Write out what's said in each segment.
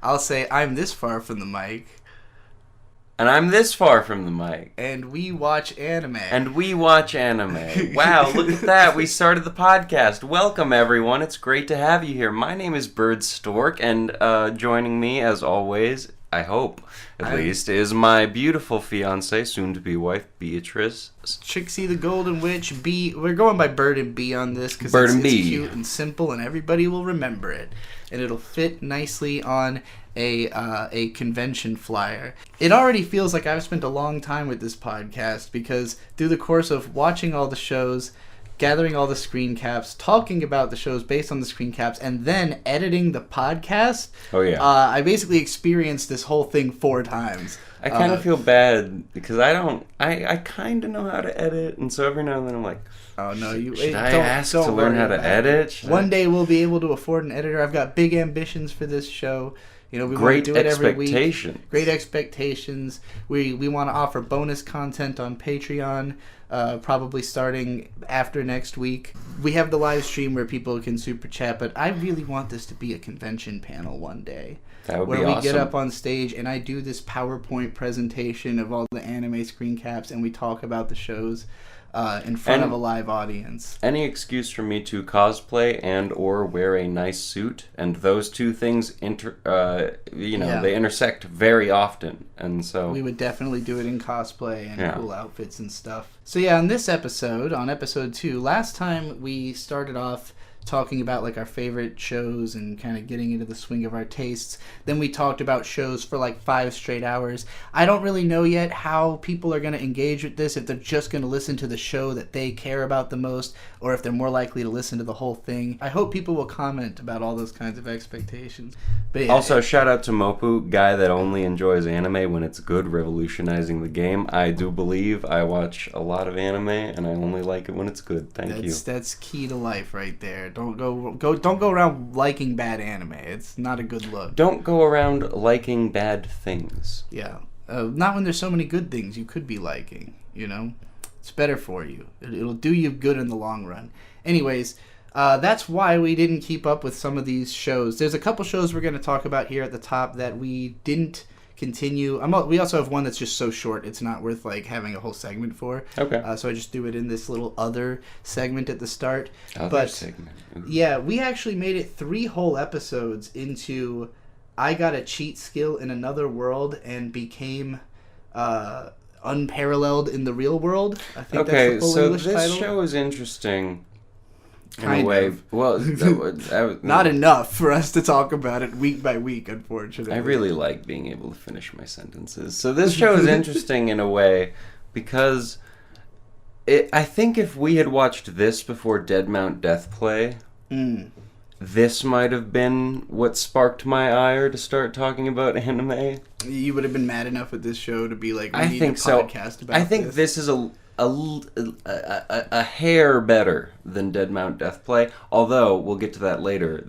I'll say I'm this far from the mic. And I'm this far from the mic. And we watch anime. Wow, look at that. We started the podcast. Welcome, everyone. It's great to have you here. My name is Bird Stork, and joining me, as always, I hope, at least, is my beautiful fiancée, soon-to-be wife, Beatrice. Trixie the Golden Witch. B. We're going by Bird and B on this because it's cute and simple, and everybody will remember it. And it'll fit nicely on a convention flyer. It already feels like I've spent a long time with this podcast because through the course of watching all the shows, gathering all the screen caps, talking about the shows based on the screen caps, and then editing the podcast. Oh yeah. I basically experienced this whole thing 4 times. I kind of feel bad because I kind of know how to edit, and so every now and then I'm like, oh no, should I ask to learn how to edit? One day we'll be able to afford an editor. I've got big ambitions for this show. You know, we want to do it every week. Great expectations. We want to offer bonus content on Patreon, probably starting after next week. We have the live stream where people can super chat, but I really want this to be a convention panel one day. That would be awesome. Where we get up on stage and I do this PowerPoint presentation of all the anime screen caps and we talk about the shows in front of a live audience. Any excuse for me to cosplay and or wear a nice suit, and those two things they intersect very often, and so we would definitely do it in cosplay and cool outfits and stuff. So yeah, on this episode, on episode 2, last time we started off talking about like our favorite shows and kind of getting into the swing of our tastes. Then we talked about shows for like 5 straight hours. I don't really know yet how people are going to engage with this, if they're just going to listen to the show that they care about the most, or if they're more likely to listen to the whole thing. I hope people will comment about all those kinds of expectations. But yeah, also, shout out to Mopu, guy that only enjoys anime when it's good, revolutionizing the game. I do believe I watch a lot of anime, and I only like it when it's good. Thank you. That's key to life right there. Don't go around liking bad anime. It's not a good look. Don't go around liking bad things. Yeah. Not when there's so many good things you could be liking, you know? It's better for you. It'll do you good in the long run. Anyways, that's why we didn't keep up with some of these shows. There's a couple shows we're going to talk about here at the top that we didn't continue. We also have one that's just so short it's not worth like having a whole segment for. Okay. So I just threw it in this little other segment at the start. Segment. Ooh. Yeah, we actually made it 3 whole episodes into I got a cheat skill in another world and became unparalleled in the real world. I think that's the full English title. This show is interesting. In a way, well, not enough for us to talk about it week by week, unfortunately. I really like being able to finish my sentences. So this show is interesting in a way because I think if we had watched this before Dead Mount Death Play, this might have been what sparked my ire to start talking about anime. You would have been mad enough with this show to be like, we need a podcast about this. I think this is a hair better than Dead Mount Death Play, although we'll get to that later.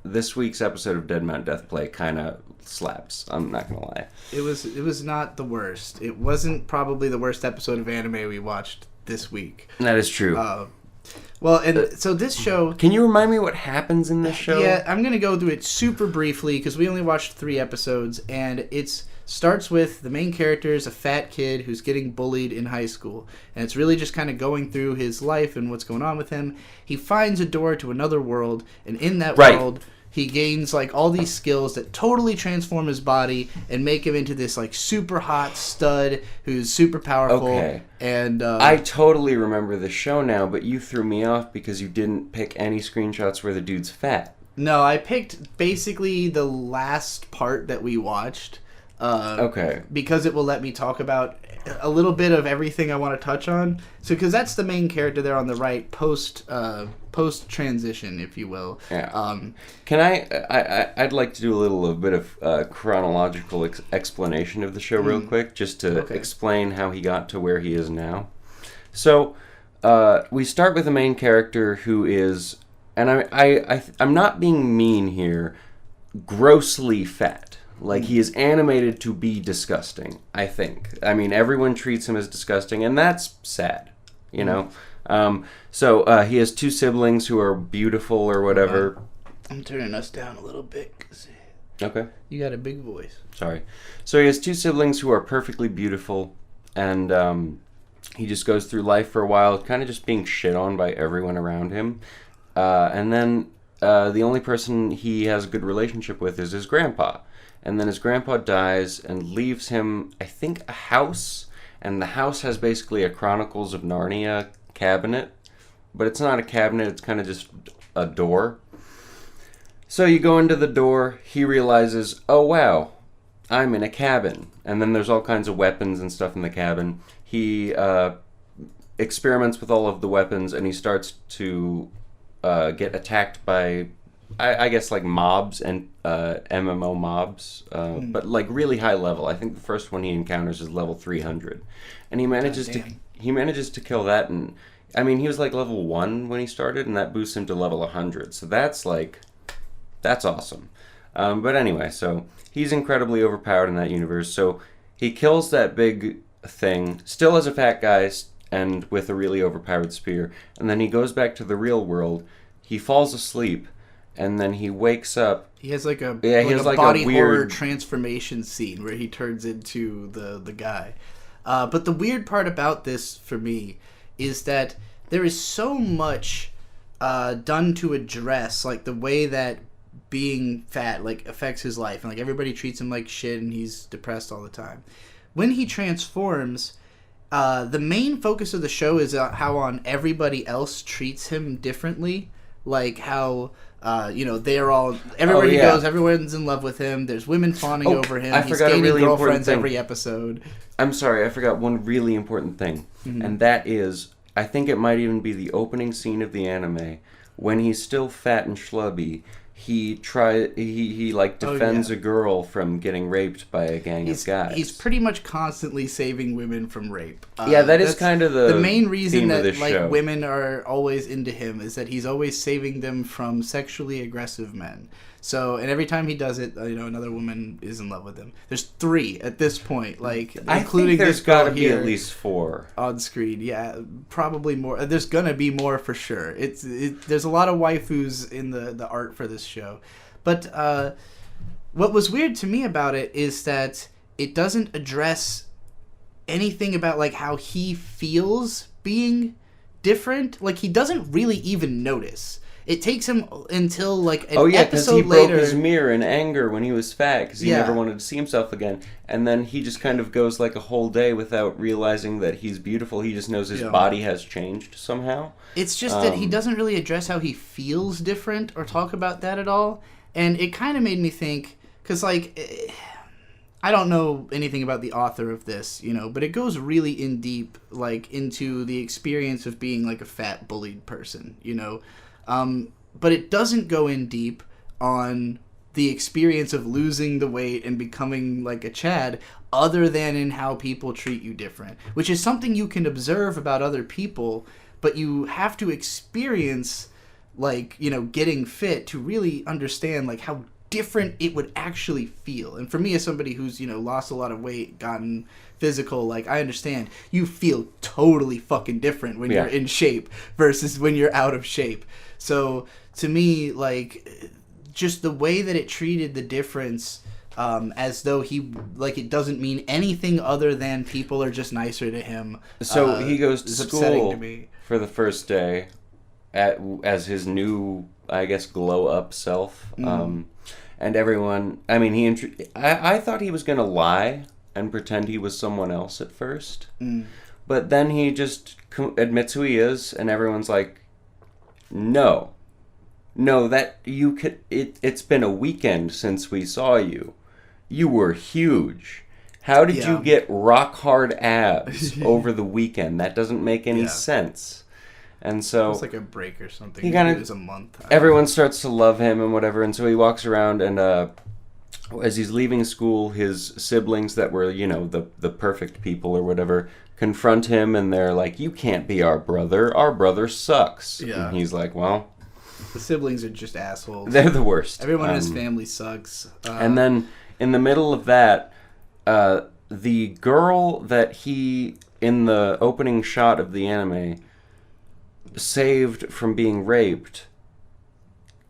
This week's episode of Dead Mount Death Play kind of slaps. I'm not gonna lie. It was not the worst. It wasn't probably the worst episode of anime we watched this week. That is true. So this show... Can you remind me what happens in this show? Yeah, I'm gonna go through it super briefly because we only watched 3 episodes, and it's starts with the main character is a fat kid who's getting bullied in high school. And it's really just kind of going through his life and what's going on with him. He finds a door to another world, and in that world, he gains like all these skills that totally transform his body and make him into this like super hot stud who's super powerful. Okay. And I totally remember the show now, but you threw me off because you didn't pick any screenshots where the dude's fat. No, I picked basically the last part that we watched. Okay. Because it will let me talk about a little bit of everything I want to touch on. So, because that's the main character there on the right, post transition, if you will. Yeah. I'd like to do a bit of chronological explanation of the show real quick, just to explain how he got to where he is now. So, we start with the main character who is, and I'm not being mean here, grossly fat. Like, he is animated to be disgusting, I think. I mean, everyone treats him as disgusting, and that's sad, you know? So, he has 2 siblings who are beautiful or whatever. I'm turning us down a little bit. Okay. You got a big voice. Sorry. So he has two siblings who are perfectly beautiful, and he just goes through life for a while, kind of just being shit on by everyone around him. And then the only person he has a good relationship with is his grandpa. And then his grandpa dies and leaves him, I think, a house. And the house has basically a Chronicles of Narnia cabinet. But it's not a cabinet, it's kind of just a door. So you go into the door, he realizes, oh wow, I'm in a cabin. And then there's all kinds of weapons and stuff in the cabin. He experiments with all of the weapons, and he starts to get attacked by, I guess, like mobs and MMO mobs, but like really high level. I think the first one he encounters is level 300. And he manages to kill that, and I mean, he was like level 1 when he started, and that boosts him to level 100. So that's awesome. But anyway, so he's incredibly overpowered in that universe. So he kills that big thing, still as a fat guy, and with a really overpowered spear. And then he goes back to the real world. He falls asleep, and then he wakes up. He has like a body horror transformation scene where he turns into the guy. But the weird part about this for me is that there is so much done to address like the way that being fat like affects his life, and like everybody treats him like shit, and he's depressed all the time. When he transforms, the main focus of the show is how on everybody else treats him differently, like how they're all everywhere he goes, everyone's in love with him. There's women fawning over him. He's dating girlfriends every episode. I'm sorry, I forgot one really important thing, and that is, I think it might even be the opening scene of the anime when he's still fat and schlubby. He defends a girl from getting raped by a gang of guys. He's pretty much constantly saving women from rape. That is kind of the main reason that like show. Women are always into him is that he's always saving them from sexually aggressive men. So, and every time he does it, another woman is in love with him. There's 3 at this point, like including this girl here. There's got to be at least 4 on screen. Yeah, probably more. There's gonna be more for sure. There's a lot of waifus in the art for this show, but what was weird to me about it is that it doesn't address anything about like how he feels being different. Like he doesn't really even notice. It takes him until like an episode later. Because he broke his mirror in anger when he was fat because he never wanted to see himself again. And then he just kind of goes like a whole day without realizing that he's beautiful. He just knows his body has changed somehow. It's just that he doesn't really address how he feels different or talk about that at all. And it kind of made me think, because like, I don't know anything about the author of this, but it goes really in deep, like into the experience of being like a fat bullied person, but it doesn't go in deep on the experience of losing the weight and becoming like a Chad, other than in how people treat you different, which is something you can observe about other people, but you have to experience like, getting fit to really understand like how different it would actually feel. And for me, as somebody who's, lost a lot of weight, gotten physical, like I understand you feel totally fucking different when you're in shape versus when you're out of shape. So to me, like, just the way that it treated the difference, as though it doesn't mean anything other than people are just nicer to him. So he goes to school for the first day as his new, I guess, glow up self. And everyone, I mean, I thought he was going to lie and pretend he was someone else at first. But then he just admits who he is, and everyone's like, No, that you could. It's been a weekend since we saw you. You were huge. How did you get rock hard abs over the weekend? That doesn't make any sense. And so it's like a break or something. He kind of, it was a month. Everyone starts to love him and whatever. And so he walks around, and as he's leaving school, his siblings that were the perfect people or whatever confront him, and they're like, "You can't be our brother. Our brother sucks." Yeah. And he's like, "Well." The siblings are just assholes. They're the worst. Everyone in his family sucks. And then in the middle of that, the girl that he, in the opening shot of the anime, saved from being raped,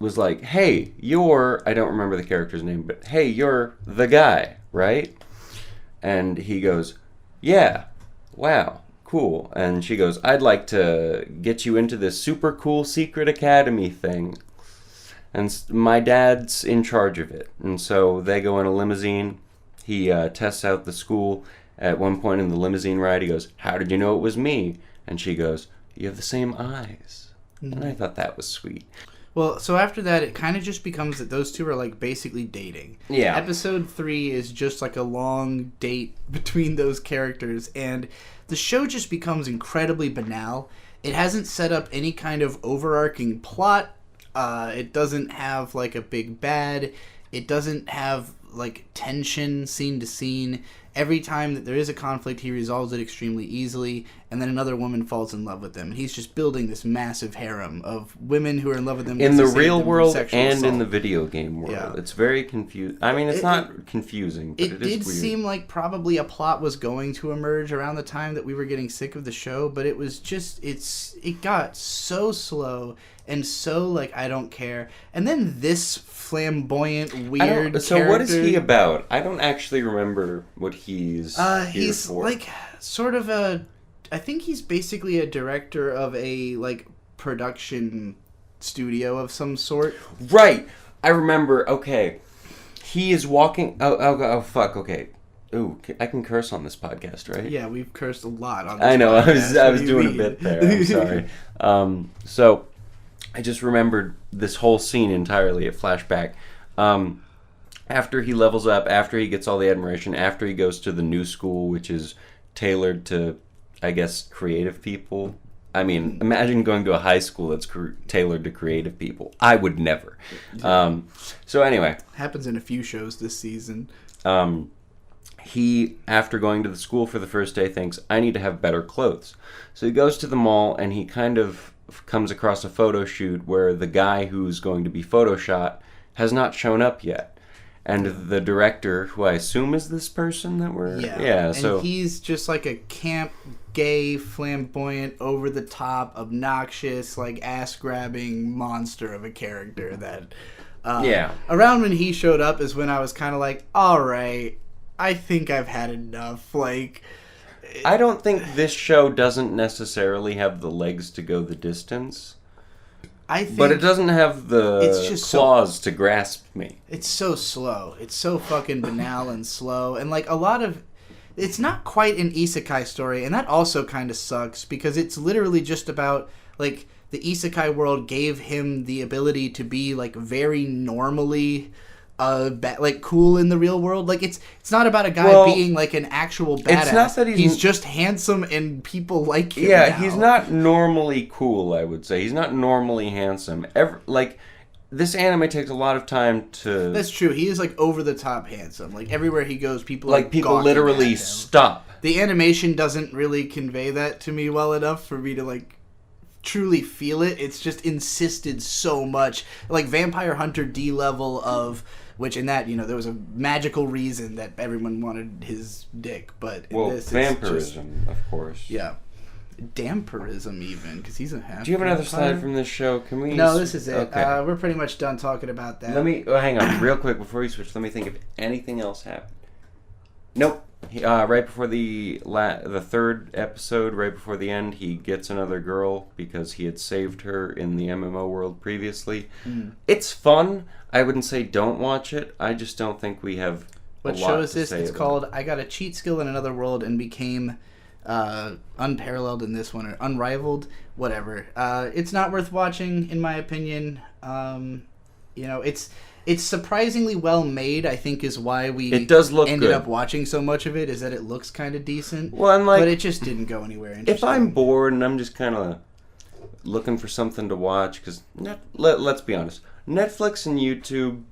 was like, hey, you're, I don't remember the character's name, but hey, you're the guy, right? And he goes, yeah, wow, cool. And she goes, I'd like to get you into this super cool secret academy thing. And my dad's in charge of it. And so they go in a limousine. He tests out the school. At one point in the limousine ride, he goes, how did you know it was me? And she goes, you have the same eyes. Mm-hmm. And I thought that was sweet. Well, so after that, it kind of just becomes that those two are, like, basically dating. Yeah. Episode 3 is just, like, a long date between those characters, and the show just becomes incredibly banal. It hasn't set up any kind of overarching plot. It doesn't have, like, a big bad. It doesn't have, like, tension scene to scene. Every time that there is a conflict, he resolves it extremely easily, and then another woman falls in love with him. And he's just building this massive harem of women who are in love with him. In the real world and assault. In the video game world. Yeah. It's very confusing. I mean, it's not confusing, but it is weird. It did seem like probably a plot was going to emerge around the time that we were getting sick of the show, but it was just, it got so slow and so, like, I don't care. And then this flamboyant, weird So character. what is he about? I don't actually remember what he's he's for. Like, sort of I think he's basically a director of a, like, production studio of some sort. Right. I remember. Okay. He is walking. Oh, fuck. Okay. Ooh, I can curse on this podcast, right? Yeah, we've cursed a lot on this I know. podcast. I was doing a bit there. I'm sorry. So I just remembered this whole scene entirely. It flashback. After he levels up, after he gets all the admiration, after he goes to the new school, which is tailored to, I guess, creative people. I mean, imagine going to a high school that's tailored to creative people. I would never. So anyway. Happens in a few shows this season. He, after going to the school for the first day, thinks, I need to have better clothes. So he goes to the mall, and he kind of comes across a photo shoot where the guy who's going to be photoshot has not shown up yet. And the director, who I assume is this person that we're... Yeah, so... And he's just like a camp, gay, flamboyant, over-the-top, obnoxious, like, ass-grabbing monster of a character that... Around when he showed up is when I was kind of like, alright, I think I've had enough. Like... I don't think this show doesn't necessarily have the legs to go the distance. But it doesn't have the claws to grasp me. It's so slow. It's so fucking banal and slow. And, like, a lot of... It's not quite an isekai story, and that also kind of sucks, because it's literally just about, like, the isekai world gave him the ability to be, like, very normally... like, cool in the real world. Like, it's not about a guy being, like, an actual badass. It's not that he's just handsome and people like him. Yeah, he's not normally cool, I would say. He's not normally handsome. This anime takes a lot of time to... That's true. He is, like, over-the-top handsome. Like, everywhere he goes, people literally stop. The animation doesn't really convey that to me well enough for me to, like, truly feel it. It's just insisted so much. Like, Vampire Hunter D level of... Which in that, there was a magical reason that everyone wanted his dick, but in this, vampirism, of course. Yeah. Dampirism, even, because he's a half. Do you have another slide from this show? Can we... No, this is it. Okay. We're pretty much done talking about that. Hang on, real quick, before we switch, let me think if anything else happened. Nope. Right before the third episode, right before the end, he gets another girl because he had saved her in the MMO world previously. It's fun. I wouldn't say don't watch it. I just don't think we have What show is this? It's called I Got a Cheat Skill in Another World and Became Unparalleled in This One, or Unrivaled, whatever. It's not worth watching, in my opinion. It's surprisingly well made, I think, is why we ended up watching so much of it, is that it looks kind of decent. Well, but it just didn't go anywhere interesting. If I'm bored and I'm just kind of looking for something to watch, because let's be honest, Netflix and YouTube,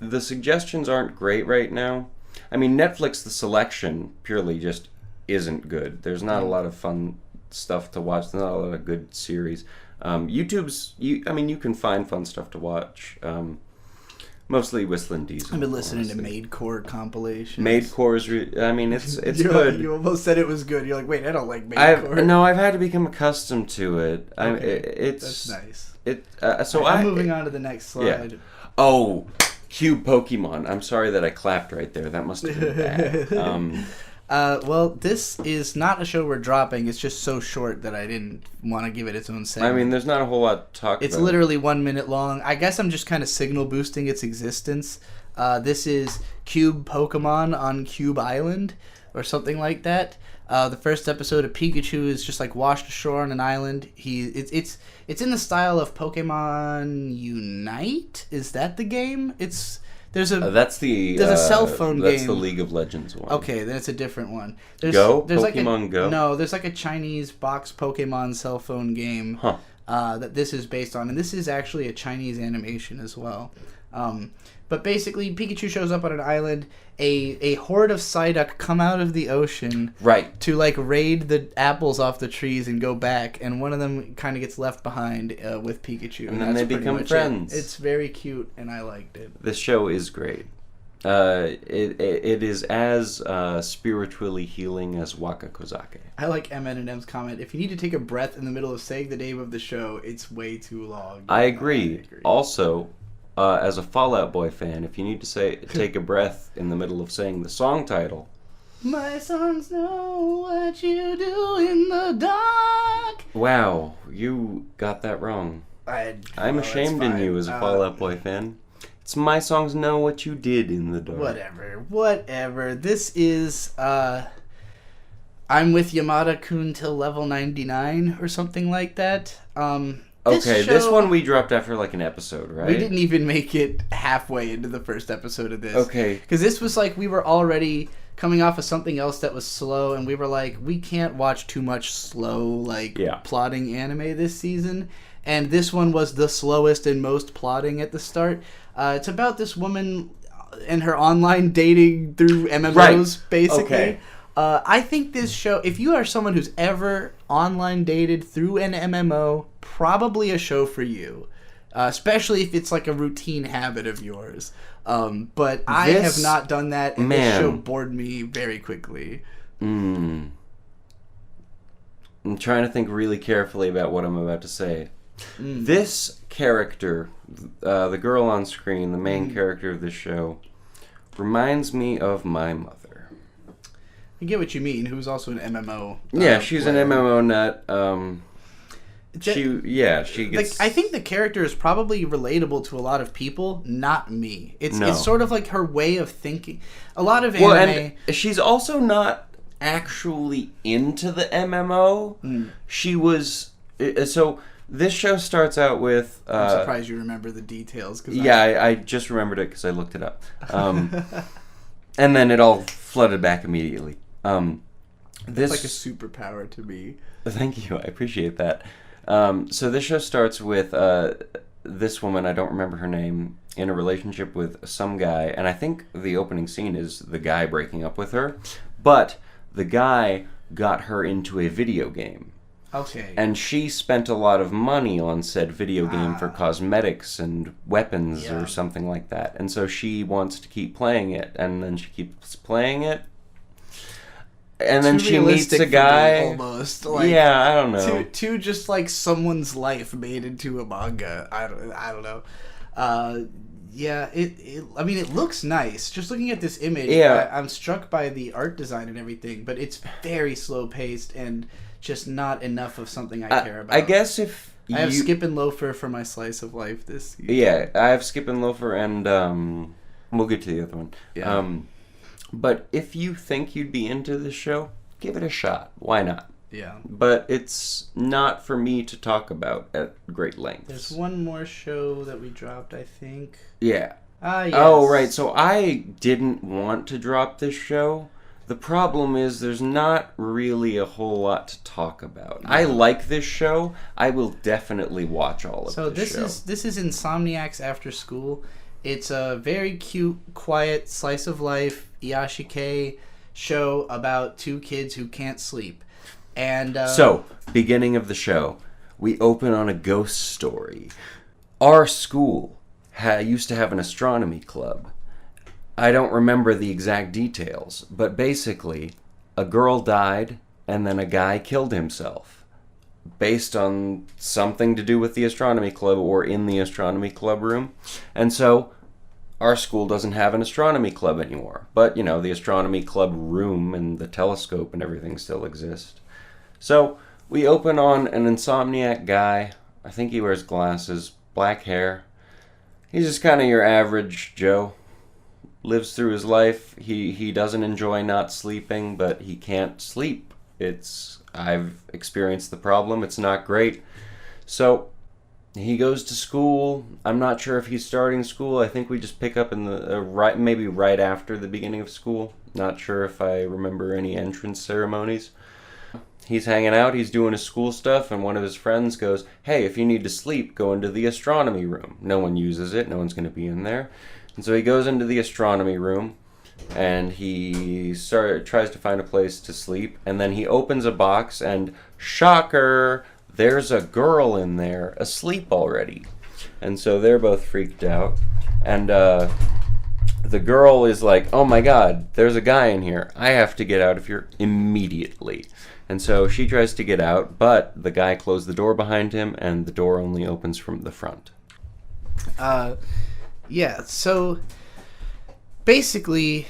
the suggestions aren't great right now. I mean, Netflix, the selection purely just isn't good. There's not a lot of fun stuff to watch. There's not a lot of good series. YouTube's, you can find fun stuff to watch. Mostly Whistling Diesel. I've been listening to Maidcore compilations. Maidcore is... it's good. You almost said it was good. You're like, wait, I don't like Maidcore. I've had to become accustomed to it. Okay. That's nice. I'm moving on to the next slide. Yeah. Oh, Cube Pokemon. I'm sorry that I clapped right there. That must have been bad. Well, this is not a show we're dropping. It's just so short that I didn't want to give it its own segment. I mean, there's not a whole lot to talk about. It's literally 1 minute long. I guess I'm just kind of signal boosting its existence. This is Cube Pokemon on Cube Island, or something like that. The first episode of Pikachu is just like washed ashore on an island. It's in the style of Pokemon Unite. Is that the game? There's a cell phone game. That's the League of Legends one. Okay, then it's a different one. There's Pokemon Go? No, there's like a Chinese box Pokemon cell phone game that this is based on, and this is actually a Chinese animation as well. But basically, Pikachu shows up on an island. A horde of Psyduck come out of the ocean, right, to like raid the apples off the trees and go back. And one of them kind of gets left behind with Pikachu, and then they become friends. It's very cute, and I liked it. This show is great. It is as spiritually healing as Waka Kozake. I like M&M's comment. If you need to take a breath in the middle of saying the name of the show, it's way too long. I agree. Also, as a Fall Out Boy fan, if you need to take a breath in the middle of saying the song title, my songs know what you do in the dark. Wow, you got that wrong. I'm ashamed in you as a Fall Out Boy fan. It's my songs know what you did in the dark. Whatever. This is I'm with Yamada-kun till level 99 or something like that. This one we dropped after like an episode, right? We didn't even make it halfway into the first episode of this. Okay. Because this was like, we were already coming off of something else that was slow, and we were like, we can't watch too much slow, plotting anime this season. And this one was the slowest and most plotting at the start. It's about this woman and her online dating through MMOs, basically. Okay. I think this show, if you are someone who's ever online dated through an MMO, probably a show for you. Especially if it's like a routine habit of yours. But I have not done that, and this show bored me very quickly. I'm trying to think really carefully about what I'm about to say. This character, the girl on screen, the main character of this show, reminds me of my mother. I get what you mean. Who's also an MMO. She's an MMO nut. She gets. I think the character is probably relatable to a lot of people, not me. It's sort of like her way of thinking. A lot of anime. Well, and she's also not actually into the MMO. She was so. This show starts out with... I'm surprised you remember the details. I just remembered it because I looked it up. And then it all flooded back immediately. It's like a superpower to me. Thank you. I appreciate that. So this show starts with this woman, I don't remember her name, in a relationship with some guy. And I think the opening scene is the guy breaking up with her. But the guy got her into a video game. Okay. And she spent a lot of money on said video game for cosmetics and weapons or something like that. And so she wants to keep playing it, and then she keeps playing it. And then she meets a guy. Almost. I don't know. To just like someone's life made into a manga. I don't know. It looks nice. Just looking at this image, I'm struck by the art design and everything, but it's very slow paced and just not enough of something I care about. I guess if I have Skip and Loafer for my slice of life this season. Yeah, I have Skip and Loafer, and we'll get to the other one. Yeah. But if you think you'd be into this show, give it a shot. Why not? Yeah. But it's not for me to talk about at great length. There's one more show that we dropped, I think. Yeah. Yes. Oh, right. So I didn't want to drop this show. The problem is there's not really a whole lot to talk about. No. I like this show. I will definitely watch all of this show. So this is Insomniacs After School. It's a very cute, quiet, slice of life, Iyashikei show about two kids who can't sleep. And so, beginning of the show, we open on a ghost story. Our school used to have an astronomy club. I don't remember the exact details, but basically, a girl died, and then a guy killed himself. based on something to do with the astronomy club or in the astronomy club room. And so our school doesn't have an astronomy club anymore. But, the astronomy club room and the telescope and everything still exist. So we open on an Insomniac guy. I think he wears glasses, black hair. He's just kind of your average Joe. Lives through his life. He doesn't enjoy not sleeping, but he can't sleep. I've experienced the problem. It's not great. So he goes to school. I'm not sure if he's starting school. I think we just pick up in the maybe right after the beginning of school. Not sure if I remember any entrance ceremonies. He's hanging out. He's doing his school stuff, and one of his friends goes, "Hey, if you need to sleep, go into the astronomy room." No one uses it. No one's going to be in there. And so he goes into the astronomy room. And he tries to find a place to sleep, and then he opens a box, and shocker, there's a girl in there asleep already. And so they're both freaked out, and the girl is like, "Oh my god, there's a guy in here. I have to get out of here immediately." And so she tries to get out, but the guy closed the door behind him, and the door only opens from the front. Yeah, so basically,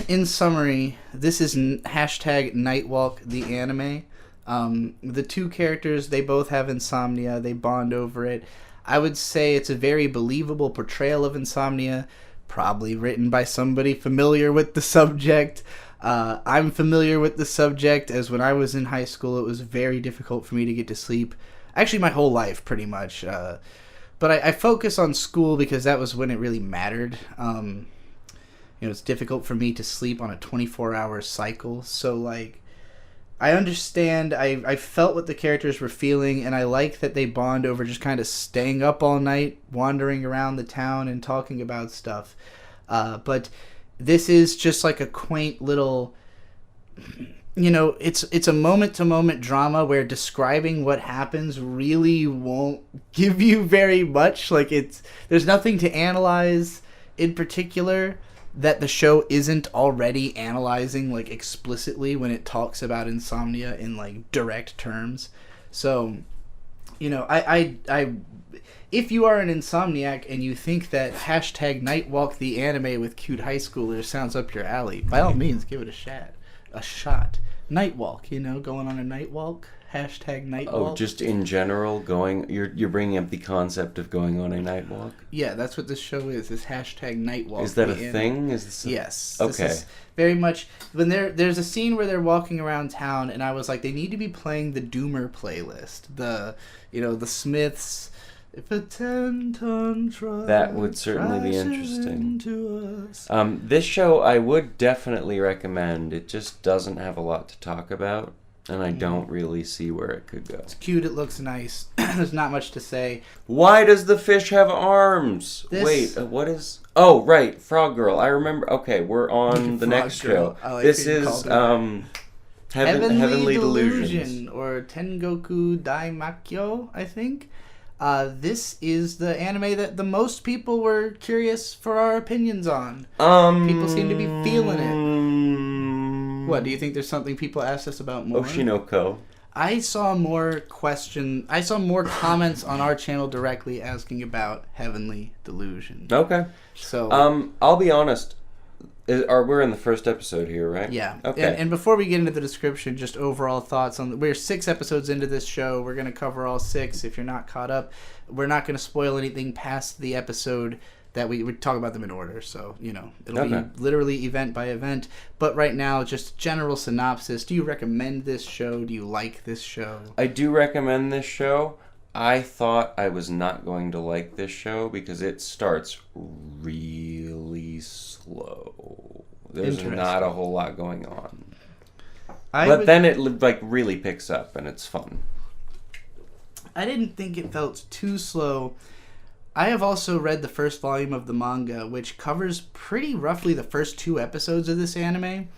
in summary, this is hashtag Nightwalk the anime. The two characters, they both have insomnia. They bond over it. I would say it's a very believable portrayal of insomnia, probably written by somebody familiar with the subject. I'm familiar with the subject, as when I was in high school, it was very difficult for me to get to sleep. Actually, my whole life, pretty much. But I focus on school because that was when it really mattered. It's difficult for me to sleep on a 24-hour cycle. So, I understand. I felt what the characters were feeling, and I like that they bond over just kind of staying up all night, wandering around the town, and talking about stuff. But this is just like a quaint little... it's a moment-to-moment drama where describing what happens really won't give you very much. There's nothing to analyze in particular that the show isn't already analyzing explicitly when it talks about insomnia in direct terms. So, I if you are an insomniac and you think that hashtag Nightwalk the anime with cute high schoolers sounds up your alley, by all means give it a shot. Nightwalk, going on a night walk. Hashtag Nightwalk. Oh, just in general, you're bringing up the concept of going on a night walk? Yeah, that's what this show is. This hashtag Nightwalk. Is that a thing? Yes. Okay. This is very much when there's a scene where they're walking around town, and I was like, they need to be playing the Doomer playlist. The Smiths. If a 10-ton truck that would certainly be interesting. This show I would definitely recommend. It just doesn't have a lot to talk about, and I don't really see where it could go. It's cute. It looks nice. There's not much to say. Why does the fish have arms? Wait, what is... Oh, right, Frog Girl. I remember. Okay, we're on the next show. This is Heavenly Delusion. Or Tengoku Daimakyo, I think. This is the anime that the most people were curious for our opinions on. People seem to be feeling it. What, do you think there's something people asked us about more? Oshinoko. I saw more comments on our channel directly asking about Heavenly Delusion. Okay. So, I'll be honest. We're in the first episode here, right? Yeah. Okay. And before we get into the description, just overall thoughts on... We're 6 episodes into this show. We're going to cover all 6 if you're not caught up. We're not going to spoil anything past the episode that we talk about them in order. So, it'll be literally event by event. But right now, just general synopsis. Do you recommend this show? Do you like this show? I do recommend this show. I thought I was not going to like this show because it starts really slow. There's not a whole lot going on. Then it really picks up and it's fun. I didn't think it felt too slow. I have also read the first volume of the manga, which covers pretty roughly the first 2 episodes of this anime.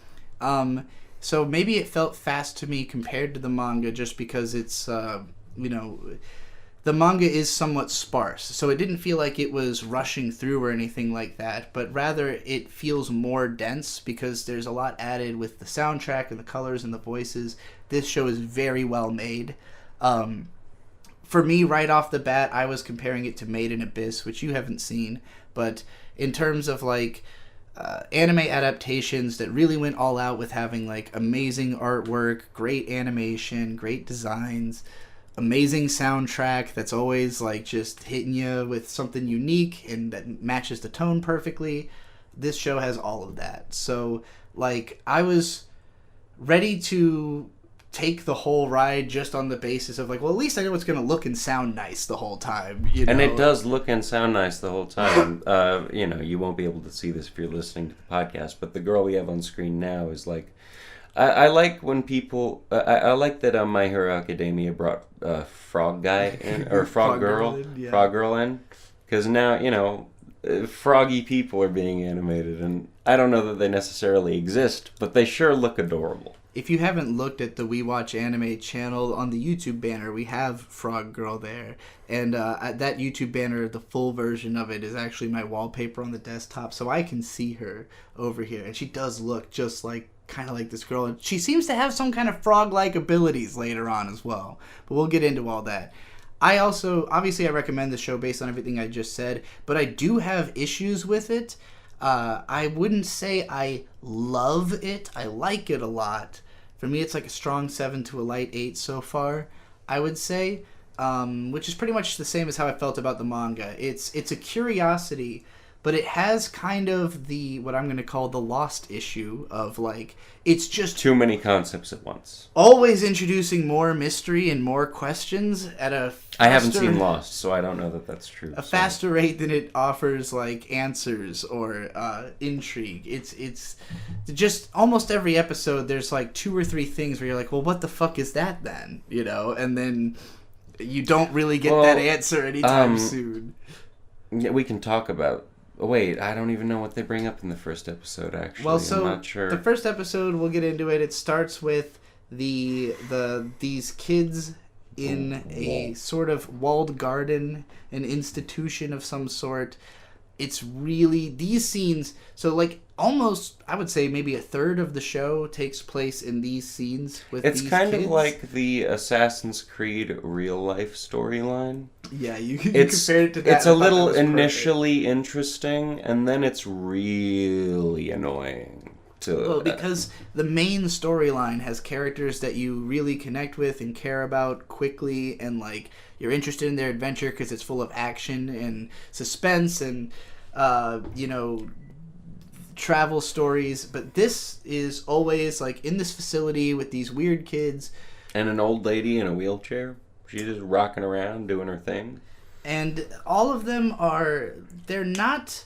So maybe it felt fast to me compared to the manga just because it's, the manga is somewhat sparse, so it didn't feel like it was rushing through or anything like that, but rather it feels more dense because there's a lot added with the soundtrack and the colors and the voices. This show is very well made. For me, right off the bat, I was comparing it to Made in Abyss, which you haven't seen, but in terms of like anime adaptations that really went all out with having like amazing artwork, great animation, great designs, amazing soundtrack that's always like just hitting you with something unique and that matches the tone perfectly. This show has all of that. So like I was ready to take the whole ride just on the basis of like, well, at least I know it's going to look and sound nice the whole time. You know? And it does look and sound nice the whole time. You know, you won't be able to see this if you're listening to the podcast, but the girl we have on screen now is like, I like when people, I like that My Hero Academia brought Frog Guy in, or Frog Girl in, because now, you know, froggy people are being animated, and I don't know that they necessarily exist, but they sure look adorable. If you haven't looked at the We Watch Anime channel on the YouTube banner, we have Frog Girl there. And that YouTube banner, the full version of it, is actually my wallpaper on the desktop, so I can see her over here. And she does look just like, kind of like this girl. And she seems to have some kind of frog-like abilities later on as well. But we'll get into all that. I also, obviously I recommend the show based on everything I just said, but I do have issues with it. I wouldn't say I love it. I like it a lot. For me, it's like a strong 7 to a light 8 so far, I would say, which is pretty much the same as how I felt about the manga. It's a curiosity, but it has kind of the, what I'm going to call the lost issue of like, it's just too many concepts at once. Always introducing more mystery and more questions at a faster, I haven't seen Lost, so I don't know that that's true. Faster rate than it offers like answers or intrigue. It's just almost every episode there's like 2 or 3 things where you're like, well, what the fuck is that then? You know, and then you don't really get that answer anytime soon. Yeah, we can talk about. Wait, I don't even know what they bring up in the first episode, actually. Well, so I'm not sure. The first episode, we'll get into it. It starts with these kids in a sort of walled garden, an institution of some sort. It's really, these scenes, so like almost, I would say maybe a third of the show takes place in these scenes with these kids. It's kind of like the Assassin's Creed real-life storyline. Yeah, you compared it to that. It's a little initially interesting, and then it's really annoying. Well, because the main storyline has characters that you really connect with and care about quickly, and like you're interested in their adventure because it's full of action and suspense and you know, travel stories. But this is always like in this facility with these weird kids and an old lady in a wheelchair. She's just rocking around doing her thing, and all of them they're not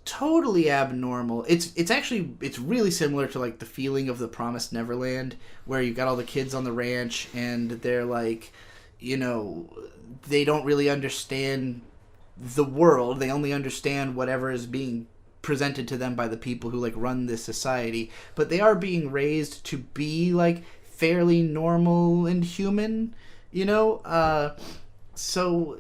totally abnormal. It's really similar to like the feeling of the Promised Neverland, where you got all the kids on the ranch and they're like, you know, they don't really understand the world. They only understand whatever is being presented to them by the people who like run this society, but they are being raised to be like fairly normal and human, you know. So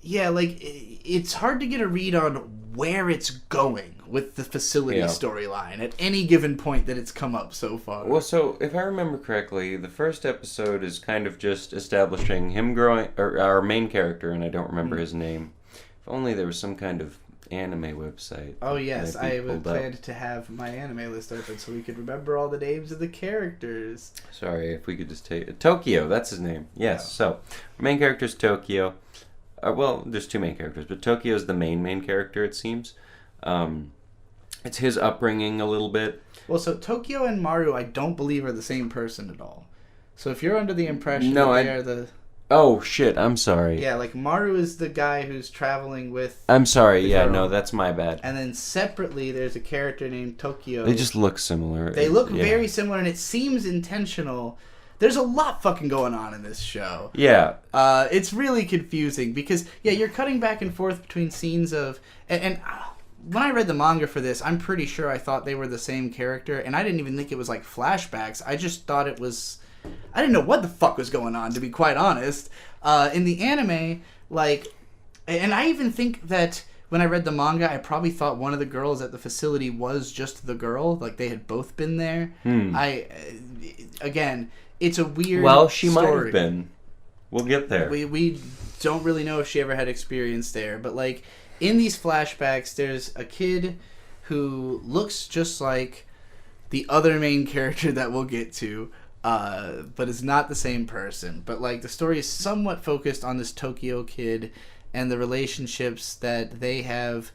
yeah, like it's hard to get a read on where it's going with the facility storyline at any given point that it's come up so far. Well, so if I remember correctly, the first episode is kind of just establishing him growing, or our main character, and I don't remember his name. If only there was some kind of anime website. Oh yes, I planned to have my anime list open so we could remember all the names of the characters. Sorry, if we could just take Tokyo. That's his name. Yes. Yeah. So our main character is Tokyo. Well, there's 2 main characters, but Tokyo is the main character, it seems. It's his upbringing a little bit. Well, so Tokyo and Maru, I don't believe are the same person at all. So if you're under the impression that they're the... Oh, shit, I'm sorry. Yeah, like Maru is the guy who's traveling with... I'm sorry, yeah, no, that's my bad. And then separately, there's a character named Tokyo. They just look similar. They look very similar, and it seems intentional. There's a lot fucking going on in this show. Yeah. It's really confusing because, yeah, you're cutting back and forth between scenes of... And when I read the manga for this, I'm pretty sure I thought they were the same character, and I didn't even think it was like flashbacks. I just thought it was... I didn't know what the fuck was going on, to be quite honest. In the anime, like... And I even think that when I read the manga, I probably thought one of the girls at the facility was just the girl. Like, they had both been there. Again... It's a weird Well, she story. might have been. We'll get there. We don't really know if she ever had experience there, but like in these flashbacks, there's a kid who looks just like the other main character that we'll get to, but is not the same person. But like the story is somewhat focused on this Tokyo kid and the relationships that they have.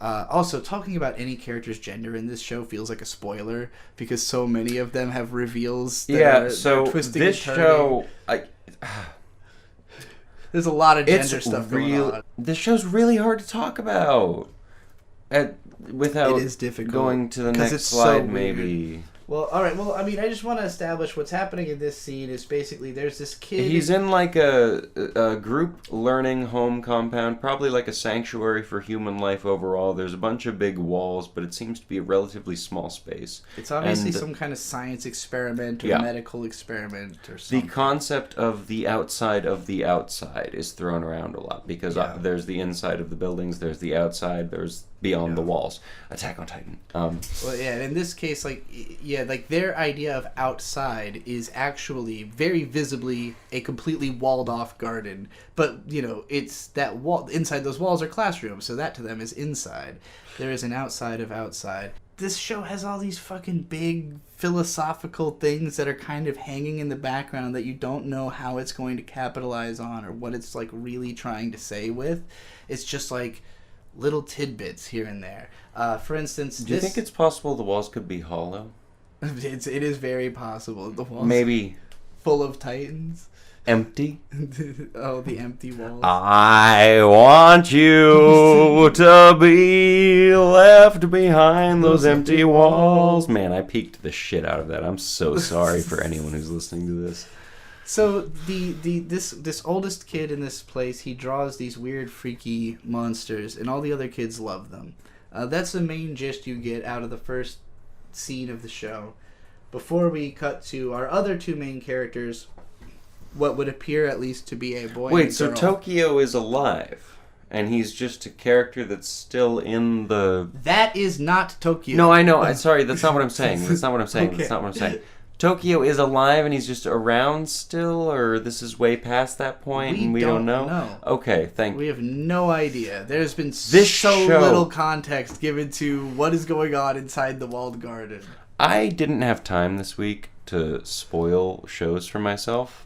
Also, talking about any character's gender in this show feels like a spoiler because so many of them have reveals. So this show, there's a lot of gender stuff going on. This show's really hard to talk about without it is difficult. Going to the next slide, maybe. Well, all right. Well, I mean, I just want to establish what's happening in this scene is basically there's this kid. He's in like a group learning home compound, probably like a sanctuary for human life overall. There's a bunch of big walls, but it seems to be a relatively small space. It's obviously some kind of science experiment or medical experiment or something. The concept of the outside is thrown around a lot because there's the inside of the buildings, there's the outside, there's beyond the walls. Attack on Titan. Well, yeah, in this case, like their idea of outside is actually very visibly a completely walled off garden. But, it's that wall, inside those walls are classrooms, so that to them is inside. There is an outside of outside. This show has all these fucking big philosophical things that are kind of hanging in the background that you don't know how it's going to capitalize on or what it's like really trying to say with. It's just like little tidbits here and there. For instance, do you think it's possible the walls could be hollow? It is very possible. The walls maybe full of titans. Empty? Oh, the empty walls. I want you to be left behind those empty walls. Man, I peeked the shit out of that. I'm so sorry for anyone who's listening to this. So this oldest kid in this place, he draws these weird, freaky monsters, and all the other kids love them. That's the main gist you get out of the first scene of the show. Before we cut to our other two main characters, what would appear at least to be a boy and a girl. Wait, so Tokyo is alive, and he's just a character that's still in the... That is not Tokyo. No, I know. Sorry, that's not what I'm saying. Okay. That's not what I'm saying. Tokyo is alive and he's just around still, or this is way past that point and we don't know? Okay, thank you. We have no idea. There's been little context given to what is going on inside the walled garden. I didn't have time this week to spoil shows for myself.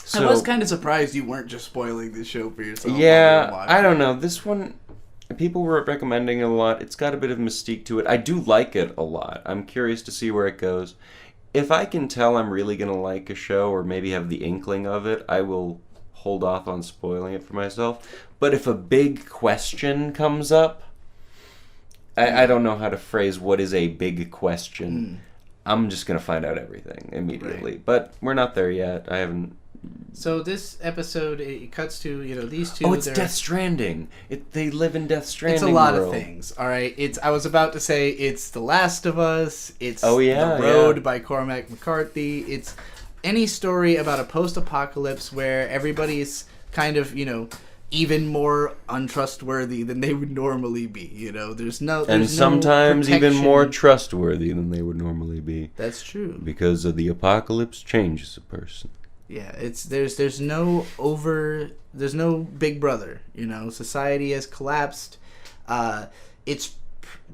So, I was kind of surprised you weren't just spoiling the show for yourself. Yeah, I don't know. This one, people were recommending it a lot. It's got a bit of mystique to it. I do like it a lot. I'm curious to see where it goes. If I can tell I'm really going to like a show or maybe have the inkling of it, I will hold off on spoiling it for myself. But if a big question comes up, I don't know how to phrase what is a big question. I'm just going to find out everything immediately. Right. But we're not there yet. I haven't... So this episode, it cuts to, these two... Oh, it's Death Stranding. They live in Death Stranding. It's a lot of things, all right? I was about to say it's The Last of Us. It's The Road by Cormac McCarthy. It's any story about a post-apocalypse where everybody's kind of, even more untrustworthy than they would normally be. There's sometimes even more trustworthy than they would normally be. That's true. Because of the apocalypse changes a person. Yeah, there's no Big Brother. Society has collapsed. It's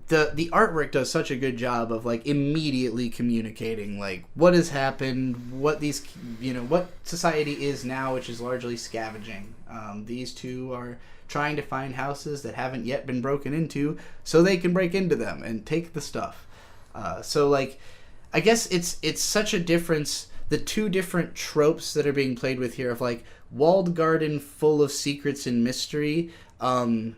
the artwork does such a good job of like immediately communicating like what has happened, what these what society is now, which is largely scavenging. These two are trying to find houses that haven't yet been broken into, so they can break into them and take the stuff. So like, I guess it's such a difference. The two different tropes that are being played with here of like walled garden full of secrets and mystery, and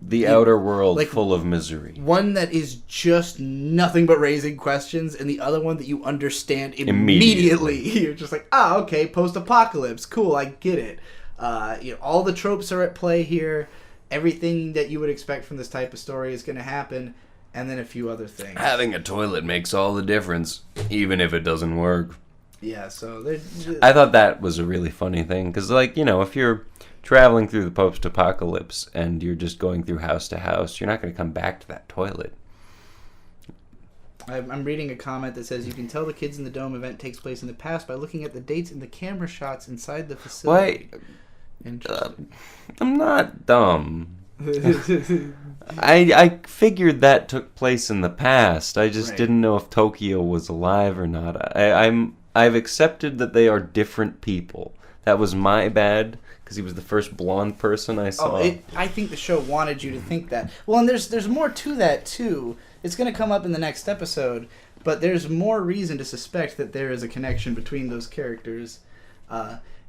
the outer world like, full of misery. One that is just nothing but raising questions, and the other one that you understand immediately. You're just like, okay, post-apocalypse, cool, I get it. All the tropes are at play here. Everything that you would expect from this type of story is going to happen. And then a few other things. Having a toilet makes all the difference, even if it doesn't work. Yeah, so... I thought that was a really funny thing, because, if you're traveling through the post-apocalypse and you're just going through house to house, you're not going to come back to that toilet. I'm reading a comment that says, you can tell the Kids in the Dome event takes place in the past by looking at the dates and the camera shots inside the facility. I'm not dumb. I figured that took place in the past. I just didn't know if Tokyo was alive or not. I've accepted that they are different people. That was my bad, because he was the first blonde person I saw. I think the show wanted you to think that. Well, and there's more to that, too. It's going to come up in the next episode, but there's more reason to suspect that there is a connection between those characters.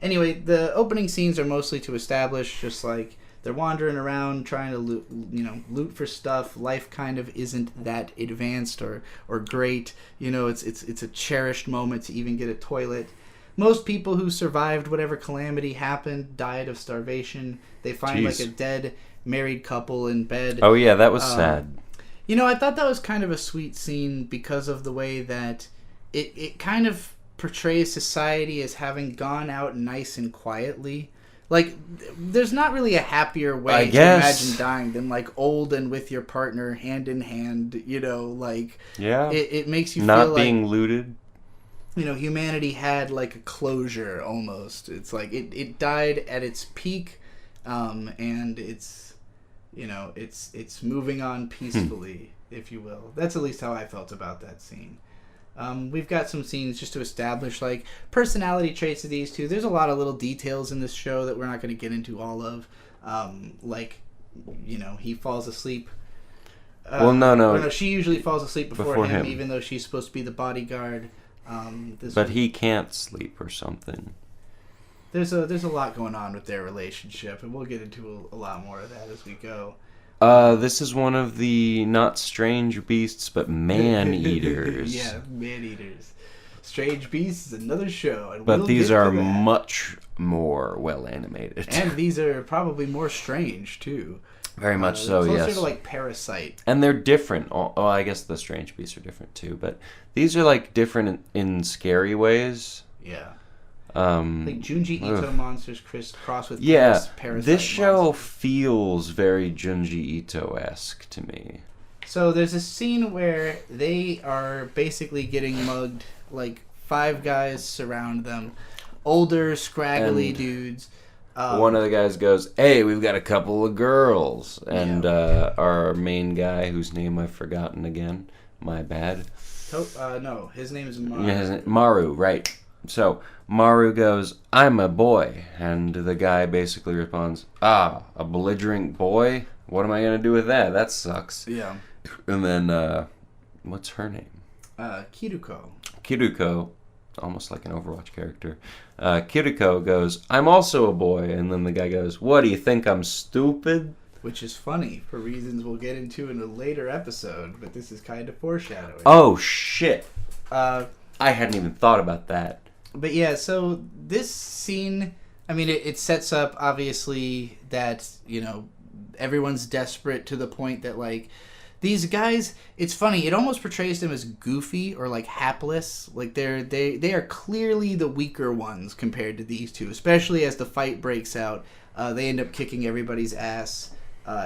Anyway, the opening scenes are mostly to establish just like they're wandering around trying to loot for stuff. Life kind of isn't that advanced or great. It's a cherished moment to even get a toilet. Most people who survived whatever calamity happened died of starvation. They find like a dead married couple in bed. Oh yeah, that was sad. I thought that was kind of a sweet scene because of the way that it kind of portrays society as having gone out nice and quietly. Like, there's not really a happier way to imagine dying than, like, old and with your partner, hand in hand, Yeah. It makes you not feel like... Not being looted. Humanity had, like, a closure, almost. It's like, it died at its peak, and it's moving on peacefully, if you will. That's at least how I felt about that scene. We've got some scenes just to establish like personality traits of these two. There's a lot of little details in this show that we're not going to get into all of. He falls asleep. No. She usually falls asleep before him, even though she's supposed to be the bodyguard. He can't sleep or something. There's a lot going on with their relationship, and we'll get into a lot more of that as we go. This is one of the not strange beasts, but man-eaters. Yeah, man-eaters. Strange Beasts is another show. But these are much more well-animated. And these are probably more strange, too. Very much so, yes. Closer to, like, Parasite. And they're different. I guess the Strange Beasts are different, too. But these are, like, different in scary ways. Yeah. Like Junji Ito monsters cross with Parasite this show monsters. Feels very Junji Ito-esque to me. So there's a scene where they are basically getting mugged. Like 5 guys surround them, older, scraggly dudes. One of the guys goes, "Hey, we've got a couple of girls," and our main guy, whose name I've forgotten again, my bad. No, his name is Maru. Yeah, Maru, right? So Maru goes, "I'm a boy," and the guy basically responds, "Ah, a belligerent boy? What am I gonna do with that? That sucks." Yeah. And then, what's her name? Kiruko. Kiruko, almost like an Overwatch character. Kiruko goes, "I'm also a boy," and then the guy goes, "What, do you think I'm stupid?" Which is funny, for reasons we'll get into in a later episode, but this is kind of foreshadowing. Oh, shit. I hadn't even thought about that. But yeah, so this scene, I mean, it sets up, obviously, that, everyone's desperate to the point that, like, these guys, it's funny, it almost portrays them as goofy or, like, hapless. Like, they are clearly the weaker ones compared to these two, especially as the fight breaks out. They end up kicking everybody's ass.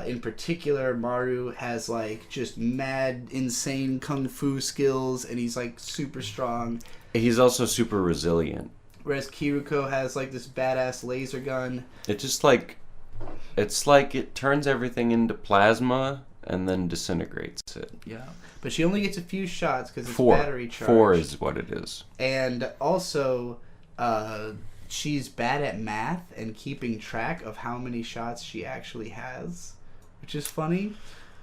In particular, Maru has, like, just mad, insane kung fu skills, and he's, like, super strong. He's also super resilient. Whereas Kiruko has, like, this badass laser gun. It's just, like, it turns everything into plasma and then disintegrates it. Yeah. But she only gets a few shots because it's battery charged. 4 is what it is. And also, she's bad at math and keeping track of how many shots she actually has, which is funny.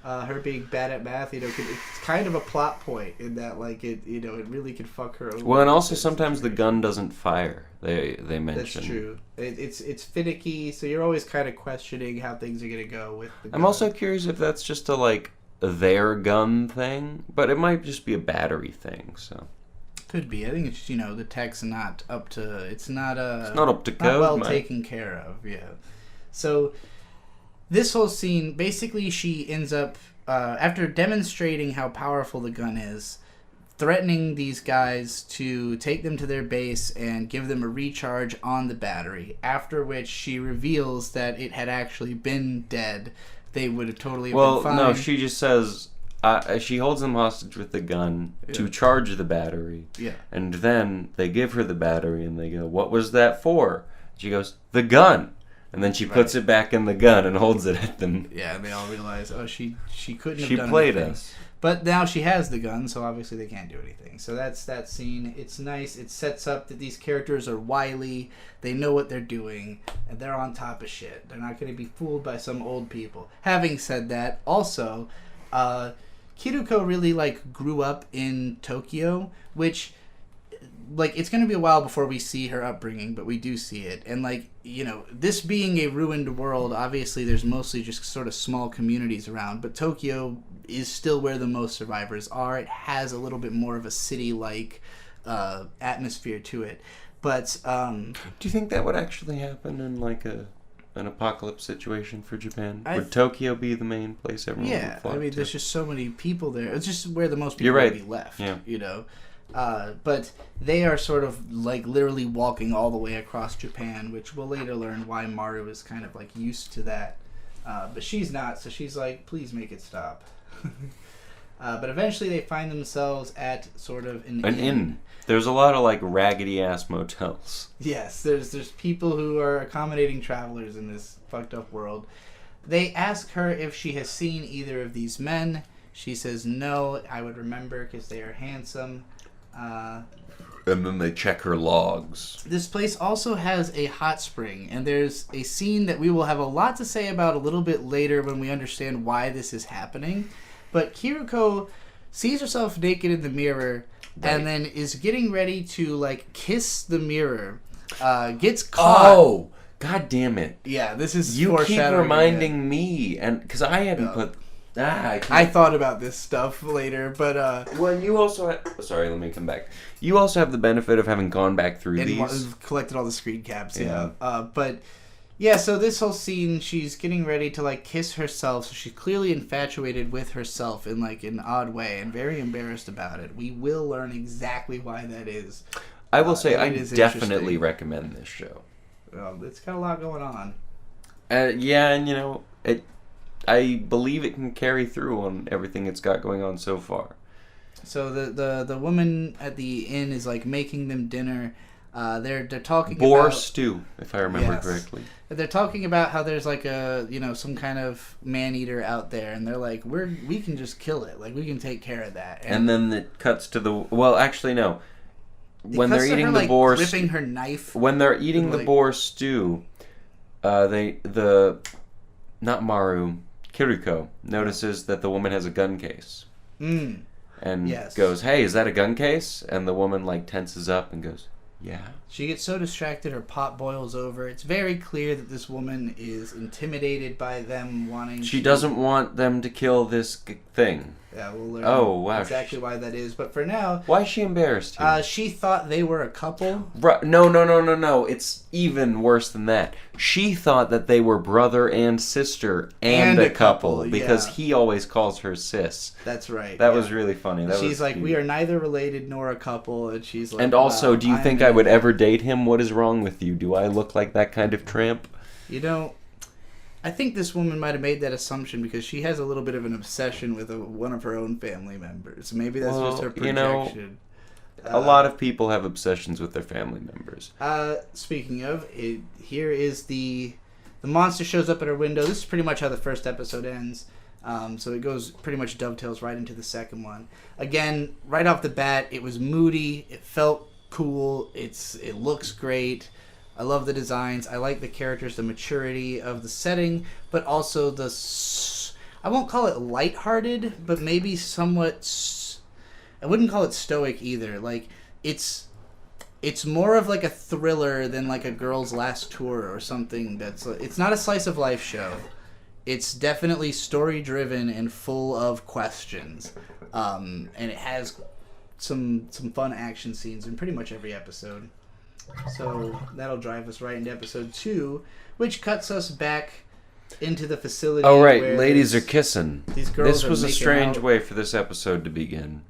Her being bad at math, it's kind of a plot point in that, like, it really could fuck her over. Well, and also sometimes the gun doesn't fire. They mention. That's true. It's finicky, so you're always kind of questioning how things are gonna go with the gun. I'm also curious if that's just their gun thing, but it might just be a battery thing. So. Could be. I think it's the tech's not up to. It's not up to code. Not well taken care of. Yeah. So this whole scene, basically, she ends up after demonstrating how powerful the gun is, threatening these guys to take them to their base and give them a recharge on the battery. After which she reveals that it had actually been dead. They would have totally been fine. No, she just says, she holds them hostage with the gun to charge the battery. Yeah. And then they give her the battery and they go, "What was that for?" She goes, "The gun." And then she puts it back in the gun and holds it at them. Yeah, and they all realize, oh, she couldn't have she done played anything. us. But now she has the gun, so obviously they can't do anything. So that's that scene. It's nice. It sets up that these characters are wily. They know what they're doing, and they're on top of shit. They're not going to be fooled by some old people. Having said that, also, Kiruko really, like, grew up in Tokyo, which, like, it's going to be a while before we see her upbringing, but we do see it. And, like, you know, this being a ruined world, obviously there's mostly just sort of small communities around, but Tokyo is still where the most survivors are. It has a little bit more of a city-like atmosphere to it. But do you think that would actually happen in, like, an apocalypse situation for Japan? Would Tokyo be the main place everyone would flock I mean, to? there's just so many people there. It's just where the most people would be left, you know? But they are sort of, like, literally walking all the way across Japan, which we'll later learn why Maru is kind of, like, used to that. But she's not, so she's like, please make it stop. But eventually they find themselves at sort of an inn. There's a lot of, like, raggedy-ass motels. Yes, there's people who are accommodating travelers in this fucked up world. They ask her if she has seen either of these men. She says, no, I would remember because they are handsome. And then they check her logs. This place also has a hot spring, and there's a scene that we will have a lot to say about a little bit later when we understand why this is happening. But Kiruko sees herself naked in the mirror, and then is getting ready to, like, kiss the mirror. Gets caught. Oh, god damn it! Yeah, this is you keep reminding me, and because I hadn't put. I thought about this stuff later, but well, you also sorry, let me come back. You also have the benefit of having gone back through these, collected all the screen caps. Yeah. But yeah, so this whole scene, she's getting ready to, like, kiss herself. So she's clearly infatuated with herself in, like, an odd way, and very embarrassed about it. We will learn exactly why that is. I will say I definitely recommend this show. Well, it's got a lot going on. Yeah, and you know it. I believe it can carry through on everything it's got going on so far. So the woman at the inn is, like, making them dinner. They're talking boar about stew, if I remember correctly. They're talking about how there's, like, a, you know, some kind of man-eater out there, and they're like, we can just kill it, like, we can take care of that. And then it cuts to the actually no. When they're eating the boar, gripping her knife. When they're eating the boar stew, not Maru, Kiriko notices that the woman has a gun case. And goes, "Hey, is that a gun case?" And the woman, like, tenses up and goes, "Yeah." She gets so distracted her pot boils over. It's very clear that this woman is intimidated by them wanting She doesn't want them to kill this thing. Yeah, we'll learn exactly why that is. But for now... Why is she embarrassed here? She thought they were a couple. No. It's even worse than that. She thought that they were brother and sister and a couple. Because he always calls her sis. That's right. That was really funny. She's like, we are neither related nor a couple. And she's like... And also, do you think I would ever date him? What is wrong with you? Do I look like that kind of tramp? You know... I think this woman might have made that assumption because she has a little bit of an obsession with one of her own family members. Maybe that's just her projection. You know, a lot of people have obsessions with their family members. Speaking of, here is the monster shows up at her window. This is pretty much how the first episode ends. So it goes pretty much dovetails right into the second one. Again, right off the bat, it was moody. It felt cool. It looks great. I love the designs. I like the characters, the maturity of the setting, but also I won't call it lighthearted, but maybe somewhat. I wouldn't call it stoic either. Like, it's more of like a thriller than like a Girl's Last Tour or something. It's not a slice of life show. It's definitely story driven and full of questions, and it has some fun action scenes in pretty much every episode. So that'll drive us right into episode 2, which cuts us back into the facility. Oh, right. Ladies are kissing. These girls this was a strange way for this episode to begin.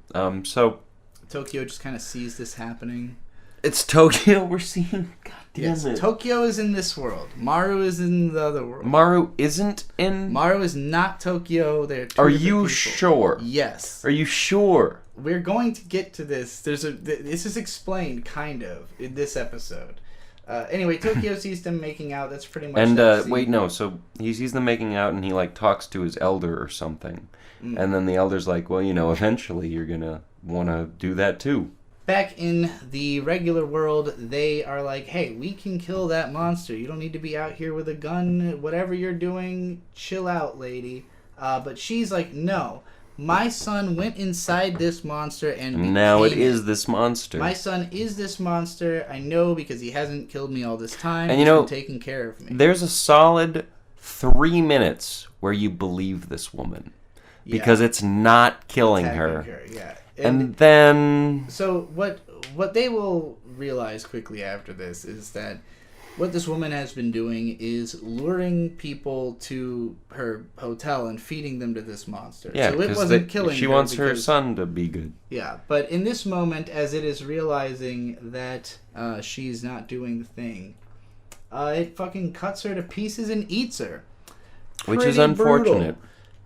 So Tokyo just kind of sees this happening. It's Tokyo we're seeing. God damn it. Tokyo is in this world. Maru is in the other world. Maru isn't in... Maru is not Tokyo. They're two Are different you people. sure? Yes. Are you sure? We're going to get to this. This is explained, kind of, in this episode. Anyway, Tokyo sees them making out. That's pretty much. And wait, no. So he sees them making out, and he like talks to his elder or something, and then the elder's like, "Well, eventually you're gonna want to do that too." Back in the regular world, they are like, "Hey, we can kill that monster. You don't need to be out here with a gun. Whatever you're doing, chill out, lady." But she's like, "No. My son went inside this monster and now it is this monster. My son is this monster. I know because he hasn't killed me all this time. And he's been taking care of me." There's a solid 3 minutes where you believe this woman because it's not killing her. Yeah. And then... So what they will realize quickly after this is that what this woman has been doing is luring people to her hotel and feeding them to this monster. Yeah, so it wasn't killing her. She wants her son to be good. Yeah, but in this moment, as it is realizing that she's not doing the thing, it fucking cuts her to pieces and eats her. Which is unfortunate.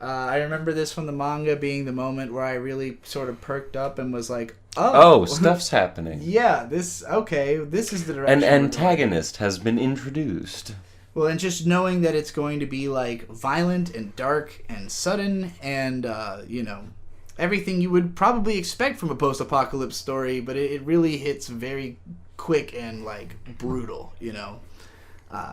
I remember this from the manga being the moment where I really sort of perked up and was like, oh, stuff's happening. Yeah, this is the direction. An antagonist has been introduced. Well, and just knowing that it's going to be like violent and dark and sudden and, everything you would probably expect from a post-apocalypse story, but it really hits very quick and like brutal,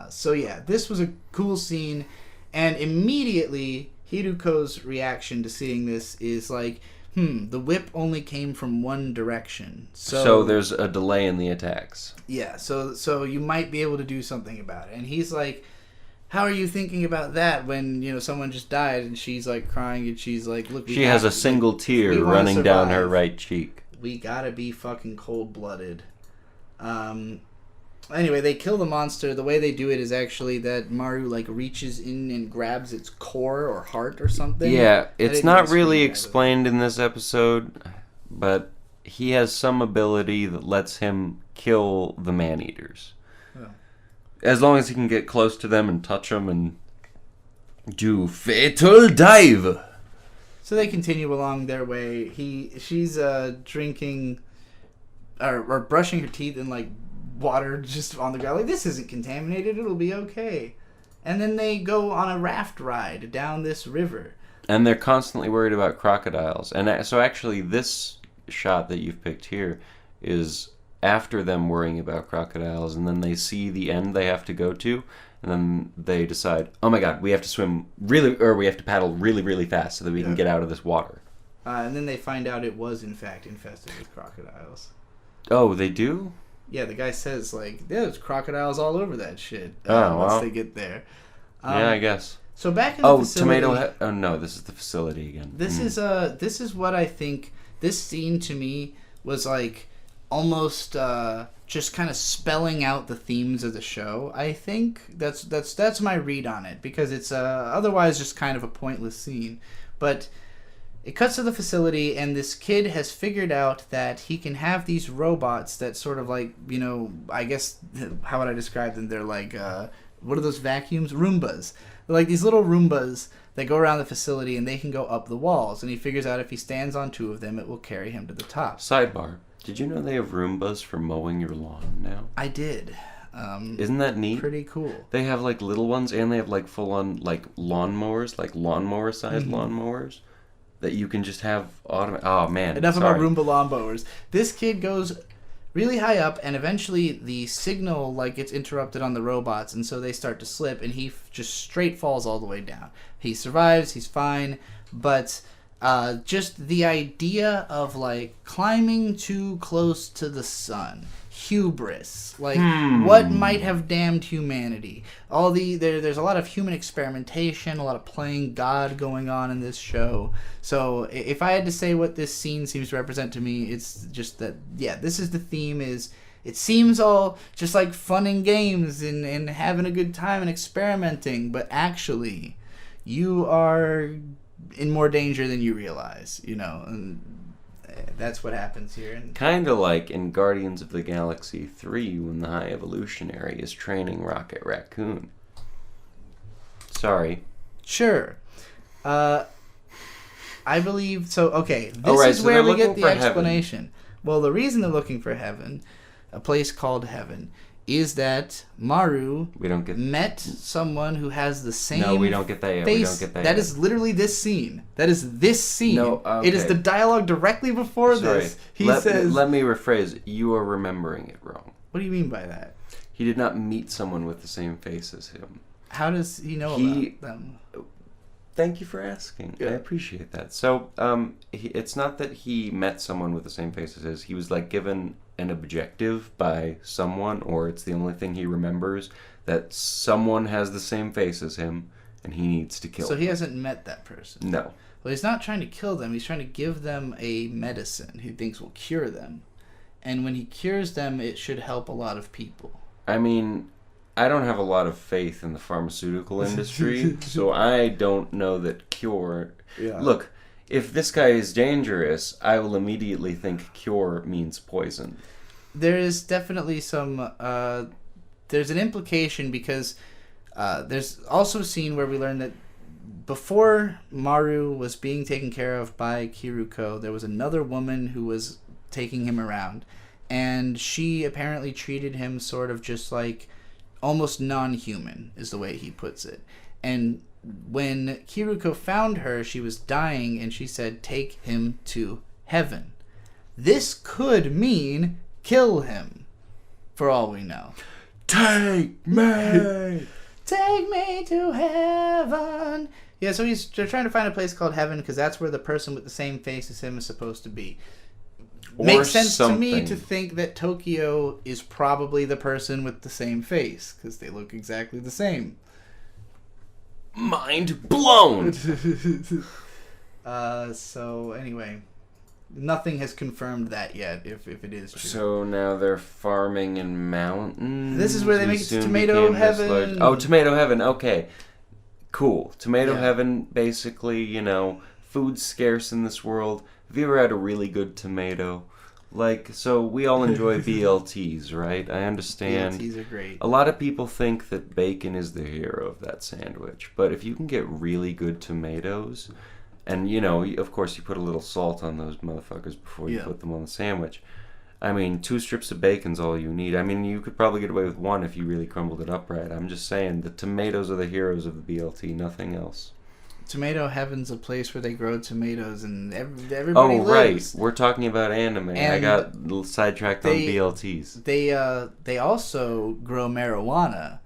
So yeah, this was a cool scene, and immediately Hiruko's reaction to seeing this is like, the whip only came from one direction. So there's a delay in the attacks. Yeah, so you might be able to do something about it. And he's like, how are you thinking about that when, someone just died and she's like crying and she's like, look, she has a single tear running down her right cheek. We gotta be fucking cold-blooded. Anyway, they kill the monster. The way they do it is actually that Maru like reaches in and grabs its core or heart or something. Yeah, it's not really explained in this episode, but he has some ability that lets him kill the man-eaters. Oh. As long as he can get close to them and touch them and do fatal dive. So they continue along their way. She's drinking or brushing her teeth and like water just on the ground. Like, this isn't contaminated. It'll be okay. And then they go on a raft ride down this river. And they're constantly worried about crocodiles. And so actually this shot that you've picked here is after them worrying about crocodiles, and then they see the end they have to go to, and then they decide, oh my god, we have to we have to paddle really, really fast so that we can get out of this water. And then they find out it was in fact infested with crocodiles. Oh, they do? Yeah, the guy says, like, there's crocodiles all over that shit once they get there. Yeah, I guess. So back in the facility... Tomato head... Oh, no, this is the facility again. This is what I think... This scene, to me, was, like, almost just kind of spelling out the themes of the show, I think. That's my read on it, because it's otherwise just kind of a pointless scene. But... It cuts to the facility, and this kid has figured out that he can have these robots that sort of like, I guess, how would I describe them? They're like, what are those vacuums? Roombas. They're like these little Roombas that go around the facility, and they can go up the walls. And he figures out if he stands on 2 of them, it will carry him to the top. Sidebar. Did you know they have Roombas for mowing your lawn now? I did. Isn't that neat? Pretty cool. They have like little ones, and they have like full-on like lawnmowers, like lawnmower-sized lawnmowers. That you can just have automatic. Oh man! Enough about Roomba lawnmowers. This kid goes really high up, and eventually the signal gets interrupted on the robots, and so they start to slip, and he just straight falls all the way down. He survives. He's fine, but just the idea of climbing too close to the sun. Hubris. What might have damned humanity? There's a lot of human experimentation, a lot of playing God going on in this show. So if I had to say what this scene seems to represent to me, it's just that, this is the theme is, it seems all just like fun and games and having a good time and experimenting, but actually, you are in more danger than you realize, and that's what happens here. Kind of like in Guardians of the Galaxy 3 when the High Evolutionary is training Rocket Raccoon. Sorry. Sure. I believe... So, okay. This is where we get the explanation. Heaven. Well, the reason they're looking for heaven, a place called heaven, is that Maru met someone who has the same face. No, we don't get that yet. We don't get that That yet. is literally this scene. That is this scene. No, okay. It is the dialogue directly before this. He says... Let me rephrase. You are remembering it wrong. What do you mean by that? He did not meet someone with the same face as him. How does he know about them? Thank you for asking. Yeah. I appreciate that. So, it's not that he met someone with the same face as his. He was like given an objective by someone, or it's the only thing he remembers, that someone has the same face as him, and he needs to kill them. So he hasn't met that person? No. Well, he's not trying to kill them. He's trying to give them a medicine he thinks will cure them. And when he cures them, it should help a lot of people. I mean... I don't have a lot of faith in the pharmaceutical industry, so I don't know that cure... Yeah. Look, if this guy is dangerous, I will immediately think cure means poison. There is definitely some... there's an implication because there's also a scene where we learn that before Maru was being taken care of by Kiruko, there was another woman who was taking him around, and she apparently treated him sort of just like... almost non-human is the way he puts it. And when Kiruko found her, she was dying, and she said, take him to heaven. This could mean kill him, for all we know. Take me! Take me to heaven! Yeah, so they're trying to find a place called heaven, because that's where the person with the same face as him is supposed to be. Makes sense to me to think that Tokyo is probably the person with the same face, because they look exactly the same. Mind blown! So, anyway, nothing has confirmed that yet, if it is true. So now they're farming in mountains? This is where they make it to Tomato Heaven. Oh, Tomato Heaven, okay. Cool. Tomato Heaven, basically, food's scarce in this world. Have you ever had a really good tomato? So we all enjoy BLTs, right? I understand. BLTs are great. A lot of people think that bacon is the hero of that sandwich. But if you can get really good tomatoes, and, of course you put a little salt on those motherfuckers before you put them on the sandwich. I mean, 2 strips of bacon's all you need. I mean, you could probably get away with 1 if you really crumbled it up right. I'm just saying, the tomatoes are the heroes of the BLT, nothing else. Tomato Heaven's a place where they grow tomatoes, and everybody lives. Right. We're talking about anime. And I got sidetracked on BLTs. They also grow marijuana.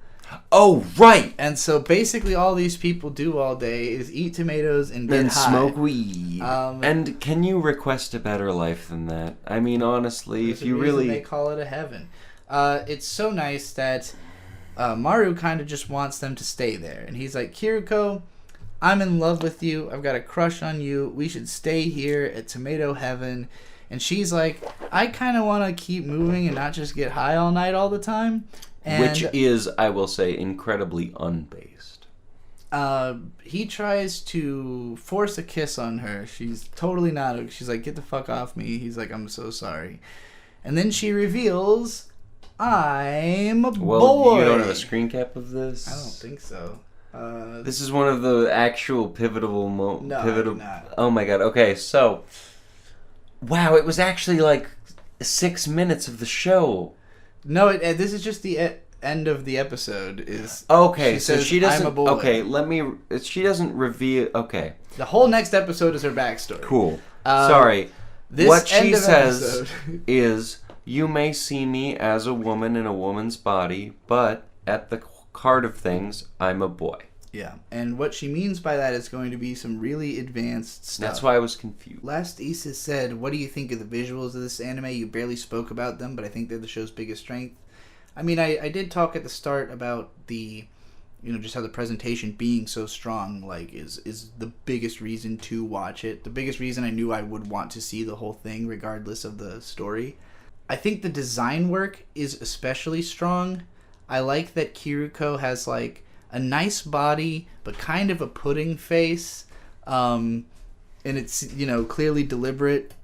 Oh, right! And so basically all these people do all day is eat tomatoes and get high. Smoke weed. And can you request a better life than that? I mean, honestly, if you really... They call it a heaven. It's so nice that Maru kind of just wants them to stay there. And he's like, Kiruko... I'm in love with you. I've got a crush on you. We should stay here at Tomato Heaven. And she's like, I kind of want to keep moving and not just get high all night all the time. And which is, I will say, incredibly unbased. He tries to force a kiss on her. She's totally not. She's like, get the fuck off me. He's like, I'm so sorry. And then she reveals, I'm a boy. Well, you don't have a screen cap of this? I don't think so. This is one of the actual pivotal moments. No, pivotal. Not. Oh my god. Okay, so wow, it was actually like 6 minutes of the show. No, this is just the end of the episode. Is okay? So she doesn't. I'm a boy. Okay, she doesn't reveal. Okay. The whole next episode is her backstory. Cool. Sorry. What she says is, "You may see me as a woman in a woman's body, but at the heart of things, I'm a boy." Yeah, and what she means by that is going to be some really advanced stuff. That's why I was confused. Last Issa said, what do you think of the visuals of this anime? You barely spoke about them, but I think they're the show's biggest strength. I mean, I did talk at the start about the, just how the presentation being so strong, is the biggest reason to watch it. The biggest reason I knew I would want to see the whole thing, regardless of the story. I think the design work is especially strong. I like that Kiruko has, a nice body, but kind of a pudding face. And it's, clearly deliberate.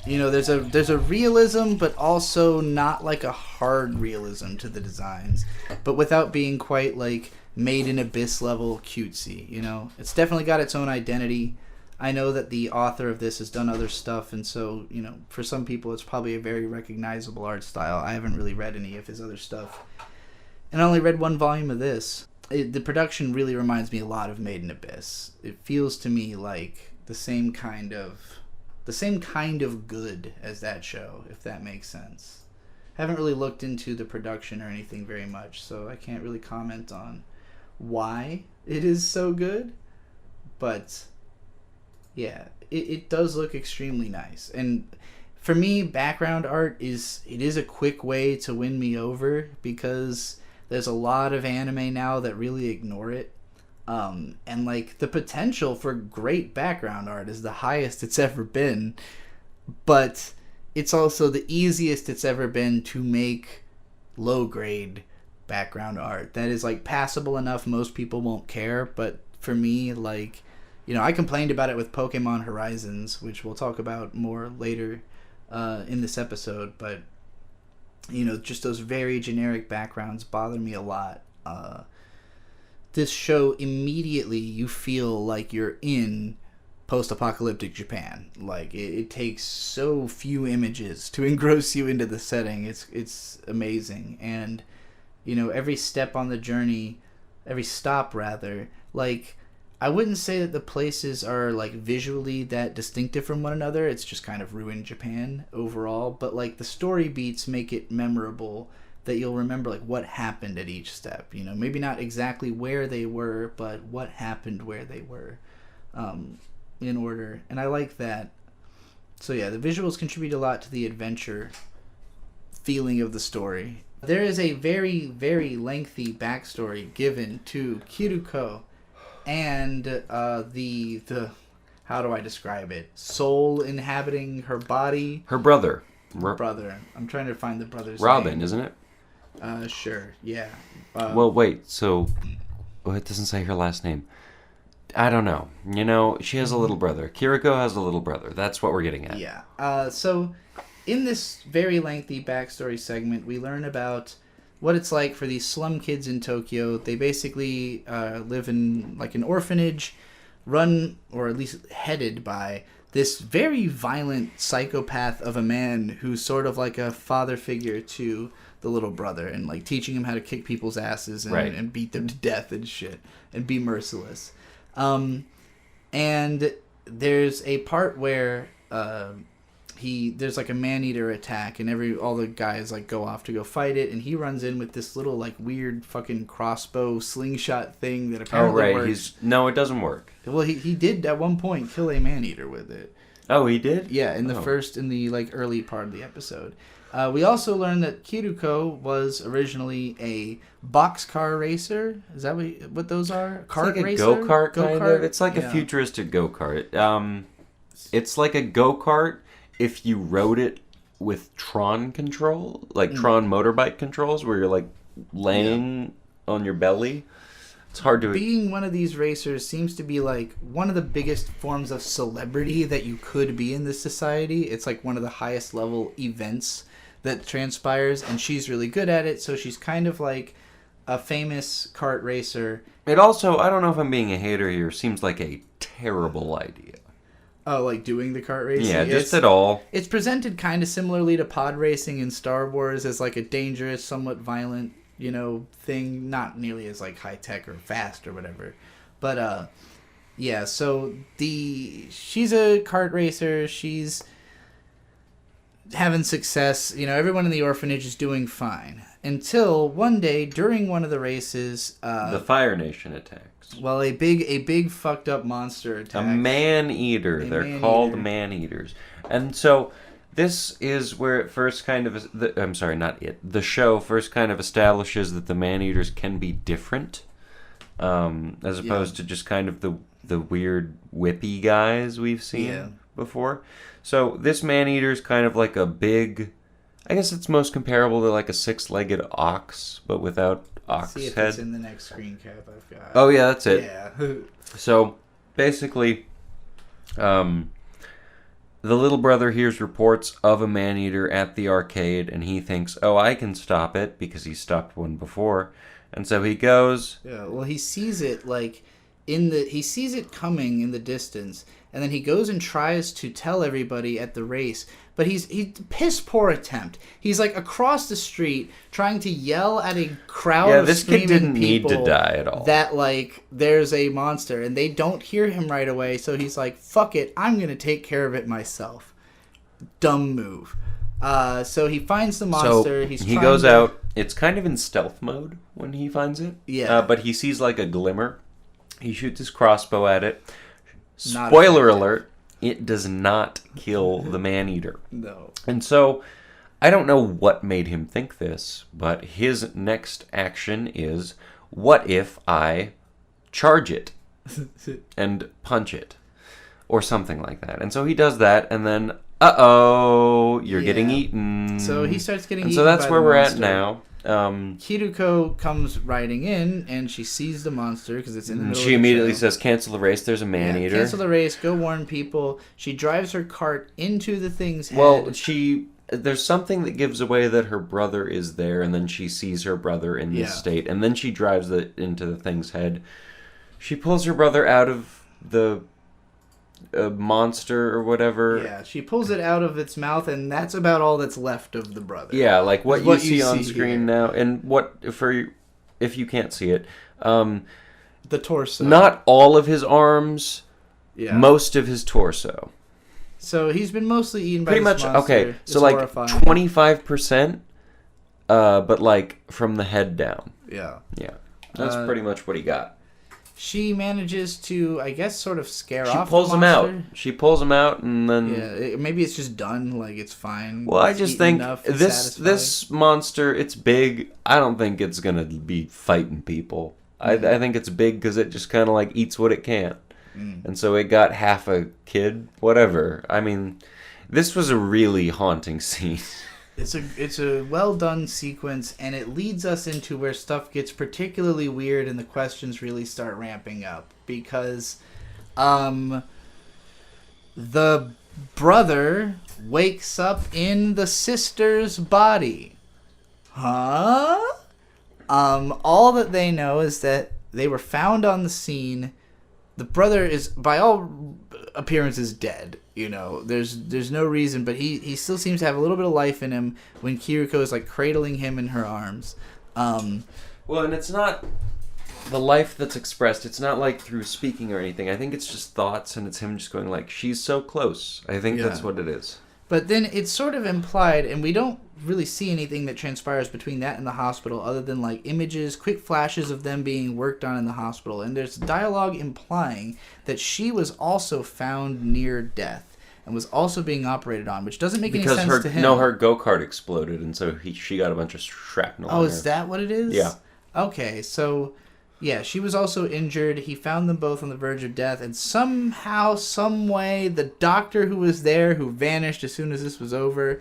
You know, there's a realism, but also not like a hard realism to the designs, but without being quite like Made in Abyss level cutesy. You know, it's definitely got its own identity. I know that the author of this has done other stuff, and so, you know, for some people it's probably a very recognizable art style. I haven't really read any of his other stuff, and I only read one volume of this. The production really reminds me a lot of Made in Abyss. It feels to me like the same kind of good as that show, if that makes sense. I haven't really looked into the production or anything very much, so I can't really comment on why it is so good. But yeah, it does look extremely nice. And for me, background art is a quick way to win me over, because there's a lot of anime now that really ignore it. And like the potential for great background art is the highest it's ever been, but it's also the easiest it's ever been to make low grade background art that is like passable enough most people won't care. But for me, like, you know, I complained about it with Pokemon Horizons, which we'll talk about more later in this episode, but you know, just those very generic backgrounds bother me a lot. This show, immediately you feel like you're in post-apocalyptic Japan. Like it takes so few images to engross you into the setting. It's amazing. And you know, every step on the journey, every stop rather, like I wouldn't say that the places are like visually that distinctive from one another. It's just kind of ruined Japan overall, but like the story beats make it memorable, that you'll remember like what happened at each step. You know, maybe not exactly where they were, but what happened where they were, in order. And I like that. So yeah, the visuals contribute a lot to the adventure feeling of the story. There is a very, very lengthy backstory given to Kiruko and the how do I describe it? Soul inhabiting her body. Her brother. Brother. I'm trying to find the brother's Robin, name. Isn't it? Sure, yeah. Well, wait, so it doesn't say her last name. I don't know. You know, she has a little brother. Kiriko has a little brother. That's what we're getting at. Yeah. So in this very lengthy backstory segment, we learn about what it's like for these slum kids in Tokyo. They basically live in like an orphanage run, or at least headed by, this very violent psychopath of a man who's sort of like a father figure to the little brother, and like teaching him how to kick people's asses and, right, and beat them to death and shit and be merciless. And there's a part where there's like a man-eater attack, and all the guys like go off to go fight it, and he runs in with this little like weird fucking crossbow slingshot thing that apparently works. No, it doesn't work. Well, he did at one point kill a man-eater with it. Oh, he did? Yeah, in the like early part of the episode. We also learned that Kiruko was originally a boxcar racer. Is that what those are? Kart racer? It's like a go-kart kind of. It's like a futuristic go-kart. It's like a go-kart if you rode it with Tron control, like Tron motorbike controls, where you're like laying on your belly. It's hard to... Being one of these racers seems to be like one of the biggest forms of celebrity that you could be in this society. It's like one of the highest level events that transpires, and she's really good at it, so she's kind of like a famous kart racer. It also, I don't know if I'm being a hater here, seems like a terrible idea. Oh, like doing the kart racing? Yeah, just at all. It's presented kind of similarly to pod racing in Star Wars as like a dangerous, somewhat violent, you know, thing. Not nearly as like high tech or fast or whatever. But yeah, so she's a kart racer. She's having success. You know, everyone in the orphanage is doing fine. Until one day during one of the races, the Fire Nation attacks. Well, a big fucked up monster attacks. A man-eater. They're called man-eaters. And so this is where it first kind of... The show first kind of establishes that the man-eaters can be different, as opposed to just kind of the weird whippy guys we've seen before. So this man-eater is kind of like a big... I guess it's most comparable to like a six-legged ox, but without ox head. See if it's in the next screen cap I've got. Oh yeah, that's it. Yeah. So basically, the the little brother hears reports of a man-eater at the arcade, and he thinks, oh, I can stop it, because he stopped one before. And so he goes... Yeah, well, he sees it, like, he sees it coming in the distance, and then he goes and tries to tell everybody at the race, but he's piss poor attempt. He's, like, across the street, trying to yell at a crowd of this kid didn't need to die at all. That, like, there's a monster, and they don't hear him right away, so he's like, fuck it, I'm gonna take care of it myself. Dumb move. So he finds the monster. So he goes out. It's kind of in stealth mode when he finds it. Yeah. But he sees like a glimmer. He shoots his crossbow at it. Spoiler alert, it does not kill the man-eater. No. And so, I don't know what made him think this, but his next action is, what if I charge it and punch it? Or something like that. And so he does that, and then, uh-oh, you're getting eaten. So he starts getting eaten. And so that's by where the we're monster. at now. Kiruko comes riding in, and she sees the monster because it's in the middle. She immediately says, "Cancel the race. There's a man-eater." Cancel the race. Go warn people. She drives her cart into the thing's head. Well, there's something that gives away that her brother is there, and then she sees her brother in this state, and then she drives it into the thing's head. She pulls her brother out of the monster or whatever. Yeah, she pulls it out of its mouth, and that's about all that's left of the brother. Yeah, like what you see on screen here. now, and if you can't see it, the torso. Not all of his arms, most of his torso. So he's been mostly eaten by pretty this much. monster. Okay, so like 25%, but like from the head down. Yeah, that's pretty much what he got. She manages to, I guess, sort of scare off. She pulls him out. She pulls him out, and then maybe it's just done. Like it's fine. Well, I just think this monster, it's big. I don't think it's gonna be fighting people. Mm-hmm. I think it's big because it just kind of like eats what it can, and so it got half a kid. Whatever. I mean, this was a really haunting scene. It's a well done sequence, and it leads us into where stuff gets particularly weird and the questions really start ramping up because the brother wakes up in the sister's body. Huh? All that they know is that they were found on the scene. The brother is, by all appearances, dead. You know, there's no reason, but he still seems to have a little bit of life in him when Kiruko is like cradling him in her arms. Well, and it's not the life that's expressed. It's not like through speaking or anything. I think it's just thoughts, and it's him just going like, "She's so close." I think that's what it is. But then it's sort of implied, and we don't really see anything that transpires between that and the hospital other than like images, quick flashes of them being worked on in the hospital. And there's dialogue implying that she was also found near death and was also being operated on, which doesn't make any sense to him. No, her go-kart exploded, and so she got a bunch of shrapnel on her. Is that what it is? Yeah. Okay, so... yeah, she was also injured. He found them both on the verge of death, and somehow, some way, the doctor who was there, who vanished as soon as this was over,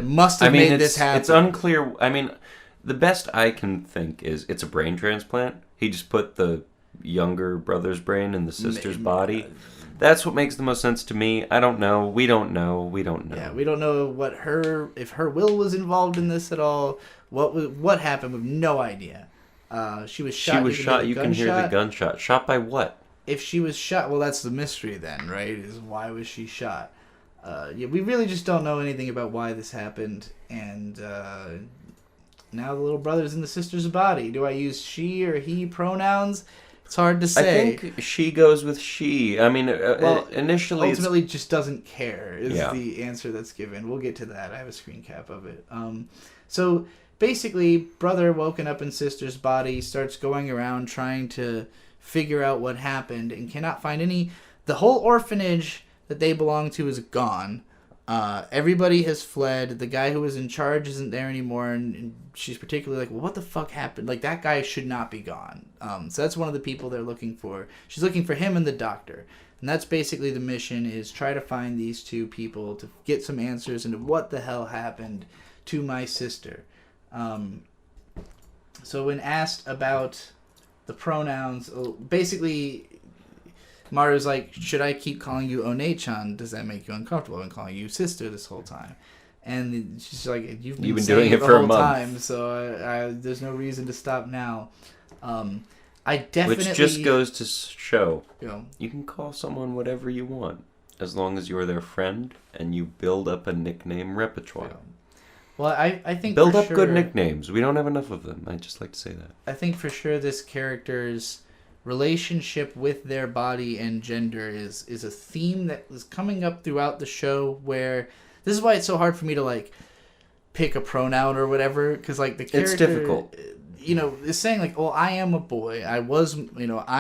must have made this happen. It's unclear. I mean, the best I can think is it's a brain transplant. He just put the younger brother's brain in the sister's body. That's what makes the most sense to me. I don't know. We don't know. Yeah, we don't know if her will was involved in this at all. What happened? We have no idea. She was shot. You can hear the gunshot. Shot by what? If she was shot, well, that's the mystery then, right? Is why was she shot? We really just don't know anything about why this happened, and now the little brother's in the sister's body. Do I use she or he pronouns? It's hard to say. I think she goes with she. I mean, initially, ultimately, just doesn't care is the answer that's given. We'll get to that. I have a screen cap of it. So. Basically, brother woken up in sister's body, starts going around trying to figure out what happened, and cannot find any... The whole orphanage that they belong to is gone. Everybody has fled. The guy who was in charge isn't there anymore, and she's particularly like, well, what the fuck happened? Like, that guy should not be gone. So that's one of the people they're looking for. She's looking for him and the doctor. And that's basically the mission, is try to find these two people to get some answers into what the hell happened to my sister. So when asked about the pronouns, basically Maru's like, should I keep calling you One-chan? Does that make you uncomfortable? I've been calling you sister this whole time. And she's like, you've been doing it for a month. Time, so there's no reason to stop now. I definitely... Which just goes to show, you can call someone whatever you want, as long as you're their friend and you build up a nickname repertoire. Yeah. Well, I think build up good nicknames. We don't have enough of them. I'd just like to say that. I think for sure this character's relationship with their body and gender is a theme that is coming up throughout the show, where this is why it's so hard for me to like pick a pronoun or whatever, because like the character, it's difficult, is saying like, well, I am a boy, I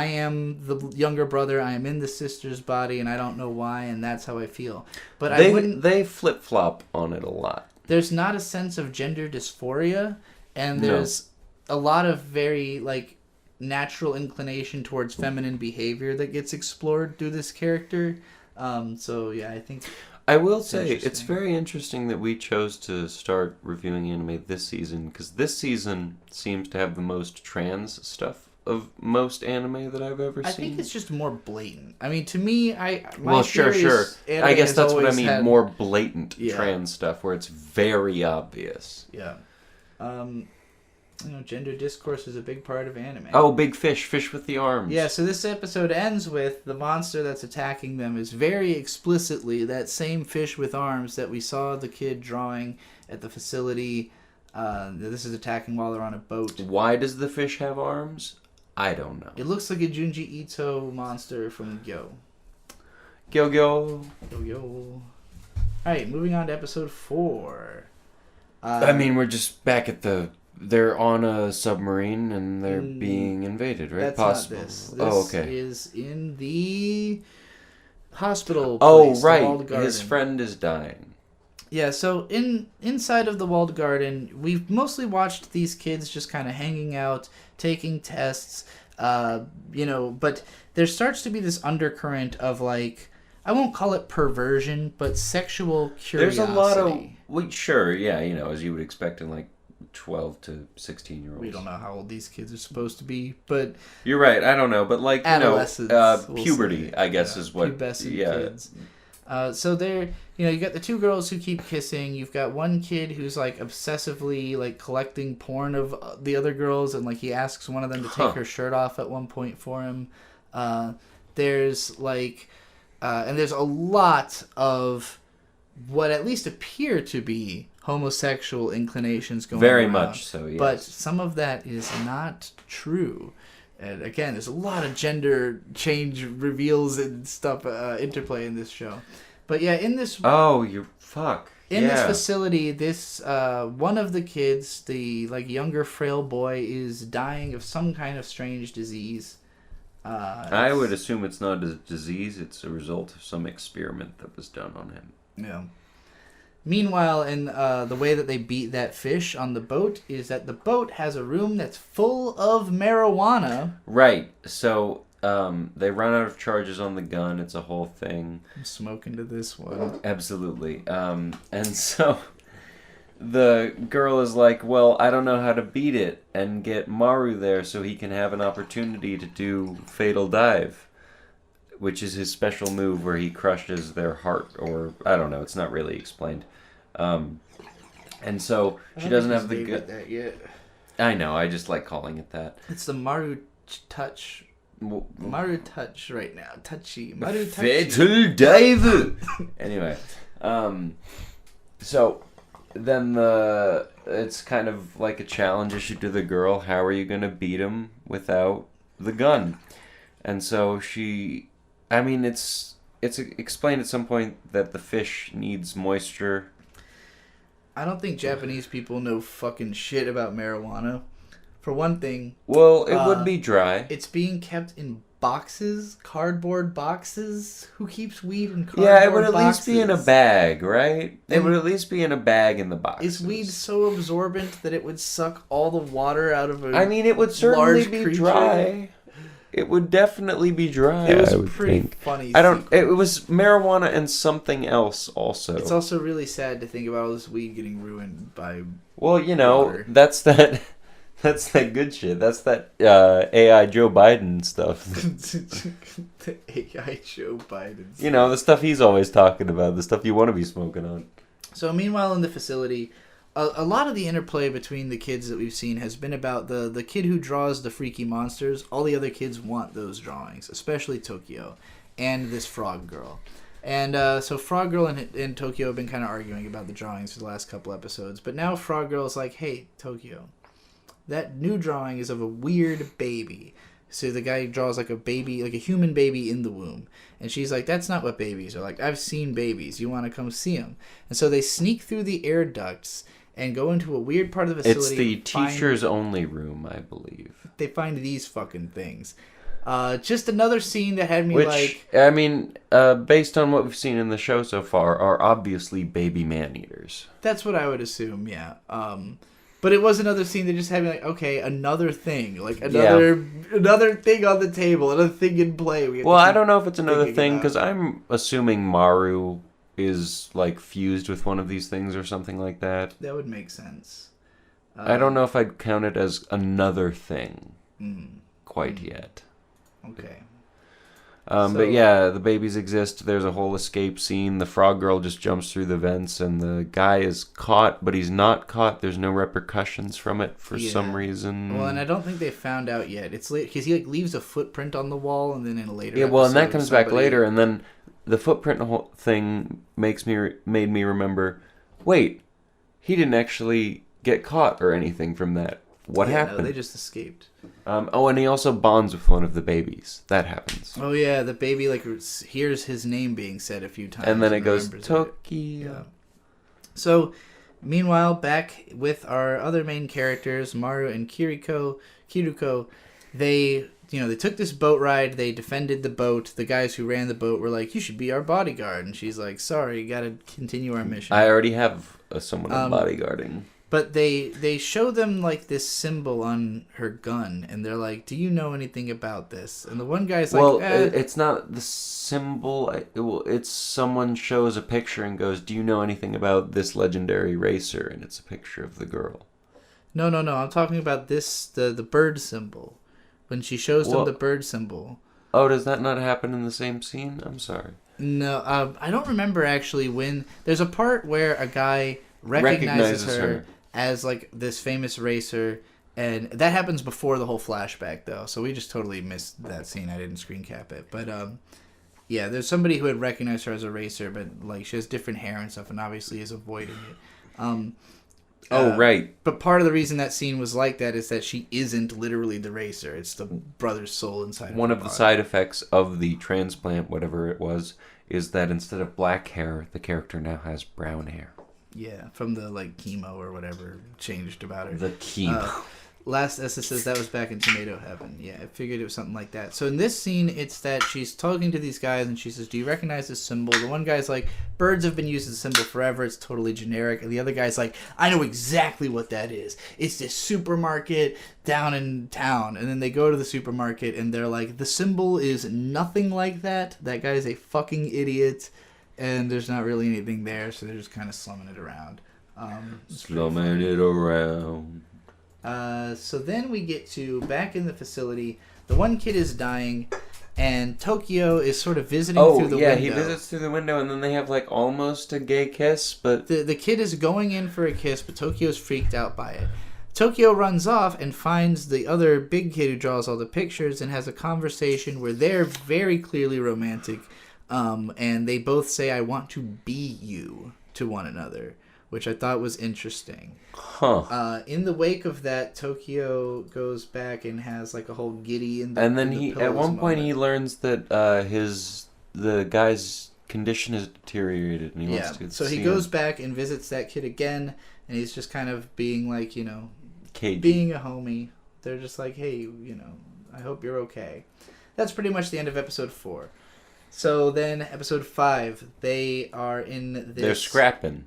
am the younger brother, I am in the sister's body, and I don't know why, and that's how I feel. But they flip-flop on it a lot. There's not a sense of gender dysphoria, and there's a lot of very like natural inclination towards feminine behavior that gets explored through this character. So yeah, I think I will say it's very interesting that we chose to start reviewing anime this season, because this season seems to have the most trans stuff of most anime that I've ever seen. I think it's just more blatant. I mean, to me, sure. I guess that's what I mean. More blatant trans stuff where it's very obvious. Yeah. Gender discourse is a big part of anime. Oh, big fish with the arms. Yeah, so this episode ends with the monster that's attacking them is very explicitly that same fish with arms that we saw the kid drawing at the facility. This is attacking while they're on a boat. Why does the fish have arms? I don't know. It looks like a Junji Ito monster from Gyo. Gyo. Alright, moving on to episode 4. We're just back at they're on a submarine and they're being invaded, right? That's Possible. Not this. This is in the hospital place, oh, right. The walled garden. His friend is dying. Yeah, so inside of the walled garden, we've mostly watched these kids just kind of hanging out, taking tests, but there starts to be this undercurrent of like, I won't call it perversion, but sexual curiosity. There's a lot of, as you would expect in like 12 to 16-year-olds. We don't know how old these kids are supposed to be, but you're right. I don't know, but like adolescents, puberty, I guess, is what. Pubescent kids. So they're, you got the two girls who keep kissing. You've got one kid who's like obsessively like collecting porn of the other girls, and like he asks one of them to take her shirt off at one point for him. There's like, and there's a lot of what at least appear to be homosexual inclinations going on. Very much so, yes. But some of that is not true. And again, there's a lot of gender change reveals and stuff, interplay in this show. But yeah, in this... Oh, you fuck. In this facility, this one of the kids, the like younger frail boy, is dying of some kind of strange disease. I would assume it's not a disease, it's a result of some experiment that was done on him. Yeah. Meanwhile, in the way that they beat that fish on the boat is that the boat has a room that's full of marijuana. Right. So they run out of charges on the gun. It's a whole thing. I'm smoking to this one. Absolutely. And so the girl is like, well, I don't know how to beat it, and get Maru there so he can have an opportunity to do Fatal Dive, which is his special move where he crushes their heart, or I don't know, it's not really explained. And so she doesn't have the good. That yet. I know, I just like calling it that. It's the Maru touch. Maru touch right now. Touchy. Maru touch. Fatal Dive! Anyway. So then it's kind of like a challenge issue to the girl. How are you going to beat him without the gun? And so it's explained at some point that the fish needs moisture. I don't think Japanese people know fucking shit about marijuana. For one thing... Well, it would be dry. It's being kept in boxes, cardboard boxes. Who keeps weed in cardboard boxes? Yeah, it would at least be in a bag, right? It would at least be in a bag in the boxes. Is weed so absorbent that it would suck all the water out of a it would certainly be dry. It would definitely be dry. It was pretty funny. It was marijuana and something else also. It's also really sad to think about all this weed getting ruined by. Well, water. That's that. That's that good shit. That's that AI Joe Biden stuff. The AI Joe Biden stuff. You know, the stuff he's always talking about. The stuff you want to be smoking on. So meanwhile in the facility, a lot of the interplay between the kids that we've seen has been about the kid who draws the freaky monsters. All the other kids want those drawings, especially Tokyo and this frog girl. And so Frog Girl and Tokyo have been kind of arguing about the drawings for the last couple episodes. But now Frog Girl is like, hey, Tokyo, that new drawing is of a weird baby. So the guy draws like a baby, like a human baby in the womb. And she's like, that's not what babies are like. I've seen babies. You want to come see them? And so they sneak through the air ducts and go into a weird part of the facility. It's the teacher's only room, I believe. They find these fucking things. Just another scene that had me I mean, based on what we've seen in the show so far, are obviously baby man-eaters. That's what I would assume, yeah. But it was another scene that just had me like, okay, another thing. Like, another thing on the table, another thing in play. Well, I don't know if it's another thing, because I'm assuming Maru is, like, fused with one of these things or something like that. That would make sense. I don't know if I'd count it as another thing quite yet. Okay. But yeah, the babies exist. There's a whole escape scene. The frog girl just jumps through the vents, and the guy is caught, but he's not caught. There's no repercussions from it for some reason. Well, and I don't think they found out yet. It's late because he like leaves a footprint on the wall, and then in a later well, and that comes back later, and then the footprint thing made me remember. Wait, he didn't actually get caught or anything from that. What happened? No, they just escaped. And he also bonds with one of the babies. That happens. Oh yeah, the baby like hears his name being said a few times, and then it goes Tokyo. Yeah. So, meanwhile, back with our other main characters, Maru and Kiruko, they took this boat ride. They defended the boat. The guys who ran the boat were like, "You should be our bodyguard," and she's like, "Sorry, you got to continue our mission." I already have someone bodyguarding. But they show them, like, this symbol on her gun, and they're like, do you know anything about this? And the one guy's like, well, it's not the symbol. It's someone shows a picture and goes, do you know anything about this legendary racer? And it's a picture of the girl. No. I'm talking about this, the bird symbol. When she shows them the bird symbol. Oh, does that not happen in the same scene? I'm sorry. No, I don't remember, actually, when... There's a part where a guy recognizes her as like this famous racer, and that happens before the whole flashback though, so we just totally missed that scene. I didn't screen cap it, but yeah, there's somebody who had recognized her as a racer, but like she has different hair and stuff, and obviously is avoiding it. Right. But part of the reason that scene was like that is that she isn't literally the racer. It's the brother's soul inside of her. One of the side effects of the transplant, whatever it was, is that instead of black hair, the character now has brown hair. Yeah, from the, like, chemo or whatever changed about her. The chemo. Last Essa says that was back in Tomato Heaven. Yeah, I figured it was something like that. So in this scene, it's that she's talking to these guys, and she says, do you recognize this symbol? The one guy's like, birds have been used as a symbol forever. It's totally generic. And the other guy's like, I know exactly what that is. It's this supermarket down in town. And then they go to the supermarket, and they're like, the symbol is nothing like that. That guy's a fucking idiot. And there's not really anything there, so they're just kind of slumming it around. Slumming it around. So then we get to back in the facility. The one kid is dying, and Tokyo is sort of visiting through the window. Oh, yeah, he visits through the window, and then they have, like, almost a gay kiss, but... The kid is going in for a kiss, but Tokyo's freaked out by it. Tokyo runs off and finds the other big kid who draws all the pictures and has a conversation where they're very clearly romantic. And they both say, I want to be you to one another, which I thought was interesting. Huh. In the wake of that, Tokyo goes back and has like a whole giddy in the And then at one point he learns that the guy's condition is deteriorated and he wants to so he goes back and visits that kid again, and he's just kind of being like, cagey. Being a homie. They're just like, hey, I hope you're okay. That's pretty much the end of episode 4. So then, episode 5, they are in this... They're scrapping.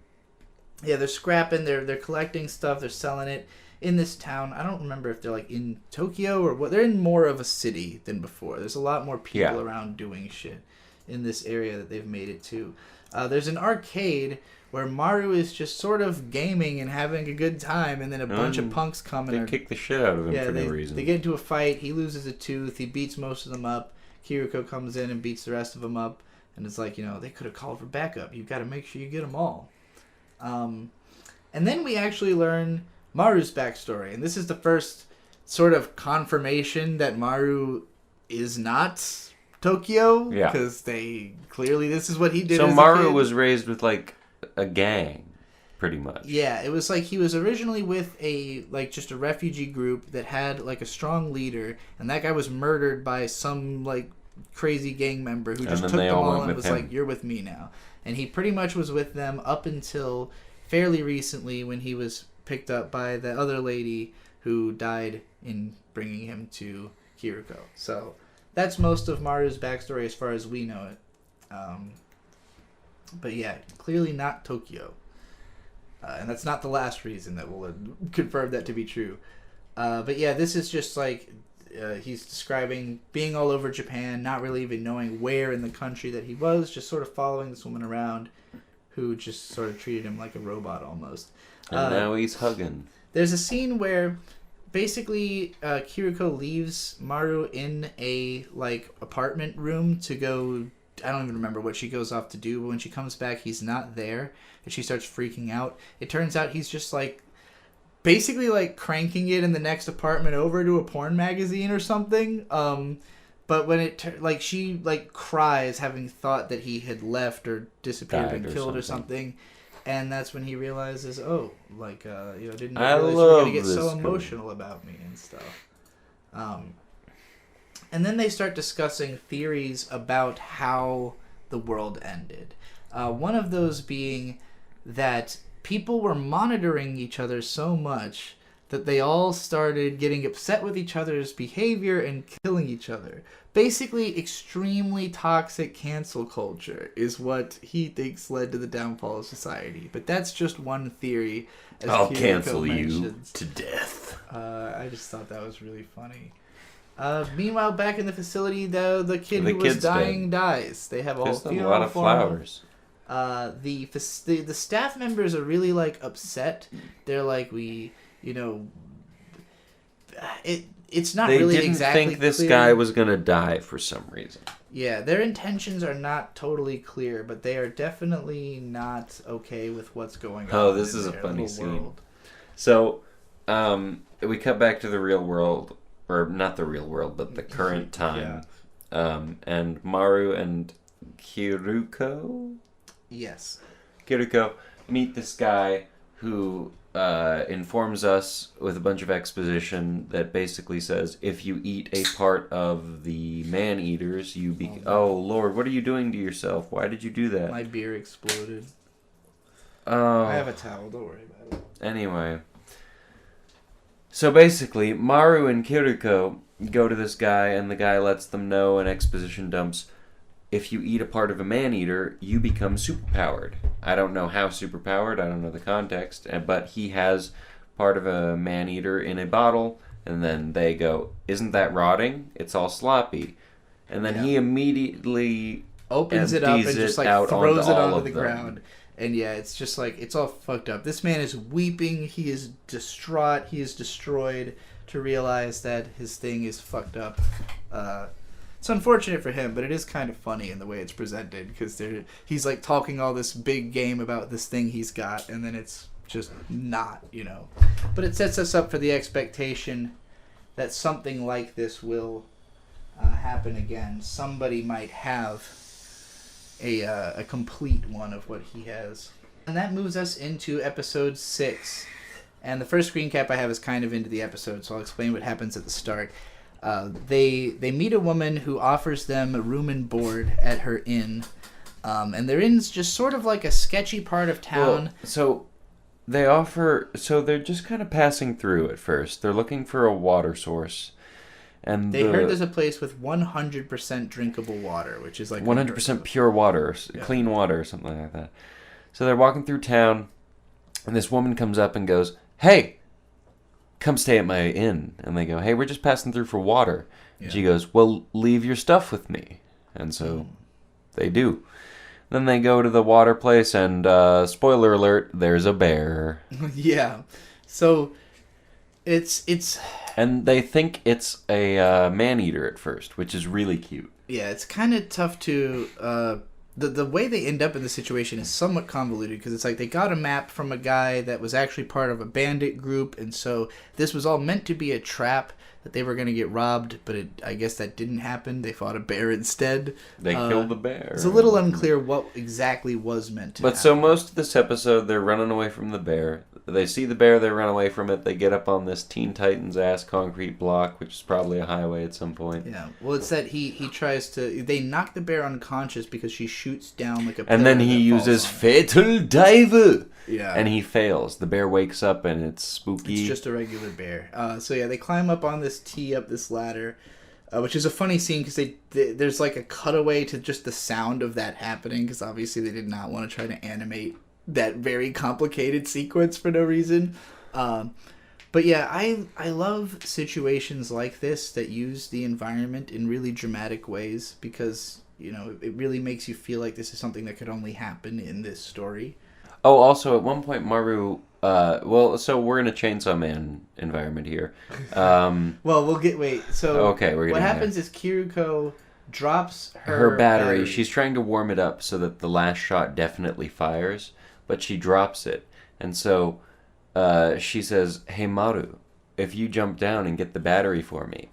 Yeah, they're scrapping. They're collecting stuff. They're selling it in this town. I don't remember if they're like in Tokyo or what. They're in more of a city than before. There's a lot more people around doing shit in this area that they've made it to. There's an arcade where Maru is just sort of gaming and having a good time, and then a bunch of punks come and they kick the shit out of him for no reason. They get into a fight. He loses a tooth. He beats most of them up. Kiriko comes in and beats the rest of them up, and it's like, they could have called for backup. You've got to make sure you get them all. And then we actually learn Maru's backstory, and this is the first sort of confirmation that Maru is not Tokyo, because this is what he did. So Maru was raised with like a gang, pretty much. Yeah, it was like he was originally with just a refugee group that had like a strong leader, and that guy was murdered by some like crazy gang member who just took them all and was like, "You're with me now." And he pretty much was with them up until fairly recently, when he was picked up by the other lady who died in bringing him to Kiriko. So that's most of Maru's backstory as far as we know it. But yeah, clearly not Tokyo. And that's not the last reason that we'll confirm that to be true. But yeah, this is just like he's describing being all over Japan, not really even knowing where in the country that he was, just sort of following this woman around who just sort of treated him like a robot almost. And now he's hugging. There's a scene where basically Kiriko leaves Maru in a like apartment room to go. I don't even remember what she goes off to do, but when she comes back, he's not there, and she starts freaking out. It turns out he's just like basically like cranking it in the next apartment over to a porn magazine or something. But when she like cries, having thought that he had left or disappeared, been killed or something. And that's when he realizes, didn't realize you were going to get so emotional about me and stuff. And then they start discussing theories about how the world ended. One of those being that people were monitoring each other so much that they all started getting upset with each other's behavior and killing each other. Basically, extremely toxic cancel culture is what he thinks led to the downfall of society. But that's just one theory. I'll cancel you to death. I just thought that was really funny. Meanwhile, back in the facility, the kid who was dying dies. They have a lot of flowers. The staff members are really like upset. They're like, it's not really exactly clear. They didn't think this guy was going to die for some reason. Yeah, their intentions are not totally clear, but they are definitely not okay with what's going on. Oh, this is a funny scene. So, we cut back to the real world, or not the real world, but the current time. Yeah. And Maru and Kiriko? Yes. Kiriko meet this guy who informs us with a bunch of exposition that basically says, if you eat a part of the man-eaters, you oh, Lord, what are you doing to yourself? Why did you do that? My beer exploded. Oh. I have a towel, don't worry about it. Anyway. So basically, Maru and Kiriko go to this guy, and the guy lets them know in exposition dumps, if you eat a part of a man-eater, you become superpowered. I don't know how superpowered, I don't know the context, but he has part of a man-eater in a bottle, and then they go, isn't that rotting? It's all sloppy. And then he immediately opens it up and just like throws it onto the ground. And yeah, it's just like, it's all fucked up. This man is weeping, he is distraught, he is destroyed to realize that his thing is fucked up. It's unfortunate for him, but it is kind of funny in the way it's presented, because he's like talking all this big game about this thing he's got, and then it's just not, But it sets us up for the expectation that something like this will happen again. Somebody might have a complete one of what he has. And that moves us into episode 6. And the first screen cap I have is kind of into the episode, so I'll explain what happens at the start. They meet a woman who offers them a room and board at her inn. And their inn's just sort of like a sketchy part of town. Well, they're just kind of passing through at first. They're looking for a water source. And they heard there's a place with 100% drinkable water, which is like 100% pure water, clean water, or something like that. So they're walking through town, and this woman comes up and goes, "Hey, come stay at my inn." And they go, "Hey, we're just passing through for water." Yeah. And she goes, "Well, leave your stuff with me." And so they do. Then they go to the water place, and spoiler alert, there's a bear. Yeah. So it's and they think it's a man-eater at first, which is really cute. Yeah, it's kind of tough to the way they end up in the situation is somewhat convoluted because it's like they got a map from a guy that was actually part of a bandit group, and so this was all meant to be a trap that they were going to get robbed, but I guess that didn't happen. They fought a bear instead. They killed the bear. It's a little unclear what exactly was meant to happen. So most of this episode, they're running away from the bear. They see the bear, they run away from it. They get up on this Teen Titans ass concrete block, which is probably a highway at some point. Yeah, well, it's that he tries to. They knock the bear unconscious because she shoots down like a. And then he uses fatal dive. Yeah. And he fails. The bear wakes up and it's spooky. It's just a regular bear. So yeah, they climb up on this tee up this ladder, which is a funny scene because there's like a cutaway to just the sound of that happening because obviously they did not want to try to animate that very complicated sequence for no reason. But yeah, I love situations like this that use the environment in really dramatic ways because, you know, it really makes you feel like this is something that could only happen in this story. Oh, also, at one point, Maru... so we're in a Chainsaw Man environment here. Well, we'll get... Wait, so... Okay, we're getting what happens there. Is Kiruko drops her battery. She's trying to warm it up so that the last shot definitely fires, but she drops it. And so she says, "Hey, Maru, if you jump down and get the battery for me,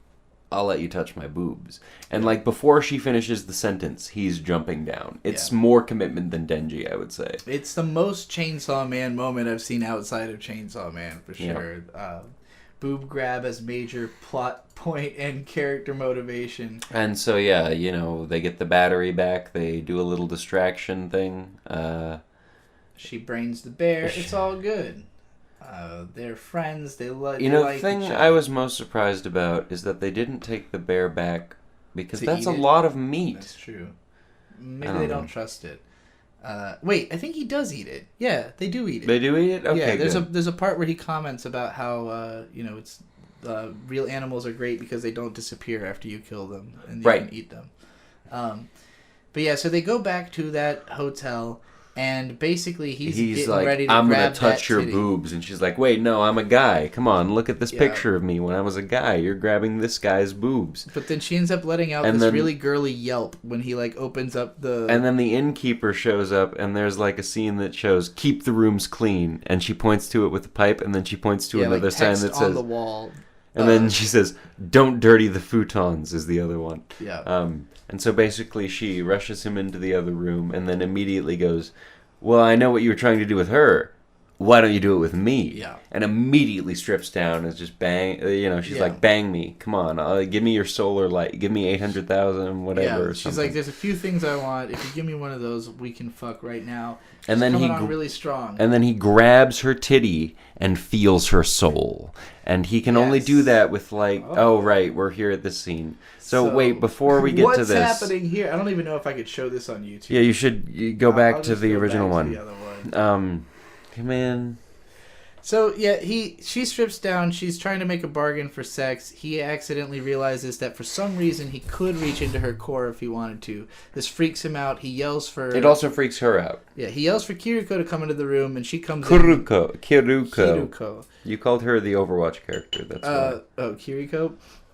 I'll let you touch my boobs." And like before she finishes the sentence, he's jumping down. It's more commitment than Denji, I would say. It's the most Chainsaw Man moment I've seen outside of Chainsaw Man, for sure. Yeah. Boob grab as major plot point and character motivation. And so, yeah, you know, they get the battery back. They do a little distraction thing. She brains the bear. It's all good. They're friends. They like. You know, the thing I was most surprised about is that they didn't take the bear back because that's a lot of meat. That's true. Maybe they don't trust it. Wait, I think he does eat it. Yeah, they do eat it. They do eat it? Okay, yeah, there's a part where he comments about how it's real animals are great because they don't disappear after you kill them and you can eat them. But yeah, so they go back to that hotel. And basically, he's getting like, ready to I'm grab gonna touch your titty. boobs, and she's like, "Wait, no, I'm a guy. Come on, look at this picture of me when I was a guy. You're grabbing this guy's boobs." But then she ends up letting out this really girly yelp when he like opens up the. And then the innkeeper shows up, and there's like a scene that shows "keep the rooms clean," and she points to it with a pipe, and then she points to another sign that says on the wall. And then she says, "Don't dirty the futons," is the other one. Yeah. And so basically, she rushes him into the other room, and then immediately goes, "Well, I know what you were trying to do with her. Why don't you do it with me?" Yeah. And immediately strips down and just bang. She's like, "Bang me, come on, give me your solar light, give me 800,000, whatever." Yeah. Or She's something. like, "There's a few things I want. If you give me one of those, we can fuck right now." And then coming on really strong. And then he grabs her titty and feels her soul. And he can only do that with like, we're here at this scene. So wait, before we get to this, what's happening here? I don't even know if I could show this on YouTube. Yeah, you go back to the original one. The other one. Come in. So yeah, she strips down. She's trying to make a bargain for sex. He accidentally realizes that for some reason he could reach into her core if he wanted to. This freaks him out. He yells for. It also freaks her out. Yeah, he yells for Kiruko to come into the room, and she comes. Kiruko. You called her the Overwatch character. That's why. Kiriko.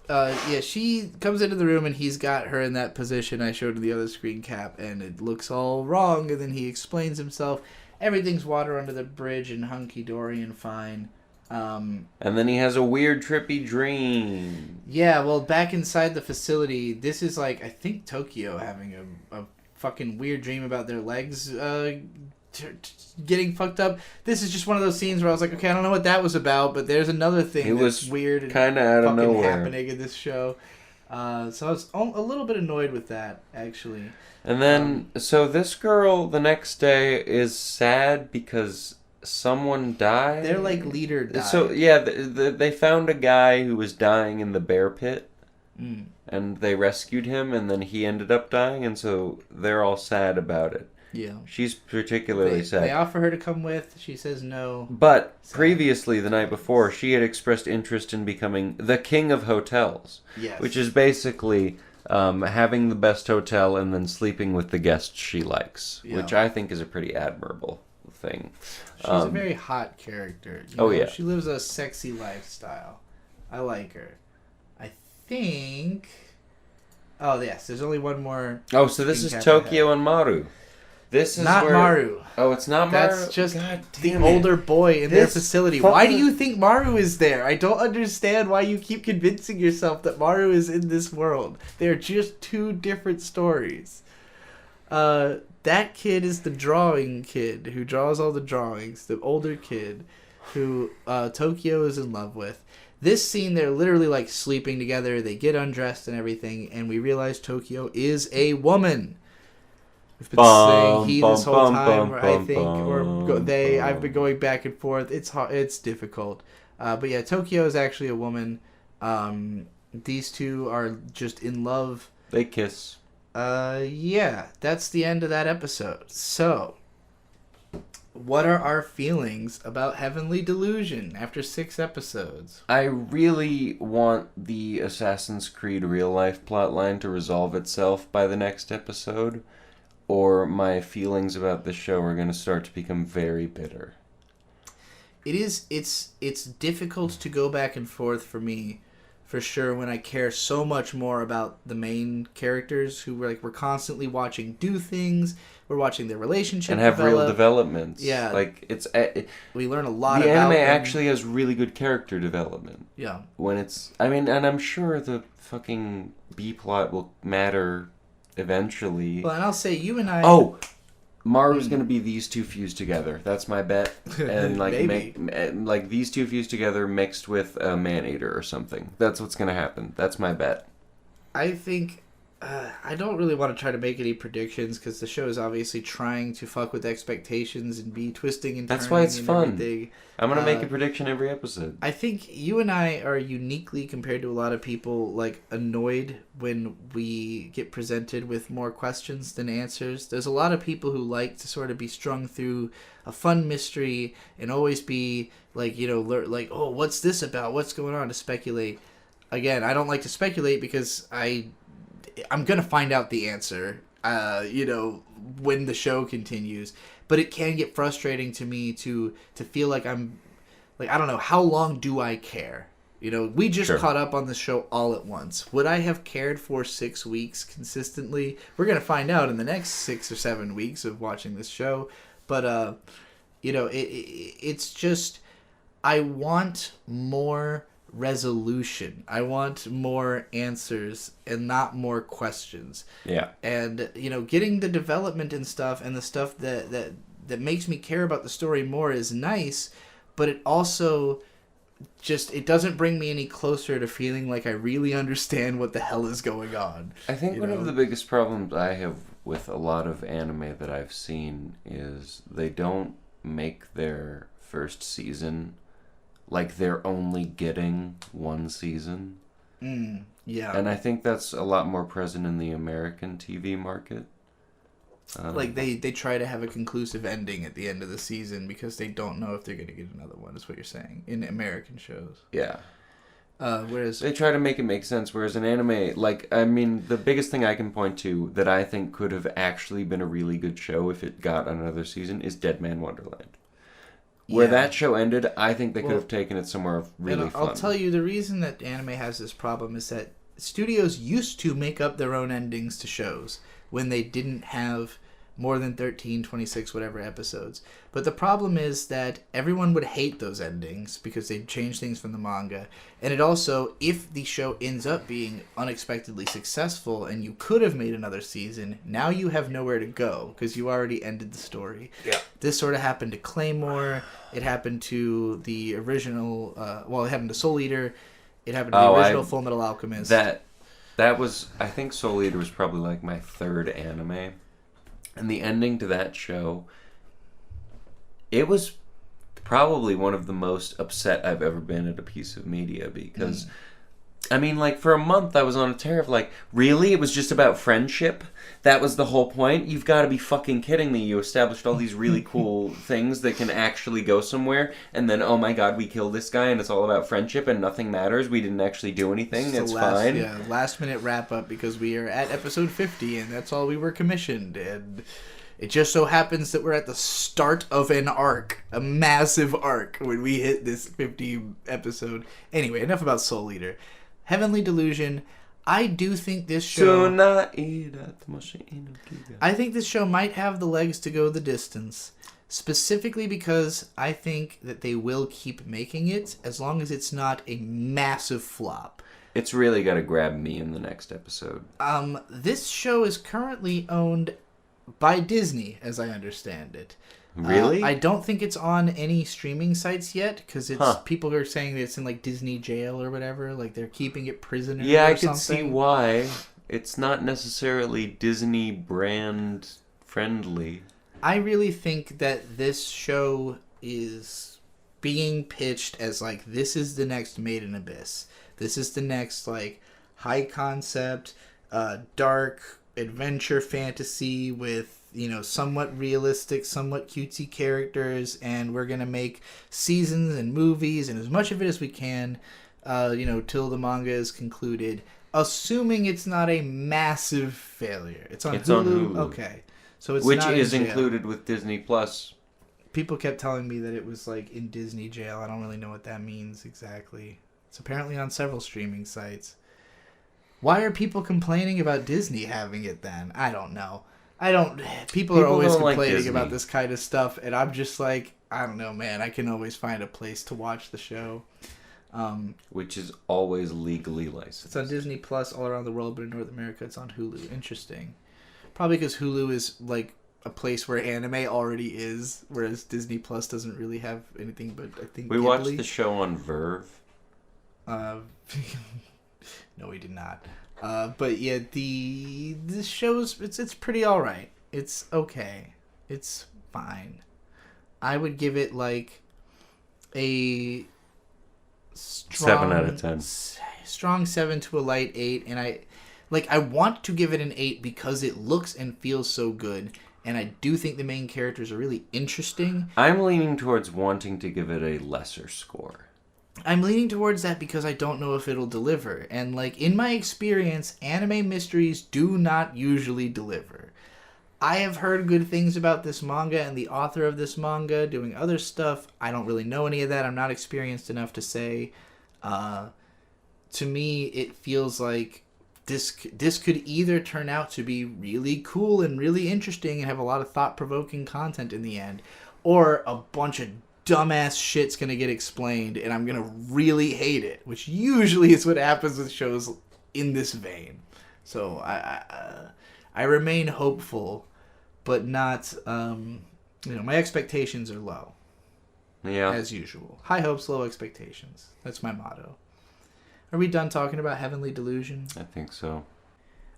Yeah, she comes into the room and he's got her in that position I showed in the other screen cap, and it looks all wrong. And then he explains himself. Everything's water under the bridge and hunky-dory and fine. And then he has a weird, trippy dream. Yeah, well, back inside the facility, this is like, I think Tokyo having a fucking weird dream about their legs getting fucked up. This is just one of those scenes where I was like, okay, I don't know what that was about, but there's another thing that's weird and kind of out of nowhere happening in this show. So I was a little bit annoyed with that, actually. And then, so this girl the next day is sad because someone died? Their, leader died. So, yeah, they found a guy who was dying in the bear pit. Mm. And they rescued him, and then he ended up dying, and so they're all sad about it. Yeah. She's particularly sad. They offer her to come with. She says no. But previously, the night before, she had expressed interest in becoming the king of hotels. Yes. Which is basically having the best hotel and then sleeping with the guests she likes, Yeah. which I think is a pretty admirable thing. She's a very hot character. You know, yeah. She lives a sexy lifestyle. I like her. I think... Oh, yes. There's only one more... Oh, so this is Tokyo and Maru. This is not Maru. Oh, it's not Maru? That's just the older boy in their facility. Why do you think Maru is there? I don't understand why you keep convincing yourself that Maru is in this world. They're just two different stories. That kid is the drawing kid who draws all the drawings. The older kid who Tokyo is in love with. This scene, they're literally like sleeping together. They get undressed and everything, and we realize Tokyo is a woman. We've been saying he this whole time, I think, or they. I've been going back and forth. It's hard, it's difficult, but yeah, Tokyo is actually a woman. These two are just in love. They kiss. Yeah, that's the end of that episode. So, what are our feelings about Heavenly Delusion after 6 episodes? I really want the Assassin's Creed real life plotline to resolve itself by the next episode, or my feelings about the show are going to start to become very bitter. It's difficult to go back and forth for me, for sure, when I care so much more about the main characters who we're constantly watching do things. We're watching their relationship and have real developments. Yeah, like we learn a lot. The about anime them. actually has really good character development. Yeah, when it's, I mean, and I'm sure the fucking B plot will matter eventually. Well, and I'll say you and I. Oh, Maru's gonna be these two fused together. That's my bet. And like these two fused together mixed with a man-eater or something. That's what's gonna happen. That's my bet. I think I don't really want to try to make any predictions because the show is obviously trying to fuck with expectations and be twisting and turning. That's why it's fun. Everything. I'm gonna make a prediction every episode. I think you and I are uniquely, compared to a lot of people, like annoyed when we get presented with more questions than answers. There's a lot of people who like to sort of be strung through a fun mystery and always be like, like, oh, what's this about? What's going on? To speculate. Again, I don't like to speculate because I'm going to find out the answer, when the show continues. But it can get frustrating to me to feel like I'm, I don't know, how long do I care? We just caught up on the show all at once. Would I have cared for 6 weeks consistently? We're going to find out in the next 6 or 7 weeks of watching this show. But, it's just, I want more resolution. I want more answers and not more questions. Yeah. And getting the development and stuff and the stuff that makes me care about the story more is nice, but it also just, it doesn't bring me any closer to feeling like I really understand what the hell is going on. I think one of the biggest problems I have with a lot of anime that I've seen is they don't make their first season like they're only getting one season. Yeah. And I think that's a lot more present in the American TV market. They try to have a conclusive ending at the end of the season because they don't know if they're going to get another one, is what you're saying, in American shows. Yeah. Whereas they try to make it make sense, whereas an anime, the biggest thing I can point to that I think could have actually been a really good show if it got another season is Dead Man Wonderland. Where that show ended, I think they could have taken it somewhere really fun. I'll tell you, the reason that anime has this problem is that studios used to make up their own endings to shows when they didn't have more than 13, 26, whatever episodes. But the problem is that everyone would hate those endings because they'd change things from the manga. And it also, if the show ends up being unexpectedly successful and you could have made another season, now you have nowhere to go because you already ended the story. Yeah. This sort of happened to Claymore. It happened to the original, it happened to Soul Eater. It happened to the original Full Metal Alchemist. That was, I think Soul Eater was probably like my third anime. And the ending to that show, it was probably one of the most upset I've ever been at a piece of media because I mean, like, for a month I was on a tear of, like, really? It was just about friendship? That was the whole point? You've got to be fucking kidding me. You established all these really cool things that can actually go somewhere, and then, oh my god, we killed this guy, and it's all about friendship, and nothing matters. We didn't actually do anything. It's fine. Yeah, last minute wrap up, because we are at episode 50, and that's all we were commissioned, and it just so happens that we're at the start of an arc, a massive arc, when we hit this 50 episode. Anyway, enough about Soul Eater. Heavenly Delusion. I do think this show... I think this show might have the legs to go the distance. Specifically because I think that they will keep making it as long as it's not a massive flop. It's really got to grab me in the next episode. This show is currently owned by Disney, as I understand it. Really? I don't think it's on any streaming sites yet, because people are saying that it's in like Disney jail or whatever, like they're keeping it prisoner. Yeah, or I can something. see why. It's not necessarily Disney brand friendly. I really think that this show is being pitched as like, this is the next Made in Abyss. This is the next like high concept, dark adventure fantasy with, you know, somewhat realistic, somewhat cutesy characters, and we're going to make seasons and movies and as much of it as we can, till the manga is concluded, assuming it's not a massive failure. It's on Hulu. Okay. So it's which not is in jail. Included with Disney Plus. People kept telling me that it was like in Disney jail. I don't really know what that means exactly. It's apparently on several streaming sites. Why are people complaining about Disney having it then? I don't know. People are always complaining about this kind of stuff, and I'm just like, I don't know, man. I can always find a place to watch the show. Which is always legally licensed. It's on Disney Plus all around the world, but in North America it's on Hulu. Interesting. Probably because Hulu is like a place where anime already is, whereas Disney Plus doesn't really have anything but, I think, We watched the show on Verve. No, we did not. But yeah, this show's it's pretty alright. It's okay. It's fine. I would give it like a strong 7 out of 10. Strong 7 to a light 8, and I want to give it an 8 because it looks and feels so good, and I do think the main characters are really interesting. I'm leaning towards wanting to give it a lesser score. I'm leaning towards that because I don't know if it'll deliver. And, like, in my experience, anime mysteries do not usually deliver. I have heard good things about this manga and the author of this manga doing other stuff. I don't really know any of that. I'm not experienced enough to say. To me, it feels like this could either turn out to be really cool and really interesting and have a lot of thought-provoking content in the end, or a bunch of dumbass shit's gonna get explained and I'm gonna really hate it, which usually is what happens with shows in this vein. So I remain hopeful, but not my expectations are low. Yeah. As usual. High hopes, low expectations. That's my motto. Are we done talking about Heavenly Delusion? I think so.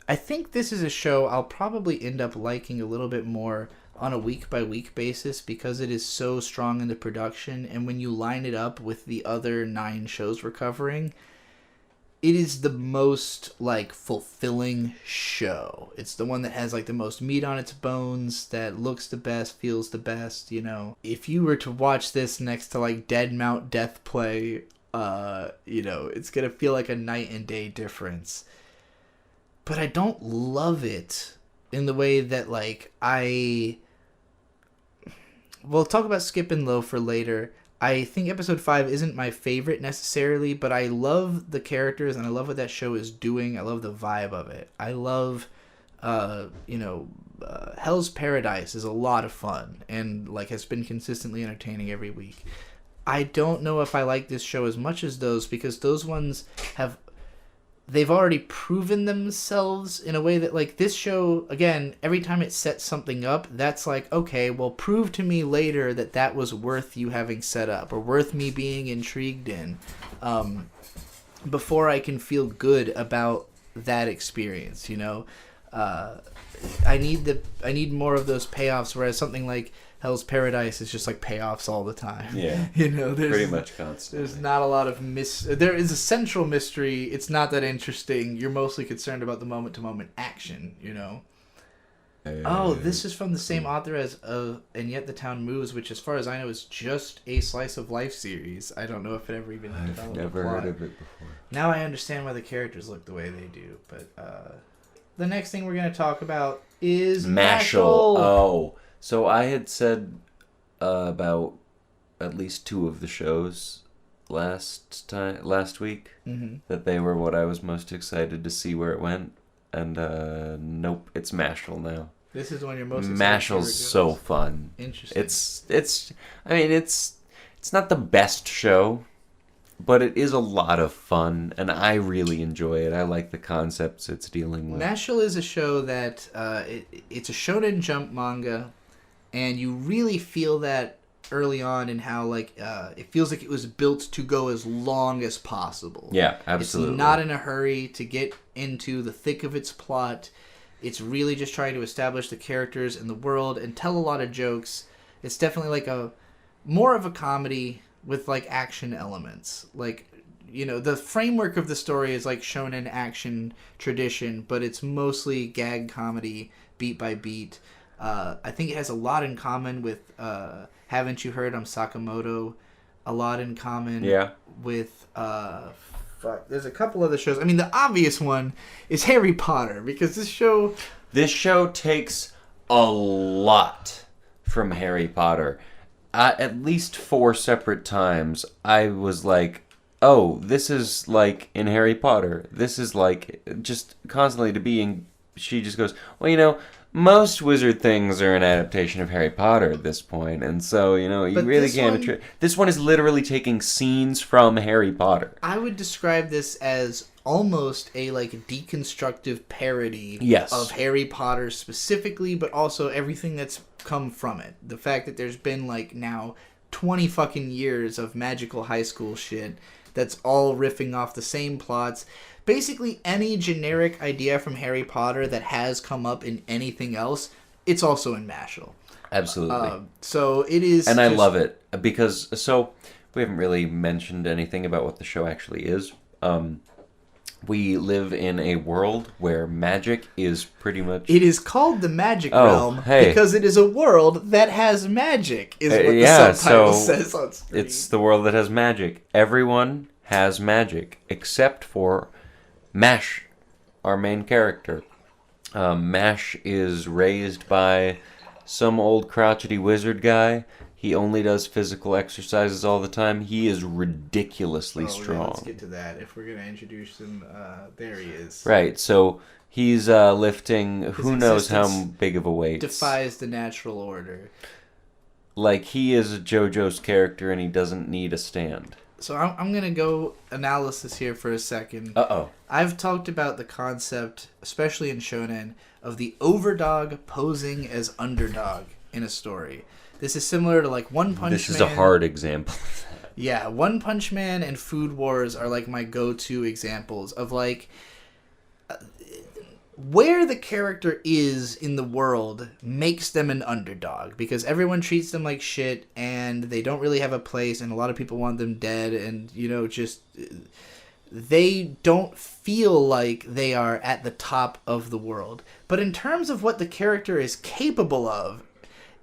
I think this is a show I'll probably end up liking a little bit more on a week-by-week basis because it is so strong in the production, and when you line it up with the other 9 shows we're covering, it is the most, like, fulfilling show. It's the one that has, like, the most meat on its bones, that looks the best, feels the best, you know. If you were to watch this next to, like, Dead Mount Death Play, it's gonna feel like a night and day difference. But I don't love it in the way that, like, we'll talk about Skip and Loafer later. I think episode 5 isn't my favorite necessarily, but I love the characters and I love what that show is doing. I love the vibe of it. I love, Hell's Paradise is a lot of fun and, like, has been consistently entertaining every week. I don't know if I like this show as much as those, because those ones they've already proven themselves in a way that, like, this show, again, every time it sets something up, that's like, okay, well, prove to me later that was worth you having set up, or worth me being intrigued in, before I can feel good about that experience, you know? I need more of those payoffs, whereas something like Hell's Paradise is just like payoffs all the time. Yeah. There's pretty much constant. There's not a lot of there is a central mystery. It's not that interesting. You're mostly concerned about the moment-to-moment action, this is from the same author as And Yet the Town Moves, which as far as I know is just a slice of life series. I don't know if it ever even developed. I've never heard of it before. Now I understand why the characters look the way they do, but the next thing we're going to talk about is Mashle. Oh, so I had said about at least 2 of the shows last week that they were what I was most excited to see where it went. And nope, it's Mashle now. This is the one you're most excited. Mashle's so fun. Interesting. It's not the best show, but it is a lot of fun, and I really enjoy it. I like the concepts it's dealing with. Mashle is a show that it's a Shonen Jump manga, and you really feel that early on in how it feels like it was built to go as long as possible. Yeah, absolutely. It's not in a hurry to get into the thick of its plot. It's really just trying to establish the characters and the world and tell a lot of jokes. It's definitely more of a comedy with action elements. The framework of the story is shonen action tradition, but it's mostly gag comedy, beat by beat. I think it has a lot in common with Haven't You Heard I'm Sakamoto? A lot in common with there's a couple other shows. I mean, the obvious one is Harry Potter, because this show takes a lot from Harry Potter. At least 4 separate times, I was like, oh, this is in Harry Potter. This is just constantly she just goes, well, most wizard things are an adaptation of Harry Potter at this point, and so, you really can't... This one is literally taking scenes from Harry Potter. I would describe this as almost a, deconstructive parody of Harry Potter specifically, but also everything that's come from it. The fact that there's been, now 20 fucking years of magical high school shit that's all riffing off the same plots. Basically, any generic idea from Harry Potter that has come up in anything else, it's also in Mashle. Absolutely. So it is... And I love it, because... So, we haven't really mentioned anything about what the show actually is. We live in a world where magic is pretty much... It is called the Magic Realm because it is a world that has magic, is what the subtitle says on screen. It's the world that has magic. Everyone has magic, except for Mash, our main character. Mash is raised by some old crotchety wizard guy. He only does physical exercises all the time. He is ridiculously strong. Yeah, let's get to that. If we're going to introduce him, there he is. Right, so he's lifting who knows how big of a weight. Defies the natural order. He is a JoJo's character and he doesn't need a stand. So I'm going to go analysis here for a second. Uh-oh. I've talked about the concept, especially in Shonen, of the overdog posing as underdog in a story. This is similar to One Punch Man. This is a hard example. Yeah, One Punch Man and Food Wars are my go-to examples of where the character is in the world makes them an underdog, because everyone treats them like shit and they don't really have a place, and a lot of people want them dead, and they don't feel like they are at the top of the world. But in terms of what the character is capable of,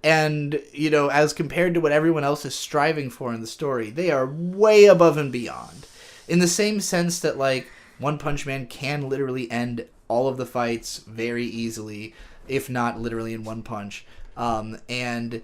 and as compared to what everyone else is striving for in the story, they are way above and beyond, in the same sense that One Punch Man can literally end all of the fights very easily, if not literally in one punch. In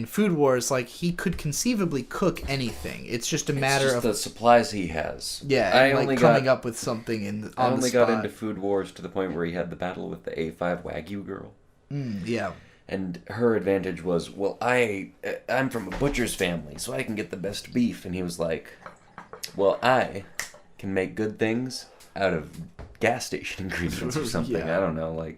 Food Wars, he could conceivably cook anything. It's just a matter of the supplies he has. Yeah, and coming up with something on the spot. I only got into Food Wars to the point where he had the battle with the A5 Wagyu girl. Yeah. And her advantage was, well, I'm from a butcher's family, so I can get the best beef. And he was like, well, I can make good things out of gas station ingredients or something. Yeah. I don't know.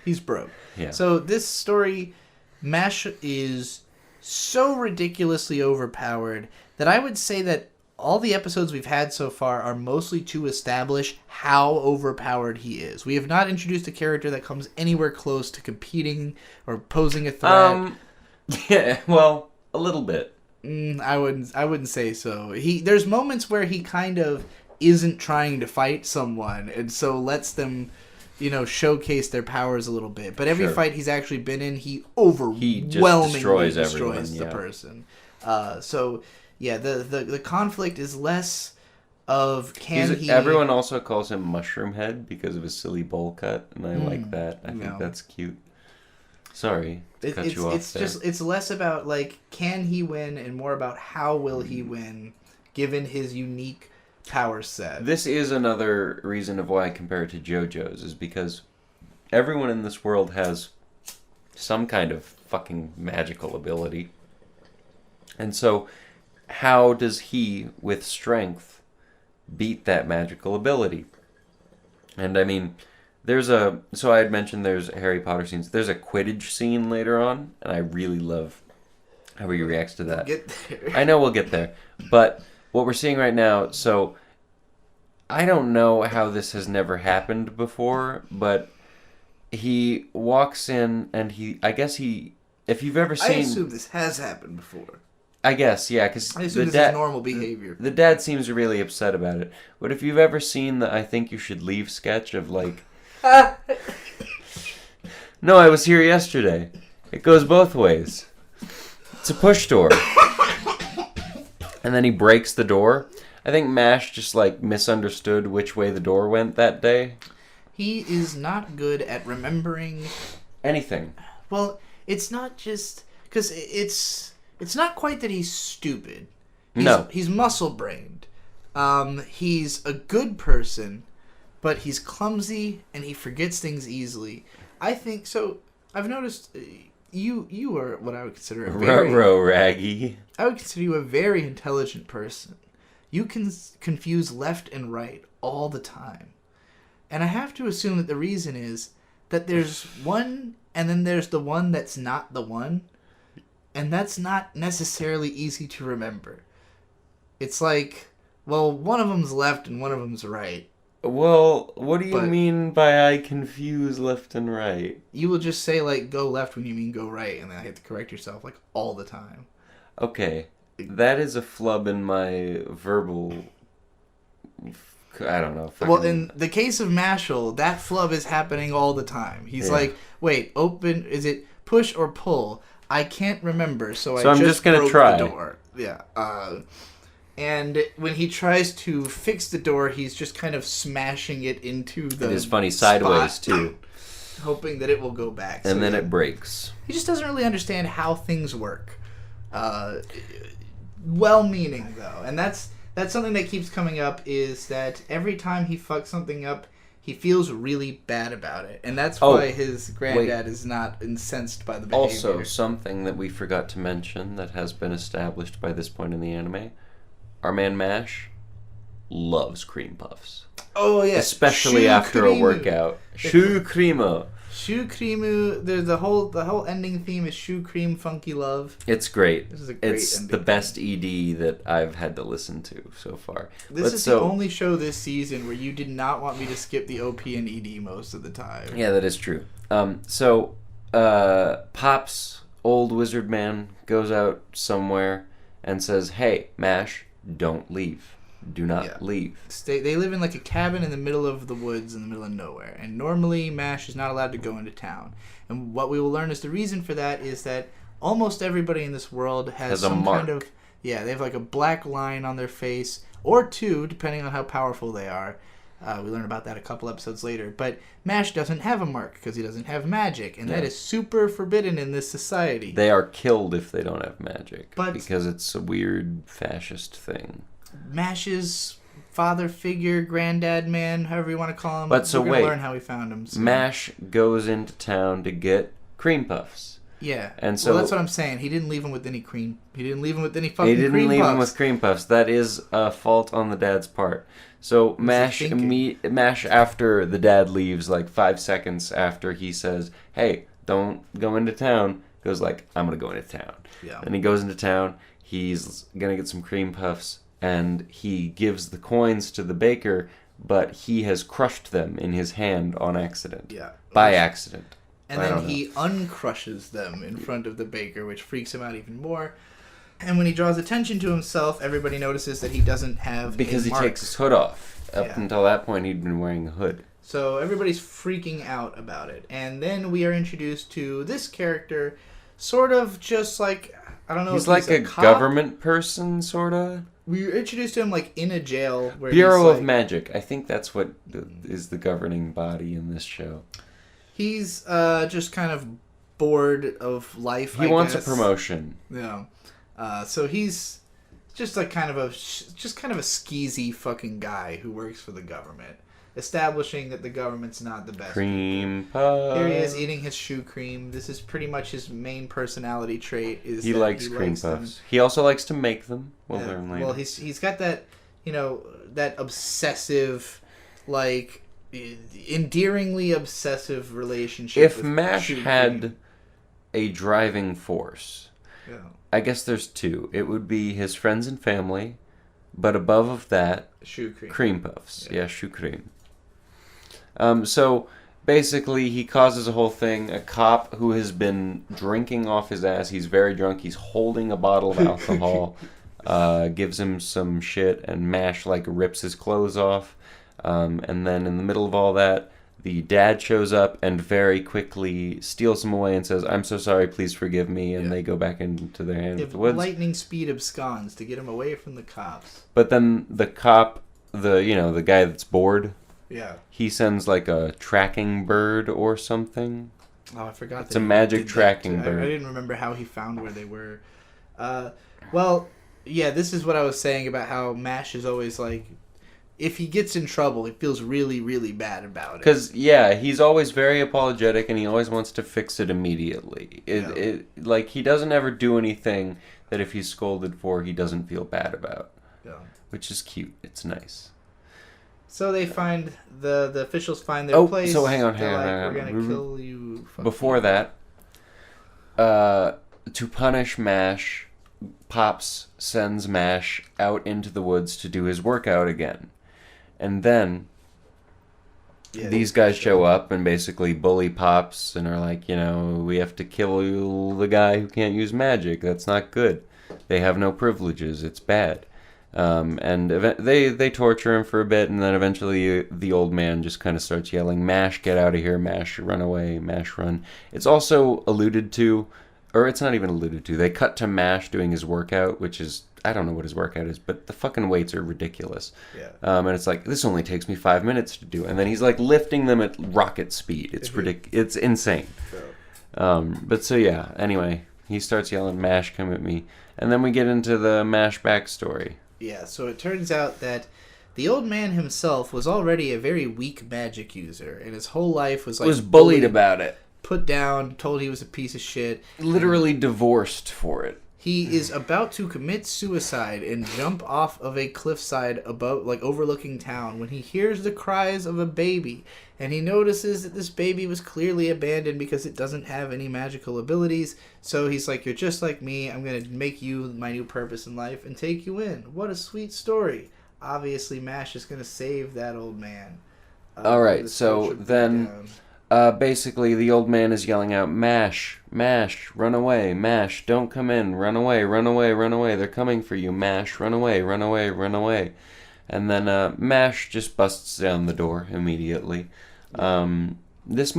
He's broke. Yeah. So this story, Mash is so ridiculously overpowered that I would say that all the episodes we've had so far are mostly to establish how overpowered he is. We have not introduced a character that comes anywhere close to competing or posing a threat. Yeah, well, a little bit. I wouldn't say so. There's moments where he kind of isn't trying to fight someone, and so lets them, showcase their powers a little bit. But every fight he's actually been in, he overwhelmingly destroys the person. So yeah, the conflict is less of Everyone also calls him Mushroom Head because of his silly bowl cut, and I like that. I think that's cute. Sorry to cut you off there. It's less about can he win and more about how will he win given his unique power set. This is another reason of why I compare it to JoJo's, is because everyone in this world has some kind of fucking magical ability. And so how does he, with strength, beat that magical ability? And I mean, so I had mentioned there's Harry Potter scenes. There's a Quidditch scene later on, and I really love how he reacts to that. We'll get there. I know we'll get there. But what we're seeing right now, so I don't know how this has never happened before, but he walks in and if you've ever seen... I assume this has happened before. I guess, yeah, because I assume this is normal behavior. The dad seems really upset about it. But if you've ever seen the I Think You Should Leave sketch of no, I was here yesterday. It goes both ways. It's a push door. And then he breaks the door. I think Mash just misunderstood which way the door went that day. He is not good at remembering anything. Well, it's not just because it's not quite that he's stupid. He's muscle-brained. He's a good person, but he's clumsy and he forgets things easily. I think so. I've noticed you are what I would consider a very Raggy. I would consider you a very intelligent person. You can confuse left and right all the time. And I have to assume that the reason is that there's one and then there's the one that's not the one. And that's not necessarily easy to remember. It's one of them's left and one of them's right. Well, what do you mean by I confuse left and right? You will just say, go left when you mean go right, and then I have to correct yourself, all the time. Okay. That is a flub in my verbal... I don't know. Well, in the case of Mashle, that flub is happening all the time. He's wait, open... Is it push or pull? I can't remember, so I'm just gonna try the door. Yeah. And when he tries to fix the door, he's just kind of smashing it into the It is funny sideways, too. Hoping that it will go back. And then it breaks. He just doesn't really understand how things work. Well-meaning, though. And that's something that keeps coming up, is that every time he fucks something up, he feels really bad about it. And that's why his granddad is not incensed by the behavior. Also, something that we forgot to mention that has been established by this point in the anime, our man Mash loves cream puffs. Oh, yeah. Especially after a workout. Shu Creamo. Shu Creamo. The whole ending theme is Shu Cream Funky Love. It's great. This is a great It's ending the best ED that I've had to listen to so far. This is the only show this season where you did not want me to skip the OP and ED most of the time. Yeah, that is true. Pop's old wizard man goes out somewhere and says, "Hey, Mash, don't leave. Do not leave." They live in a cabin in the middle of the woods in the middle of nowhere. And normally Mash is not allowed to go into town. And what we will learn is the reason for that is that almost everybody in this world has some kind of... Yeah, they have a black line on their face. Or two, depending on how powerful they are. We learn about that a couple episodes later. But Mash doesn't have a mark because he doesn't have magic. And that is super forbidden in this society. They are killed if they don't have magic. Because it's a weird fascist thing. Mash's father figure, granddad man, however you want to call him. But so we're going to learn how we found him. So. Mash goes into town to get cream puffs. Yeah. And so that's what I'm saying. He didn't leave him with any cream. He didn't leave him with any fucking cream puffs. He didn't leave him with cream puffs. That is a fault on the dad's part. So Mash after the dad leaves, 5 seconds after he says, "Hey, don't go into town," goes I'm going to go into town. Yeah. And he goes into town. He's going to get some cream puffs. and he gives the coins to the baker, but he has crushed them in his hand on accident. Yeah. By accident. And then he uncrushes them in front of the baker, which freaks him out even more. And when he draws attention to himself, everybody notices that he doesn't have because he takes his hood off. Up until that point, he'd been wearing a hood. So everybody's freaking out about it. And then we are introduced to this character, sort of just like, I don't know he's if like he's a cop. Government person, sort of. We were introduced to him like in a jail. Where Bureau he's of Magic. I think that's what is the governing body in this show. He's just kind of bored of life. He wants a promotion. Yeah. So he's just like kind of a skeezy fucking guy who works for the government, establishing that the government's not the best. Cream puff. Here he is eating his shoe cream. This is pretty much his main personality trait. Is he likes cream puffs. Them. He also likes to make them. We'll learn later. Well, he's got that, that obsessive, like, endearingly obsessive relationship. If Mash had a driving force, I guess there's two. It would be his friends and family, but above of that, shoe cream. Cream puffs. Yeah, shoe cream. So basically, he causes a whole thing. A cop who has been drinking off his ass. He's very drunk. He's holding a bottle of alcohol. Gives him some shit, and Mash rips his clothes off. And then in the middle of all that, the dad shows up and very quickly steals him away and says, "I'm so sorry, please forgive me," and they go back into their hand of the woods. Lightning speed absconds to get him away from the cops. But then the cop, the guy that's bored, he sends a tracking bird or something. Oh, I forgot. It's a magic tracking bird. I didn't remember how he found where they were. Well, yeah, this is what I was saying about how Mash is always if he gets in trouble, he feels really, really bad about it. Because, he's always very apologetic and he always wants to fix it immediately. He doesn't ever do anything that if he's scolded for, he doesn't feel bad about. Yeah. Which is cute. It's nice. So they find, the officials find their place. So hang on. We're going to kill you. Before that, to punish Mash, Pops sends Mash out into the woods to do his workout again. And then these guys show up and basically bully Pops and are like, we have to kill the guy who can't use magic. That's not good. They have no privileges. It's bad. And they torture him for a bit, and then eventually the old man just kind of starts yelling, "Mash, get out of here. Mash, run away. Mash, run." It's also alluded to, or it's not even alluded to. They cut to Mash doing his workout, which is, I don't know what his workout is, but the fucking weights are ridiculous. Yeah. And it's this only takes me 5 minutes to do. And then he's lifting them at rocket speed. It's It's insane. But so anyway, he starts yelling, "Mash, come at me." And then we get into the Mash backstory. Yeah, so it turns out that the old man himself was already a very weak magic user, and his whole life was bullied about it. Put down, told he was a piece of shit. Literally divorced for it. He is about to commit suicide and jump off of a cliffside above, overlooking town, when he hears the cries of a baby, and he notices that this baby was clearly abandoned because it doesn't have any magical abilities. So he's like, "You're just like me. I'm going to make you my new purpose in life and take you in." What a sweet story. Obviously, Mash is going to save that old man. All right, so then... basically, the old man is yelling out, "Mash, Mash, run away, Mash, don't come in, run away, run away, run away, they're coming for you, Mash, run away, run away, run away." And then Mash just busts down the door immediately. Is this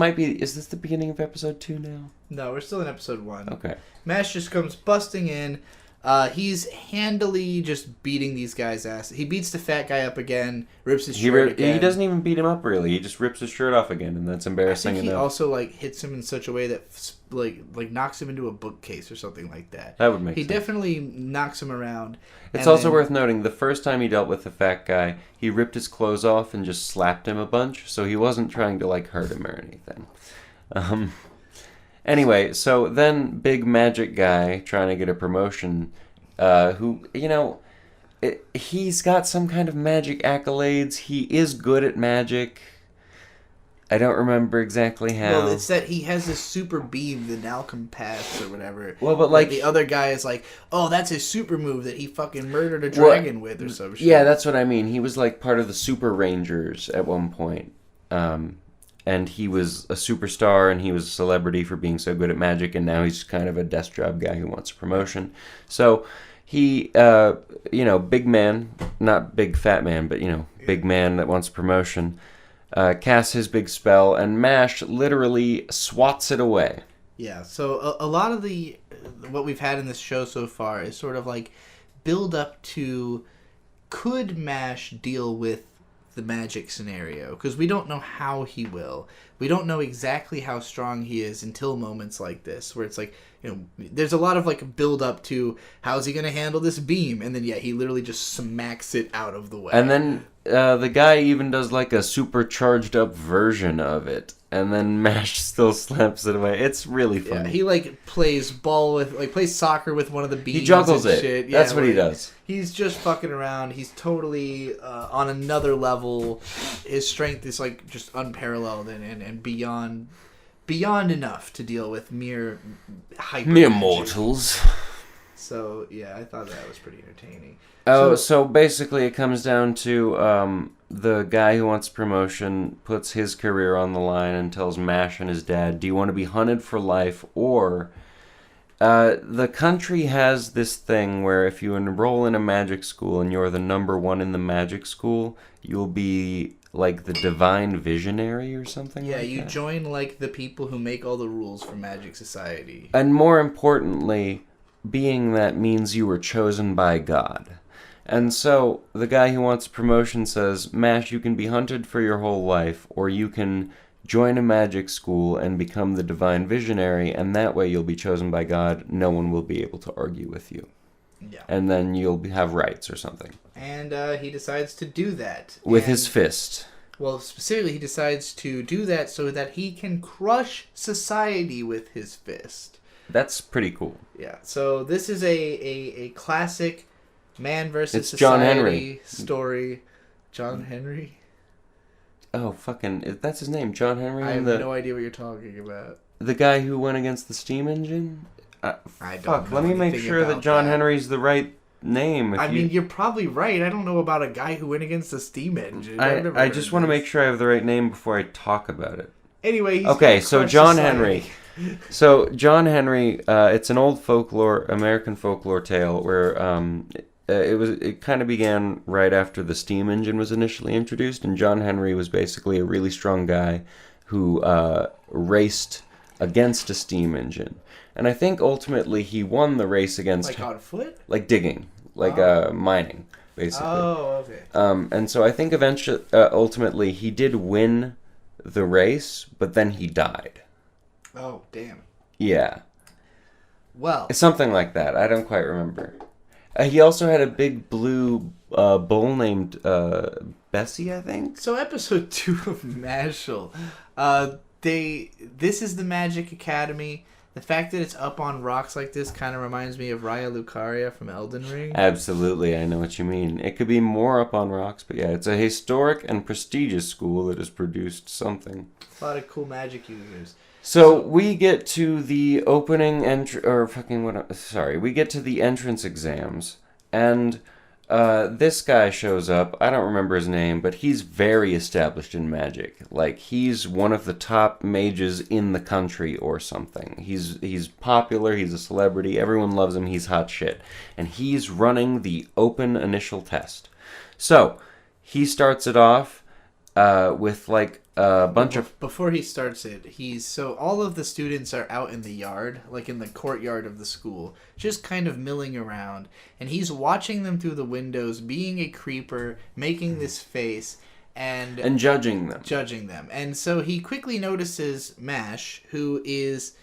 the beginning of episode 2 now? No, we're still in episode 1. Okay. Mash just comes busting in. He's handily just beating these guys' ass. He beats the fat guy up again, rips his shirt again. He doesn't even beat him up, really. He just rips his shirt off again, and that's embarrassing enough. He also hits him in such a way that knocks him into a bookcase or something like that. That would make sense. He definitely knocks him around. It's also worth noting, the first time he dealt with the fat guy, he ripped his clothes off and just slapped him a bunch, so he wasn't trying to hurt him or anything. Anyway, so then big magic guy trying to get a promotion, who, he's got some kind of magic accolades. He is good at magic. I don't remember exactly how. Well, it's that he has this super beam, the Nalcom Pass or whatever. Well, but like the other guy is like, oh, that's his super move that he fucking murdered a dragon with or some shit. Yeah, that's what I mean. He was like part of the Super Rangers at one point. And he was a superstar, and he was a celebrity for being so good at magic, and now he's kind of a desk job guy who wants a promotion. So he, big man, not big fat man, but, big man that wants a promotion, casts his big spell, and Mash literally swats it away. Yeah, so a lot of what we've had in this show so far is sort of like build up to, could Mash deal with the magic scenario? Because we don't know how he will. We don't know exactly how strong he is until moments like this, where it's like, there's a lot of like build up to how's he going to handle this beam, and then he literally just smacks it out of the way. And then the guy even does like a supercharged up version of it, and then Mash still slaps it away. It's really funny. Yeah, he plays plays soccer with one of the beams. He juggles it. Shit. That's what he does. He's just fucking around. He's totally on another level. His strength is like just unparalleled and beyond enough to deal with mere mortals. So yeah, I thought that was pretty entertaining. Oh, so basically it comes down to the guy who wants promotion puts his career on the line and tells Mash and his dad, do you want to be hunted for life, or the country has this thing where if you enroll in a magic school and you're the number one in the magic school, you'll be like the divine visionary or something like that. Yeah, you join like the people who make all the rules for Magic Society. And more importantly, being that means you were chosen by God. And so the guy who wants promotion says, Mash, you can be hunted for your whole life, or you can join a magic school and become the divine visionary, and that way you'll be chosen by God. No one will be able to argue with you. Yeah. And then you'll have rights or something. And he decides to do that. With his fist. Well, specifically, he decides to do that so that he can crush society with his fist. That's pretty cool. Yeah. So this is a classic man versus it's John society Henry. Story. John Henry? Oh, fucking... That's his name, John Henry? I have no idea what you're talking about. The guy who went against the steam engine? I don't know. Let me make sure that John Henry's the right name. I mean, you're probably right. I don't know about a guy who went against the steam engine. I just want to make sure I have the right name before I talk about it. Anyway, he's okay, so John society. Henry. So John Henry, it's an old American folklore tale where it kind of began right after the steam engine was initially introduced, and John Henry was basically a really strong guy who raced against a steam engine. And I think ultimately he won the race against... Like on foot? Like digging. Like mining, basically. Oh, okay. And so I think eventually, ultimately, he did win the race, but then he died. Oh, damn. Yeah. Well... It's something like that. I don't quite remember. He also had a big blue bull named Bessie, I think? So episode 2 of Mashle. This is the Magic Academy. The fact that it's up on rocks like this kind of reminds me of Raya Lucaria from Elden Ring. Absolutely, I know what you mean. It could be more up on rocks, but yeah, it's a historic and prestigious school that has produced something. A lot of cool magic users. So we get to the opening we get to the entrance exams, and this guy shows up. I don't remember his name, but he's very established in magic. Like, he's one of the top mages in the country or something. He's popular, he's a celebrity, everyone loves him, he's hot shit. And he's running the open initial test. So, he starts it off with like a bunch of... Before he starts it, all of the students are out in the yard, like in the courtyard of the school, just kind of milling around, and he's watching them through the windows, being a creeper, making this face, and judging them. And so he quickly notices Mash, who is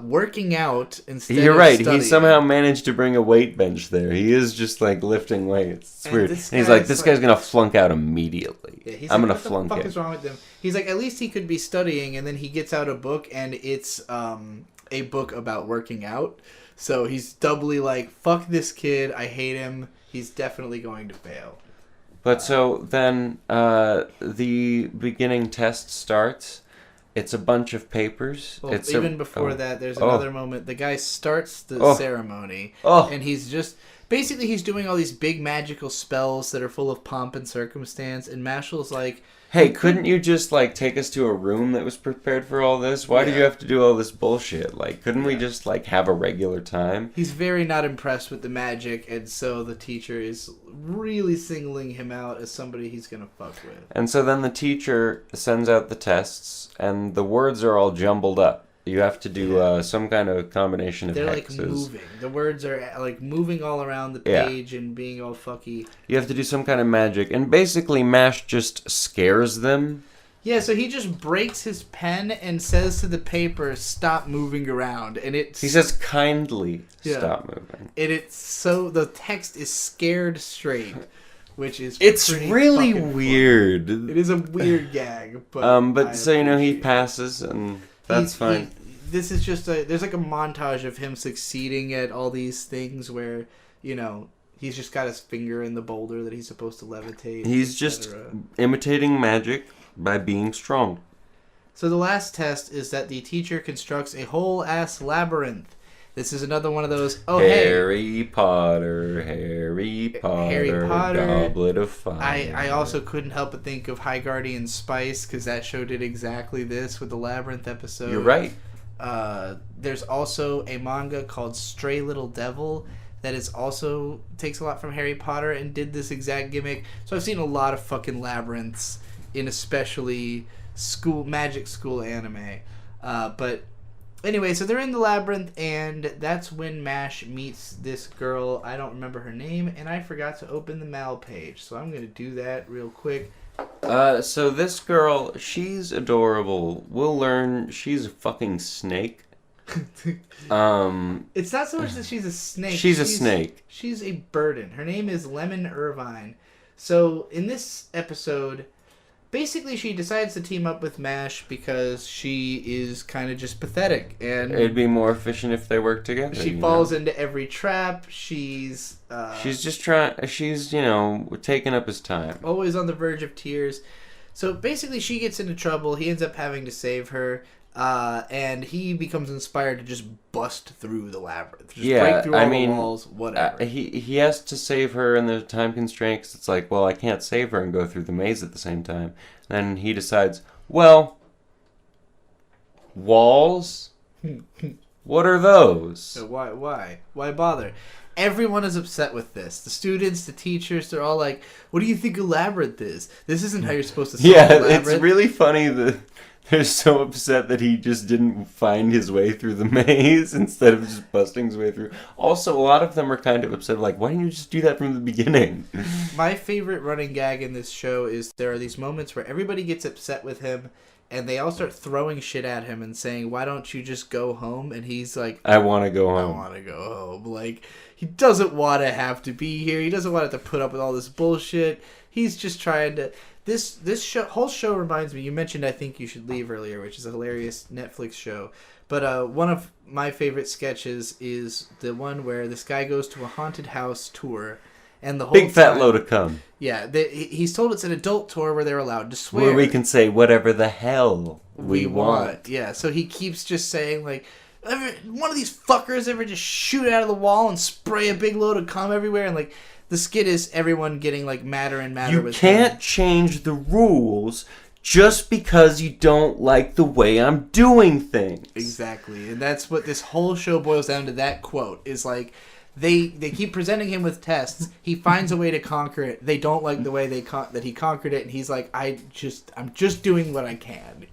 working out instead You're of right. studying. He somehow managed to bring a weight bench there. He is just like lifting weights. It's weird. And he's like, this guy's going to flunk out immediately. Yeah, I'm going to flunk it. What the fuck is wrong with him? He's like, at least he could be studying, and then he gets out a book, and it's a book about working out. So he's doubly like, fuck this kid. I hate him. He's definitely going to fail. But so then the beginning test starts. It's a bunch of papers. Well, even before that, there's another moment. The guy starts the ceremony, and he's just... Basically, he's doing all these big magical spells that are full of pomp and circumstance, and Mashle's like... Hey, couldn't you just, like, take us to a room that was prepared for all this? Why do you have to do all this bullshit? Like, couldn't we just, like, have a regular time? He's very not impressed with the magic, and so the teacher is really singling him out as somebody he's gonna fuck with. And so then the teacher sends out the tests, and the words are all jumbled up. You have to do some kind of combination of hexes. They're, like, moving. The words are, like, moving all around the page and being all fucky. You have to do some kind of magic. And basically, Mash just scares them. Yeah, so he just breaks his pen and says to the paper, stop moving around. And he says kindly stop moving. And it's so... The text is scared straight, which is It's really weird. It is a weird gag. But so, you know, he passes and... That's fine. This is just there's like a montage of him succeeding at all these things where, you know, he's just got his finger in the boulder that he's supposed to levitate. He's just imitating magic by being strong. So the last test is that the teacher constructs a whole ass labyrinth. This is another one of those, Harry Potter, Goblet of Fire. I also couldn't help but think of High Guardian Spice, because that show did exactly this with the Labyrinth episode. You're right. There's also a manga called Stray Little Devil that is also takes a lot from Harry Potter and did this exact gimmick. So I've seen a lot of fucking labyrinths in especially magic school anime. But... Anyway, so they're in the labyrinth, and that's when Mash meets this girl. I don't remember her name, and I forgot to open the Mal page, so I'm going to do that real quick. So this girl, she's adorable. We'll learn she's a fucking snake. It's not so much that she's a snake. She's a snake. She's a burden. Her name is Lemon Irvine. So in this episode... Basically, she decides to team up with Mash because she is kind of just pathetic, and it'd be more efficient if they worked together. She falls into every trap. She's just trying. She's taking up his time. Always on the verge of tears. So basically, she gets into trouble. He ends up having to save her, and he becomes inspired to just bust through the labyrinth, just break through all the walls, whatever. He has to save her, and there's time constraints. It's like, well, I can't save her and go through the maze at the same time. Then he decides, well, walls? What are those? So why bother? Everyone is upset with this. The students, the teachers, they're all like, what do you think a labyrinth is? This isn't how you're supposed to solve a labyrinth. It's really funny that they're so upset that he just didn't find his way through the maze instead of just busting his way through. Also, a lot of them are kind of upset, like, why didn't you just do that from the beginning? My favorite running gag in this show is there are these moments where everybody gets upset with him, and they all start throwing shit at him and saying, why don't you just go home? And he's like, I want to go home. I want to go home. Like, he doesn't want to have to be here. He doesn't want to have to put up with all this bullshit. He's just trying to... This whole show reminds me, you mentioned I Think You Should Leave earlier, which is a hilarious Netflix show. But one of my favorite sketches is the one where this guy goes to a haunted house tour. And the whole Big fat load of cum. Yeah, he's told it's an adult tour where they're allowed to swear. Where we can say whatever the hell we want. Yeah, so he keeps just saying, like, one of these fuckers ever just shoot out of the wall and spray a big load of cum everywhere, and, like... The skit is everyone getting, like, madder and madder with him. You can't change the rules just because you don't like the way I'm doing things. Exactly. And that's what this whole show boils down to, that quote. Is, like, they keep presenting him with tests. He finds a way to conquer it. They don't like the way that he conquered it. And he's like, I'm just doing what I can.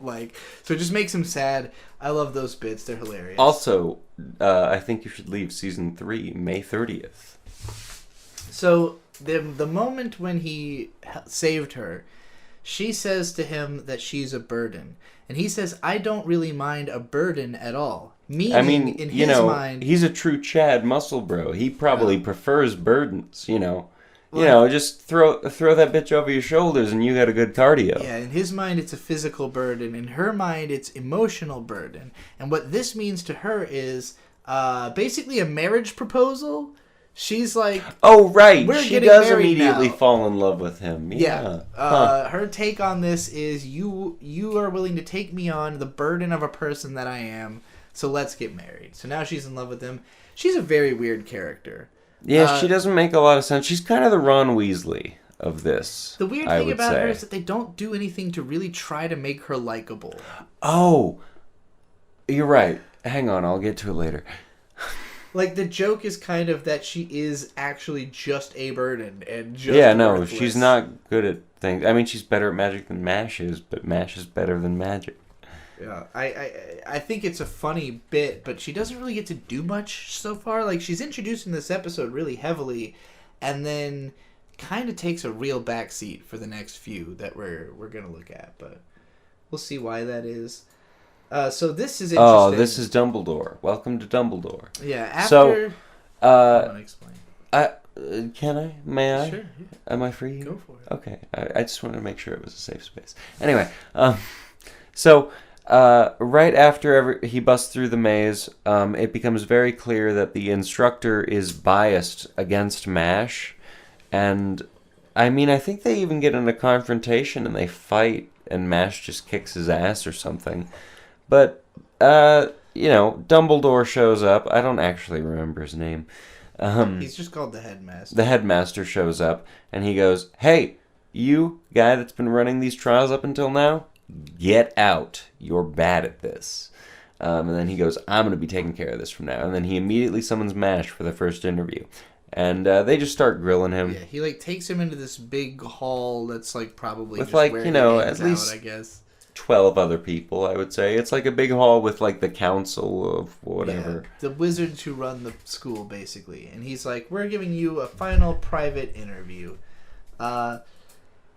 Like, so it just makes him sad. I love those bits. They're hilarious. Also, I Think You Should Leave Season 3, May 30th. So, the moment when he saved her, she says to him that she's a burden. And he says, I don't really mind a burden at all. Meaning, in his mind... he's a true Chad muscle bro. He probably prefers burdens, just throw that bitch over your shoulders and you got a good cardio. Yeah, in his mind, it's a physical burden. In her mind, it's emotional burden. And what this means to her is basically a marriage proposal She's like, oh right, she does immediately fall in love with him. Yeah. Her take on this is you are willing to take me on the burden of a person that I am, so let's get married. So now she's in love with him. She's a very weird character. Yeah, she doesn't make a lot of sense. She's kind of the Ron Weasley of this. The weird thing about her is that they don't do anything to really try to make her likable. Oh, you're right. Hang on, I'll get to it later. Like, the joke is kind of that she is actually just a burden and just worthless. She's not good at things. I mean, she's better at magic than Mash is, but Mash is better than magic. Yeah, I think it's a funny bit, but she doesn't really get to do much so far. Like, she's introduced in this episode really heavily, and then kind of takes a real backseat for the next few that we're going to look at, but we'll see why that is. So this is interesting. Oh, this is Dumbledore. Welcome to Dumbledore. Yeah, after... I want to explain. Can I? May I? Sure. Yeah. Am I free? Go for it. Okay. I just wanted to make sure it was a safe space. Anyway, so right after he busts through the maze, it becomes very clear that the instructor is biased against Mash. And, I mean, I think they even get in a confrontation and they fight, and Mash just kicks his ass or something. But, Dumbledore shows up. I don't actually remember his name. He's just called the headmaster. The headmaster shows up, and he goes, "Hey, you guy that's been running these trials up until now, get out. You're bad at this." And then he goes, "I'm going to be taking care of this from now." And then he immediately summons Mash for the first interview. And they just start grilling him. Yeah, he takes him into this big hall that's probably with just where at least out, I guess. 12 other people, I would say. It's like a big hall with the council of whatever. Yeah, the wizards who run the school, basically. And he's like, "We're giving you a final private interview."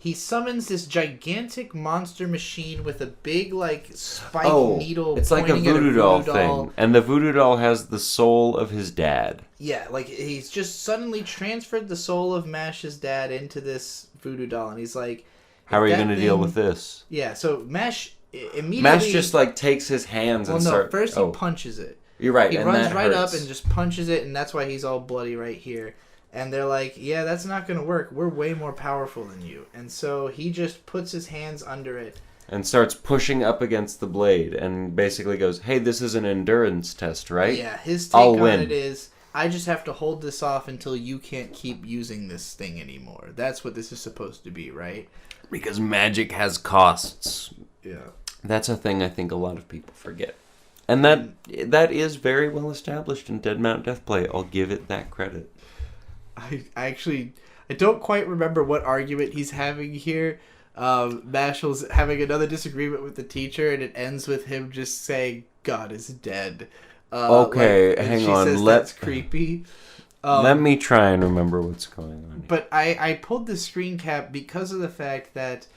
He summons this gigantic monster machine with a big, spike needle. It's like a voodoo doll thing. And the voodoo doll has the soul of his dad. Yeah, he's just suddenly transferred the soul of Mash's dad into this voodoo doll. And he's like, "How are you going to deal with this?" Yeah, so Mash immediately... Mash just, takes his hands and starts... First he punches it. You're right, He and runs that right hurts. up and just punches it, and that's why he's all bloody right here. And they're like, "Yeah, that's not going to work. We're way more powerful than you." And so he just puts his hands under it. And starts pushing up against the blade and basically goes, "Hey, this is an endurance test, right? Yeah, his take on it is, I just have to hold this off until you can't keep using this thing anymore. That's what this is supposed to be, right? Because magic has costs." Yeah. That's a thing I think a lot of people forget. And that is very well established in Dead Mount Deathplay. I'll give it that credit. I don't quite remember what argument he's having here. Mashle's having another disagreement with the teacher, and it ends with him just saying, "God is dead." Okay, hang on. Says, "That's creepy." Let me try and remember what's going on. But I pulled the screen cap because of the fact that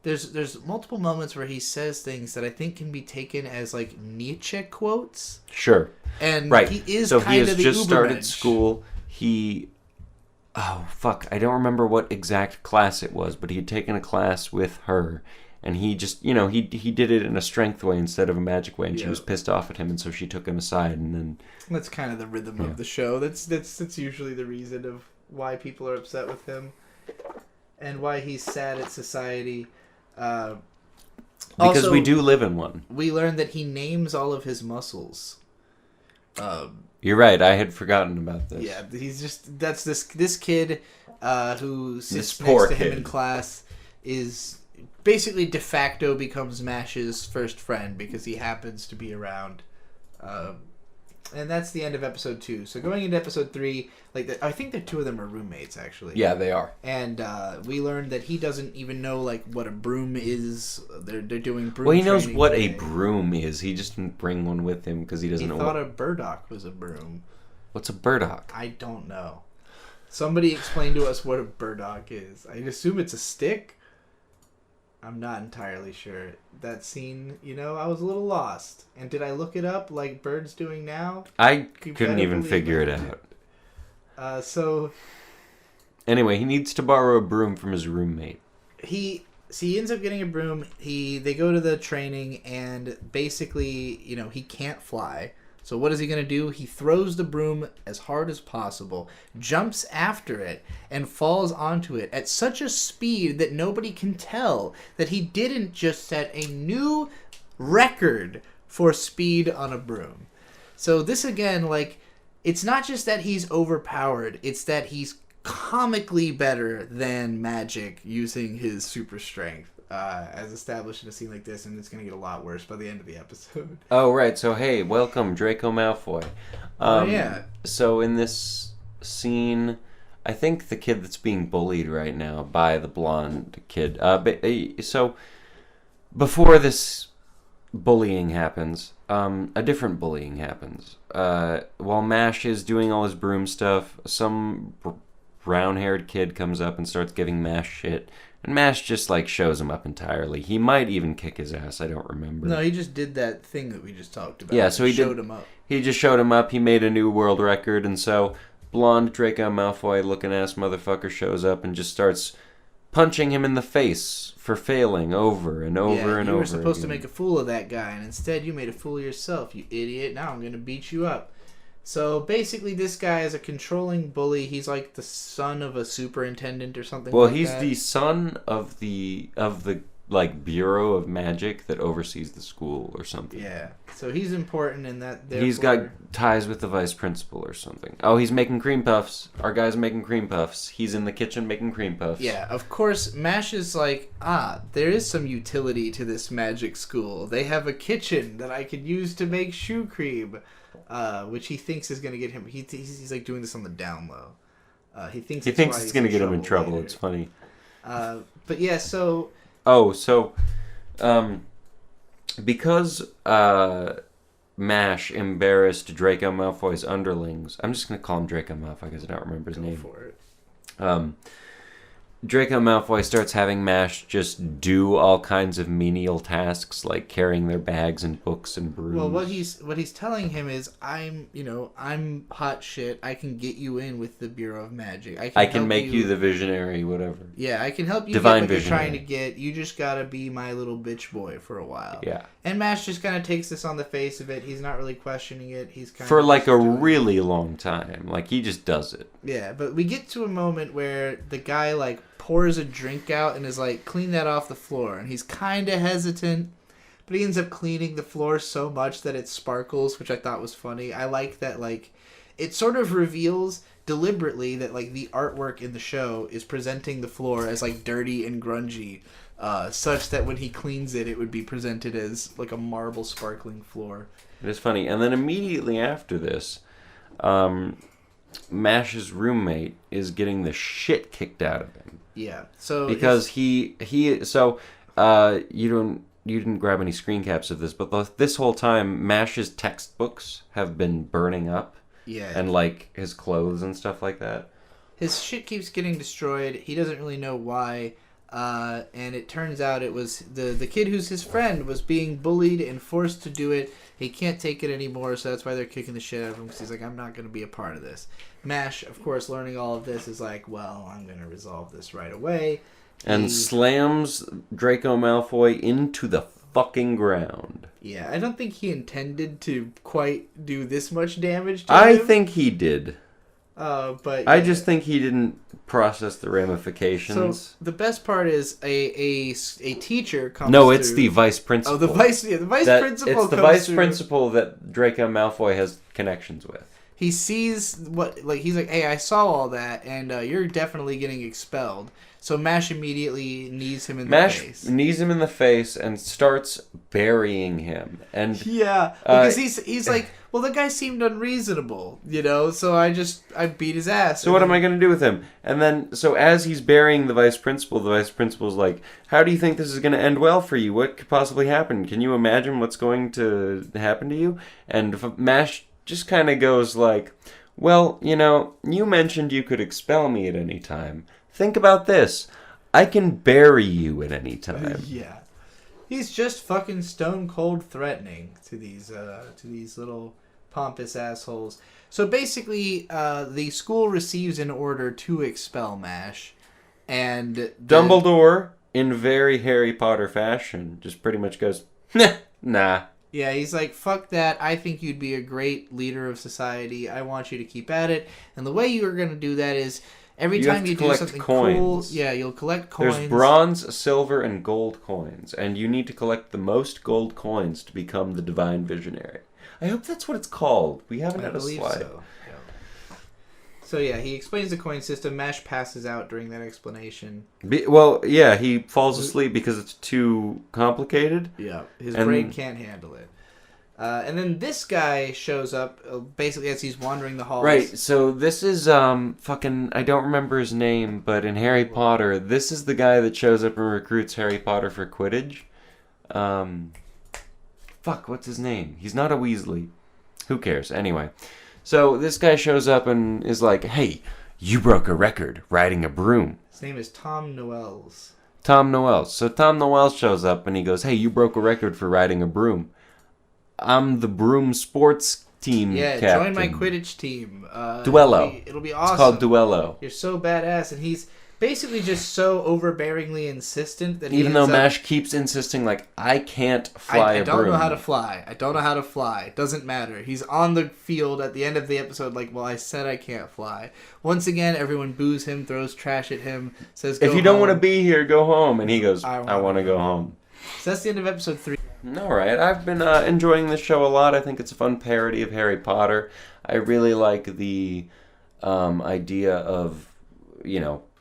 there's multiple moments where he says things that I think can be taken as Nietzsche quotes. Sure. And right. He is so kind he of the has just started Ubermensch. School. I don't remember what exact class it was, but he had taken a class with her, and he just, he did it in a strength way instead of a magic way, and she was pissed off at him, and so she took him aside, and then... That's kind of the rhythm of the show. That's usually the reason of why people are upset with him, and why he's sad at society. Because also, we do live in one. We learned that he names all of his muscles. You're right. I had forgotten about this. Yeah, that's this kid who sits poor next to him kid. in class is basically de facto becomes Mash's first friend because he happens to be around. And that's the end of episode 2. So going into episode 3, I think the two of them are roommates actually. Yeah, they are. And we learned that he doesn't even know what a broom is. They're doing broom. Well, he knows training what today. a broom is. He just didn't bring one with him because he doesn't know. He thought a burdock was a broom. What's a burdock? I don't know. Somebody explain to us what a burdock is. I assume it's a stick. I'm not entirely sure. That scene, I was a little lost. And did I look it up like Bird's doing now? I couldn't even figure it out. So... Anyway, he needs to borrow a broom from his roommate. He ends up getting a broom. They go to the training, and basically, he can't fly. So what is he going to do? He throws the broom as hard as possible, jumps after it, and falls onto it at such a speed that nobody can tell that he didn't just set a new record for speed on a broom. So this again, like, it's not just that he's overpowered, it's that he's comically better than Magic using his super strength. As established in a scene like this, and it's going to get a lot worse by the end of the episode. Oh, right. So, hey, welcome, Draco Malfoy. Yeah. So, in this scene, I think the kid that's being bullied right now by the blonde kid. So, before this bullying happens, a different bullying happens. While Mash is doing all his broom stuff, some brown-haired kid comes up and starts giving Mash shit. And Mash just, like, shows him up entirely. He might even kick his ass. I don't remember. No, he just did that thing that we just talked about. Yeah, so he showed him up. He just showed him up. He made a new world record. And so blonde Draco Malfoy looking ass motherfucker shows up and just starts punching him in the face for failing over and over and over. You were supposed to make a fool of that guy, and instead you made a fool of yourself, you idiot. Now I'm going to beat you up. So basically, this guy is a controlling bully. He's like the son of a superintendent or something. Well, like he's that. the son of the like Bureau of Magic that oversees the school or something. Yeah. So he's important in that. He's got ties with the vice principal or something. Oh, he's making cream puffs. Our guy's making cream puffs. He's in the kitchen making cream puffs. Yeah, of course, Mash is like, there is some utility to this magic school. They have a kitchen that I could use to make shoe cream. Which he thinks is going to get him. He's like doing this on the down low. He thinks it's going to get him in trouble. Later. It's funny. But yeah, so. Because Mash embarrassed Draco Malfoy's underlings. I'm just going to call him Draco Malfoy because I don't remember his name. Go for it. Draco Malfoy starts having Mash just do all kinds of menial tasks like carrying their bags and books and brooms. Well, what he's telling him is, I'm hot shit. I can get you in with the Bureau of Magic. I can make you the visionary, whatever. Yeah, I can help you Divine get what visionary. you're trying to get. You just gotta be my little bitch boy for a while. Yeah. And Mash just kind of takes this on the face of it. He's not really questioning it. He's kind for of like a really long time. Like he just does it. Yeah, but we get to a moment where the guy like pours a drink out and is like, clean that off the floor. And he's kind of hesitant, but he ends up cleaning the floor so much that it sparkles, which I thought was funny. I like that, like, it sort of reveals deliberately that, like, the artwork in the show is presenting the floor as, like, dirty and grungy, such that when he cleans it, it would be presented as, like, a marble sparkling floor. It is funny. And then immediately after this, Mash's roommate is getting the shit kicked out of him. Yeah. So because you didn't grab any screen caps of this, but this whole time Mash's textbooks have been burning up. Yeah. And like his clothes and stuff like that. His shit keeps getting destroyed. He doesn't really know why. And it turns out it was the kid who's his friend was being bullied and forced to do it. He can't take it anymore, so that's why they're kicking the shit out of him, because he's like, I'm not going to be a part of this. Mash, of course, learning all of this, is like, well, I'm going to resolve this right away. And slams Draco Malfoy into the fucking ground. Yeah, I don't think he intended to quite do this much damage to him. I think he did. But I just think he didn't process the ramifications. So the best part is a teacher comes. No, it's the vice principal. Oh, the vice principal. It's the vice principal that Draco Malfoy has connections with. He sees he's like, hey, I saw all that, and you're definitely getting expelled. So Mash immediately knees him in the face. Mash knees him in the face and starts burying him. And yeah, because he's like, well, the guy seemed unreasonable, so I beat his ass. So what am I going to do with him? And then, so as he's burying the vice principal's like, how do you think this is going to end well for you? What could possibly happen? Can you imagine what's going to happen to you? And Mash just kind of goes like, well, you mentioned you could expel me at any time. Think about this. I can bury you at any time. Yeah. He's just fucking stone cold threatening to these little pompous assholes. So basically, the school receives an order to expel Mash, and Dumbledore, in very Harry Potter fashion, just pretty much goes, nah, Yeah, he's like, fuck that. I think you'd be a great leader of society. I want you to keep at it. And the way you're going to do that is every time you do something cool, yeah, you'll collect coins. There's bronze, silver, and gold coins. And you need to collect the most gold coins to become the Divine Visionary. I hope that's what it's called. We haven't had a slide. So. So yeah, he explains the coin system. Mash passes out during that explanation. He falls asleep because it's too complicated. Yeah, his brain can't handle it. And then this guy shows up basically as he's wandering the halls. Right, so this is I don't remember his name, but in Harry Potter, this is the guy that shows up and recruits Harry Potter for Quidditch. What's his name? He's not a Weasley. Who cares? Anyway. So this guy shows up and is like, hey, you broke a record riding a broom. His name is Tom Noels. Tom Noels. So Tom Noels shows up and he goes, hey, you broke a record for riding a broom. I'm the broom sports team captain. Join my Quidditch team. Duello. It'll be awesome. It's called Duello. You're so badass. And he's basically just so overbearingly insistent that even though Mash keeps insisting, like, I can't fly a broom. I don't know how to fly. I don't know how to fly. It doesn't matter. He's on the field at the end of the episode like, well, I said I can't fly. Once again, everyone boos him, throws trash at him, says, go home. If you don't want to be here, go home. And he goes, I want to go home. So that's the end of episode 3. All right. I've been enjoying this show a lot. I think it's a fun parody of Harry Potter. I really like the idea of,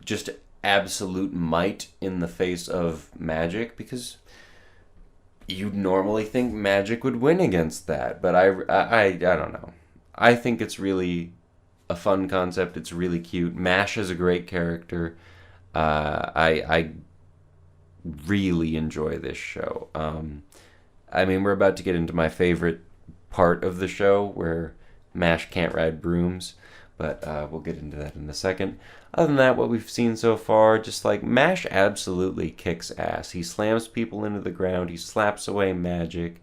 just absolute might in the face of magic, because you'd normally think magic would win against that, but I don't know. I think it's really a fun concept. It's really cute. Mash is a great character. I really enjoy this show. We're about to get into my favorite part of the show where Mash can't ride brooms, but we'll get into that in a second. Other than that, what we've seen so far, just like Mash absolutely kicks ass. He slams people into the ground. He slaps away magic.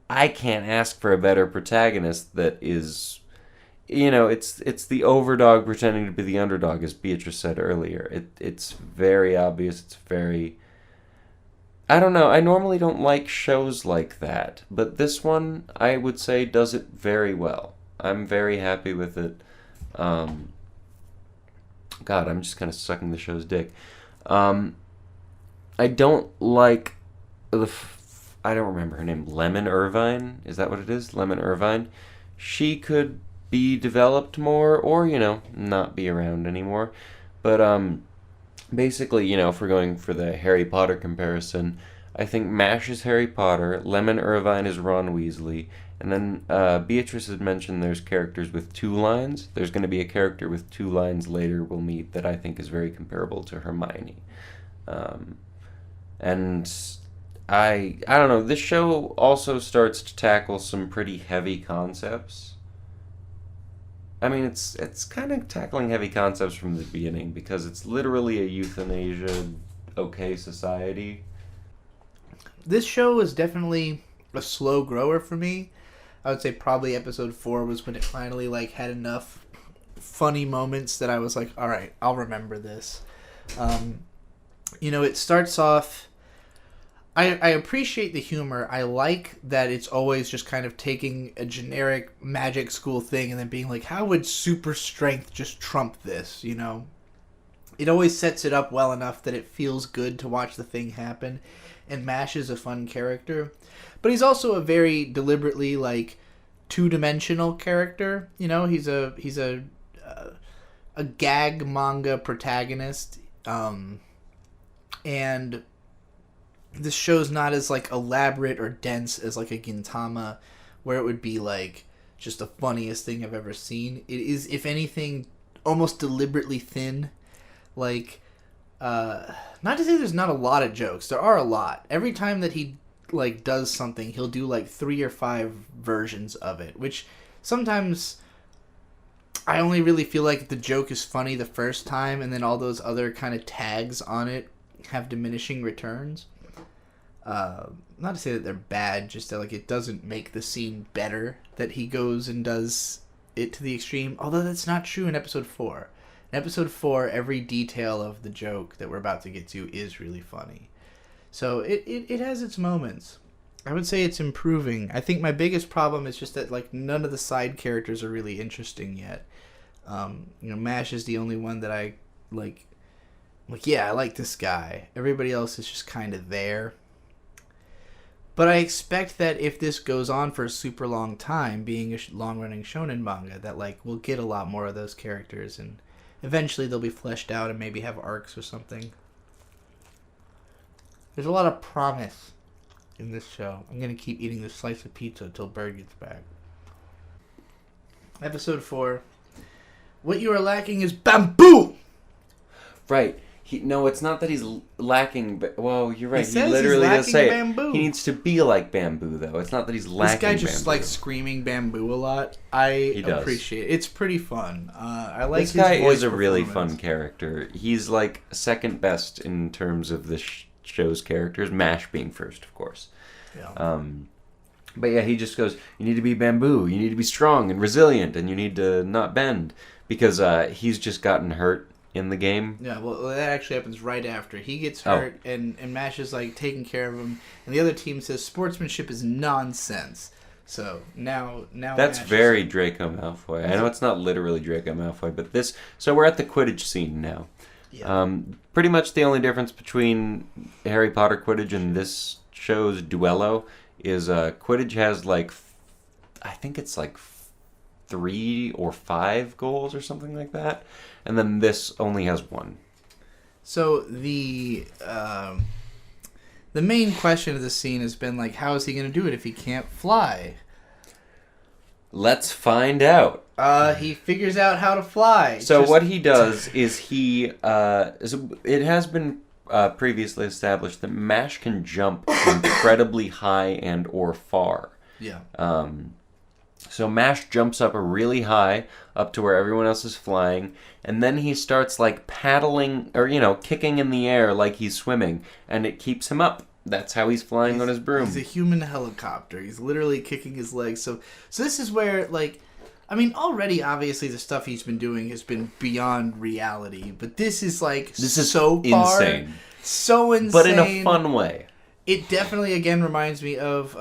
I can't ask for a better protagonist that is, it's the overdog pretending to be the underdog, as Beatrice said earlier. It's very obvious. It's very... I don't know. I normally don't like shows like that, but this one, I would say, does it very well. I'm very happy with it. God, I'm just kind of sucking the show's dick. I don't like I don't remember her name. Lemon Irvine? Is that what it is? Lemon Irvine? She could be developed more or, not be around anymore. But, basically, if we're going for the Harry Potter comparison, I think Mash is Harry Potter, Lemon Irvine is Ron Weasley, and then Beatrice had mentioned there's characters with 2 lines. There's going to be a character with 2 lines later we'll meet that I think is very comparable to Hermione. And I don't know, this show also starts to tackle some pretty heavy concepts. It's kind of tackling heavy concepts from the beginning because it's literally a euthanasia okay society. This show is definitely a slow grower for me. I would say probably episode 4 was when it finally had enough funny moments that I was like, all right, I'll remember this. It starts off... I appreciate the humor. I like that it's always just kind of taking a generic magic school thing and then being like, how would super strength just trump this, It always sets it up well enough that it feels good to watch the thing happen. And Mash is a fun character. But he's also a very deliberately, two-dimensional character. He's a gag manga protagonist. And... this show's not as elaborate or dense as a Gintama, where it would be just the funniest thing I've ever seen. It is, if anything, almost deliberately thin. Not to say there's not a lot of jokes. There are a lot. Every time that he does something, he'll do 3 or 5 versions of it, which sometimes I only really feel like the joke is funny the first time, and then all those other kind of tags on it have diminishing returns. Not to say that they're bad, just that it doesn't make the scene better that he goes and does it to the extreme. Although that's not true in episode 4. In episode 4, every detail of the joke that we're about to get to is really funny. So it has its moments. I would say it's improving. I think my biggest problem is just that like none of the side characters are really interesting yet. Mash is the only one that I like. Like, yeah, I like this guy. Everybody else is just kind of there. But I expect that if this goes on for a super long time, being a long-running shonen manga, that like we'll get a lot more of those characters, and eventually they'll be fleshed out and maybe have arcs or something. There's a lot of promise in this show. I'm gonna keep eating this slice of pizza until Bird gets back. Episode 4. What you are lacking is bamboo! Right. No, it's not that he's lacking... Well, you're right. He literally does say bamboo. He needs to be like bamboo, though. It's not that he's lacking bamboo. This guy just like screaming bamboo a lot. I appreciate it. It's pretty fun. I like this his guy voice is a really fun character. He's like second best in terms of the show's characters. Mash being first, of course. Yeah. But yeah, he just goes, you need to be bamboo. You need to be strong and resilient, and you need to not bend. Because he's just gotten hurt in the game. Yeah, well, that actually happens right after. He gets hurt, and Mash is, like, taking care of him. And the other team says sportsmanship is nonsense. So, now That's Mash very Draco Malfoy. I know it's not literally Draco Malfoy, but this... So we're at the Quidditch scene now. Yeah. Pretty much the only difference between Harry Potter Quidditch and this show's Duello is Quidditch has, like... I think it's, like... 3 or 5 goals or something like that, and then this only has 1. So the main question of the scene has been like, how is he going to do it if he can't fly? Let's find out. He figures out how to fly. So what he does is it has been previously established that Mash can jump incredibly high and or far. Yeah. So Mash jumps up really high, up to where everyone else is flying, and then he starts like paddling, or kicking in the air like he's swimming, and it keeps him up. That's how he's flying on his broom. He's a human helicopter. He's literally kicking his legs. So this is where, like, I mean, already obviously the stuff he's been doing has been beyond reality, but this is so far, insane. So insane, but in a fun way. It definitely, again, reminds me of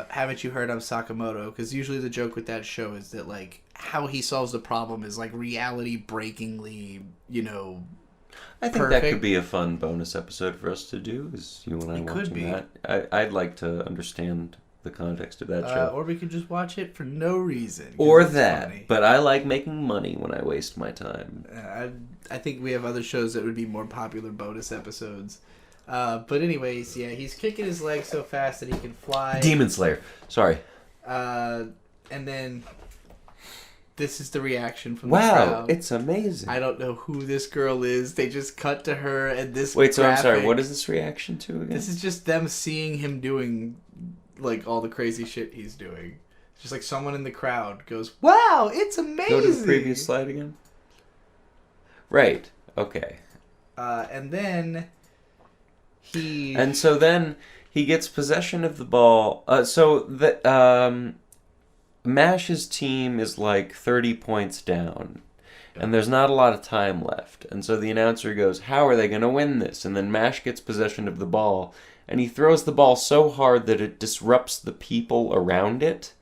Haven't You Heard of Sakamoto? Because usually the joke with that show is that, like, how he solves the problem is, like, reality-breakingly, I think perfect. That could be a fun bonus episode for us to do, is you and I watching that. I'd like to understand the context of that show. Or we could just watch it for no reason. Or that. Funny. But I like making money when I waste my time. I think we have other shows that would be more popular bonus episodes. But anyways, yeah, he's kicking his legs so fast that he can fly. Demon Slayer. Sorry. And then this is the reaction from the crowd. Wow, it's amazing. I don't know who this girl is. They just cut to her and this Wait, so I'm sorry, what is this reaction to again? This is just them seeing him doing, like, all the crazy shit he's doing. It's just like someone in the crowd goes, wow, it's amazing! Go to the previous slide again. Right, okay. And then... And so then he gets possession of the ball. Mash's team is like 30 points down. And there's not a lot of time left. And so the announcer goes, how are they going to win this? And then Mash gets possession of the ball. And he throws the ball so hard that it disrupts the people around it.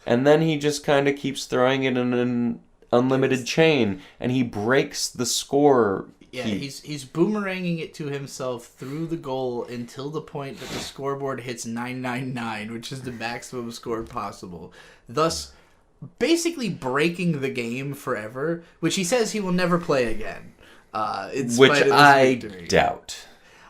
And then he just kind of keeps throwing it in an unlimited chain. And he breaks the score. Yeah, he's boomeranging it to himself through the goal until the point that the scoreboard hits 999, which is the maximum score possible. Thus, basically breaking the game forever, which he says he will never play again. Which I doubt.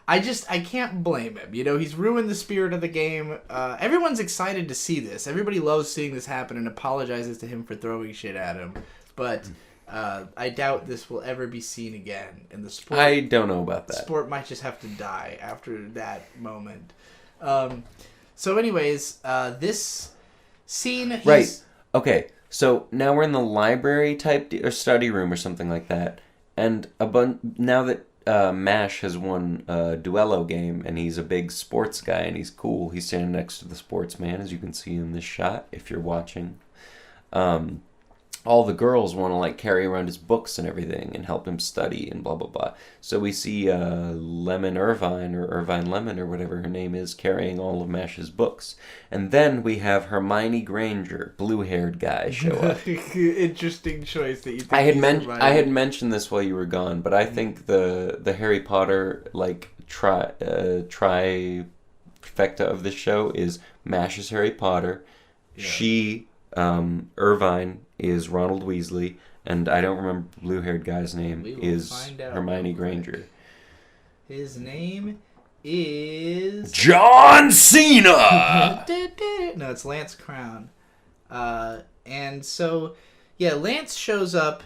I can't blame him. He's ruined the spirit of the game. Everyone's excited to see this. Everybody loves seeing this happen and apologizes to him for throwing shit at him. But... I doubt this will ever be seen again in the sport. I don't know about that. Sport might just have to die after that moment. So anyways, this scene... Right. Okay. So now we're in the library type or study room or something like that. And now that Mash has won a Duello game and he's a big sports guy and he's cool, he's standing next to the sportsman, as you can see in this shot if you're watching. all the girls want to like carry around his books and everything and help him study and blah blah blah. So we see Lemon Irvine or Irvine Lemon or whatever her name is carrying all of Mash's books, and then we have Hermione Granger, blue-haired guy, show up. Interesting choice that you think. I had mentioned this while you were gone, but I think the Harry Potter like trifecta of this show is Mash is Harry Potter, she Irvine is Ronald Weasley, and I don't remember the blue-haired guy's name is Hermione Granger. His name is John Cena. No, it's Lance Crown. And so, Lance shows up,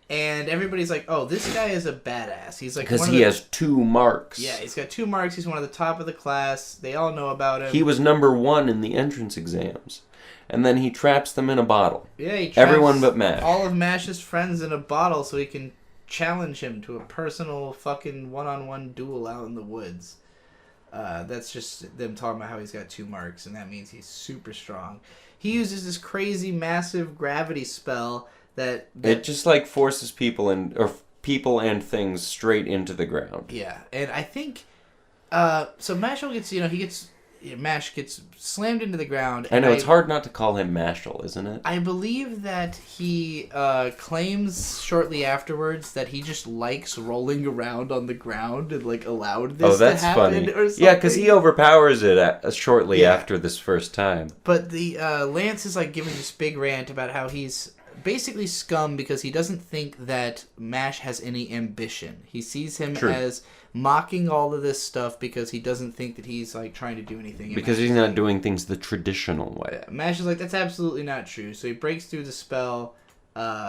and everybody's like, "Oh, this guy is a badass." He's like, because he has 2 marks. Yeah, he's got 2 marks. He's one of the top of the class. They all know about him. He was number 1 in the entrance exams. And then he traps them in a bottle. Yeah, he traps everyone but Mash. All of Mash's friends in a bottle so he can challenge him to a personal fucking one-on-one duel out in the woods. That's just them talking about how he's got 2 marks, and that means he's super strong. He uses this crazy, massive gravity spell that it just like forces people and things straight into the ground. Yeah, and I think so. Mashle gets Mash gets slammed into the ground. I know, it's hard not to call him Mashle, isn't it? I believe that he claims shortly afterwards that he just likes rolling around on the ground and like allowed this to happen funny. or something. Yeah, because he overpowers it shortly after this first time. But the Lance is like giving this big rant about how he's basically scum because he doesn't think that Mash has any ambition. He sees him as mocking all of this stuff because he doesn't think that he's like trying to do anything. Because he's not doing things the traditional way. Yeah, Mash is like, that's absolutely not true. So he breaks through the spell,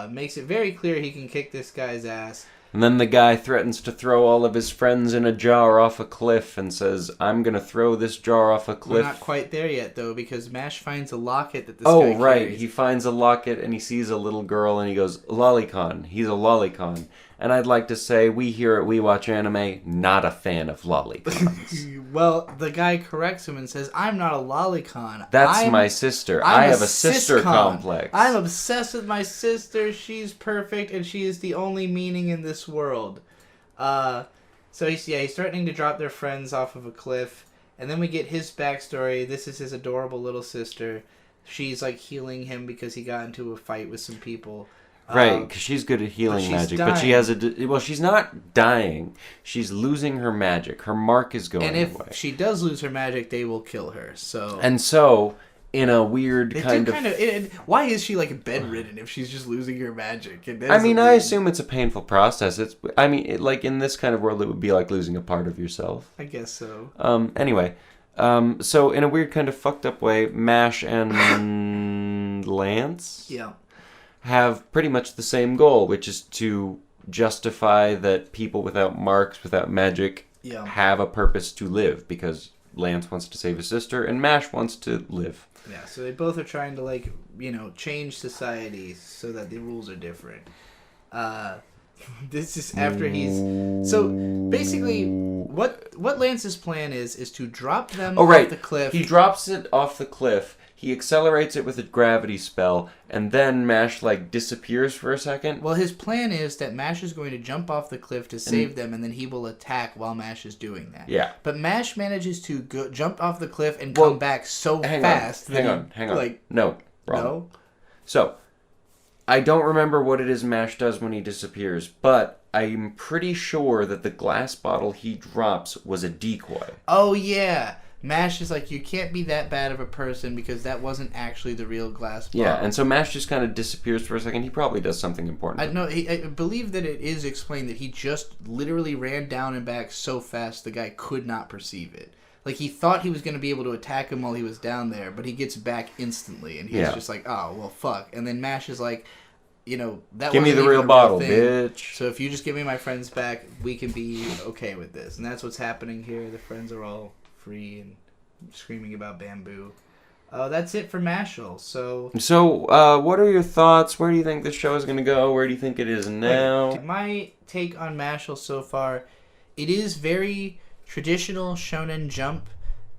makes it very clear he can kick this guy's ass. And then the guy threatens to throw all of his friends in a jar off a cliff and says, "I'm going to throw this jar off a cliff." We're not quite there yet, though, because Mash finds a locket that this guy carries. Right. He finds a locket and he sees a little girl and he goes, "Lolicon." He's a lolicon. And I'd like to say, we here at We Watch Anime, not a fan of lolicons. Well, the guy corrects him and says, "I'm not a lolicon. That's my sister. I have a sister complex. I'm obsessed with my sister. She's perfect, and she is the only meaning in this world." So he's threatening to drop their friends off of a cliff. And then we get his backstory. This is his adorable little sister. She's like healing him because he got into a fight with some people. Right, because she's good at healing magic, but she has she's not dying. She's losing her magic. Her mark is going away. And if she does lose her magic, they will kill her. So in a weird kind of why is she like bedridden if she's just losing her magic? I assume it's a painful process. Like in this kind of world, it would be like losing a part of yourself. I guess so. Anyway, so in a weird kind of fucked up way, Mash and Lance. Yeah. Have pretty much the same goal, which is to justify that people without marks, without magic, have a purpose to live, because Lance wants to save his sister and Mash wants to live. Yeah, so they both are trying to change society so that the rules are different. This is after so basically what Lance's plan is to drop them off the cliff. He drops it off the cliff. He accelerates it with a gravity spell, and then Mash, disappears for a second. Well, his plan is that Mash is going to jump off the cliff to save them, and then he will attack while Mash is doing that. Yeah. But Mash manages to jump off the cliff and come back so fast. Hang on. No, wrong. No? So, I don't remember what it is Mash does when he disappears, but I'm pretty sure that the glass bottle he drops was a decoy. Oh, yeah. Mash is like, you can't be that bad of a person because that wasn't actually the real glass bottle. Yeah, and so Mash just kind of disappears for a second. He probably does something important. I believe that it is explained that he just literally ran down and back so fast the guy could not perceive it. Like, he thought he was going to be able to attack him while he was down there, but he gets back instantly, and he's just like, oh, well, fuck. And then Mash is like, that give me the real bottle, bitch. So if you just give me my friends back, we can be okay with this. And that's what's happening here. The friends are all free and screaming about bamboo. That's it for Mashle. So what are your thoughts? Where do you think this show is going to go? Where do you think it is now? My take on Mashle so far, it is very traditional Shonen Jump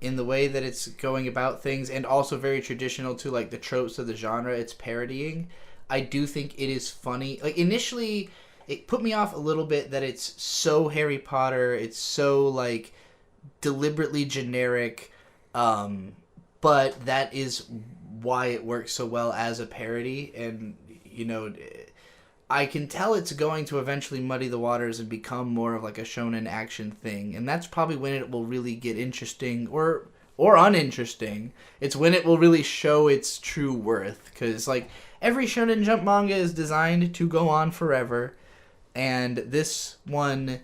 in the way that it's going about things, and also very traditional to the tropes of the genre it's parodying. I do think it is funny. Like, initially, it put me off a little bit that it's so Harry Potter. It's so, like, deliberately generic. But that is why it works so well as a parody. And, you know, I can tell it's going to eventually muddy the waters and become more of, like, a shonen action thing. And that's probably when it will really get interesting or uninteresting. It's when it will really show its true worth. Because, like, every Shonen Jump manga is designed to go on forever. And this one,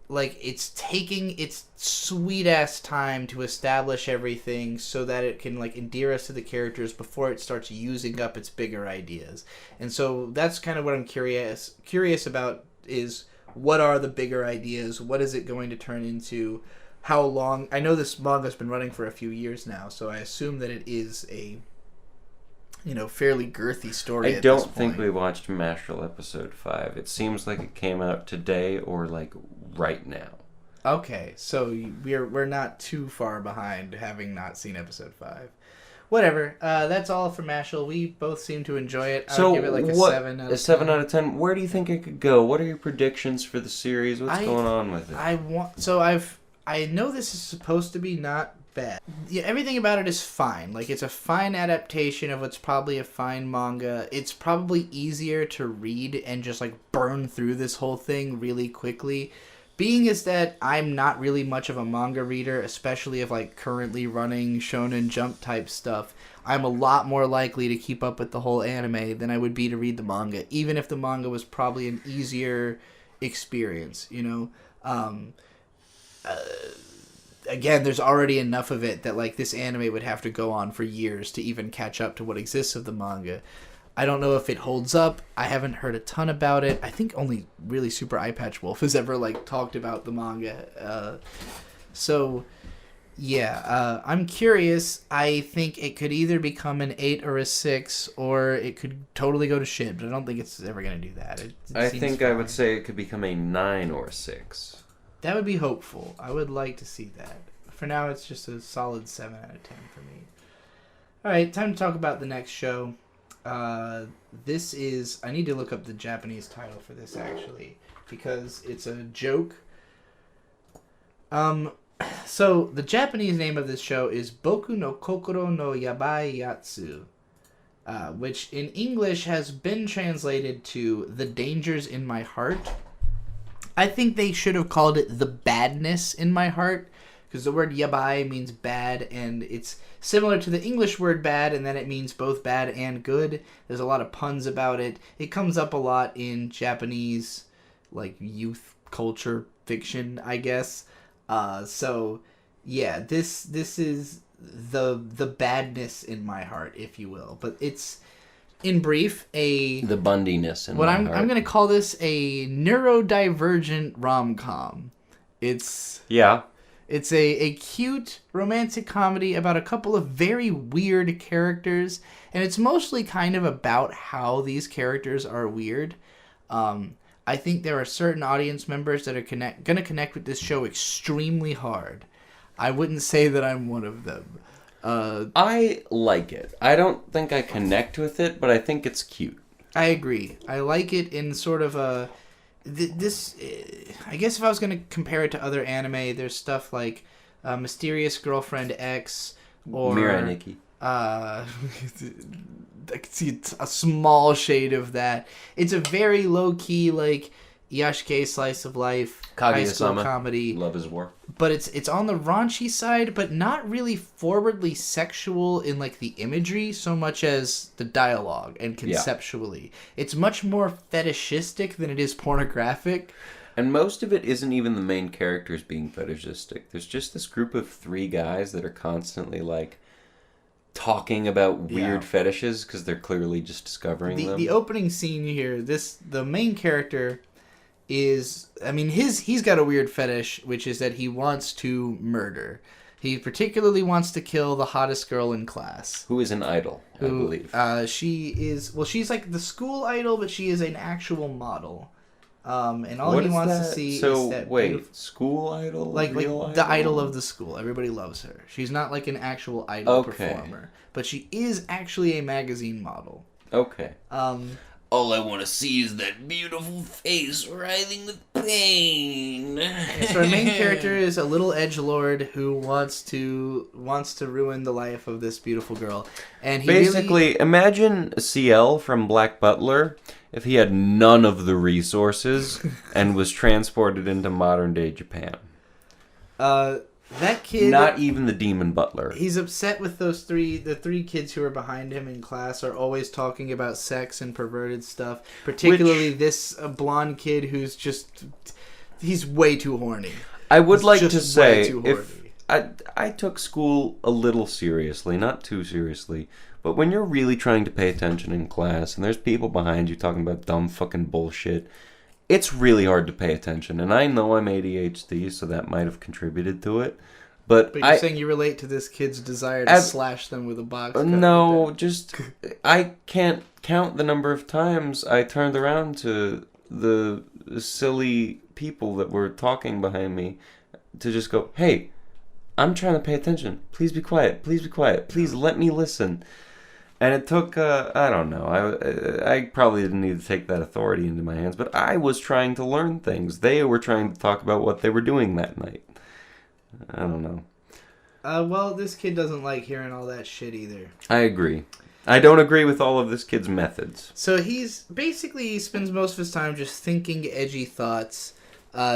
like, it's taking its sweet-ass time to establish everything so that it can, like, endear us to the characters before it starts using up its bigger ideas. And so that's kind of what I'm curious about, is what are the bigger ideas? What is it going to turn into? How long? I know this manga's been running for a few years now, so I assume that it is a, you know, fairly girthy story. I don't think we watched Mashle episode 5. It seems like it came out today or like right now. Okay, so we're not too far behind, having not seen episode 5. Whatever. That's all for Mashle. We both seem to enjoy it. I would give it like a 7 out of 10. A 7 out of 10. Where do you think it could go? What are your predictions for the series? What's going on with it? I know this is supposed to be not bad. Yeah, everything about it is fine. Like, it's a fine adaptation of what's probably a fine manga. It's probably easier to read and just, like, burn through this whole thing really quickly. Being is that I'm not really much of a manga reader, especially of, like, currently running Shonen Jump type stuff. I'm a lot more likely to keep up with the whole anime than I would be to read the manga, even if the manga was probably an easier experience, you know? Again, there's already enough of it that, like, this anime would have to go on for years to even catch up to what exists of the manga. I don't know if it holds up. I haven't heard a ton about it. I think only really Super Eyepatch Wolf has ever, like, talked about the manga. I'm curious. I think it could either become an 8 or a 6, or it could totally go to shit, but I don't think it's ever going to do that. I think fine. I would say it could become a 9 or a 6. That would be hopeful. I would like to see that. For now, it's just a solid 7 out of 10 for me. Alright, time to talk about the next show. This is... I need to look up the Japanese title for this, actually, because it's a joke. So, the Japanese name of this show is Boku no Kokoro no Yabai Yatsu, which in English has been translated to The Dangers in My Heart. I think they should have called it The Badness in My Heart, because the word yabai means bad, and it's similar to the English word bad, and then it means both bad and good. There's a lot of puns about it. It comes up a lot in Japanese, like, youth culture fiction, I guess. So, yeah, this is the badness in my heart, if you will. But it's... In brief, the Bundiness in my heart. I'm going to call this a neurodivergent rom-com. It's a cute romantic comedy about a couple of very weird characters, and it's mostly kind of about how these characters are weird. I think there are certain audience members that are going to connect with this show extremely hard. I wouldn't say that I'm one of them. I like it. I don't think I connect with it, but I think it's cute. I agree. I like it in sort of a... I guess if I was going to compare it to other anime, there's stuff like Mysterious Girlfriend X or... Mirai Nikki. I can see a small shade of that. It's a very low-key, like, Yashike slice of life, high school comedy. Love is War. But it's on the raunchy side, but not really forwardly sexual in, like, the imagery so much as the dialogue and conceptually. Yeah. It's much more fetishistic than it is pornographic. And most of it isn't even the main characters being fetishistic. There's just this group of 3 guys that are constantly, like, talking about weird fetishes because they're clearly just discovering them. The opening scene here, the main character... is, I mean, he's got a weird fetish, which is that he wants to murder. He particularly wants to kill the hottest girl in class. Who is an idol, I believe. She's like the school idol, but she is an actual model. And all he wants to see is that school idol? Like the idol of the school. Everybody loves her. She's not like an actual idol performer. But she is actually a magazine model. Okay. All I want to see is that beautiful face writhing with pain. So our main character is a little edgelord who wants to ruin the life of this beautiful girl. And he basically, imagine CL from Black Butler if he had none of the resources and was transported into modern day Japan. That kid... Not even the demon butler. He's upset with the three kids who are behind him in class are always talking about sex and perverted stuff. Particularly this blonde kid who's just... He's way too horny. I would like to say, if I took school a little seriously, not too seriously, but when you're really trying to pay attention in class and there's people behind you talking about dumb fucking bullshit... It's really hard to pay attention, and I know I'm ADHD, so that might have contributed to it. But you're saying you relate to this kid's desire to slash them with a box cutter. No, just... I can't count the number of times I turned around to the silly people that were talking behind me to just go, hey, I'm trying to pay attention. Please be quiet. Please be quiet. Please let me listen. And it took, I don't know, I probably didn't need to take that authority into my hands, but I was trying to learn things. They were trying to talk about what they were doing that night. I don't know. Well, this kid doesn't like hearing all that shit either. I agree. I don't agree with all of this kid's methods. So he spends most of his time just thinking edgy thoughts.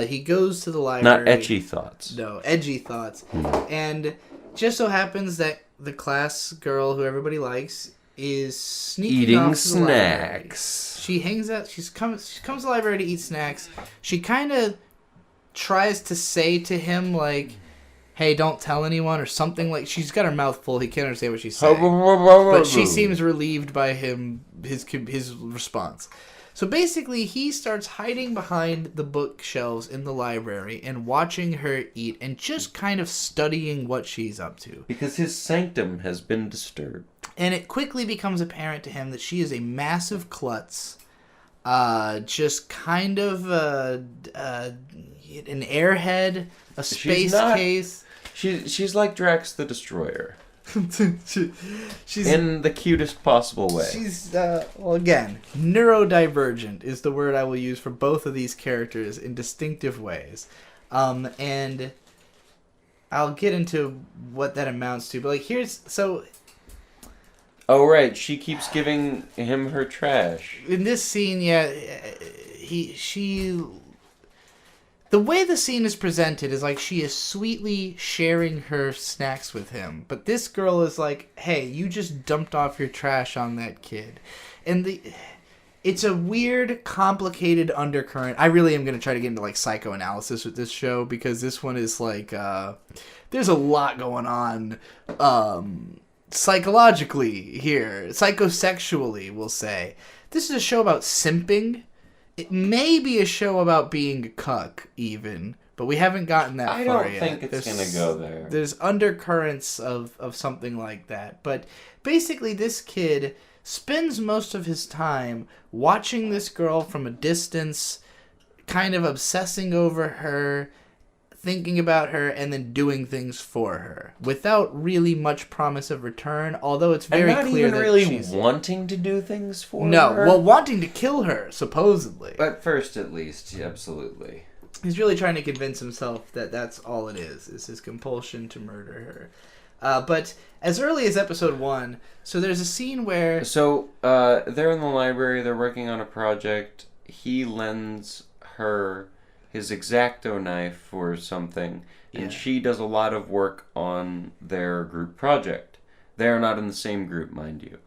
He goes to the library. Not etchy thoughts. No, edgy thoughts. And just so happens that the class girl who everybody likes is sneaking off to the snacks. She hangs out. She comes to the library to eat snacks. She kind of tries to say to him like, "Hey, don't tell anyone," or something like. She's got her mouth full. He can't understand what she's saying. But she seems relieved by his response. So basically, he starts hiding behind the bookshelves in the library and watching her eat and just kind of studying what she's up to. Because his sanctum has been disturbed. And it quickly becomes apparent to him that she is a massive klutz. Just kind of an airhead, a space case. She's like Drax the Destroyer. She's in the cutest possible way. She's again, neurodivergent is the word I will use for both of these characters in distinctive ways, and I'll get into what that amounts to. But like, here's so. Oh right, she keeps giving him her trash. In this scene, yeah, she. The way the scene is presented is like she is sweetly sharing her snacks with him. But this girl is like, hey, you just dumped off your trash on that kid. And it's a weird, complicated undercurrent. I really am going to try to get into like psychoanalysis with this show because this one is like, there's a lot going on psychologically here. Psychosexually, we'll say. This is a show about simping. It may be a show about being a cuck, even, but we haven't gotten that far yet. I don't think it's going to go there. There's undercurrents of something like that. But basically, this kid spends most of his time watching this girl from a distance, kind of obsessing over her, thinking about her, and then doing things for her without really much promise of return. Although it's very clear that really she's wanting to do things for her. No, well, wanting to kill her supposedly. At first, at least, absolutely. He's really trying to convince himself that that's all it is his compulsion to murder her. But as early as episode 1, so there's a scene where so they're in the library. They're working on a project. He lends her his X-Acto knife or something, and she does a lot of work on their group project. They are not in the same group, mind you.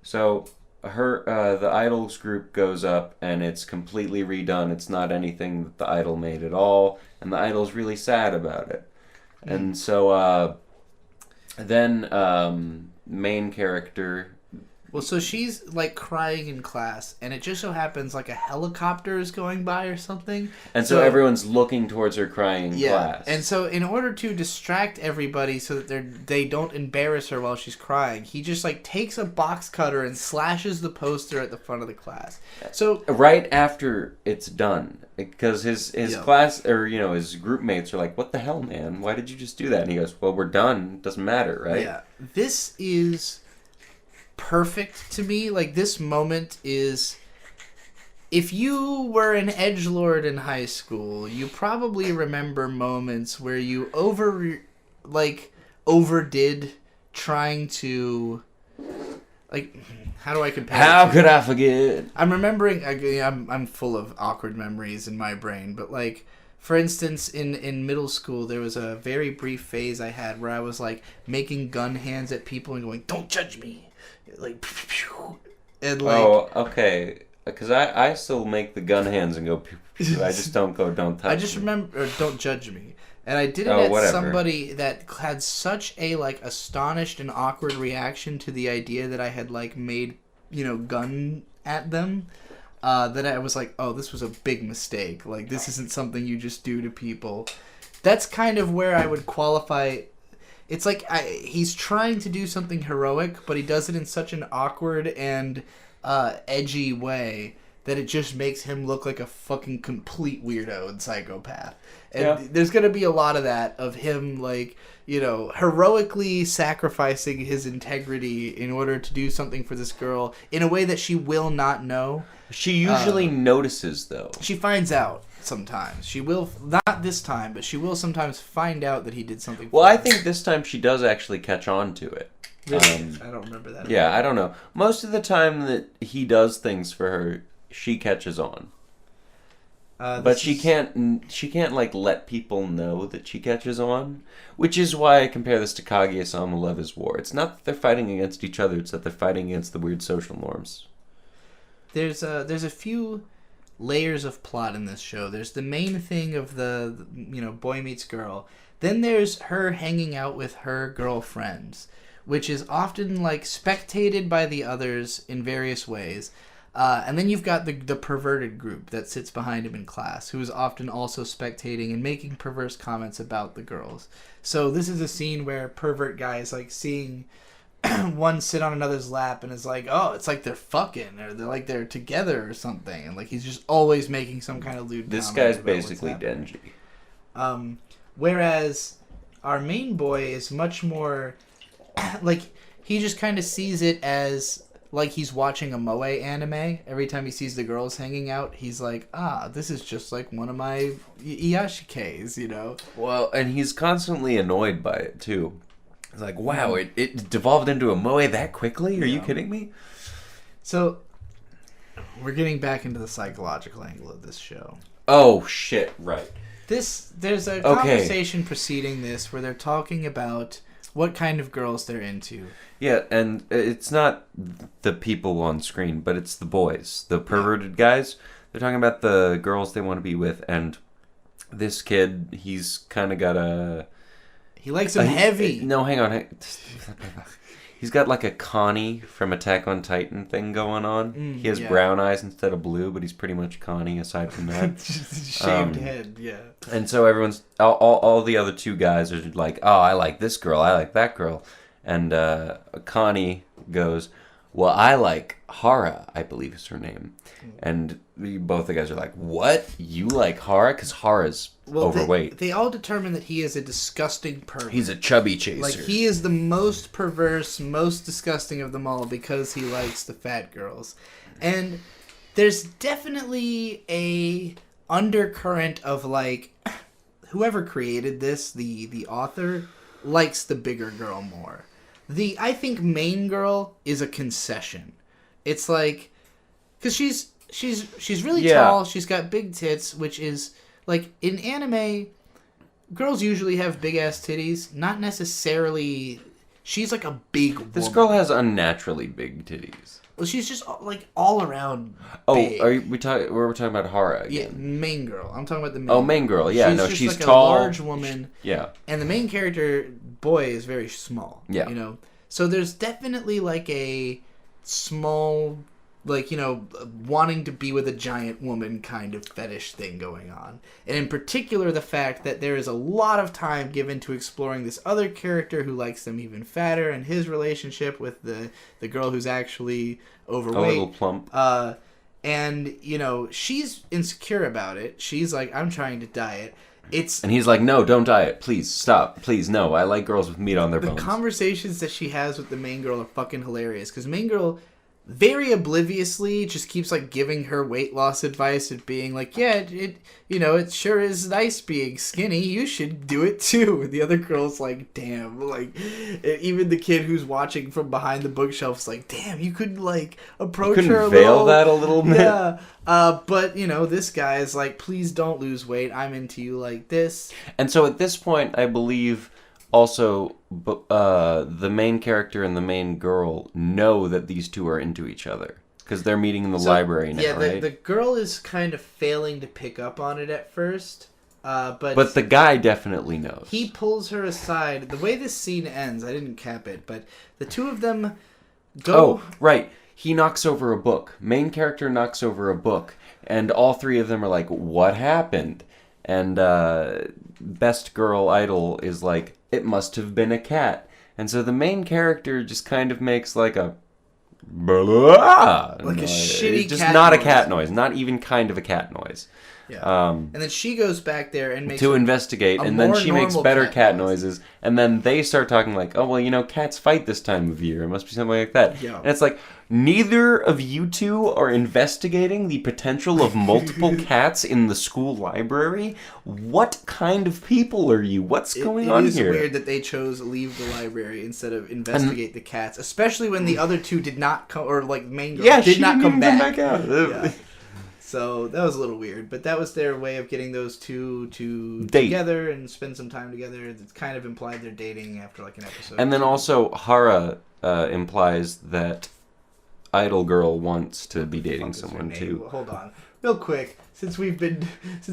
So the Idols group goes up, and it's completely redone. It's not anything that the Idol made at all, and the Idol's really sad about it. And so then main character Well, so she's like crying in class, and it just so happens like a helicopter is going by or something. And so everyone's looking towards her crying in class. And so in order to distract everybody so that they don't embarrass her while she's crying, he just like takes a box cutter and slashes the poster at the front of the class. So right after it's done, because his class or his group mates are like, "What the hell, man? Why did you just do that?" And he goes, "Well, we're done. It doesn't matter, right?" Yeah, this is perfect to me. Like, this moment is, if you were an edgelord in high school, you probably remember moments where you overdid trying to, like, how do I compare? How could I forget? I'm remembering. I'm full of awkward memories in my brain, but like, for instance, in middle school, there was a very brief phase I had where I was like making gun hands at people and going, "Don't judge me." Like, and like, oh, okay. Because I still make the gun hands and go, I just don't go, "Don't touch me." I just remember, or "Don't judge me." And I did it at whatever. somebody that had such a like astonished and awkward reaction to the idea that I had like made, gun at them, that I was like, "Oh, this was a big mistake. Like, this isn't something you just do to people." That's kind of where I would qualify. It's like he's trying to do something heroic, but he does it in such an awkward and edgy way that it just makes him look like a fucking complete weirdo and psychopath. And there's going to be a lot of that, of him, like, heroically sacrificing his integrity in order to do something for this girl in a way that she will not know. She usually notices, though. She finds out sometimes. She will, not this time, but she will sometimes find out that he did something. Well, I think this time she does actually catch on to it. Really? I don't remember that. Yeah, I don't know. Most of the time that he does things for her, she catches on. But she can't like let people know that she catches on, which is why I compare this to Kaguya-sama Love is War. It's not that they're fighting against each other; it's that they're fighting against the weird social norms. There's a few layers of plot in this show. There's the main thing of the boy meets girl. Then there's her hanging out with her girlfriends, which is often like spectated by the others in various ways. And then you've got the perverted group that sits behind him in class, who is often also spectating and making perverse comments about the girls. So this is a scene where pervert guy is like seeing one sit on another's lap and is like, "Oh, it's like they're fucking," or they're like they're together or something, and like he's just always making some kind of lewd. This guy's basically Denji. Whereas our main boy is much more like, he just kind of sees it as like he's watching a moe anime. Every time he sees the girls hanging out, he's like, this is just like one of my iyashikes, Well, and he's constantly annoyed by it too. It's like, wow, it devolved into a moe that quickly? Are you kidding me? So, we're getting back into the psychological angle of this show. Oh, shit, right. There's a conversation preceding this where they're talking about what kind of girls they're into. Yeah, and it's not the people on screen, but it's the boys, the perverted guys. They're talking about the girls they want to be with, and this kid, he's kind of got a... He likes them heavy. No, hang on. He's got like a Connie from Attack on Titan thing going on. He has brown eyes instead of blue, but he's pretty much Connie aside from that. Shaved head, yeah. And so everyone's... All the other two guys are like, "Oh, I like this girl, I like that girl." And Connie goes, "Well, I like Hara," I believe is her name. And both the guys are like, "What? You like Hara?" Because Hara's overweight. They all determine that he is a disgusting pervert. He's a chubby chaser. Like, he is the most perverse, most disgusting of them all because he likes the fat girls. And there's definitely a undercurrent of, like, whoever created this, the author, likes the bigger girl more. I think main girl is a concession. It's like, because she's really tall, she's got big tits, which is, like, in anime, girls usually have big-ass titties, not necessarily... She's, like, a big woman. This girl has unnaturally big titties. Well, she's just, like, all around big. We're talking about Hara again? Yeah, main girl. I'm talking about the main girl. Oh, main girl, yeah. She's like tall. A large woman. Yeah. And the main character, boy, is very small. Yeah. So there's definitely, like, small, like, wanting to be with a giant woman kind of fetish thing going on. And in particular, the fact that there is a lot of time given to exploring this other character who likes them even fatter, and his relationship with the girl who's actually overweight. A little plump. And, she's insecure about it. She's like, I'm trying to diet. And he's like, no, don't diet. Please, stop. Please, no. I like girls with meat on their bones. The conversations that she has with the main girl are fucking hilarious. Because main girl very obliviously just keeps, like, giving her weight loss advice and being like, yeah, it sure is nice being skinny. You should do it, too. And the other girl's like, damn. Like, even the kid who's watching from behind the bookshelf is like, damn, you could, like, approach her a little. Veil that a little bit. Yeah. But, this guy is like, please don't lose weight. I'm into you like this. And so at this point, I believe also the main character and the main girl know that these two are into each other. Because they're meeting in the library now, right? Yeah, the girl is kind of failing to pick up on it at first. But the guy definitely knows. He pulls her aside. The way this scene ends, I didn't cap it, but the two of them go... Oh, right. He knocks over a book. Main character knocks over a book. And all three of them are like, what happened? And best girl idol is like, it must have been a cat. And so the main character just kind of makes like a... Like a shitty just cat not noise. A cat noise. Not even kind of a cat noise. Yeah. And then she goes back there and makes... To investigate, and then she makes better cat noises. And then they start talking like, oh, well, cats fight this time of year. It must be something like that. Yeah. And it's like, neither of you two are investigating the potential of multiple cats in the school library? What kind of people are you? What's going on here? It is weird that they chose leave the library instead of investigate the cats, especially when the other two did not come, or like main girl did not come back. Yeah. So that was a little weird, but that was their way of getting those two to together and spend some time together. It's kind of implied they're dating after like an episode. And then also Hara implies that Idol Girl wants to be dating someone too. Hold on, real quick. Since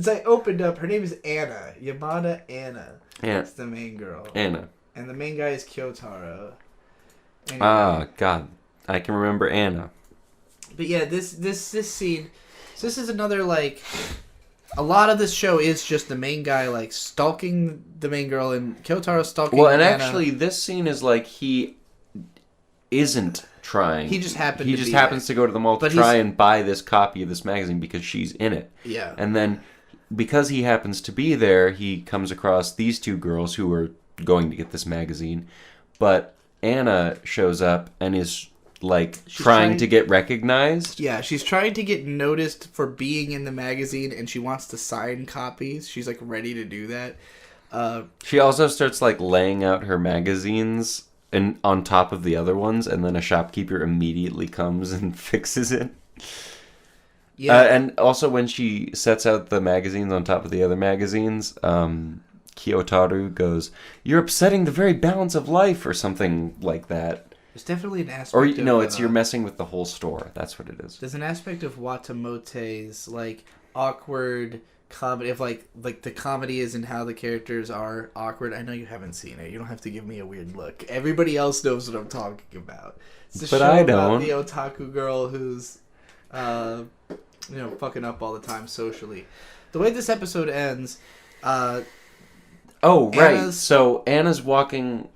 I opened up, her name is Anna. Yamada Anna. Yeah. That's the main girl. Anna. And the main guy is Kyotaro. Anyway. Ah, God, I can remember Anna. But yeah, this scene. So this is another, like, a lot of this show is just the main guy, like, stalking the main girl and Kyotaro stalking Well, and Anna. actually, this scene is like he isn't trying. He just happens to go to the mall to try and buy this copy of this magazine because she's in it. Yeah. And then, because he happens to be there, he comes across these two girls who are going to get this magazine. But Anna shows up and is... she's trying to get recognized. Yeah, she's trying to get noticed for being in the magazine, and she wants to sign copies. She's, like, ready to do that. She also starts, like, laying out her magazines on top of the other ones, and then a shopkeeper immediately comes and fixes it. Yeah. And also when she sets out the magazines on top of the other magazines, Kyotaro goes, "You're upsetting the very balance of life," or something like that. There's definitely an aspect Or, no, it's you're messing with the whole store. That's what it is. There's an aspect of Watamote's, like, awkward comedy, of, like the comedy is in how the characters are awkward. I know you haven't seen it. You don't have to give me a weird look. Everybody else knows what I'm talking about. It's a show about the otaku girl who's, fucking up all the time socially. The way this episode ends, So Anna's walking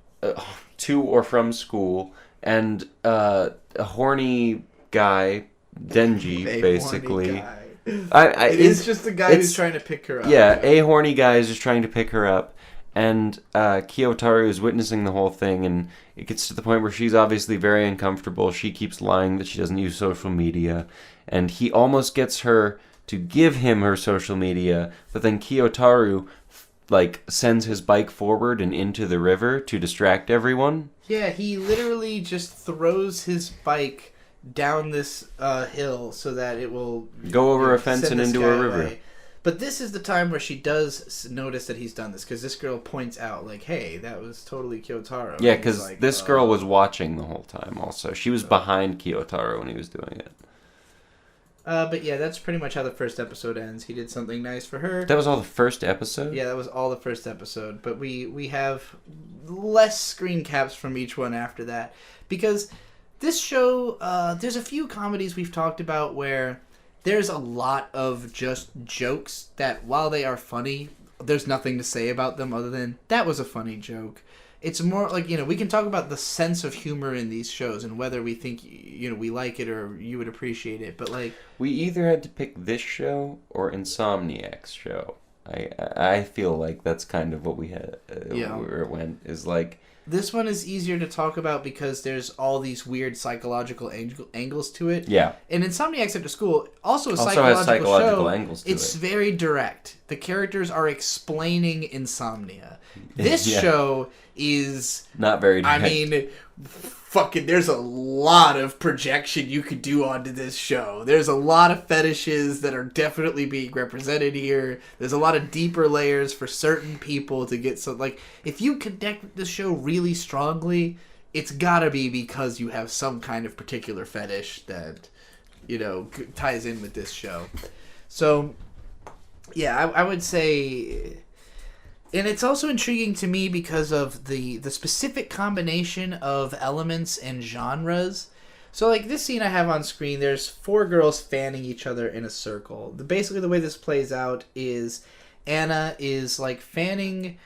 to or from school, and a horny guy, Denji, basically. It's just the guy who's trying to pick her up. Yeah, a horny guy is just trying to pick her up, and Kyotaro is witnessing the whole thing, and it gets to the point where she's obviously very uncomfortable. She keeps lying that she doesn't use social media, and he almost gets her to give him her social media, but then Kyotaro sends his bike forward and into the river to distract everyone. Yeah, he literally just throws his bike down this hill so that it will go over a fence and into a river. Away. But this is the time where she does notice that he's done this, because this girl points out, like, hey, that was totally Kyotaro. Yeah, because this girl was watching the whole time also. She was behind Kyotaro when he was doing it. But yeah, that's pretty much how the first episode ends. He did something nice for her. That was all the first episode? Yeah, that was all the first episode. But we have less screen caps from each one after that. Because This show, there's a few comedies we've talked about where there's a lot of just jokes that, while they are funny, there's nothing to say about them other than, that was a funny joke. It's more like, we can talk about the sense of humor in these shows and whether we think, we like it or you would appreciate it. But, like... We either had to pick this show or Insomniacs show. I feel like that's kind of what we had, where it went, is like... This one is easier to talk about because there's all these weird psychological angles to it. Yeah. And Insomniacs After School also has psychological psychological show. Angles to It's it. very direct. The characters are explaining insomnia. This show is... Not very direct. I mean, fucking, there's a lot of projection you could do onto this show. There's a lot of fetishes that are definitely being represented here. There's a lot of deeper layers for certain people to get some... Like, if you connect with this show really strongly, it's gotta be because you have some kind of particular fetish that, ties in with this show. So, yeah, I would say... And it's also intriguing to me because of the specific combination of elements and genres. So, like, this scene I have on screen, there's 4 girls fanning each other in a circle. Basically, the way this plays out is Anna is, like, fanning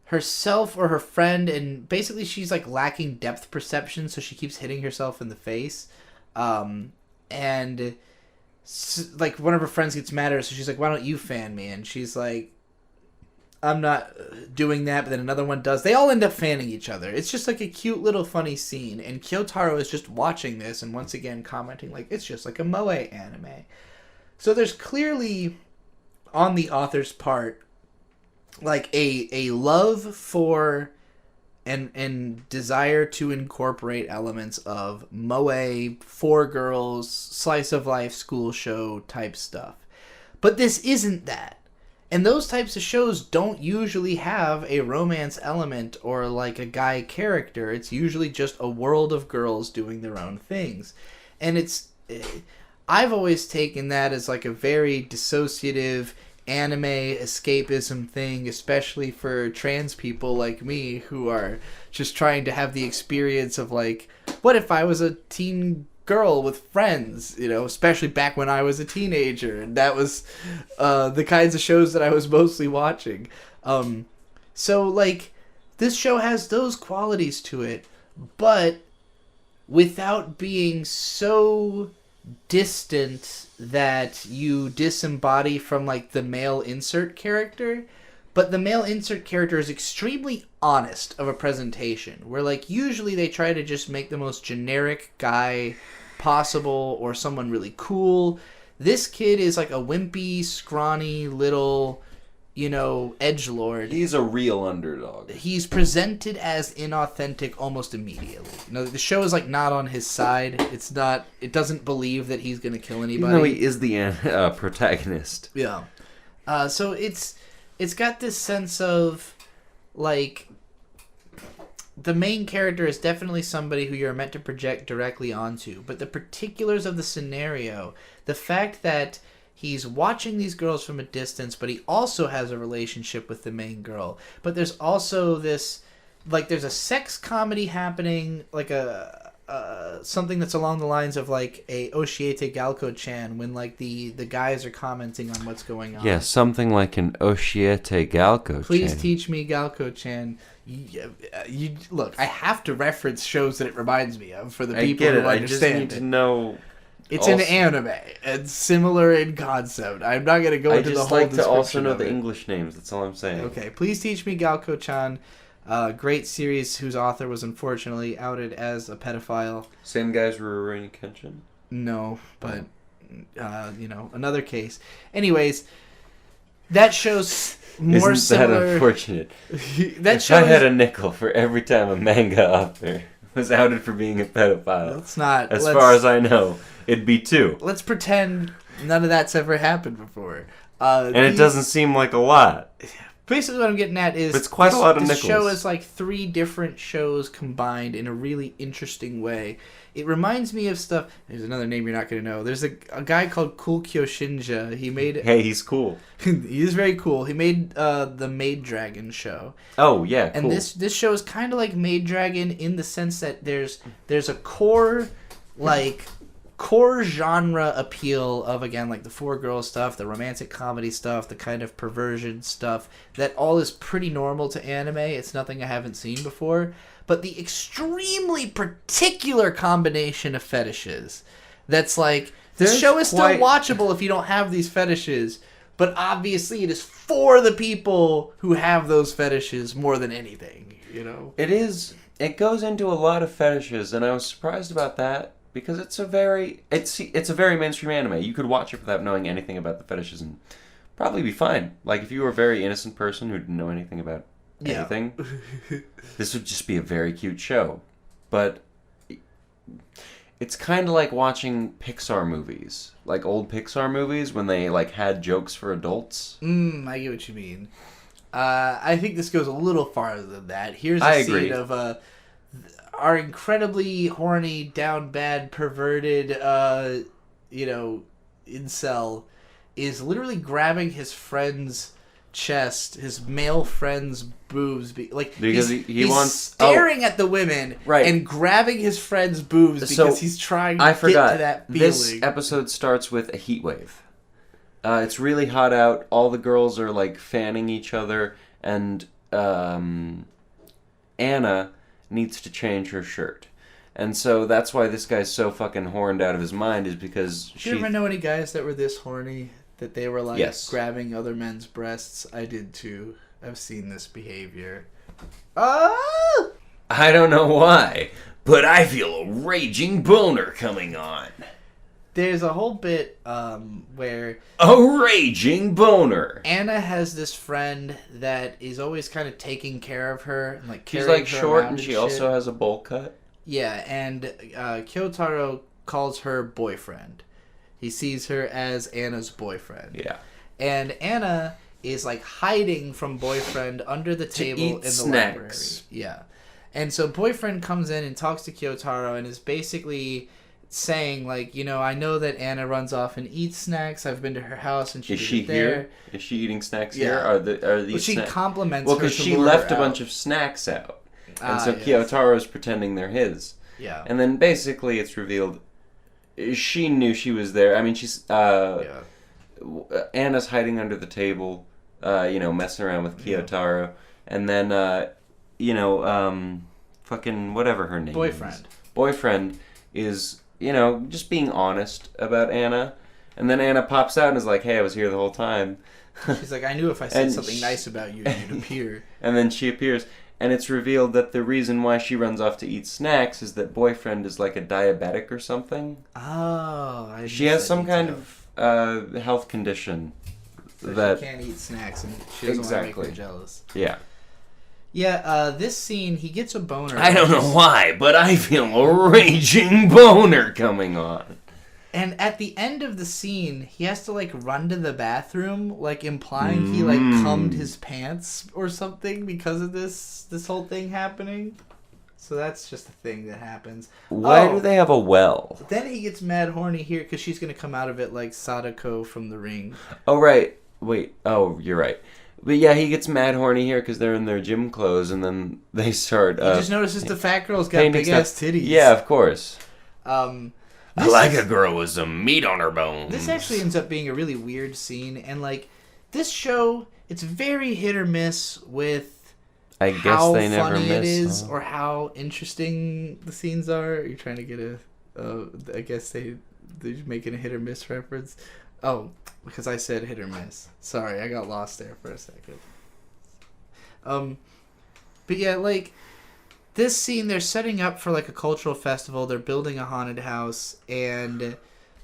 herself or her friend, and basically she's, like, lacking depth perception, so she keeps hitting herself in the face. And, like, one of her friends gets mad at her, so she's like, why don't you fan me? And she's like, I'm not doing that, but then another one does. They all end up fanning each other. It's just like a cute little funny scene, and Kyotaro is just watching this and once again commenting like, it's just like a moe anime. So there's clearly, on the author's part, like a love for and desire to incorporate elements of moe, 4 girls, slice of life, school show type stuff. But this isn't that. And those types of shows don't usually have a romance element or like a guy character. It's usually just a world of girls doing their own things. And I've always taken that as like a very dissociative anime escapism thing, especially for trans people like me who are just trying to have the experience of like, what if I was a teen girl with friends, especially back when I was a teenager, and that was the kinds of shows that I was mostly watching. So like, this show has those qualities to it, but without being so distant that you disembody from like the male insert character. But the male insert character is extremely honest of a presentation, where like usually they try to just make the most generic guy possible or someone really cool. This kid is like a wimpy, scrawny little, edgelord. He's a real underdog. He's presented as inauthentic almost immediately. The show is like not on his side. It doesn't believe that he's going to kill anybody. Even though he is the protagonist. Yeah. So it's got this sense of, like, the main character is definitely somebody who you're meant to project directly onto, but the particulars of the scenario, the fact that he's watching these girls from a distance, but he also has a relationship with the main girl, but there's also this, like, there's a sex comedy happening, like something that's along the lines of like a Oshiete Galko-chan when like the guys are commenting on what's going on. Yeah, something like an Oshiete Galko-chan. Please teach me Galko-chan. You look, I have to reference shows that it reminds me of for the people who understand I just need to know. It's an anime. It's similar in concept. I'm not going to go into the whole description. I just like to also know the English names. That's all I'm saying. Okay, please teach me Galko-chan. Great series whose author was unfortunately outed as a pedophile. Same guys were Rurouni Kenshin? No, but, another case. Anyways, that show's more similar... Isn't that unfortunate? If I had a nickel for every time a manga author was outed for being a pedophile. Let's not... As far as I know, it'd be 2. Let's pretend none of that's ever happened before. And it doesn't seem like a lot. Basically, what I'm getting at is it's quite a lot of this nickels. show is like 3 different shows combined in a really interesting way. It reminds me of stuff. There's another name you're not going to know. There's a guy called Cool Kyoshinja. He made. Hey, he's cool. He is very cool. He made the Maid Dragon show. Oh yeah, cool. And this show is kind of like Maid Dragon in the sense that there's a core genre appeal of, again, like the 4 girls stuff, the romantic comedy stuff, the kind of perversion stuff that all is pretty normal to anime. It's nothing I haven't seen before. But the extremely particular combination of fetishes that's like, this show is still watchable if you don't have these fetishes, but obviously it is for the people who have those fetishes more than anything, you know? It is. It goes into a lot of fetishes, and I was surprised about that. Because it's a very mainstream anime. You could watch it without knowing anything about the fetishes and probably be fine. Like, if you were a very innocent person who didn't know anything about anything, this would just be a very cute show. But it's kind of like watching Pixar movies. Like old Pixar movies when they, like, had jokes for adults. I get what you mean. I think this goes a little farther than that. Here's a scene of our incredibly horny, down bad, perverted, incel is literally grabbing his friend's chest, his male friend's boobs, because he's wants staring at the women, right, and grabbing his friend's boobs because he's trying to get to that feeling. This episode starts with a heat wave. It's really hot out. All the girls are like fanning each other, and Anna needs to change her shirt. And so that's why this guy's so fucking horned out of his mind, is because Did you ever know any guys that were this horny that they were like grabbing other men's breasts? I did too. I've seen this behavior. I don't know why, but I feel a raging boner coming on. There's a whole bit where... A raging boner! Anna has this friend that is always kind of taking care of her. And, like, she's like short and she also has a bowl cut. Yeah, and Kyotaro calls her boyfriend. He sees her as Anna's boyfriend. Yeah. And Anna is like hiding from boyfriend under the table in the library. Yeah. And so boyfriend comes in and talks to Kyotaro and is basically saying, like, I know that Anna runs off and eats snacks. I've been to her house and she did there. Here? Is she eating snacks here? Are these she compliments her. Well, because she left a bunch of snacks out. And so Kyotaro's pretending they're his. Yeah. And then basically it's revealed she knew she was there. I mean, she's... Anna's hiding under the table, messing around with Kyotaro. And then, fucking whatever her name is. Boyfriend is, just being honest about Anna. And then Anna pops out and is like, hey, I was here the whole time. She's like, I knew if I said something nice about you, you'd appear. And then she appears. And it's revealed that the reason why she runs off to eat snacks is that boyfriend is like a diabetic or something. Oh, she has some kind of health condition that she can't eat snacks and she doesn't want to make her jealous. Yeah. Yeah, this scene, he gets a boner. I don't know why, but I feel a raging boner coming on. And at the end of the scene, he has to, like, run to the bathroom, like, implying he, like, cummed his pants or something because of this whole thing happening. So that's just a thing that happens. Why do they have a well? Then he gets mad horny here because she's going to come out of it like Sadako from The Ring. Oh, right. Wait. Oh, you're right. But yeah, he gets mad horny here because they're in their gym clothes, and then they start... he just notices the fat girl's got big-ass titties. Yeah, of course. I like a girl with some meat on her bones. This actually ends up being a really weird scene, and, like, this show, it's very hit or miss with how funny it is or how interesting the scenes are. You're trying to get I guess they're making a hit or miss reference. Oh, because I said hit or miss. Sorry, I got lost there for a second. But yeah, like, this scene, they're setting up for, like, a cultural festival. They're building a haunted house, and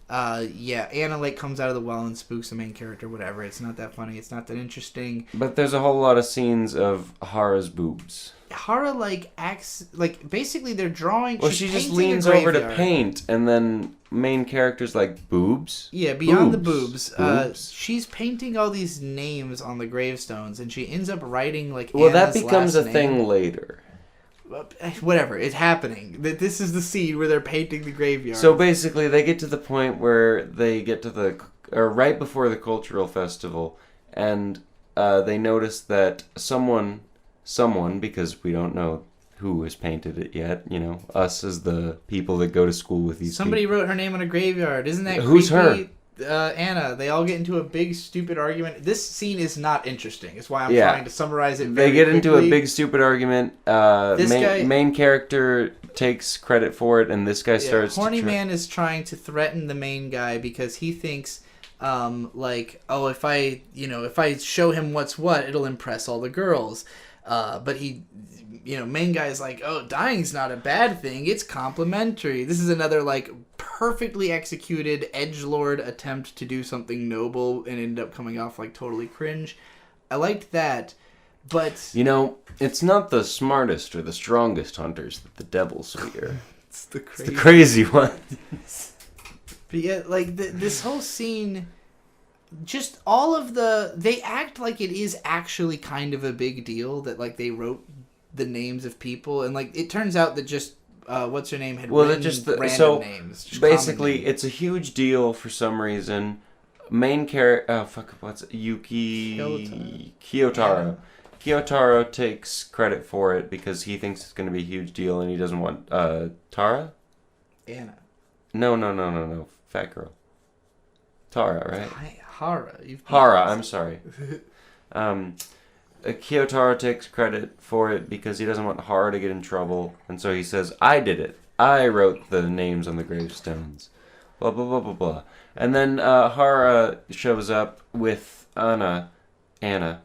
Anna like comes out of the well and spooks the main character. Whatever. It's not that funny. It's not that interesting. But there's a whole lot of scenes of Hara's boobs. Hara like acts like basically they're drawing. Well, she just leans over to paint, and then main character's like boobs. Yeah, beyond the boobs. She's painting all these names on the gravestones, and she ends up writing like. Well, Anna's that becomes a name. thing later. Whatever, it's happening. This is the scene where they're painting the graveyard. So basically, they get to the point where they get to right before the cultural festival, and they notice that someone, because we don't know who has painted it yet, us as the people that go to school with these Somebody people. wrote her name on a graveyard. Isn't that Who's creepy? her? Anna. They all get into a big stupid argument. This scene is not interesting. It's why I'm trying to summarize it very They get quickly. into a big stupid argument. Main character takes credit for it, and this guy starts Horny man is trying to threaten the main guy because he thinks if I show him what's what, it'll impress all the girls. But he, main guy is like, oh, dying's not a bad thing. It's complimentary. This is another, perfectly executed edgelord attempt to do something noble and end up coming off, totally cringe. I liked that, but... it's not the smartest or the strongest hunters that the devils fear. It's the crazy ones. But yeah, this whole scene... Just all of they act like it is actually kind of a big deal that they wrote the names of people, and it turns out that just what's her name had written random names. Basically, it's a huge deal for some reason. Main character, what's it? Kiyotaro. Kiyotaro takes credit for it because he thinks it's going to be a huge deal, and he doesn't want Tara. Anna. No. Fat girl. Tara, right? Hara, I'm sorry. Kiyotaro takes credit for it because he doesn't want Hara to get in trouble, and so he says, I did it. I wrote the names on the gravestones. Blah, blah, blah, blah, blah. And then Hara shows up with Anna. And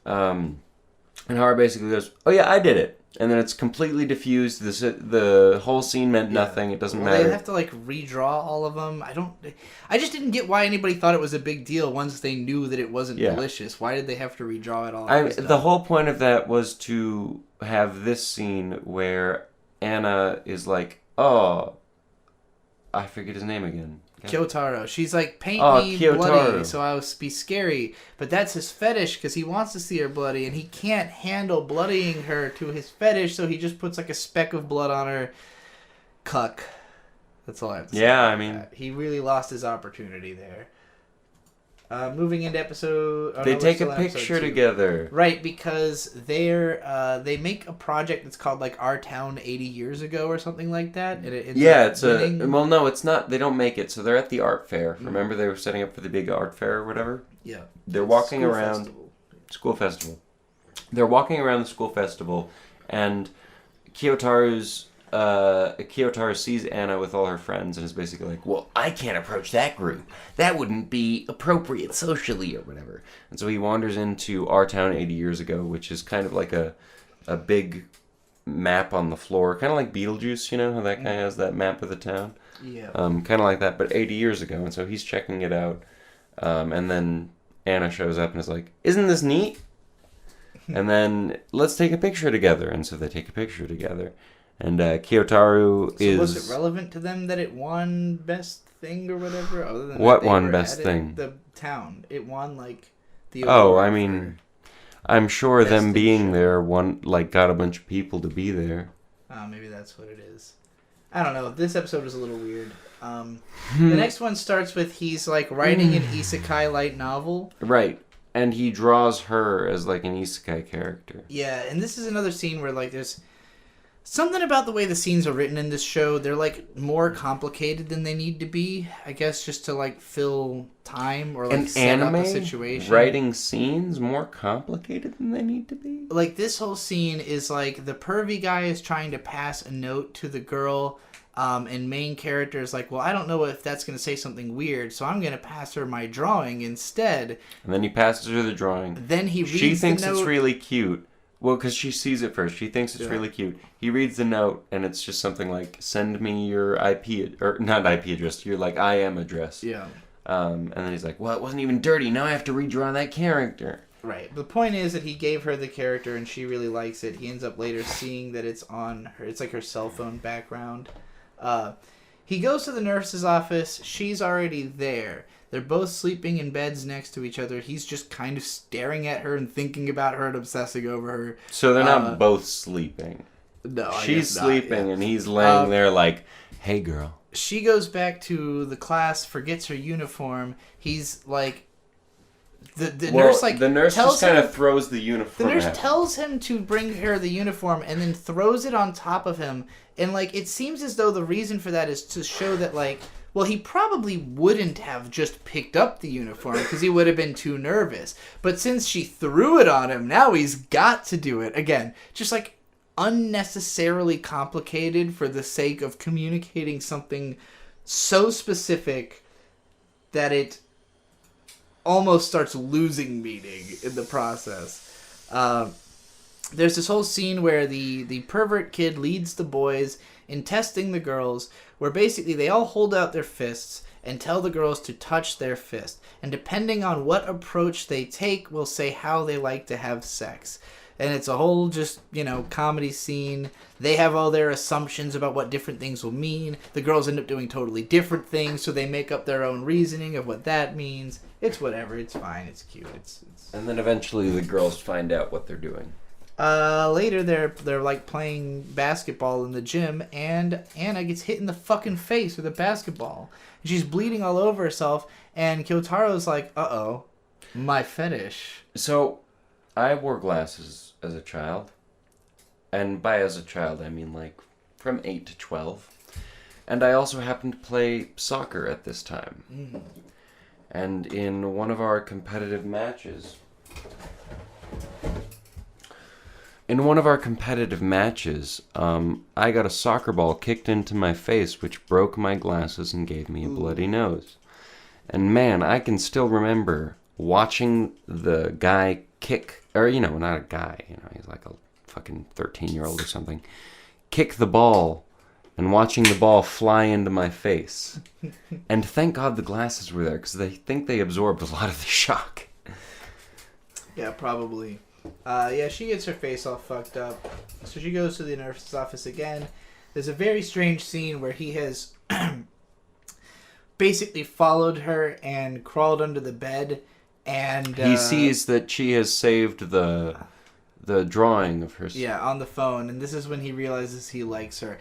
Hara basically goes, oh yeah, I did it. And then it's completely diffused. The whole scene meant nothing. It doesn't matter. They have to redraw all of them. I just didn't get why anybody thought it was a big deal once they knew that it wasn't delicious. Why did they have to redraw it all? The whole point of that was to have this scene where Anna is like, oh, I forget his name again. Kiyotaro. She's like, paint me Kiyotaro. bloody so I'll be scary. But that's his fetish because he wants to see her bloody and he can't handle bloodying her to his fetish, so he just puts a speck of blood on her. Cuck. That's all I have to say. Yeah, he really lost his opportunity there. Moving into episode... They take a picture together. Right, because they make a project that's called Our Town 80 Years Ago or something like that. And it's not. They don't make it. So they're at the art fair. Mm-hmm. Remember they were setting up for the big art fair or whatever? Yeah. They're walking around... School festival. They're walking around the school festival, and Kiyotaro sees Anna with all her friends and is basically like, well, I can't approach that group. That wouldn't be appropriate socially or whatever. And so he wanders into Our Town 80 Years Ago, which is kind of like a big map on the floor. Kind of like Beetlejuice, how that guy has that map of the town? Yeah. Kind of like that, but 80 years ago. And so he's checking it out. And then Anna shows up and is like, isn't this neat? And then, let's take a picture together. And so they take a picture together. And Kiyotaro is... So was it relevant to them that it won Best Thing or whatever? Other than what won Best Thing? The town. It won, the... I'm sure them being there got a bunch of people to be there. Maybe that's what it is. I don't know. This episode was a little weird. The next one starts with he's, writing an isekai light novel. Right. And he draws her as, an isekai character. Yeah, and this is another scene where, there's... Something about the way the scenes are written in this show, they're, more complicated than they need to be. I guess just to, fill time or, set up a situation. Writing scenes more complicated than they need to be? This whole scene is, the pervy guy is trying to pass a note to the girl, and main character is like, well, I don't know if that's going to say something weird, so I'm going to pass her my drawing instead. And then he passes her the drawing. Then he reads the note. She thinks it's really cute. Well, because she sees it first. She thinks it's really cute. He reads the note, and it's just something like, send me your IP... Or, not IP address. Your, like, IM address. Yeah. And then he's like, well, it wasn't even dirty. Now I have to redraw that character. Right. The point is that he gave her the character, and she really likes it. He ends up later seeing that it's on her... It's like her cell phone background. He goes to the nurse's office. She's already there. They're both sleeping in beds next to each other. He's just kind of staring at her and thinking about her and obsessing over her. So they're not both sleeping. No, she's sleeping and he's laying there like, hey, girl. She goes back to the class, forgets her uniform. He's like... The nurse just kind of throws the uniform. The nurse tells him to bring her the uniform and then throws it on top of him. And, like, it seems as though the reason for that is to show that, like... Well, he probably wouldn't have just picked up the uniform because he would have been too nervous. But since she threw it on him, now he's got to do it. Again, just like unnecessarily complicated for the sake of communicating something so specific that it almost starts losing meaning in the process. There's this whole scene where the pervert kid leads the boys in testing the girls, where basically they all hold out their fists and tell the girls to touch their fist. And depending on what approach they take, will say how they like to have sex. And it's a whole just, comedy scene. They have all their assumptions about what different things will mean. The girls end up doing totally different things, so they make up their own reasoning of what that means. It's whatever. It's fine. It's cute. It's... And then eventually the girls find out what they're doing. Later they're like playing basketball in the gym, and Anna gets hit in the fucking face with a basketball. And she's bleeding all over herself, and Kyotaro's like, uh-oh, my fetish. So, I wore glasses as a child. And by as a child, I mean like from 8 to 12. And I also happened to play soccer at this time. Mm. And in one of our competitive matches... I got a soccer ball kicked into my face, which broke my glasses and gave me a bloody nose. And man, I can still remember watching the guy kick, or, not a guy, he's like a fucking 13-year-old or something, kick the ball and watching the ball fly into my face. And thank God the glasses were there, because they think they absorbed a lot of the shock. Yeah, probably. She gets her face all fucked up. So she goes to the nurse's office again. There's a very strange scene where he has basically followed her and crawled under the bed, and he sees that she has saved the drawing of her. Yeah, on the phone, and this is when he realizes he likes her.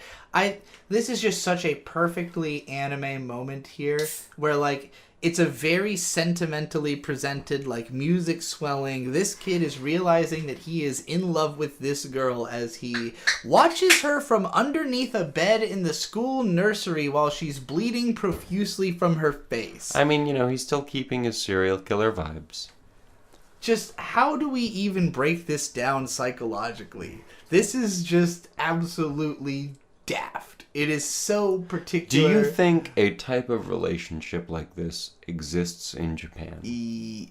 This is just such a perfectly anime moment here, where like it's a very sentimentally presented, like, music swelling. This kid is realizing that he is in love with this girl as he watches her from underneath a bed in the school nursery while she's bleeding profusely from her face. I mean, he's still keeping his serial killer vibes. Just, how do we even break this down psychologically? This is just absolutely daft. It is so particular. Do you think a type of relationship like this exists in Japan?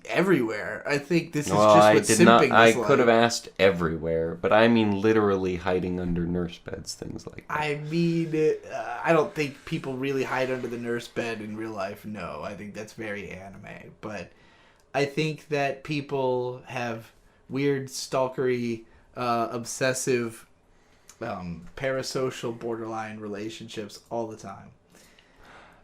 Everywhere. I think this is just what simping is like. I could have asked everywhere, but I mean literally hiding under nurse beds, things like that. I mean, I don't think people really hide under the nurse bed in real life, no. I think that's very anime. But I think that people have weird, stalkery, obsessive... parasocial borderline relationships all the time.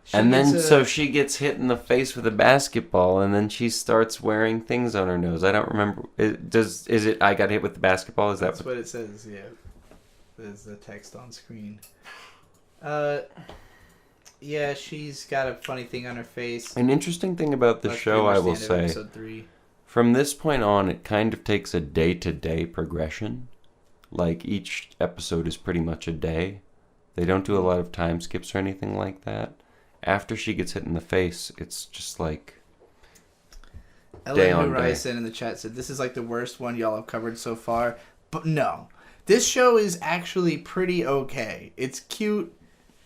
So she gets hit in the face with a basketball, and then she starts wearing things on her nose. I don't remember. Is it I got hit with the basketball? That's what it says, yeah. There's the text on screen. Yeah, she's got a funny thing on her face. An interesting thing about the show, I will say, episode 3. From this point on, it kind of takes a day-to-day progression. Like, each episode is pretty much a day. They don't do a lot of time skips or anything like that. After she gets hit in the face, it's just like day on day. Ryson in the chat said, this is like the worst one y'all have covered so far. But no. This show is actually pretty okay. It's cute.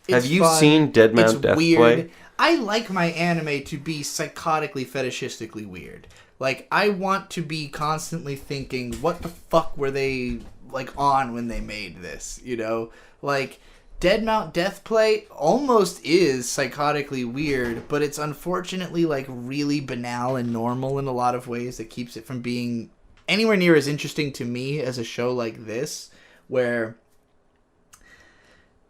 Have you fun, seen Dead Mount Death weird. Play? I like my anime to be psychotically, fetishistically weird. Like, I want to be constantly thinking, what the fuck were they, like, on when they made this, you know? Like, Dead Mount Death Play almost is psychotically weird, but it's unfortunately, like, really banal and normal in a lot of ways that keeps it from being anywhere near as interesting to me as a show like this, where,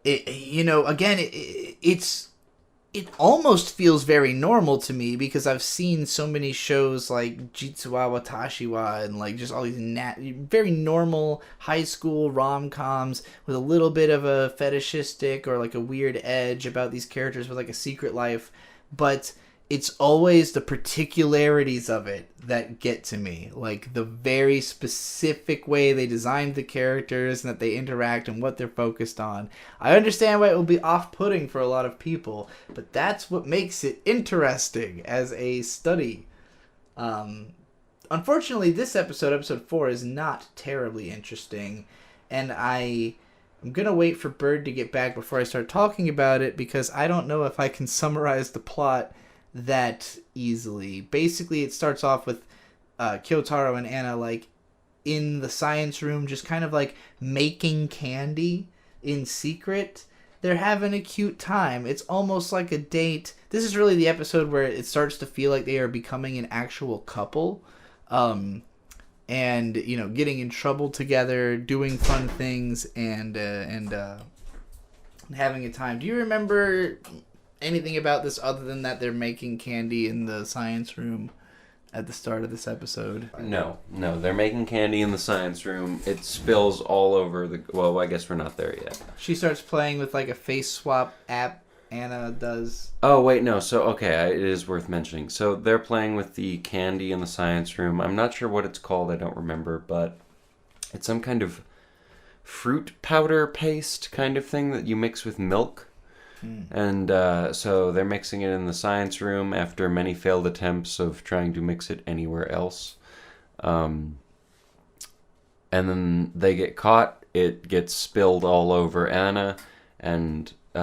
it, you know, again, it almost feels very normal to me because I've seen so many shows like Jitsu wa Watashi wa and like just all these very normal high school rom-coms with a little bit of a fetishistic or like a weird edge about these characters with like a secret life, but it's always the particularities of it that get to me. Like the very specific way they designed the characters and that they interact and what they're focused on. I understand why it will be off-putting for a lot of people, but that's what makes it interesting as a study. Unfortunately, this episode 4, is not terribly interesting, and I'm going to wait for Bird to get back before I start talking about it because I don't know if I can summarize the plot that easily. Basically, it starts off with Kyotaro and Anna like in the science room just kind of like making candy in secret. They're having a cute time. It's almost like a date. This is really the episode where it starts to feel like they are becoming an actual couple, and you know, getting in trouble together, doing fun things, and having a time. Do you remember anything about this other than that they're making candy in the science room at the start of this episode? No, they're making candy in the science room. It spills all over the... Well, I guess we're not there yet. She starts playing with like a face swap app. Anna does. Oh, wait, no. So, okay, it is worth mentioning. So they're playing with the candy in the science room. I'm not sure what it's called. I don't remember, but it's some kind of fruit powder paste kind of thing that you mix with milk. And so they're mixing it in the science room after many failed attempts of trying to mix it anywhere else. And then they get caught. It gets spilled all over Anna. And... it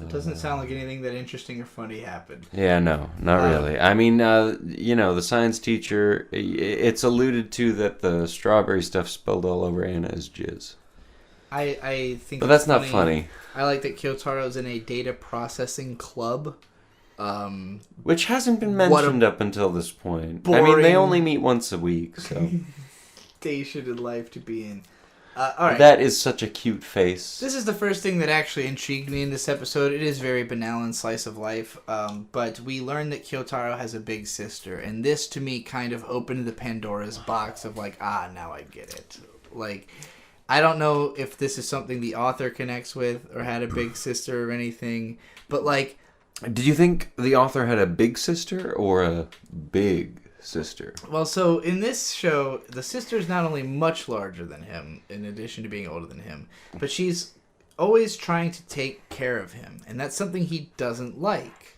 doesn't sound like anything that interesting or funny happened. Yeah, no, not really. I mean, you know, the science teacher, it's alluded to that the strawberry stuff spilled all over Anna is jizz. I think, but that's not funny. I like that Kyotaro's in a data processing club, which hasn't been mentioned up until this point. I mean, they only meet once a week, so station in life to be in. All right, that is such a cute face. This is the first thing that actually intrigued me in this episode. It is very banal and slice of life, but we learn that Kyotaro has a big sister, and this to me kind of opened the Pandora's box of like, now I get it. Like, I don't know if this is something the author connects with or had a big sister or anything, but like... Did you think the author had a big sister or a big sister? Well, so in this show, the sister is not only much larger than him, in addition to being older than him, but she's always trying to take care of him, and that's something he doesn't like.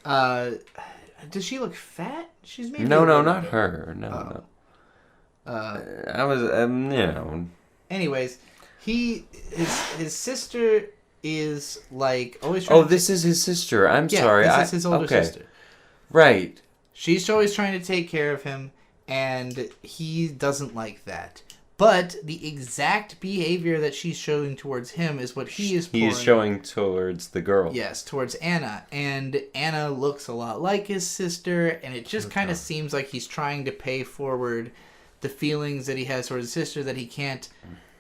Does she look fat? She's maybe No, not her. No. I was, you know... Anyways, his sister is like always. This is his sister. I'm sorry. This is his older sister. Right. She's always trying to take care of him, and he doesn't like that. But the exact behavior that she's showing towards him is what he's showing towards the girl. Yes, towards Anna, and Anna looks a lot like his sister, and it just kind of seems like he's trying to pay forward the feelings that he has towards his sister that he can't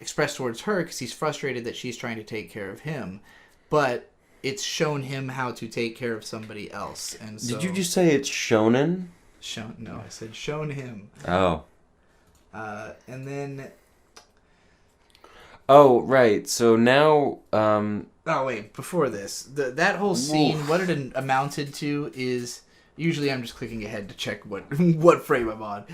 express towards her because he's frustrated that she's trying to take care of him. But it's shown him how to take care of somebody else. And so, did you just say it's shonen? No, I said shown him. Oh. And then... Oh, right. So now... Oh, wait. Before this, that whole scene, what it amounted to is... Usually I'm just clicking ahead to check what frame I'm on.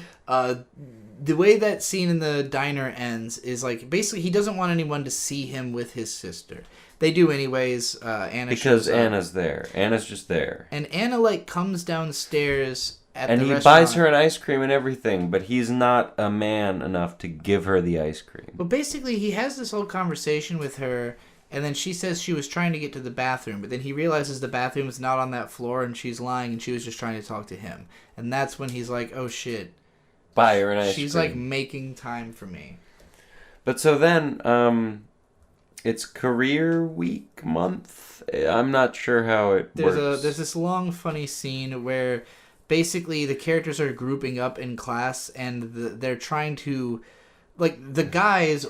The way that scene in the diner ends is like, basically he doesn't want anyone to see him with his sister. They do anyways. Anna because Anna's there. Anna's just there. And Anna like comes downstairs at the restaurant. And he buys her an ice cream and everything, but he's not a man enough to give her the ice cream. Well, basically he has this whole conversation with her, And then she says she was trying to get to the bathroom, but then he realizes the bathroom is not on that floor and she's lying and she was just trying to talk to him. And that's when he's like, oh shit. Buy her an ice She's cream. like making time for me. But so then, it's career week month. I'm not sure how it works. There's this long funny scene where basically the characters are grouping up in class and they're trying to, like, the guys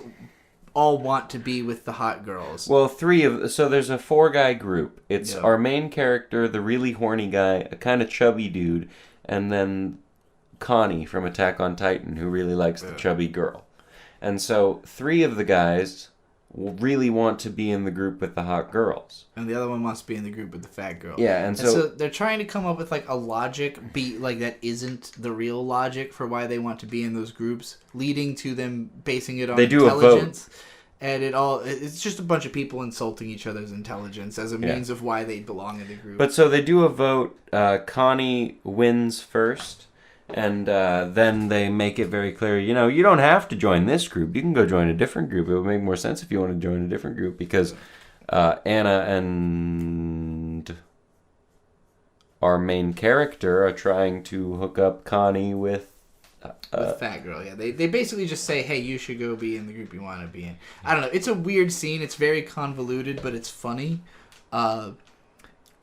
all want to be with the hot girls. Well, so there's a 4-guy group. It's our main character, the really horny guy, a kind of chubby dude, and then Connie from Attack on Titan, who really likes the chubby girl. And so 3 of the guys really want to be in the group with the hot girls. And the other one wants to be in the group with the fat girl. Yeah, and so they're trying to come up with like a logic that isn't the real logic for why they want to be in those groups, leading to them basing it on intelligence. And it's just a bunch of people insulting each other's intelligence as a means of why they belong in the group. But so they do a vote. Connie wins first. And then they make it very clear, you don't have to join this group. You can go join a different group. It would make more sense if you want to join a different group because Anna and our main character are trying to hook up Connie with fat girl. Yeah, they basically just say, hey, you should go be in the group you want to be in. I don't know. It's a weird scene. It's very convoluted, but it's funny.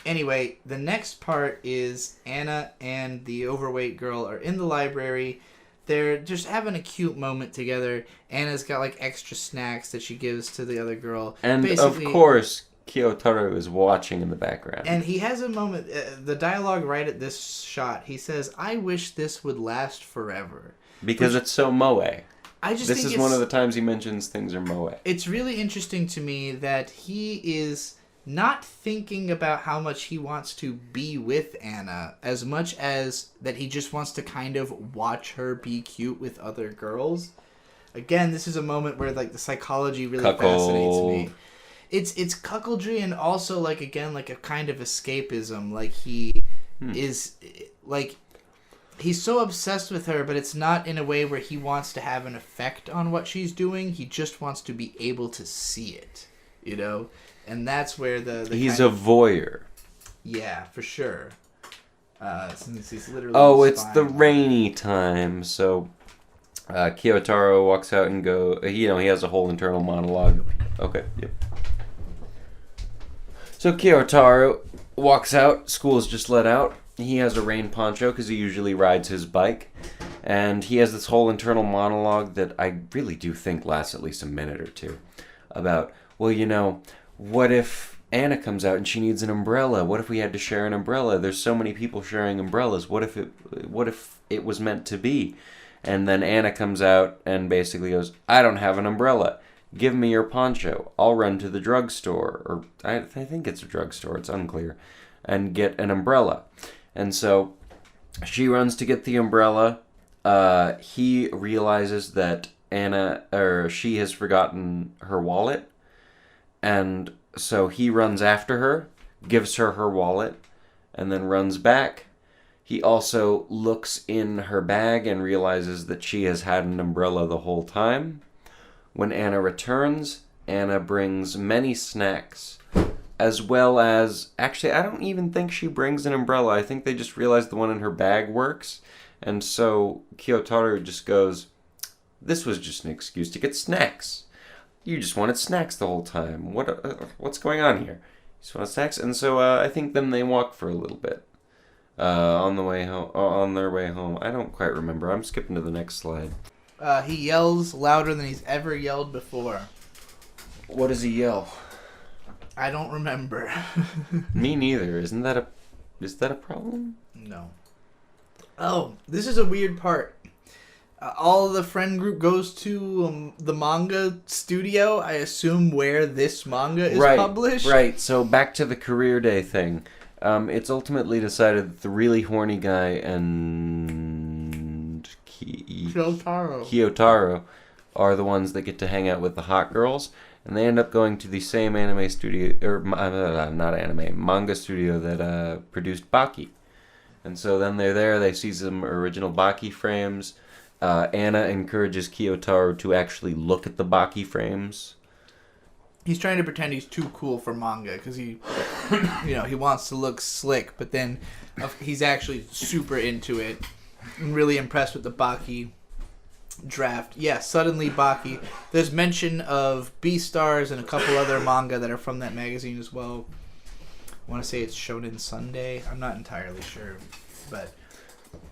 Anyway, the next part is Anna and the overweight girl are in the library. They're just having a cute moment together. Anna's got like extra snacks that she gives to the other girl. And basically, of course, Kiyotaro is watching in the background. And he has a moment, the dialogue right at this shot, he says, I wish this would last forever. Because it's so moe. This is one of the times he mentions things are moe. It's really interesting to me that he is not thinking about how much he wants to be with Anna as much as that he just wants to kind of watch her be cute with other girls. Again, this is a moment where like the psychology really fascinates me. It's cuckoldry and also like again like a kind of escapism. Like he is like he's so obsessed with her, but it's not in a way where he wants to have an effect on what she's doing. He just wants to be able to see it, And that's where the he's a voyeur. Yeah, for sure. Since he's literally it's the rainy time, so Kiyotaro walks out and he has a whole internal monologue. Okay, yep. So Kiyotaro walks out. School is just let out. He has a rain poncho because he usually rides his bike, and he has this whole internal monologue that I really do think lasts at least a minute or two about what if Anna comes out and she needs an umbrella? What if we had to share an umbrella? There's so many people sharing umbrellas. What if it was meant to be? And then Anna comes out and basically goes, I don't have an umbrella. Give me your poncho. I'll run to the drugstore. Or I think it's a drugstore. It's unclear. And get an umbrella. And so she runs to get the umbrella. He realizes that she has forgotten her wallet. And so he runs after her, gives her wallet, and then runs back. He also looks in her bag and realizes that she has had an umbrella the whole time. When Anna returns, Anna brings many snacks, as well as... Actually, I don't even think she brings an umbrella. I think they just realize the one in her bag works. And so Kiyotaro just goes, this was just an excuse to get snacks. You just wanted snacks the whole time. What's going on here? You just wanted snacks? And so I think then they walk for a little bit on their way home. I don't quite remember. I'm skipping to the next slide. He yells louder than he's ever yelled before. What does he yell? I don't remember. Me neither. Is that a problem? No. Oh, this is a weird part. All of the friend group goes to the manga studio, I assume, where this manga is published. Right, so back to the career day thing. It's ultimately decided that the really horny guy and Kiyotaro are the ones that get to hang out with the hot girls, and they end up going to the same anime studio, or manga studio that produced Baki. And so then they're there, they see some original Baki frames. Anna encourages Kiyotaro to actually look at the Baki frames. he's trying to pretend he's too cool for manga because he, he wants to look slick, but then he's actually super into it and really impressed with the Baki draft. Yeah, suddenly Baki. There's mention of Beastars and a couple other manga that are from that magazine as well. I want to say it's Shonen Sunday. I'm not entirely sure, but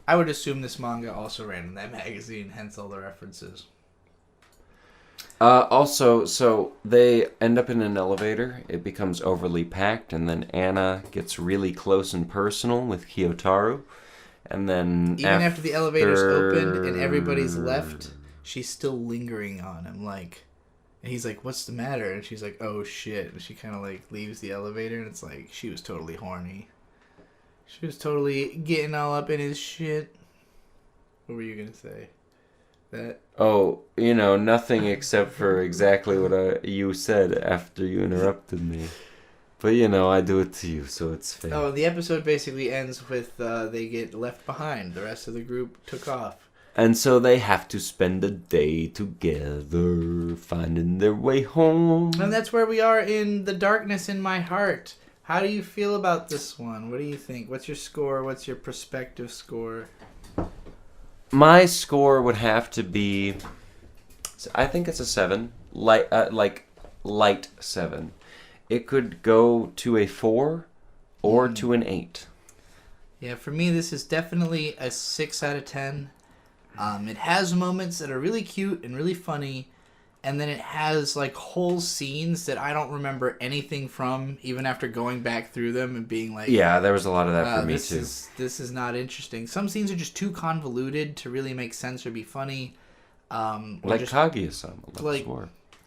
I would assume this manga also ran in that magazine, hence all the references. Also, so they end up in an elevator. It becomes overly packed, and then Anna gets really close and personal with Kyotaru. And then even after the elevator's opened and everybody's left, she's still lingering on him, like, and he's like, "What's the matter?" And she's like, "Oh shit!" And she kind of like leaves the elevator, and it's like she was totally horny. She was totally getting all up in his shit. What were you gonna say? That? Oh, nothing except for exactly what you said after you interrupted me. But, I do it to you, so it's fair. Oh, the episode basically ends with they get left behind. The rest of the group took off. And so they have to spend a day together, finding their way home. And that's where we are in The Darkness in My Heart. How do you feel about this one? What do you think? What's your score? What's your perspective score? My score would have to be, I think it's a 7, light 7. It could go to a 4 or to an 8. Yeah, for me, this is definitely a 6 out of 10. It has moments that are really cute and really funny, and then it has like whole scenes that I don't remember anything from, even after going back through them and being like, yeah, there was a lot of that for me too. This is not interesting. Some scenes are just too convoluted to really make sense or be funny. Like Kaguya-sama. Like,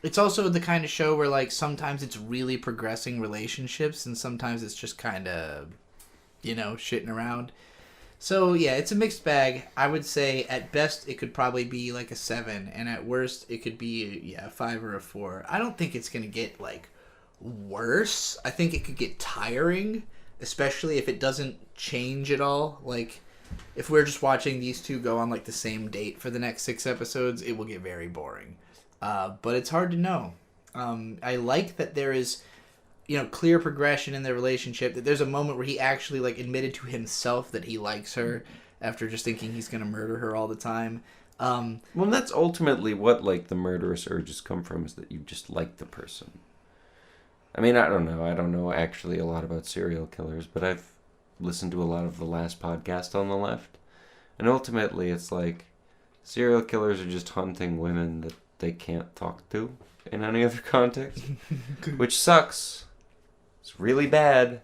it's also the kind of show where like sometimes it's really progressing relationships and sometimes it's just kind of, shitting around. So yeah, it's a mixed bag. I would say at best it could probably be like a 7, and at worst it could be a 5 or a 4. I don't think it's gonna get like worse. I think it could get tiring, especially if it doesn't change at all. Like if we're just watching these two go on like the same date for the next 6 episodes, it will get very boring. But it's hard to know. I like that there is, clear progression in their relationship. That there's a moment where he actually like admitted to himself that he likes her after just thinking he's gonna murder her all the time. Well, that's ultimately what like the murderous urges come from, is that you just like the person. I mean, I don't know. I don't know actually a lot about serial killers, but I've listened to a lot of the last podcast on the left, and ultimately it's like serial killers are just hunting women that they can't talk to in any other context, which sucks. It's really bad.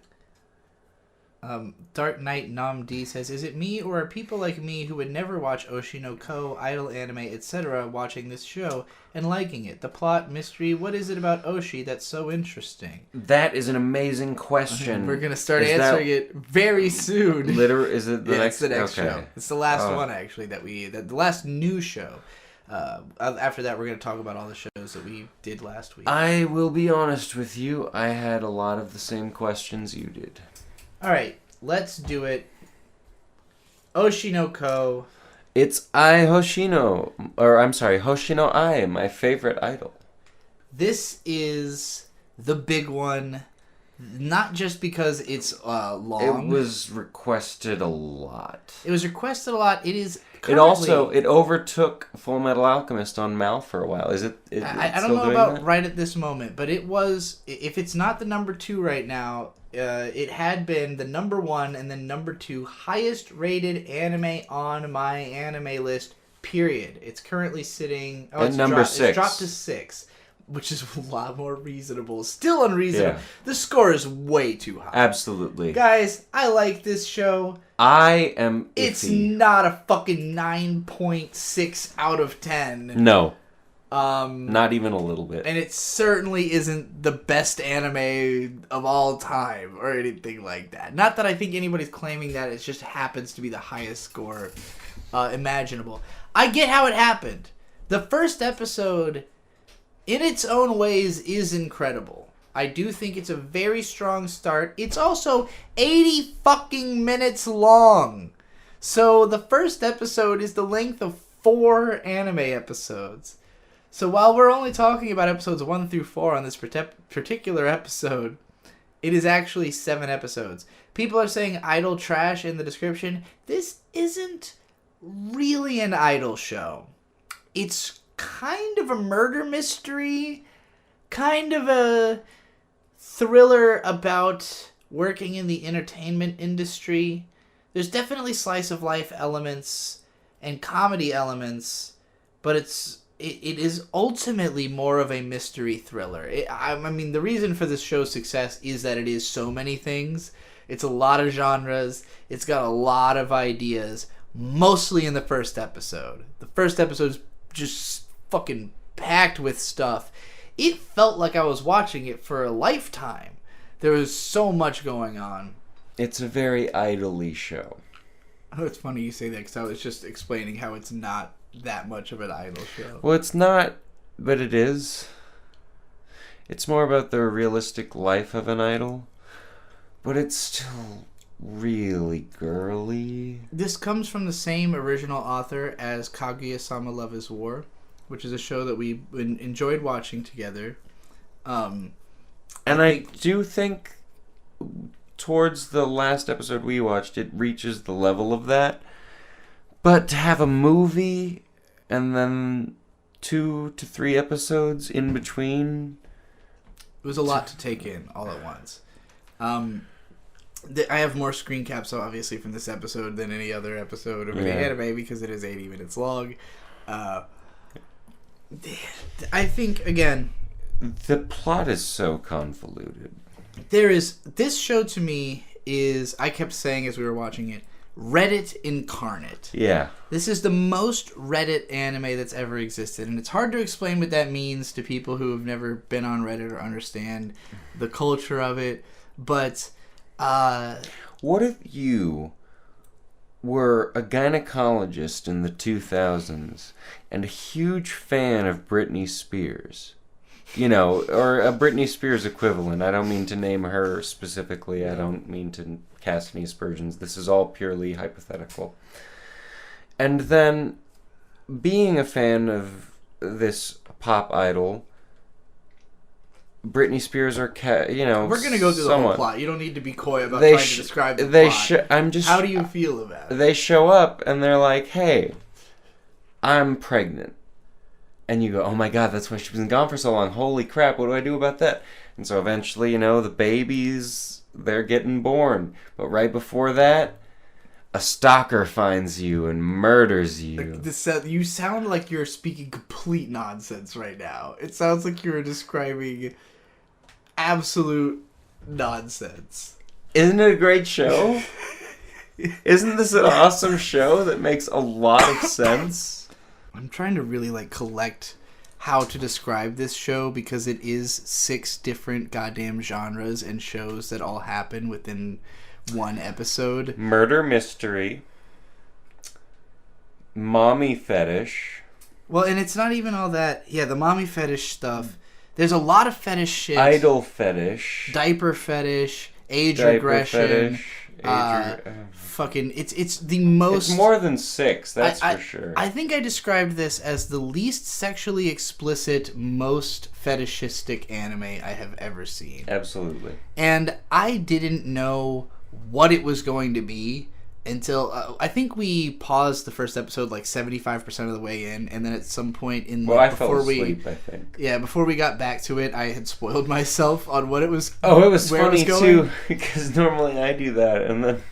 Dark Knight Nam D says, "Is it me or are people like me who would never watch Oshi no Ko, idol anime, etc. watching this show and liking it? The plot, mystery, what is it about Oshi that's so interesting?" That is an amazing question. We're gonna start answering it very soon. Is it the next? It's the next okay. show. It's the last one actually the last new show. After that, we're going to talk about all the shows that we did last week. I will be honest with you. I had a lot of the same questions you did. All right, let's do it. Oshi no Ko. It's Hoshino Ai, my favorite idol. This is the big one, not just because it's long. It was requested a lot. It is It overtook Full Metal Alchemist on Mal for a while. Is it? I don't know about right at this moment, but it was. If it's not the number 2 right now, it had been the number 1 and then number 2 highest rated anime on my anime list. Period. It's currently sitting at number 6. It's dropped to 6. Which is a lot more reasonable. Still unreasonable. Yeah. The score is way too high. Absolutely. Guys, I like this show. I am iffy. It's not a fucking 9.6 out of 10. No. Not even a little bit. And it certainly isn't the best anime of all time or anything like that. Not that I think anybody's claiming that. It just happens to be the highest score imaginable. I get how it happened. The first episode, in its own ways, is incredible. I do think it's a very strong start. It's also 80 fucking minutes long. So the first episode is the length of 4 anime episodes. So while we're only talking about episodes 1 through 4 on this particular episode, it is actually 7 episodes. People are saying idol trash in the description. This isn't really an idol show. It's kind of a murder mystery, kind of a thriller about working in the entertainment industry. There's definitely slice of life elements and comedy elements, but it is ultimately more of a mystery thriller. I mean, the reason for this show's success is that it is so many things. It's a lot of genres. It's got a lot of ideas, mostly in the first episode. The first episode is just fucking packed with stuff. It felt like I was watching it for a lifetime. There was so much going on. It's a very idol-y show. Oh, it's funny you say that because I was just explaining how it's not that much of an idol show. Well, it's not, but it is. It's more about the realistic life of an idol, but it's still really girly. This comes from the same original author as Kaguya-sama Love is War, which is a show that we enjoyed watching together. And I do think towards the last episode we watched, it reaches the level of that. But to have a movie and then 2 to 3 episodes in between, it was a lot to take in all at once. I have more screen caps, obviously, from this episode than any other episode of any anime because it is 80 minutes long. I think, again, the plot is so convoluted. This show to me is, I kept saying as we were watching it, Reddit incarnate. Yeah. This is the most Reddit anime that's ever existed, and it's hard to explain what that means to people who have never been on Reddit or understand the culture of it, but what if you were a gynecologist in the 2000s and a huge fan of Britney Spears? You know, or a Britney Spears equivalent. I don't mean to name her specifically. I don't mean to cast any aspersions. This is all purely hypothetical. And then, being a fan of this pop idol, Britney Spears or we're gonna go through the whole plot. You don't need to be coy about trying to describe the plot. How do you feel about it? They show up and they're like, "Hey, I'm pregnant." And you go, oh my god, that's why she's been gone for so long. Holy crap, what do I do about that? And so eventually, the babies, they're getting born. But right before that, a stalker finds you and murders you. You sound like you're speaking complete nonsense right now. It sounds like you're describing absolute nonsense. Isn't it a great show? Isn't this an awesome show that makes a lot of sense? I'm trying to really collect how to describe this show because it is 6 different goddamn genres and shows that all happen within one episode. Murder mystery, mommy fetish. Well, and it's not even all that. Yeah, the mommy fetish stuff. There's a lot of fetish shit. Idol fetish. Diaper fetish. Age regression. Fetish. Fucking, it's the most... It's more than 6, that's for sure. I think I described this as the least sexually explicit, most fetishistic anime I have ever seen. Absolutely. And I didn't know what it was going to be until... I think we paused the first episode 75% of the way in, and then at some point in... I fell asleep, I think. Yeah, before we got back to it, I had spoiled myself on what it was... Oh, it was funny, too, because normally I do that, and then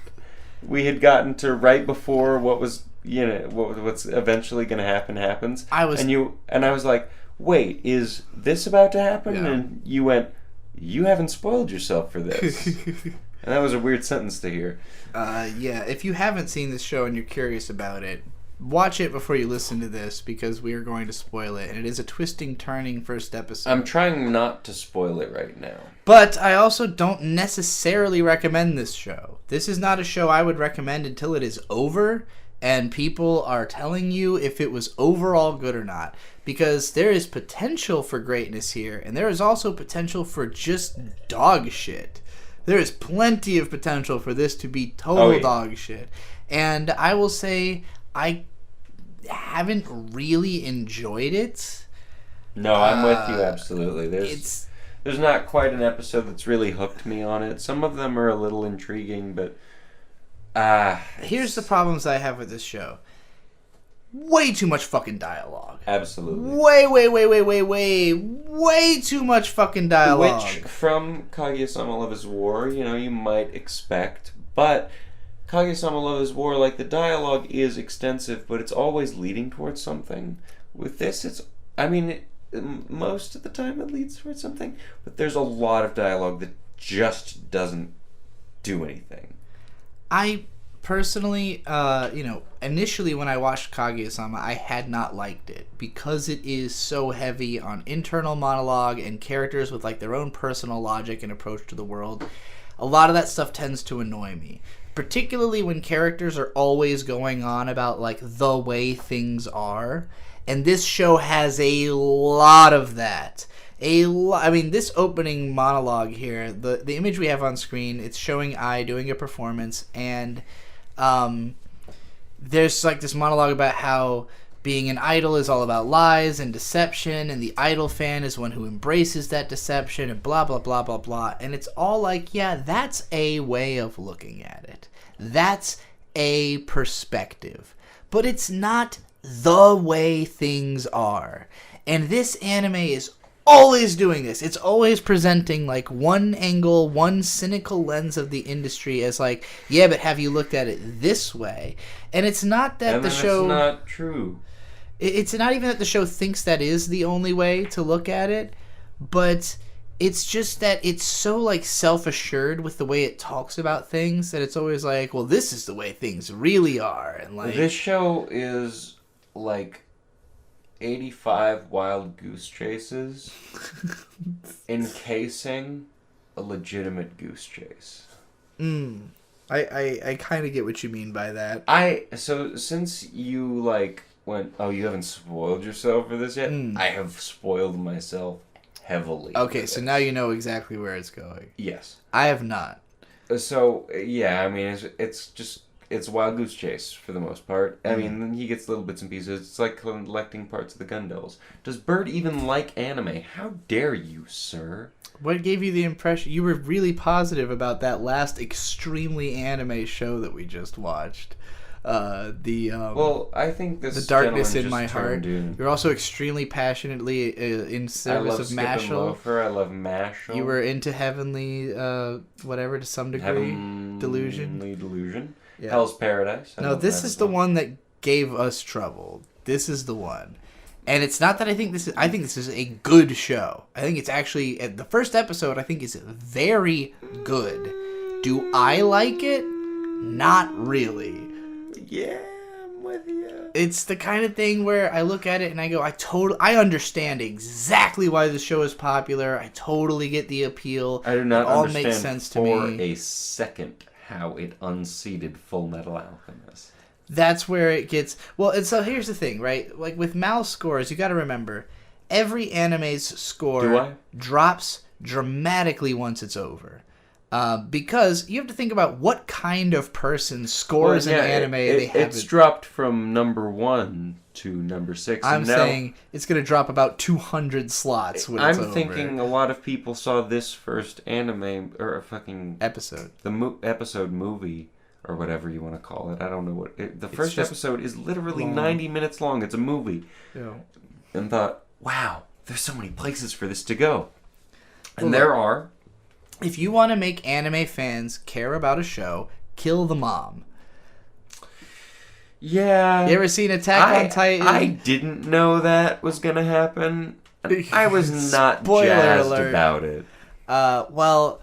we had gotten to right before what was, what's eventually going to happen happens. I was like, wait, is this about to happen? Yeah. And you went, you haven't spoiled yourself for this. And that was a weird sentence to hear. Yeah, if you haven't seen this show and you're curious about it, watch it before you listen to this because we are going to spoil it. And it is a twisting, turning first episode. I'm trying not to spoil it right now. But I also don't necessarily recommend this show. This is not a show I would recommend until it is over and people are telling you if it was overall good or not. Because there is potential for greatness here, and there is also potential for just dog shit. There is plenty of potential for this to be total dog shit. And I will say, I haven't really enjoyed it. No, I'm with you absolutely. There's not quite an episode that's really hooked me on it. Some of them are a little intriguing, but here's the problems I have with this show. Way too much fucking dialogue. Absolutely. Way too much fucking dialogue. Which, from Kaguya-sama Love is War, you might expect, but Kaguya-sama Love is War, like, the dialogue is extensive, but it's always leading towards something. With this, most of the time it leads towards something, but there's a lot of dialogue that just doesn't do anything. I personally, initially when I watched Kaguya-sama, I had not liked it because it is so heavy on internal monologue and characters with like their own personal logic and approach to the world. A lot of that stuff tends to annoy me, particularly when characters are always going on about like the way things are, and this show has a lot of that. This opening monologue here, the image we have on screen, it's showing Ai doing a performance, and there's like this monologue about how being an idol is all about lies and deception, and the idol fan is one who embraces that deception, and blah, blah, blah, blah, blah. And it's all like, yeah, that's a way of looking at it. That's a perspective. But it's not the way things are. And this anime is always doing this. It's always presenting like one angle, one cynical lens of the industry as like, yeah, but have you looked at it this way? And it's not that the show... it's not true. It's not even that the show thinks that is the only way to look at it, but it's just that it's so like self-assured with the way it talks about things that it's always like, well, this is the way things really are. And like, this show is like 85 wild goose chases encasing a legitimate goose chase. I kind of get what you mean by that. So since you like went, oh, you haven't spoiled yourself for this yet? I have spoiled myself heavily. Okay, so now you know exactly where it's going. Yes. I have not. So, yeah, I mean, it's Wild Goose Chase for the most part. I mean, he gets little bits and pieces. It's like collecting parts of the Gundels. Does Bird even like anime? How dare you, sir? What gave you the impression? You were really positive about that last extremely anime show that we just watched. Well, I think this The Darkness in My just Heart. You're also extremely passionately in service of Mashle. Loafer. I love Mashle. You were into Heavenly, whatever, to some degree. Delusion. Yeah. Hell's Paradise. No, this is the one that gave us trouble. This is the one. And it's not that I think this is a good show. I think it's actually, the first episode I think is very good. Do I like it? Not really. Yeah, I'm with you. It's the kind of thing where I look at it and I go, I understand exactly why the show is popular. I totally get the appeal. I do not it all understand makes sense to for me. a second how it unseated Full Metal Alchemist. That's where it gets... Well, and so here's the thing, right? Like with Mal's scores, you got to remember, every anime's score drops dramatically once it's over. Because you have to think about what kind of person scores an anime they have. It's dropped from number 1 to number 6. I'm saying it's going to drop about 200 slots when it's over. I'm thinking a lot of people saw this first anime, or a fucking... episode. The episode movie, or whatever you want to call it. I don't know what... the first episode is literally 90 minutes long. It's a movie. Yeah. And thought, wow, there's so many places for this to go. And there are... If you want to make anime fans care about a show, kill the mom. Yeah. You ever seen Attack on Titan? I didn't know that was going to happen. I was not jazzed about it. Well,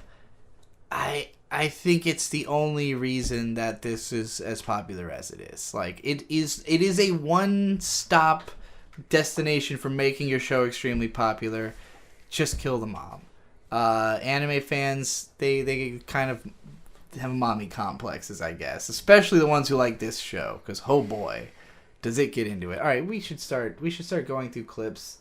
I think it's the only reason that this is as popular as it is. Like, it is a one-stop destination for making your show extremely popular. Just kill the mom. Anime fans, they kind of have mommy complexes, I guess. Especially the ones who like this show, because oh boy, does it get into it. All right, we should start going through clips.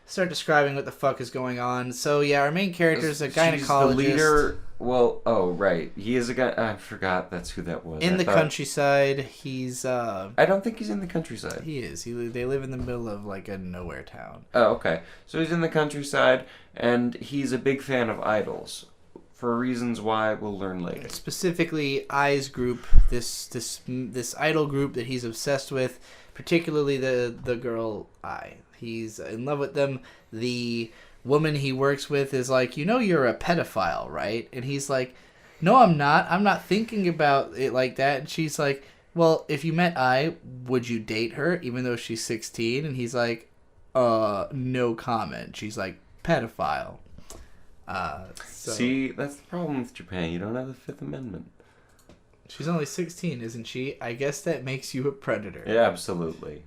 start describing what the fuck is going on. So yeah, our main character is a gynecologist. She's the leader. Well, oh right, he is a guy. I forgot that's who that was. In the countryside, he's. I don't think he's in the countryside. He is. They live in the middle of like a nowhere town. Oh, okay. So he's in the countryside, and he's a big fan of idols, for reasons why we'll learn later. Specifically, I's group, this idol group that he's obsessed with, particularly the girl I. He's in love with them. The woman he works with is like, you're a pedophile, right? And he's like, no, I'm not. I'm not thinking about it like that. And she's like, well, if you met I, would you date her even though she's 16? And he's like, no comment. She's like, pedophile. See, that's the problem with Japan. You don't have the Fifth Amendment. She's only 16, isn't she? I guess that makes you a predator. Yeah, absolutely.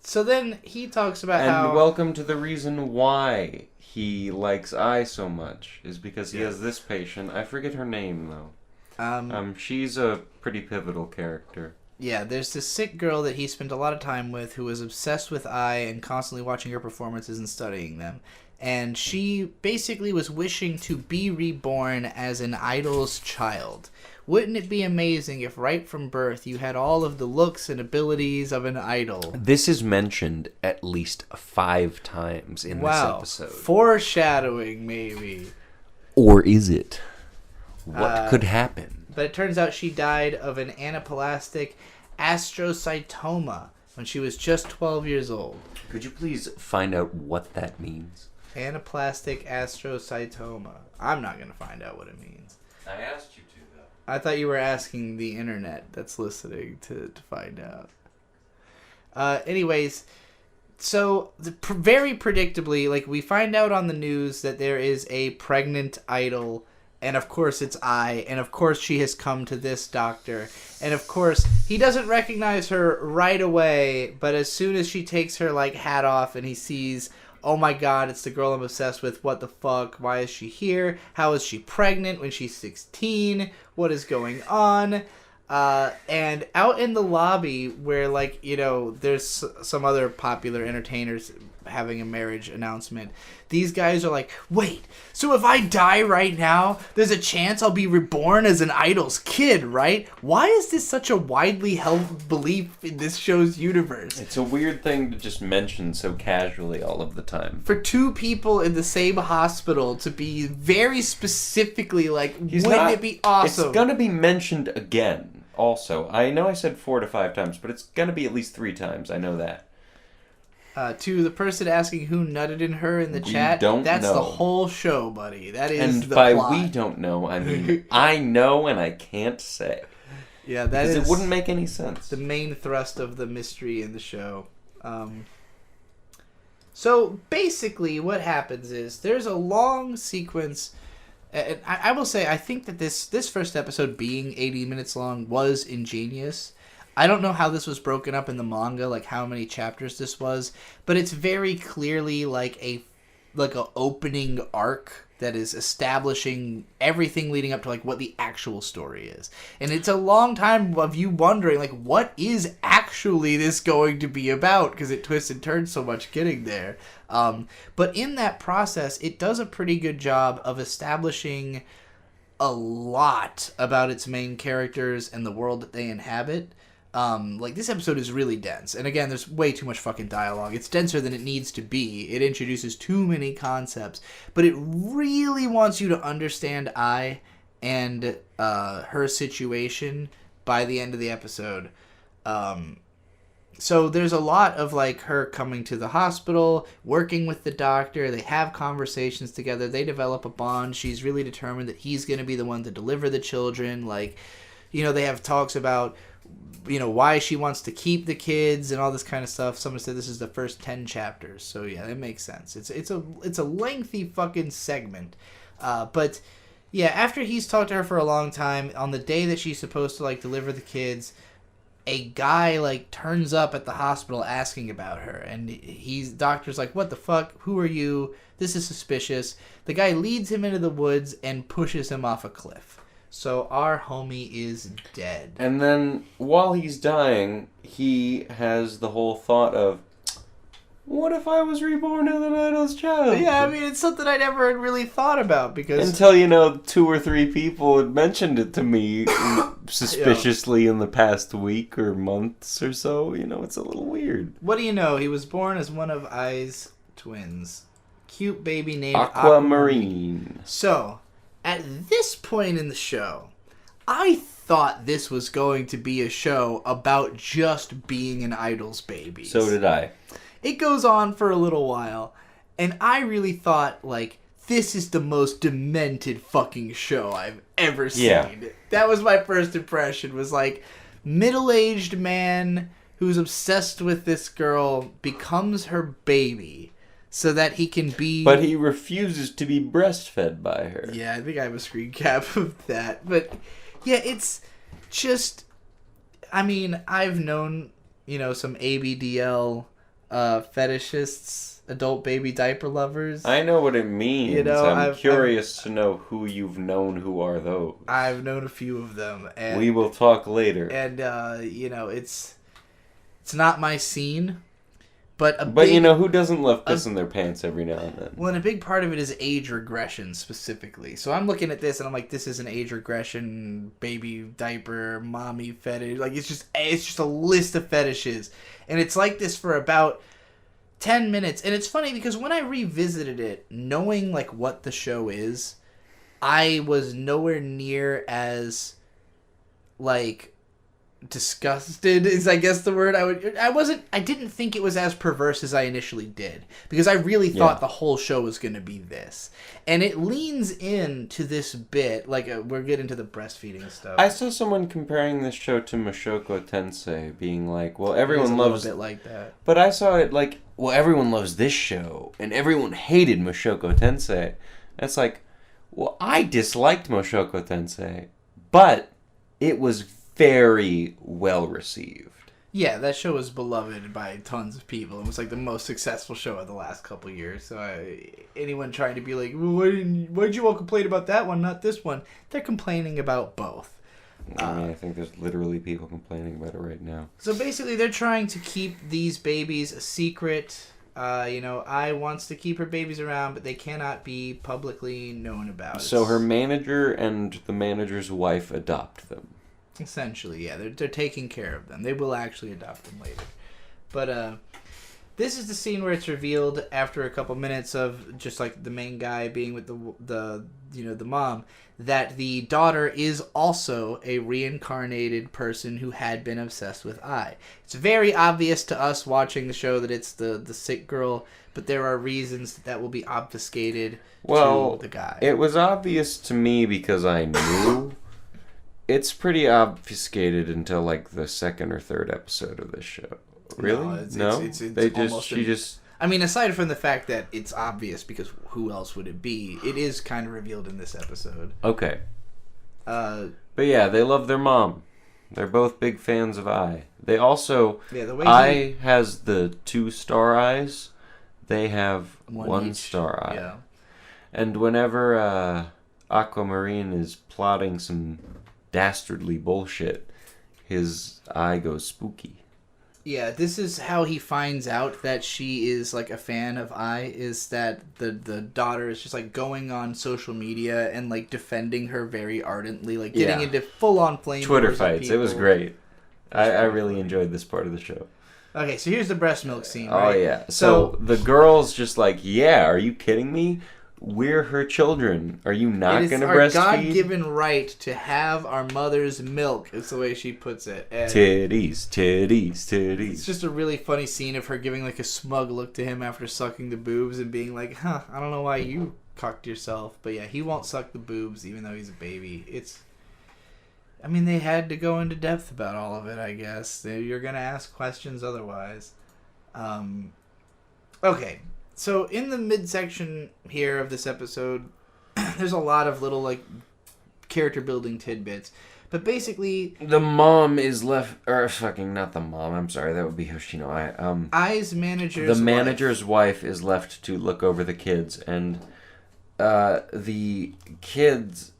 So then he talks about how... And welcome to the reason why he likes I so much, is because he has this patient. I forget her name, though. She's a pretty pivotal character. Yeah, there's this sick girl that he spent a lot of time with who was obsessed with I and constantly watching her performances and studying them. And she basically was wishing to be reborn as an idol's child. Wouldn't it be amazing if right from birth you had all of the looks and abilities of an idol? This is mentioned at least 5 times in this episode. Foreshadowing, maybe. Or is it? What could happen? But it turns out she died of an anaplastic astrocytoma when she was just 12 years old. Could you please find out what that means? Anaplastic astrocytoma. I'm not going to find out what it means. I asked you to, though. I thought you were asking the internet that's listening to find out. Anyways, so very predictably, like, we find out on the news that there is a pregnant idol, and of course it's I, and of course she has come to this doctor, and of course he doesn't recognize her right away, but as soon as she takes her like hat off and he sees, oh my god, it's the girl I'm obsessed with, what the fuck, why is she here, how is she pregnant when she's 16, what is going on? And out in the lobby where, like, there's some other popular entertainers having a marriage announcement, these guys are like, wait, so if I die right now, there's a chance I'll be reborn as an idol's kid, right? Why is this such a widely held belief in this show's universe? It's a weird thing to just mention so casually all of the time. For 2 people in the same hospital to be very specifically like, wouldn't it be awesome? It's gonna be mentioned again, also. I know I said 4 to 5 times, but it's gonna be at least 3 times, I know that. To the person asking who nutted in her in the chat, that's know. The whole show, buddy. That is and the by plot. We don't know, I mean, I know and I can't say. Yeah, that is... Because it wouldn't make any sense. The main thrust of the mystery in the show. So, basically, what happens is, there's a long sequence... And I will say, I think that this first episode being 80 minutes long was ingenious. I don't know how this was broken up in the manga, like how many chapters this was, but it's very clearly like a opening arc that is establishing everything leading up to like what the actual story is. And it's a long time of you wondering like, what is actually this going to be about? Because it twists and turns so much getting there. But in that process, it does a pretty good job of establishing a lot about its main characters and the world that they inhabit. Like, this episode is really dense. And again, there's way too much fucking dialogue. It's denser than it needs to be. It introduces too many concepts. But it really wants you to understand I and her situation by the end of the episode. So there's a lot of, like, her coming to the hospital, working with the doctor. They have conversations together. They develop a bond. She's really determined that he's going to be the one to deliver the children. Like, they have talks about... why she wants to keep the kids and all this kind of stuff. Someone said this is the first 10 chapters. So yeah, that makes sense. It's a lengthy fucking segment. But yeah, after he's talked to her for a long time, on the day that she's supposed to like deliver the kids, a guy like turns up at the hospital asking about her, and doctor's like, what the fuck? Who are you? This is suspicious. The guy leads him into the woods and pushes him off a cliff. So our homie is dead. And then, while he's dying, he has the whole thought of, what if I was reborn as an idol's child? Yeah, I mean, it's something I never had really thought about because... Until, 2 or 3 people had mentioned it to me suspiciously in the past week or months or so. It's a little weird. What do you know? He was born as one of Ai's twins. Cute baby named Aquamarine. So, at this point in the show, I thought this was going to be a show about just being an idol's baby. So did I. It goes on for a little while, and I really thought, this is the most demented fucking show I've ever seen. Yeah. That was my first impression, was middle-aged man who's obsessed with this girl becomes her baby so that he can be... But he refuses to be breastfed by her. Yeah, I think I have a screen cap of that. But, yeah, it's just... I mean, I've known, some ABDL... fetishists, adult baby diaper lovers. I know what it means. I'm curious I've, to know who you've known who are those. I've known a few of them. And, we will talk later. And, it's not my scene. But who doesn't love pissing their pants every now and then? Well, and a big part of it is age regression specifically. So I'm looking at this and I'm like, this is an age regression, baby diaper, mommy fetish. It's just a list of fetishes. And it's like this for about 10 minutes. And it's funny because when I revisited it, knowing what the show is, I was nowhere near as disgusted is I guess the word I didn't think it was as perverse as I initially did, because I really thought the whole show was going to be this, and it leans into this bit we're getting to the breastfeeding stuff. I saw someone comparing this show to Mushoku Tensei, being well, everyone loves a bit like that, but I saw it well, everyone loves this show and everyone hated Mushoku Tensei. It's well, I disliked Mushoku Tensei, but it was very well received. Yeah, that show was beloved by tons of people. It was the most successful show of the last couple of years. So anyone trying to be why'd you all complain about that one, not this one? They're complaining about both. I think there's literally people complaining about it right now. So basically, they're trying to keep these babies a secret. Ai wants to keep her babies around, but they cannot be publicly known about. So her manager and the manager's wife adopt them. Essentially, yeah. They're taking care of them. They will actually adopt them later. But this is the scene where it's revealed after a couple minutes of just the main guy being with the mom, that the daughter is also a reincarnated person who had been obsessed with Ai. It's very obvious to us watching the show that it's the sick girl, but there are reasons that will be obfuscated to the guy. It was obvious to me because I knew. It's pretty obfuscated until the second or third episode of this show. Really? No? It's I mean, aside from the fact that it's obvious, because who else would it be? It is kind of revealed in this episode. Okay. But yeah, they love their mom. They're both big fans of Ai. They also... Yeah, the way Ai has the 2 star eyes. They have 1 star eye. Yeah. And whenever Aquamarine is plotting some dastardly bullshit, his eye goes spooky. Yeah, this is how he finds out that she is a fan of Ai, is that the daughter is just going on social media and defending her very ardently, getting into full on flame Twitter fights. It was great. I really enjoyed this part of the show. Okay, so here's the breast milk scene, right? Oh yeah. So the girl's just yeah, are you kidding me? We're her children. Are you not going to breastfeed? It's our God-given right to have our mother's milk, is the way she puts it. And titties, titties, titties. It's just a really funny scene of her giving a smug look to him after sucking the boobs and being I don't know why you cocked yourself. But yeah, he won't suck the boobs even though he's a baby. They had to go into depth about all of it, I guess. You're going to ask questions otherwise. Okay. So in the midsection here of this episode, there's a lot of little character building tidbits, but basically the mom is left, or not the mom. I'm sorry, that would be Hoshino Ai. Ai's manager's wife is left to look over the kids, and the kids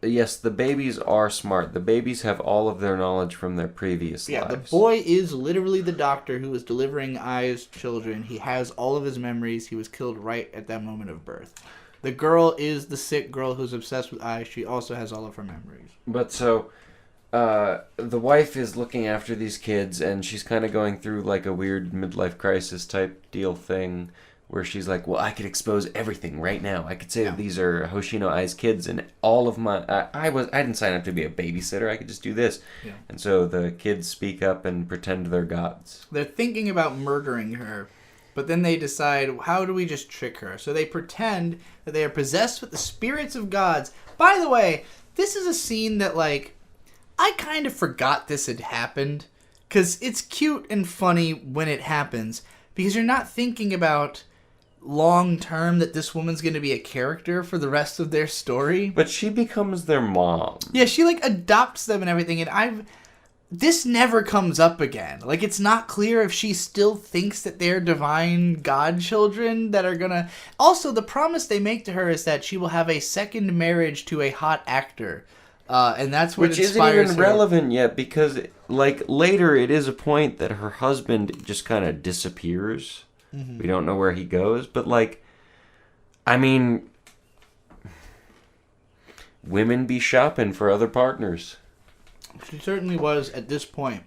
Yes, the babies are smart. The babies have all of their knowledge from their previous lives. Yeah, the boy is literally the doctor who is delivering Ai's children. He has all of his memories. He was killed right at that moment of birth. The girl is the sick girl who's obsessed with Ai. She also has all of her memories. But so, the wife is looking after these kids, and she's kind of going through like a weird midlife crisis type deal thing, where she's like, well, I could expose everything right now. I could say that these are Hoshino Ai's kids, and all of my... I didn't sign up to be a babysitter. I could just do this. Yeah. And so the kids speak up and pretend they're gods. They're thinking about murdering her, but then they decide, how do we just trick her? So they pretend that they are possessed with the spirits of gods. By the way, this is a scene that, like, I kind of forgot this had happened, because it's cute and funny when it happens, because you're not thinking about... long term that this woman's going to be a character for the rest of their story. But she becomes their mom. Yeah, she like adopts them and everything, and this never comes up again. Like, it's not clear if she still thinks that they're divine godchildren that are gonna... Also, the promise they make to her is that she will have a second marriage to a hot actor. And that's what inspires her. Which isn't even relevant yet, because like later it is a point that her husband just kind of disappears. Mm-hmm. We don't know where he goes, but like, I mean, women be shopping for other partners. She certainly was at this point.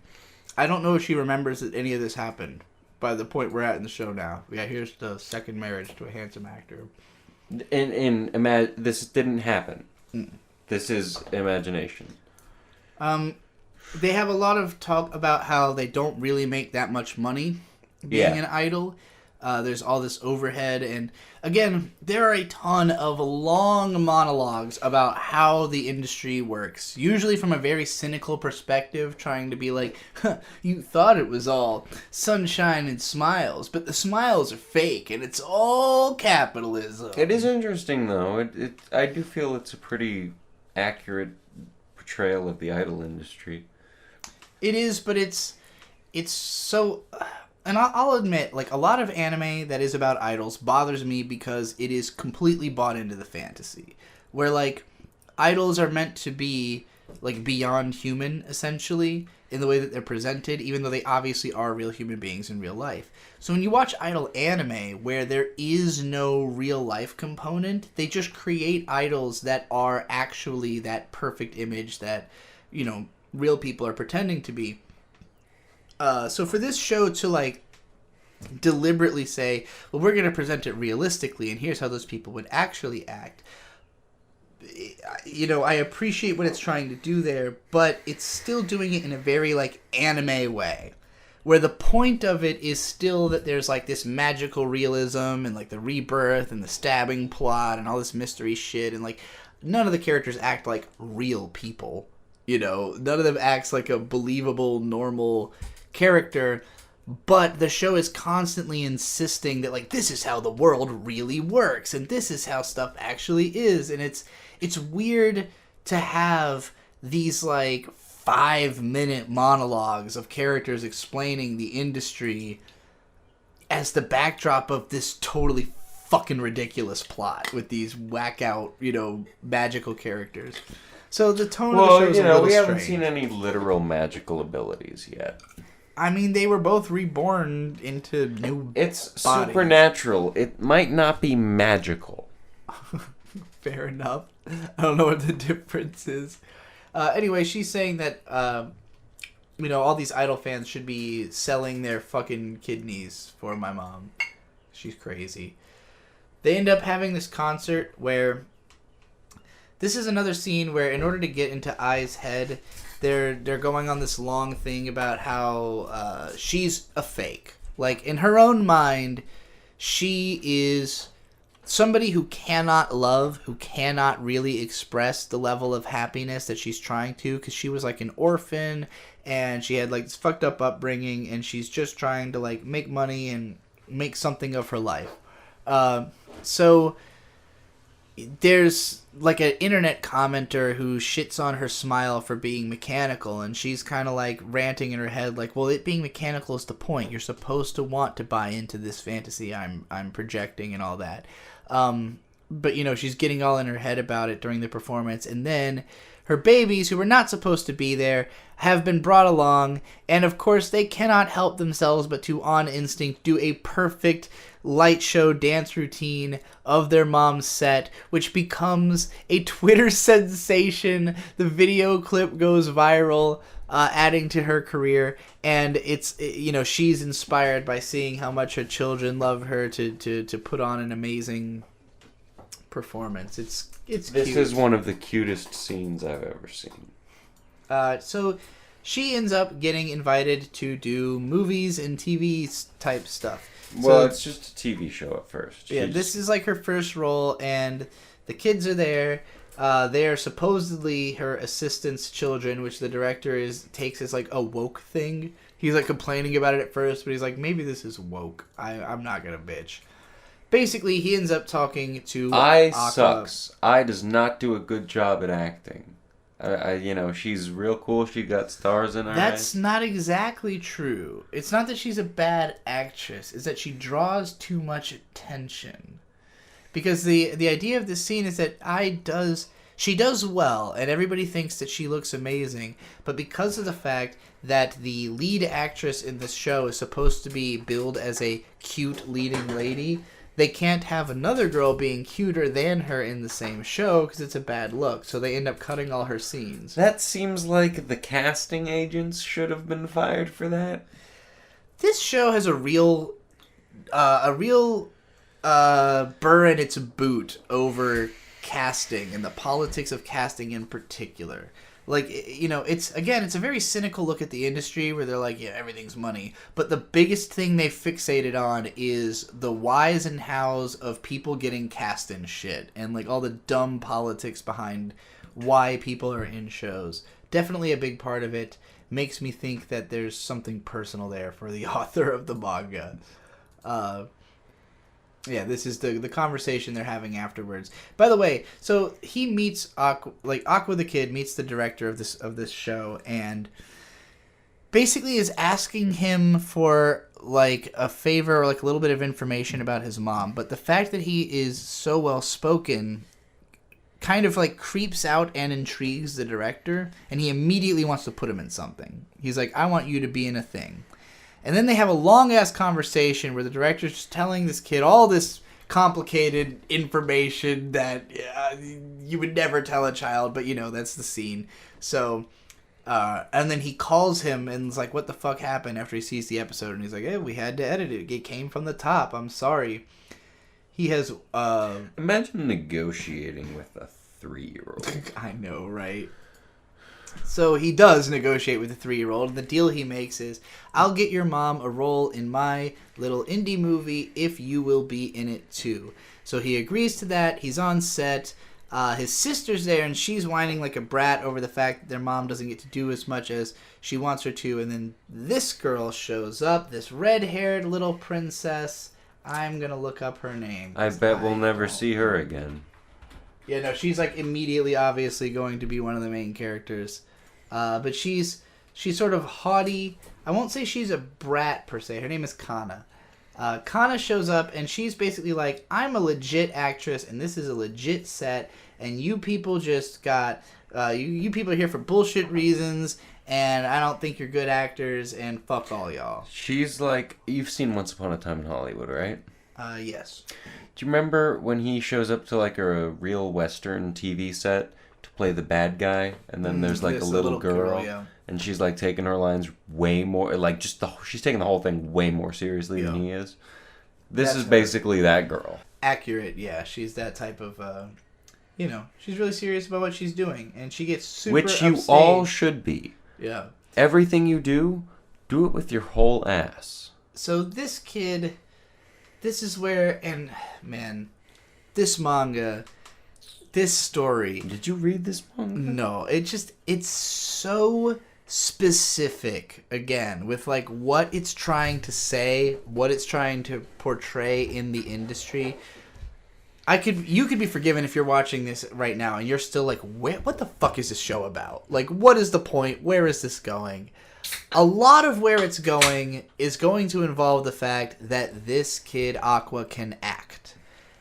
I don't know if she remembers that any of this happened by the point we're at in the show now. Yeah, here's the second marriage to a handsome actor. This didn't happen. Mm. This is imagination. They have a lot of talk about how they don't really make that much money being an idol. There's all this overhead, and again, there are a ton of long monologues about how the industry works, usually from a very cynical perspective, trying to be like, you thought it was all sunshine and smiles, but the smiles are fake, and it's all capitalism. It is interesting, though. I do feel it's a pretty accurate portrayal of the idol industry. It is, but it's so... And I'll admit, like, a lot of anime that is about idols bothers me because it is completely bought into the fantasy. Where, like, idols are meant to be, like, beyond human, essentially, in the way that they're presented, even though they obviously are real human beings in real life. So when you watch idol anime, where there is no real life component, they just create idols that are actually that perfect image that, you know, real people are pretending to be. So for this show to, like, deliberately say, well, we're going to present it realistically, and here's how those people would actually act, you know, I appreciate what it's trying to do there, but it's still doing it in a very, like, anime way, where the point of it is still that there's, like, this magical realism, and, like, the rebirth, and the stabbing plot, and all this mystery shit, and, like, none of the characters act like real people, you know, none of them acts like a believable, normal character, but the show is constantly insisting that, like, this is how the world really works, and this is how stuff actually is, and it's weird to have these, like, 5-minute monologues of characters explaining the industry as the backdrop of this totally fucking ridiculous plot with these whack-out, you know, magical characters. So the tone of the show is a little strange. We haven't seen any literal magical abilities yet. I mean, they were both reborn into new It's bodies. Supernatural. It might not be magical. Fair enough. I don't know what the difference is. Anyway, she's saying that, you know, all these idol fans should be selling their fucking kidneys for my mom. She's crazy. They end up having this concert where... This is another scene where, in order to get into Ai's head, they're going on this long thing about how she's a fake. Like, in her own mind, she is somebody who cannot love, who cannot really express the level of happiness that she's trying to, because she was, like, an orphan, and she had, like, this fucked up upbringing, and she's just trying to, like, make money and make something of her life. So there's, like, an internet commenter who shits on her smile for being mechanical, and she's kind of, like, ranting in her head, like, well, it being mechanical is the point. You're supposed to want to buy into this fantasy I'm projecting and all that. but she's getting all in her head about it during the performance. And then her babies, who were not supposed to be there, have been brought along, and of course they cannot help themselves but to, on instinct, do a perfect light show dance routine of their mom's set, which becomes a Twitter sensation. The video clip goes viral, adding to her career, and it's, she's inspired by seeing how much her children love her to put on an amazing performance. It's This cute. is one of the cutest scenes I've ever seen. So she ends up getting invited to do movies and TV type stuff. Well, So, it's just a TV show at first. yeah, this is like her first role, and the kids are there. They are supposedly her assistant's children, which the director takes as like a woke thing. He's like complaining about it at first, but he's like, maybe this is woke. I'm not gonna bitch. Basically, he ends up talking to Aqua. Sucks. I does not do a good job at acting. She's real cool. She got stars in her That's eyes. not exactly true. It's not that she's a bad actress. It's that she draws too much attention. Because the idea of this scene is that she does well, and everybody thinks that she looks amazing. But because of the fact that the lead actress in this show is supposed to be billed as a cute leading lady, they can't have another girl being cuter than her in the same show because it's a bad look. So they end up cutting all her scenes. That seems like the casting agents should have been fired for that. This show has a real burr in its boot over casting and the politics of casting in particular. Like, it's a very cynical look at the industry where they're like, yeah, everything's money. But the biggest thing they fixated on is the whys and hows of people getting cast in shit. And, like, all the dumb politics behind why people are in shows. Definitely a big part of it. Makes me think that there's something personal there for the author of the manga. Yeah, this is the conversation they're having afterwards. By the way, so he meets Aqua the kid meets the director of this show, and basically is asking him for like a favor or like a little bit of information about his mom. But the fact that he is so well spoken kind of like creeps out and intrigues the director, and he immediately wants to put him in something. He's like, I want you to be in a thing. And then they have a long-ass conversation where the director's just telling this kid all this complicated information that you would never tell a child, but, that's the scene. So, and then he calls him and is like, what the fuck happened after he sees the episode? And he's like, hey, we had to edit it. It came from the top. I'm sorry. He has... Imagine negotiating with a 3-year-old. I know, right? So he does negotiate with the 3-year-old, and the deal he makes is, I'll get your mom a role in my little indie movie if you will be in it too. So he agrees to that. He's on set. His sister's there, and she's whining like a brat over the fact that their mom doesn't get to do as much as she wants her to. And then this girl shows up, this red-haired little princess. I'm going to look up her name. I bet we'll never see her again. Yeah, no, she's like immediately obviously going to be one of the main characters. But she's sort of haughty. I won't say she's a brat per se. Her name is Kana. Kana shows up and she's basically like, I'm a legit actress and this is a legit set and you people just got, you people are here for bullshit reasons and I don't think you're good actors and fuck all y'all. She's like, you've seen Once Upon a Time in Hollywood, right? Yes. Do you remember when he shows up to like a real Western TV set to play the bad guy, and then there's like a little girl, yeah. and she's like taking her lines way more, like she's taking the whole thing way more seriously than he is. This is basically that girl. Accurate, yeah. She's that type of, she's really serious about what she's doing, and she gets super Which you upstage. all should be. Yeah. Everything you do it with your whole ass. So this kid, this is where, and man, this manga, this story. Did you read this manga? No, it's so specific, again, with like what it's trying to say, what it's trying to portray in the industry. You could be forgiven if you're watching this right now and you're still like, what the fuck is this show about? Like, what is the point? Where is this going? A lot of where it's going is going to involve the fact that this kid, Aqua, can act.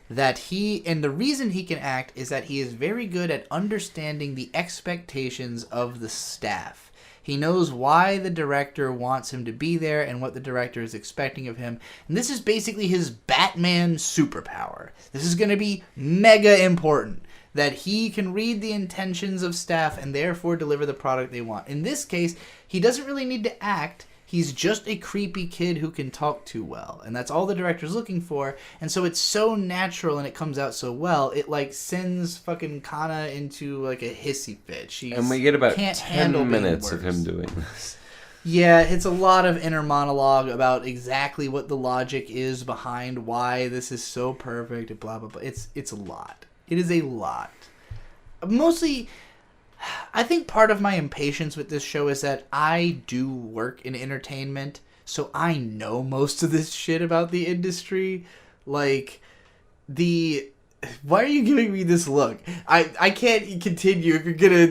and the reason he can act is that he is very good at understanding the expectations of the staff. He knows why the director wants him to be there and what the director is expecting of him. And this is basically his Batman superpower. This is going to be mega important, that he can read the intentions of staff and therefore deliver the product they want. In this case, he doesn't really need to act. He's just a creepy kid who can talk too well. And that's all the director's looking for. And so it's so natural and it comes out so well. It, like, sends fucking Kana into, like, a hissy fit. And we get about 10 minutes of him doing this. Yeah, it's a lot of inner monologue about exactly what the logic is behind why this is so perfect and blah, blah, blah. It's a lot. It is a lot. Mostly, I think part of my impatience with this show is that I do work in entertainment, so I know most of this shit about the industry. Like, why are you giving me this look? I can't continue if you're gonna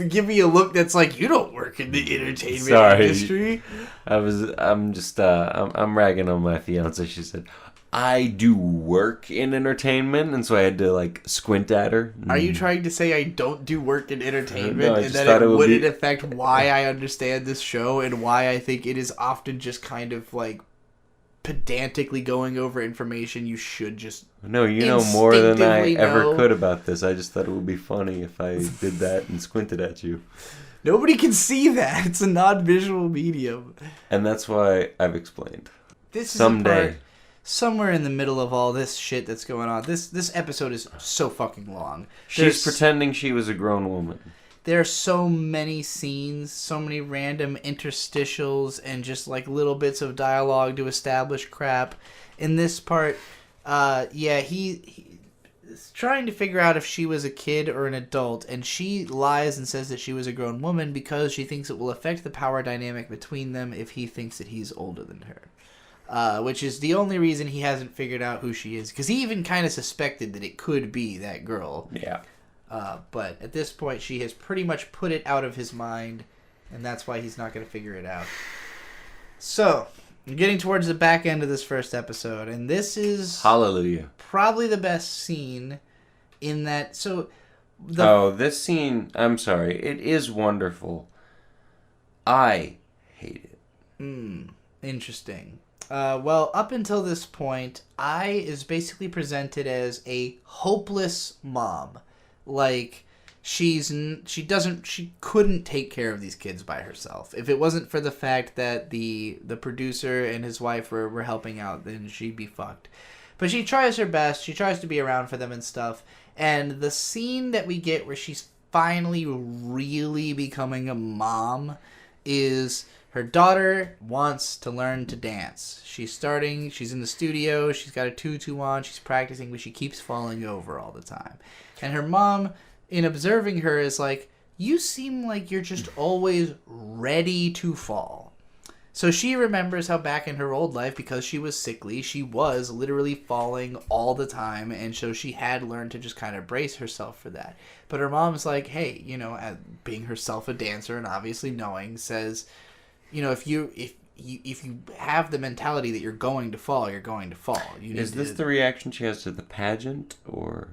give me a look that's like, you don't work in the entertainment industry. I'm ragging on my fiance. She said, I do work in entertainment, and so I had to, like, squint at her. Are you trying to say I don't do work in entertainment, and that it wouldn't affect why I understand this show and why I think it is often just kind of, like, pedantically going over information you should just No, you know more than I ever could about this. I just thought it would be funny if I did that and squinted at you. Nobody can see that. It's a non-visual medium. And that's why I've explained. This is someday. Somewhere in the middle of all this shit that's going on. This episode is so fucking long. She's pretending she was a grown woman. There are so many scenes, so many random interstitials, and just like little bits of dialogue to establish crap. In this part, he's trying to figure out if she was a kid or an adult, and she lies and says that she was a grown woman because she thinks it will affect the power dynamic between them if he thinks that he's older than her. Which is the only reason he hasn't figured out who she is. Because he even kind of suspected that it could be that girl. Yeah. But at this point, she has pretty much put it out of his mind. And that's why he's not going to figure it out. So, we're getting towards the back end of this first episode. And this is... Hallelujah. Probably the best scene in that... this scene... I'm sorry. It is wonderful. I hate it. Interesting. Well, up until this point, I is basically presented as a hopeless mom. Like, she couldn't take care of these kids by herself. If it wasn't for the fact that the producer and his wife were helping out, then she'd be fucked. But she tries her best. She tries to be around for them and stuff. And the scene that we get where she's finally really becoming a mom is... Her daughter wants to learn to dance. She's in the studio, she's got a tutu on, she's practicing, but she keeps falling over all the time. And her mom, in observing her, is like, you seem like you're just always ready to fall. So she remembers how back in her old life, because she was sickly, she was literally falling all the time, and so she had learned to just kind of brace herself for that. But her mom's like, hey, being herself a dancer and obviously knowing, says... if you have the mentality that you're going to fall, you're going to fall. Is this the reaction she has to the pageant, or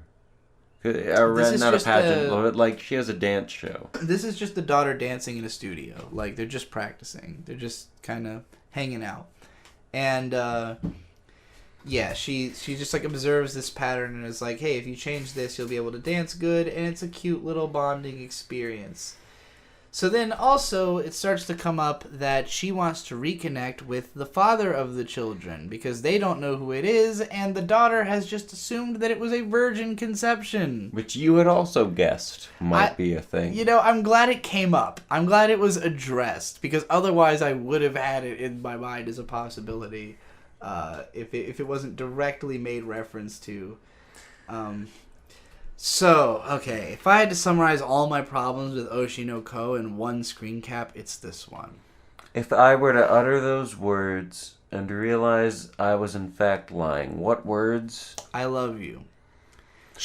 not a pageant, but like she has a dance show? This is just the daughter dancing in a studio. Like they're just practicing. They're just kind of hanging out, and she just like observes this pattern and is like, hey, if you change this, you'll be able to dance good, and it's a cute little bonding experience. So then also it starts to come up that she wants to reconnect with the father of the children because they don't know who it is, and the daughter has just assumed that it was a virgin conception. Which you had also guessed might be a thing. I'm glad it came up. I'm glad it was addressed because otherwise I would have had it in my mind as a possibility if it wasn't directly made reference to. So, okay, if I had to summarize all my problems with Oshi no Ko in one screen cap, it's this one. If I were to utter those words and realize I was in fact lying, what words? I love you.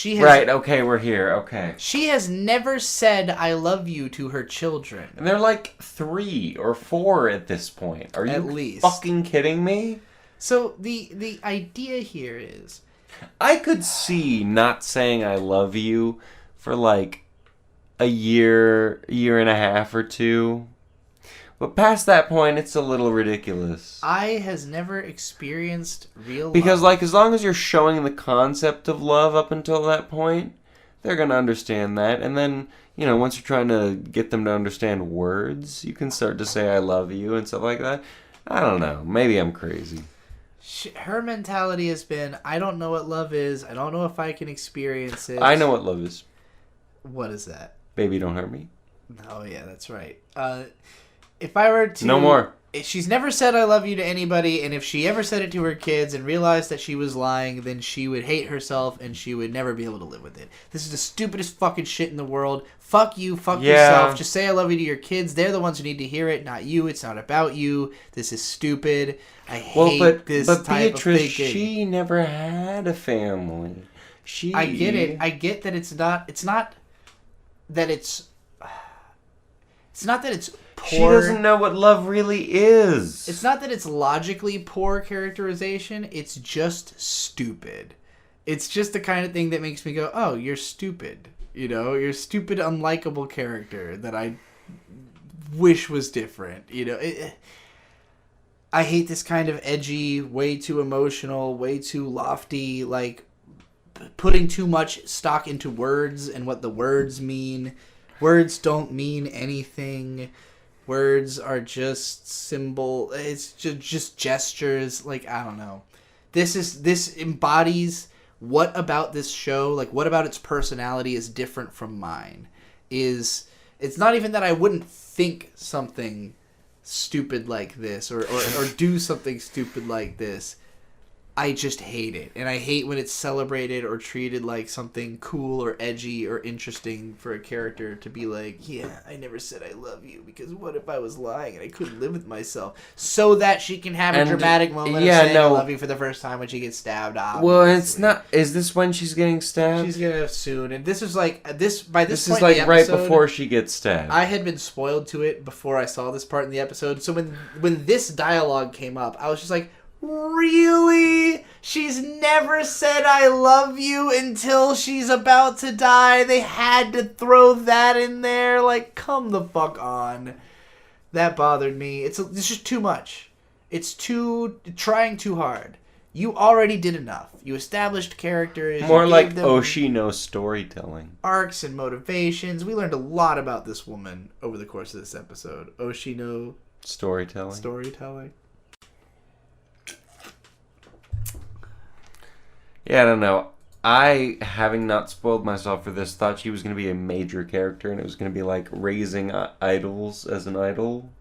Right, okay, we're here, okay. She has never said I love you to her children. And they're like 3 or 4 at this point. Are you fucking kidding me? So, the idea here is... I could see not saying I love you for like a year and a half or two. But past that point, it's a little ridiculous. I has never experienced real because, love. like, as long as you're showing the concept of love up until that point, they're going to understand that. And then, you know, once you're trying to get them to understand words, you can start to say I love you and stuff like that. I don't know. Maybe I'm crazy. Her mentality has been, I don't know what love is. I don't know if I can experience it. I know what love is. What is that? Baby, don't hurt me. Oh, yeah, that's right. If I were to... No more. She's never said I love you to anybody, and if she ever said it to her kids and realized that she was lying, then she would hate herself and she would never be able to live with it. This is the stupidest fucking shit in the world. Fuck you, fuck yourself. Just say I love you to your kids. They're the ones who need to hear it, not you. It's not about you. This is stupid. I hate this type Beatrice, of thinking. she never had a family. I get it. I get that it's not that it's poor. She doesn't know what love really is. It's not that it's logically poor characterization. It's just stupid. It's just the kind of thing that makes me go, oh, you're stupid. You know, you're a stupid, unlikable character that I wish was different. You know, I hate this kind of edgy, way too emotional, way too lofty, like putting too much stock into words and what the words mean. Words don't mean anything. Words are just symbol. It's just gestures. Like, I don't know. This embodies what about this show, like what about its personality is different from mine. It's not even that I wouldn't think something stupid like this or do something stupid like this. I just hate it. And I hate when it's celebrated or treated like something cool or edgy or interesting for a character to be like, yeah, I never said I love you because what if I was lying and I couldn't live with myself? So that she can have a dramatic moment of saying I love you for the first time when she gets stabbed, obviously. Well, it's not... Is this when she's getting stabbed? She's gonna soon. And this is like... By this point is in like the right episode, before she gets stabbed. I had been spoiled to it before I saw this part in the episode. So when this dialogue came up, I was just like... Really? She's never said I love you until she's about to die. They had to throw that in there. Like, come the fuck on. That bothered me. It's just too much. It's trying too hard. You already did enough. You established characters. More like Oshi no storytelling. Arcs and motivations. We learned a lot about this woman over the course of this episode. Oshi no storytelling. Yeah, I don't know. I, having not spoiled myself for this, thought she was going to be a major character and it was going to be like raising idols as an idol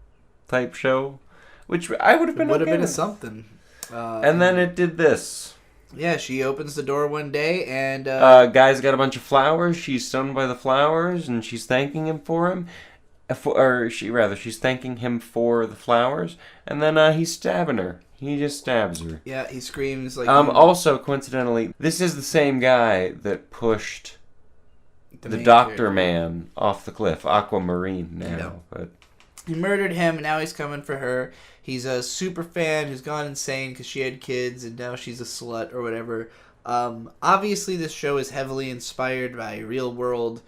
type show, which I would have been okay with. Something. And then it did this. Yeah, she opens the door one day and... guy's got a bunch of flowers. She's stunned by the flowers and she's thanking him for him. She's thanking him for the flowers. And then he's stabbing her. He just stabs her. Yeah, he screams like... Also, coincidentally, this is the same guy that pushed the Doctor Man off the cliff. Aquamarine now. No. But he murdered him, and now he's coming for her. He's a super fan who's gone insane because she had kids, and now she's a slut or whatever. Obviously, this show is heavily inspired by real-world...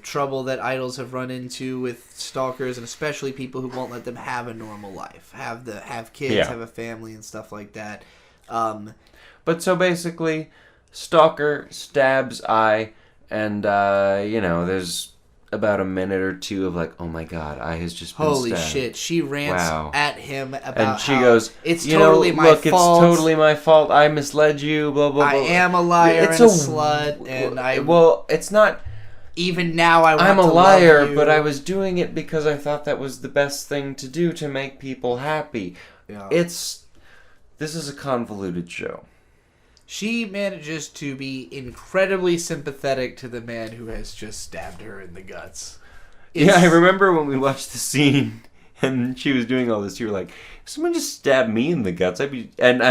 trouble that idols have run into with stalkers, and especially people who won't let them have a normal life, have kids, have a family, and stuff like that. But so basically, stalker stabs I, and there's about a minute or two of like, oh my god, I has just been holy stabbed. shit. She rants at him about and she goes, it's totally my fault. It's totally my fault. I misled you. Blah blah blah. I am a liar and a slut, and I. Well, it's not. Even now, I'm a liar, but I was doing it because I thought that was the best thing to do to make people happy. Yeah. This is a convoluted show. She manages to be incredibly sympathetic to the man who has just stabbed her in the guts. I remember when we watched the scene and she was doing all this. You were like, if someone just stabbed me in the guts, I'd be... And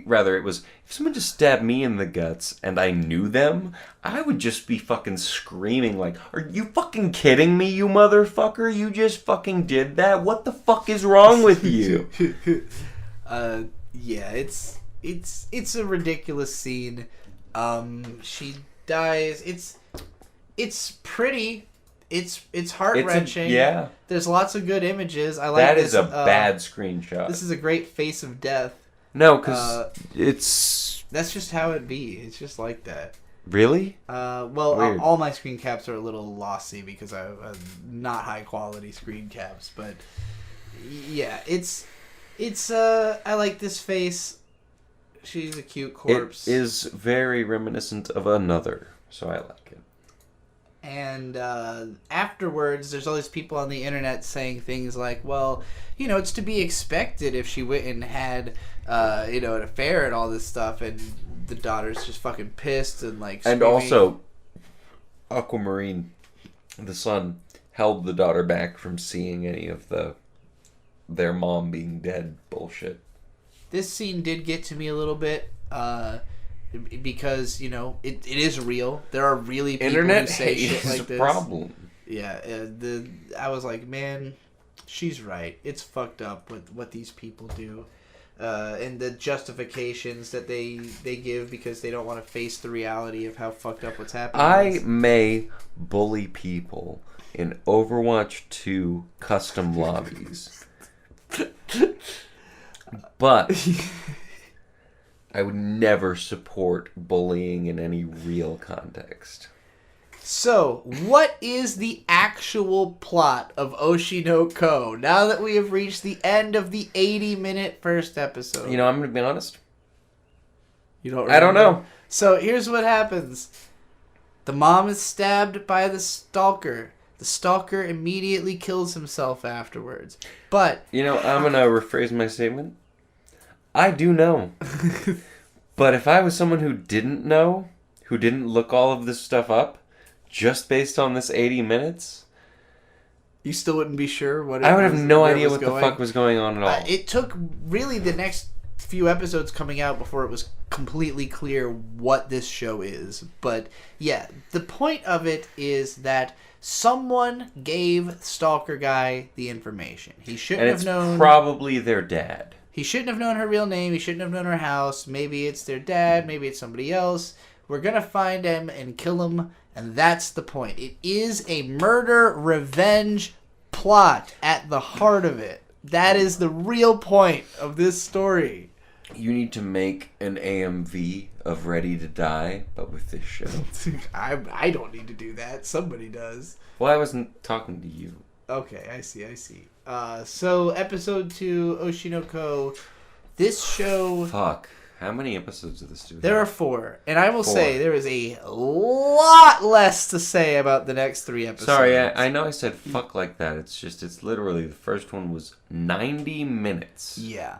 rather, it was, if someone just stabbed me in the guts and I knew them, I would just be fucking screaming like, are you fucking kidding me, you motherfucker? You just fucking did that? What the fuck is wrong with you? Yeah, it's it's a ridiculous scene. She dies. It's pretty. It's heart-wrenching. Yeah. There's lots of good images. I like that this. Is a bad screenshot. This is a great face of death. No, because it's... That's just how it be. It's just like that. Really? Well, all my screen caps are a little lossy because I have not high-quality screen caps. But, yeah, it's I like this face. She's a cute corpse. It is very reminiscent of another, so I like it. And afterwards, there's all these people on the internet saying things like, well, it's to be expected if she went and had, an affair and all this stuff, and the daughter's just fucking pissed and, like, screaming. And also, Aquamarine, the son, held the daughter back from seeing any of their mom being dead bullshit. This scene did get to me a little bit, because it is real. There are really people Internet who say hate shit like is this. a problem. Yeah, I was like, man, she's right. It's fucked up what these people do, and the justifications that they give because they don't want to face the reality of how fucked up what's happening. I may bully people in Overwatch 2 custom lobbies, but I would never support bullying in any real context. So, what is the actual plot of Oshi no Ko now that we have reached the end of the 80-minute first episode? I'm going to be honest. You don't I don't know. So, here's what happens. The mom is stabbed by the stalker. The stalker immediately kills himself afterwards. But... I'm going to rephrase my statement. I do know. But if I was someone who didn't know, who didn't look all of this stuff up, just based on this 80 minutes... You still wouldn't be sure what I would have no idea what the fuck was going on at all. It took really the next few episodes coming out before it was completely clear what this show is. But yeah, the point of it is that someone gave Stalker Guy the information. He shouldn't have known... And it's probably their dad. He shouldn't have known her real name. He shouldn't have known her house. Maybe it's their dad. Maybe it's somebody else. We're going to find him and kill him. And that's the point. It is a murder revenge plot at the heart of it. That is the real point of this story. You need to make an AMV of Ready to Die, but with this show. I don't need to do that. Somebody does. Well, I wasn't talking to you. Okay, I see. So, episode 2, Oshi no Ko. This show... Fuck. How many episodes of this do we There have? are 4. And I will say, there is a lot less to say about the next 3 episodes. Sorry, I know I said fuck like that. It's literally, the first one was 90 minutes. Yeah.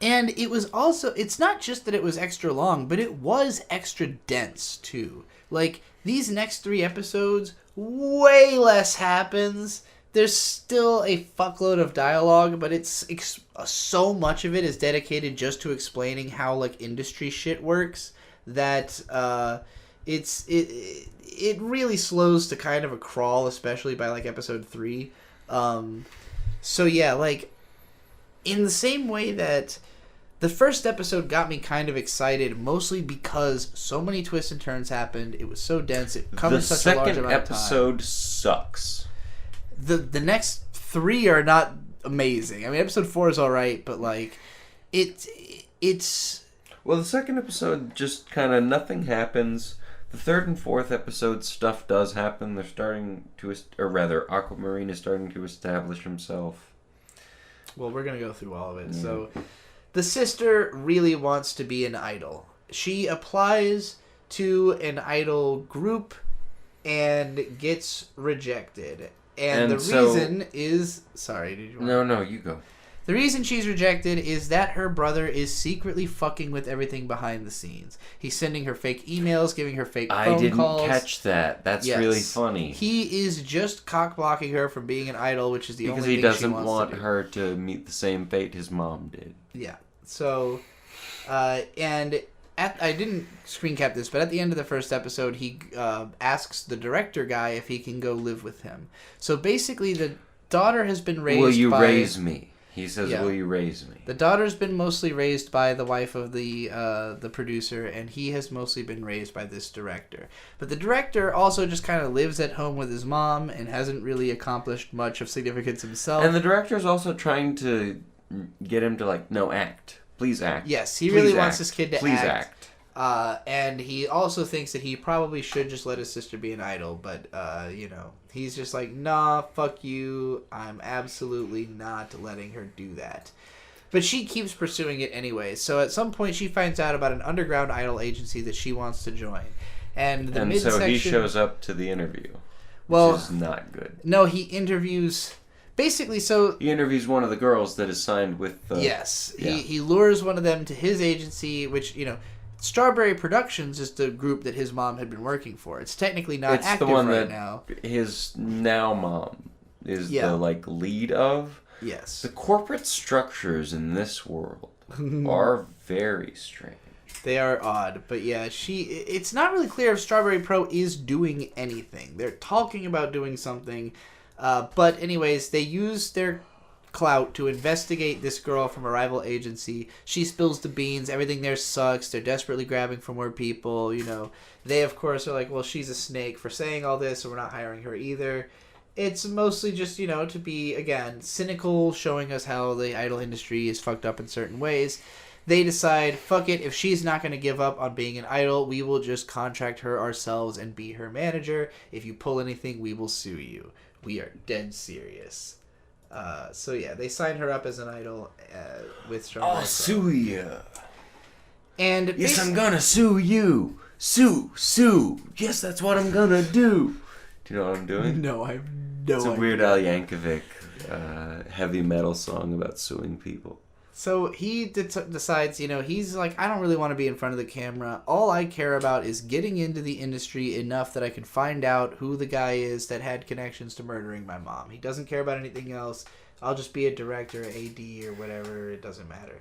And it was also, it's not just that it was extra long, but it was extra dense, too. Like, these next 3 episodes, way less happens. There's still a fuckload of dialogue, but it's so much of it is dedicated just to explaining how, like, industry shit works that it really slows to kind of a crawl, especially by, like, episode 3. So, yeah, like, in the same way that the first episode got me kind of excited, mostly because so many twists and turns happened. It was so dense. It covered such a large amount of time. The second episode sucks. The next 3 are not amazing. I mean, episode 4 is all right, but like, it's. Well, the second episode just kind of nothing happens. The third and fourth episode stuff does happen. They're starting to, or rather, Aquamarine is starting to establish himself. Well, we're gonna go through all of it. So, the sister really wants to be an idol. She applies to an idol group and gets rejected. And the reason is... Sorry, did you want No, you go. The reason she's rejected is that her brother is secretly fucking with everything behind the scenes. He's sending her fake emails, giving her fake phone calls. I didn't catch that. That's really funny. He is just cock-blocking her from being an idol, which is the only thing she Because he wants doesn't want to do. her to meet the same fate his mom did. Yeah. So, and... I didn't screen cap this, but at the end of the first episode, he asks the director guy if he can go live with him. So basically, the daughter has been raised by... Will you raise me? He says, "Will you raise me?" The daughter's been mostly raised by the wife of the producer, and he has mostly been raised by this director. But the director also just kind of lives at home with his mom and hasn't really accomplished much of significance himself. And the director's also trying to get him to, like, no, act. Please act. Yes, he Please really act. wants this kid to Please act. And he also thinks that he probably should just let his sister be an idol, but, he's just like, nah, fuck you, I'm absolutely not letting her do that. But she keeps pursuing it anyway, so at some point she finds out about an underground idol agency that she wants to join. And so he shows up to the interview, which is not good. No, he interviews... Basically, so... He interviews one of the girls that is signed with... Yes, he lures one of them to his agency, which, Strawberry Productions is the group that his mom had been working for. It's technically not active right now. His now mom is the lead of. Yes. The corporate structures in this world are very strange. They are odd, but yeah, it's not really clear if Strawberry Pro is doing anything. They're talking about doing something, but anyways, they use their clout to investigate this girl from a rival agency. She spills the beans. Everything there sucks. They're desperately grabbing for more people. They of course are like, well, she's a snake for saying all this, so we're not hiring her either. It's mostly just to be, again, cynical, showing us how the idol industry is fucked up in certain ways. They decide, fuck it, if she's not going to give up on being an idol, we will just contract her ourselves and be her manager. If you pull anything, we will sue you. We are dead serious. They signed her up as an idol with Strawberry I'll sue you. And yes, I'm gonna sue you. Sue. Yes, that's what I'm gonna do. Do you know what I'm doing? No, I have no idea. It's a Weird Al Yankovic heavy metal song about suing people. So he decides, he's like, I don't really want to be in front of the camera. All I care about is getting into the industry enough that I can find out who the guy is that had connections to murdering my mom. He doesn't care about anything else. I'll just be a director, AD, or whatever. It doesn't matter.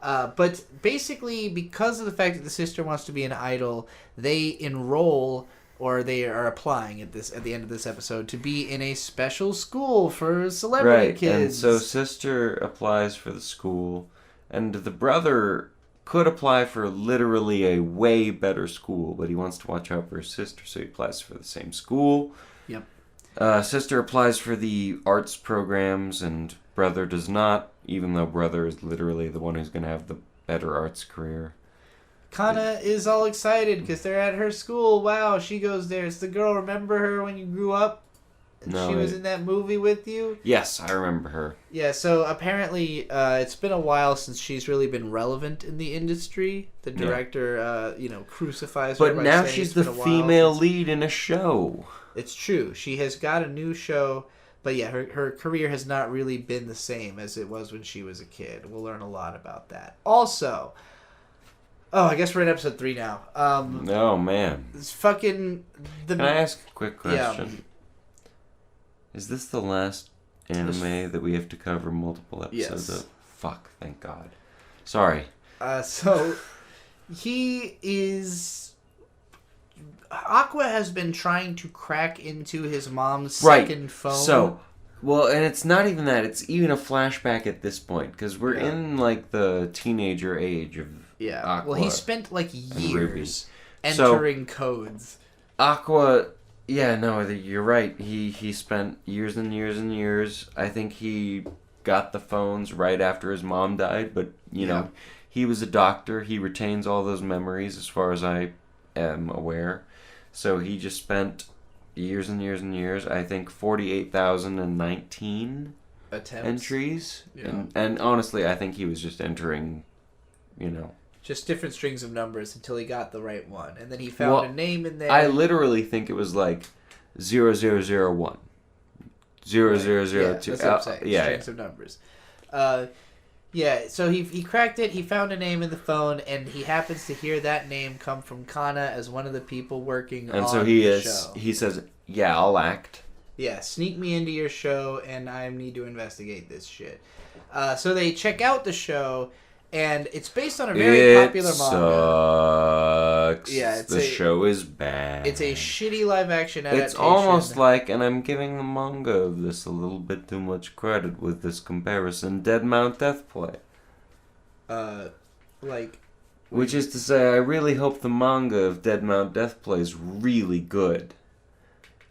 But basically, because of the fact that the sister wants to be an idol, they enroll... or they are applying at the end of this episode to be in a special school for celebrity kids. And so sister applies for the school, and the brother could apply for literally a way better school, but he wants to watch out for his sister, so he applies for the same school. Yep. Sister applies for the arts programs, and brother does not, even though brother is literally the one who's going to have the better arts career. Kana is all excited because they're at her school. Wow, she goes there. It's the girl, remember her when you grew up? No, she was in that movie with you? Yes, I remember her. Yeah, so apparently it's been a while since she's really been relevant in the industry. The director, crucifies her. But now she's the female lead in a show. It's true. She has got a new show. But yeah, her career has not really been the same as it was when she was a kid. We'll learn a lot about that. Also... Oh, I guess we're in episode 3 now. Oh, man. It's fucking... Can I ask a quick question? Yeah. Is this the last anime that we have to cover multiple episodes Yes. of? Fuck, thank God. Sorry. So, he is... Aqua has been trying to crack into his mom's second phone. So, well, and it's not even that. It's even a flashback at this point, because we're in, the teenager age of Aqua. Well, he spent, years entering codes. Aqua, you're right. He spent years and years and years. I think he got the phones right after his mom died, but, he was a doctor. He retains all those memories as far as I am aware. So he just spent years and years and years. I think 48,019 entries. Yeah. And honestly, I think he was just entering, just different strings of numbers until he got the right one. And then he found a name in there. I literally think it was 0001. 0002. That's what I'm saying. Strings of numbers. So he cracked it, he found a name in the phone, and he happens to hear that name come from Kana as one of the people working on the show. And so he says, yeah, I'll act. Yeah, sneak me into your show, and I need to investigate this shit. So they check out the show, And it's based on a very popular manga. Sucks. Yeah, the show is bad. It's a shitty live-action adaptation. It's almost like, and I'm giving the manga of this a little bit too much credit with this comparison, Dead Mount Death Play. Which is to say, I really hope the manga of Dead Mount Death Play is really good.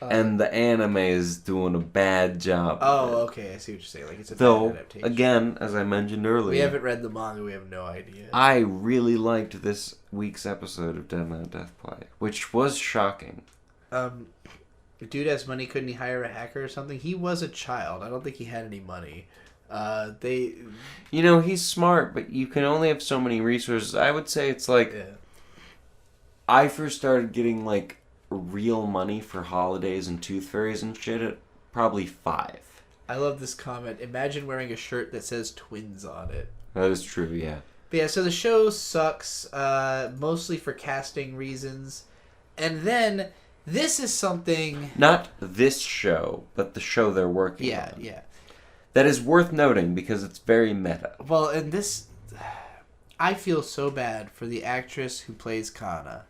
And the anime is doing a bad job. Oh, okay. I see what you're saying. Like it's a bad adaptation. Again, as I mentioned earlier, we haven't read the manga. We have no idea. I really liked this week's episode of Dead Mount Death Play, which was shocking. Dude has money. Couldn't he hire a hacker or something? He was a child. I don't think he had any money. He's smart, but you can only have so many resources. I would say it's like... Yeah. I first started getting, like, real money for holidays and tooth fairies and shit at probably 5. I love this comment. Imagine wearing a shirt that says twins on it. That is true, yeah. But yeah, so the show sucks, mostly for casting reasons. And then, this is something... Not this show, but the show they're working on. Yeah. That is worth noting because it's very meta. Well, and this... I feel so bad for the actress who plays Kana.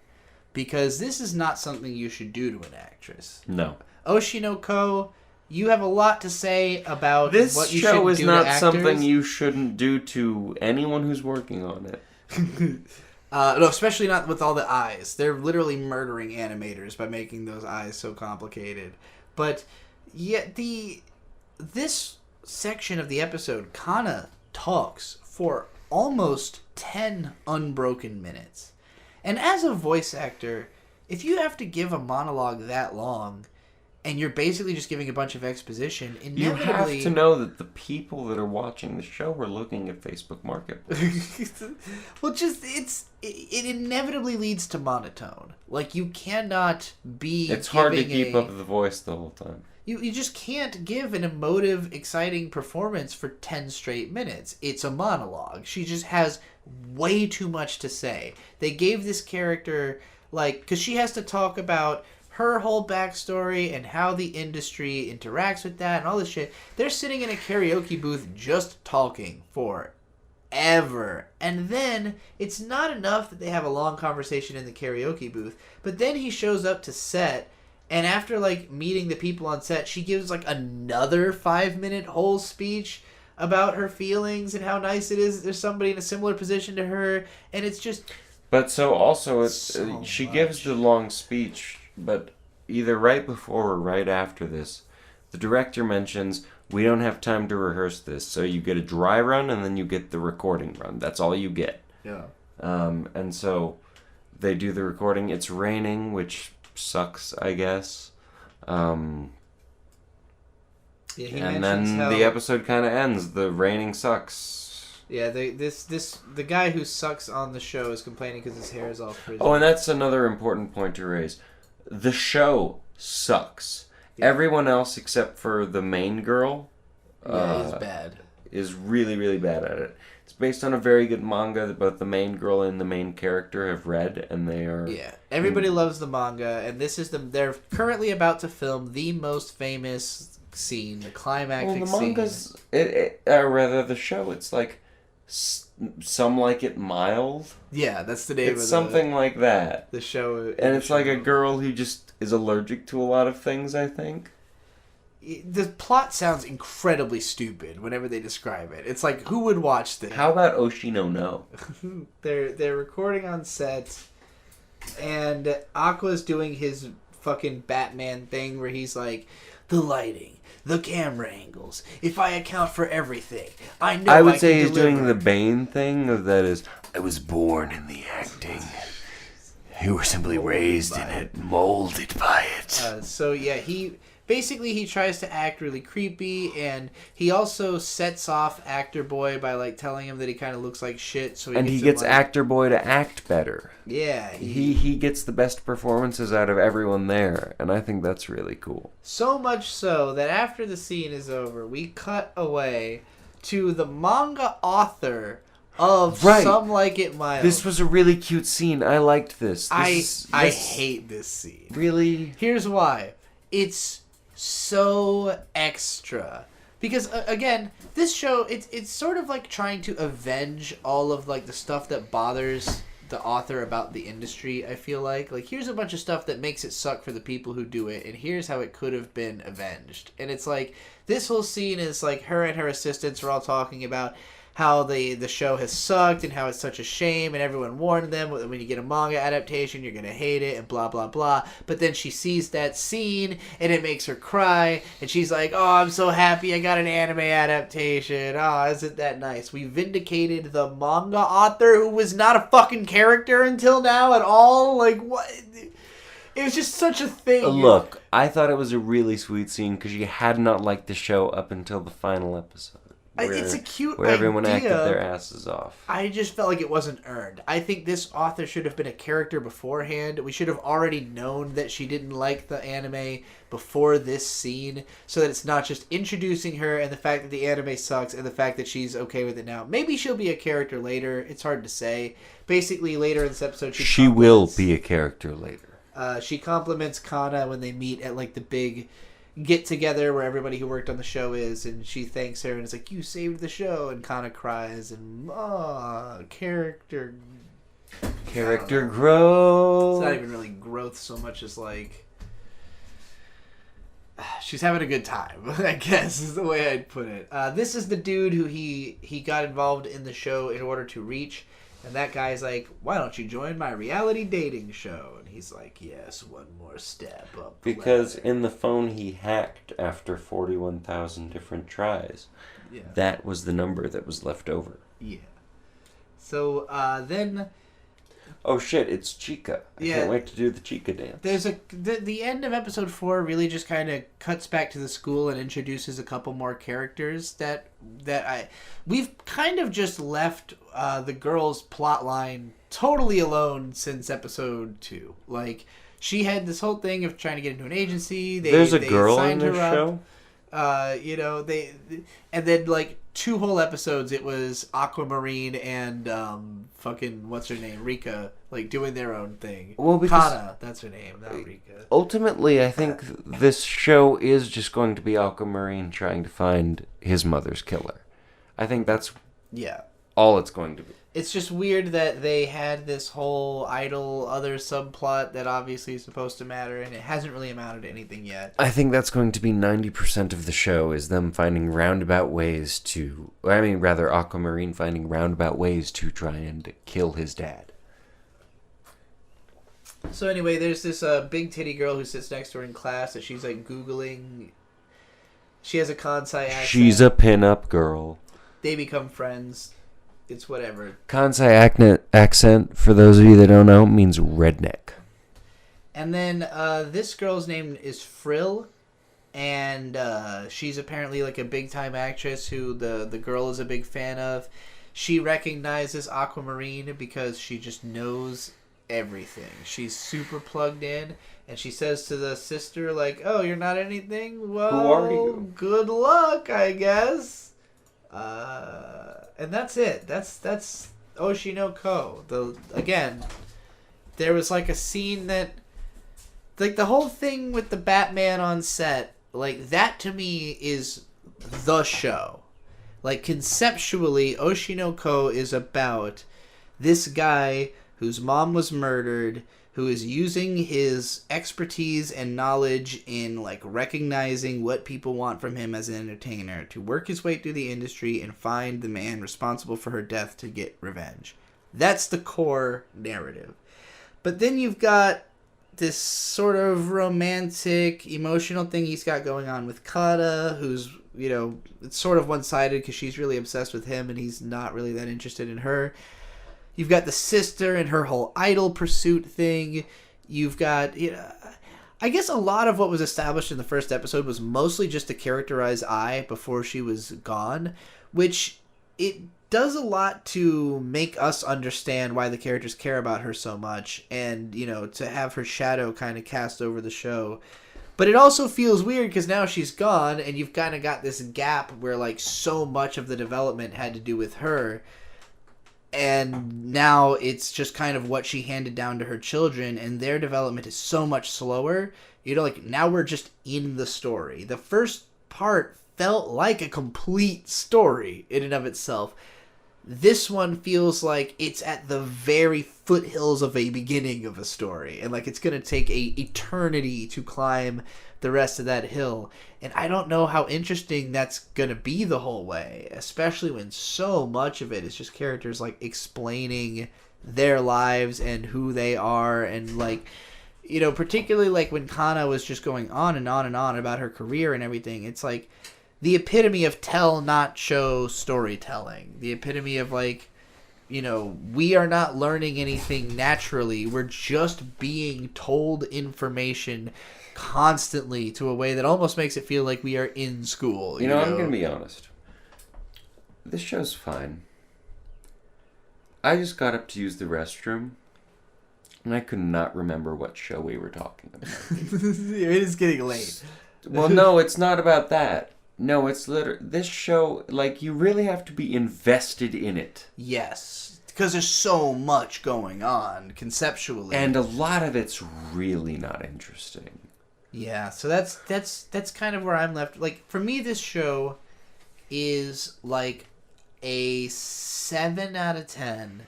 Because this is not something you should do to an actress. No. Oshi no Ko, you have a lot to say about this what you show should is do not to actors. Something you shouldn't do to anyone who's working on it. No, especially not with all the eyes. They're literally murdering animators by making those eyes so complicated. But yet this section of the episode, Kana talks for almost 10 unbroken minutes. And as a voice actor, if you have to give a monologue that long, and you're basically just giving a bunch of exposition, inevitably... You have to know that the people that are watching the show are looking at Facebook Marketplace. Well, it inevitably leads to monotone. Like, you cannot be... It's hard to keep up the voice the whole time. You just can't give an emotive, exciting performance for 10 straight minutes. It's a monologue. She just has way too much to say. They gave this character, because she has to talk about her whole backstory and how the industry interacts with that and all this shit. They're sitting in a karaoke booth just talking forever. And then it's not enough that they have a long conversation in the karaoke booth, but then he shows up to set. And after, meeting the people on set, she gives, another 5-minute whole speech about her feelings and how nice it is that there's somebody in a similar position to her. And it's just... But so also, she gives the long speech, but either right before or right after this, the director mentions, we don't have time to rehearse this. So you get a dry run and then you get the recording run. That's all you get. Yeah. And so they do the recording. It's raining, which... sucks, I guess. And then the episode kind of ends. The raining sucks. Yeah, the guy who sucks on the show is complaining because his hair is all frizzy. Oh, and that's another important point to raise. The show sucks. Yeah. Everyone else except for the main girl is bad. Is really, really bad at it. It's based on a very good manga that both the main girl and the main character have read, and they are... Yeah, everybody loves the manga, and this is they're currently about to film the most famous scene, the climactic scene. The manga's... or rather, the show, it's like... Some Like It Mild? Yeah, that's the name of it. It's something like that. The show... And it's like a girl who just is allergic to a lot of things, I think. The plot sounds incredibly stupid whenever they describe it. It's like, who would watch this? How about Oshi no? They're recording on set, and Aqua's doing his fucking Batman thing where he's like, the lighting, the camera angles. If I account for everything, I know I would say he's deliver. Doing the Bane thing. That is, I was born in the acting. You were simply raised in it, molded by it. So yeah, he tries to act really creepy, and he also sets off Actor Boy by telling him that he kind of looks like shit. So he gets Actor Boy to act better. Yeah, he gets the best performances out of everyone there, and I think that's really cool. So much so that after the scene is over, we cut away to the manga author of Some Like It Mild. This was a really cute scene. I liked this. I hate this scene. Really? Here's why. It's so extra. Because, again, this show, it's sort of like trying to avenge all of, like, the stuff that bothers the author about the industry, I feel like. Like, here's a bunch of stuff that makes it suck for the people who do it, and here's how it could have been avenged. And it's like, this whole scene is like her and her assistants are all talking about how the show has sucked and how it's such a shame, and everyone warned them when you get a manga adaptation you're gonna hate it and blah blah blah. But then she sees that scene and it makes her cry, and she's like, oh, I'm so happy I got an anime adaptation. Oh, isn't that nice? We vindicated the manga author who was not a fucking character until now at all. Like, what? It was just such a thing. Look, I thought it was a really sweet scene because you had not liked the show up until the final episode. It's a cute where everyone idea. acted their asses off. I just felt like it wasn't earned. I think this author should have been a character beforehand. We should have already known that she didn't like the anime before this scene, so that it's not just introducing her and the fact that the anime sucks and the fact that she's okay with it now. Maybe she'll be a character later. It's hard to say. Basically, later in this episode, she will be a character later. She compliments Kana when they meet at like the big get together where everybody who worked on the show is, and she thanks her and it's like, you saved the show, and Kana cries, and character growth. It's not even really growth so much as like she's having a good time, I guess is the way I'd put it. This is the dude who he got involved in the show in order to reach, and that guy's like, why don't you join my reality dating show? And he's like, yes, one more step up. Because in the phone he hacked after 41,000 different tries. Yeah. That was the number that was left over. Yeah. So then... Oh shit, it's Chica. I can't wait to do the Chica dance. There's the end of episode 4 really just kind of cuts back to the school and introduces a couple more characters that we've kind of just left the girl's plot line totally alone since episode 2. Like, she had this whole thing of trying to get into an agency. There's a girl in this show? And then like 2 whole episodes it was Aquamarine and fucking what's her name, Rika, like doing their own thing. Well, because Kana, that's her name, not Rika. Ultimately, I think this show is just going to be Aquamarine trying to find his mother's killer. I think that's all it's going to be. It's just weird that they had this whole idol other subplot that obviously is supposed to matter, and it hasn't really amounted to anything yet. I think that's going to be 90% of the show, is them finding roundabout ways to... Aquamarine finding roundabout ways to try and kill his dad. So anyway, there's this big titty girl who sits next to her in class that she's like Googling. She has a Kansai accent. She's a pin-up girl. They become friends. It's whatever. Kansai accent, for those of you that don't know, means redneck. And then this girl's name is Frill, and she's apparently like a big-time actress who the girl is a big fan of. She recognizes Aquamarine because she just knows everything. She's super plugged in, and she says to the sister, like, oh, you're not anything? Well, who are you? Good luck, I guess. And that's it. That's Oshi no Ko. Again, there was like a scene that, like the whole thing with the Batman on set, like that to me is the show. Like conceptually, Oshi no Ko is about this guy whose mom was murdered, who is using his expertise and knowledge in like recognizing what people want from him as an entertainer to work his way through the industry and find the man responsible for her death to get revenge. That's the core narrative. But then you've got this sort of romantic, emotional thing he's got going on with Kata, who's, you know, it's sort of one-sided because she's really obsessed with him and he's not really that interested in her. You've got the sister and her whole idol pursuit thing. You've got, you know, I guess a lot of what was established in the first episode was mostly just to characterize Ai before she was gone, which it does a lot to make us understand why the characters care about her so much and, you know, to have her shadow kind of cast over the show. But it also feels weird because now she's gone and you've kind of got this gap where, like, so much of the development had to do with her. And now it's just kind of what she handed down to her children, and their development is so much slower. You know, like, now we're just in the story. The first part felt like a complete story in and of itself. This one feels like it's at the very foothills of a beginning of a story, and like it's going to take a eternity to climb the rest of that hill. And I don't know how interesting that's going to be the whole way, especially when so much of it is just characters like explaining their lives and who they are, and like, you know, particularly like when Kana was just going on and on and on about her career and everything. It's like the epitome of tell, not show storytelling. The epitome of like, you know, we are not learning anything naturally. We're just being told information constantly to a way that almost makes it feel like we are in school. You know, I'm going to be honest. This show's fine. I just got up to use the restroom, and I could not remember what show we were talking about. It is getting late. Well, no, it's not about that. No, it's literally... This show, like, you really have to be invested in it. Yes. Because there's so much going on, conceptually. And a lot of it's really not interesting. Yeah, so that's kind of where I'm left. Like, for me, this show is, like, a 7 out of 10.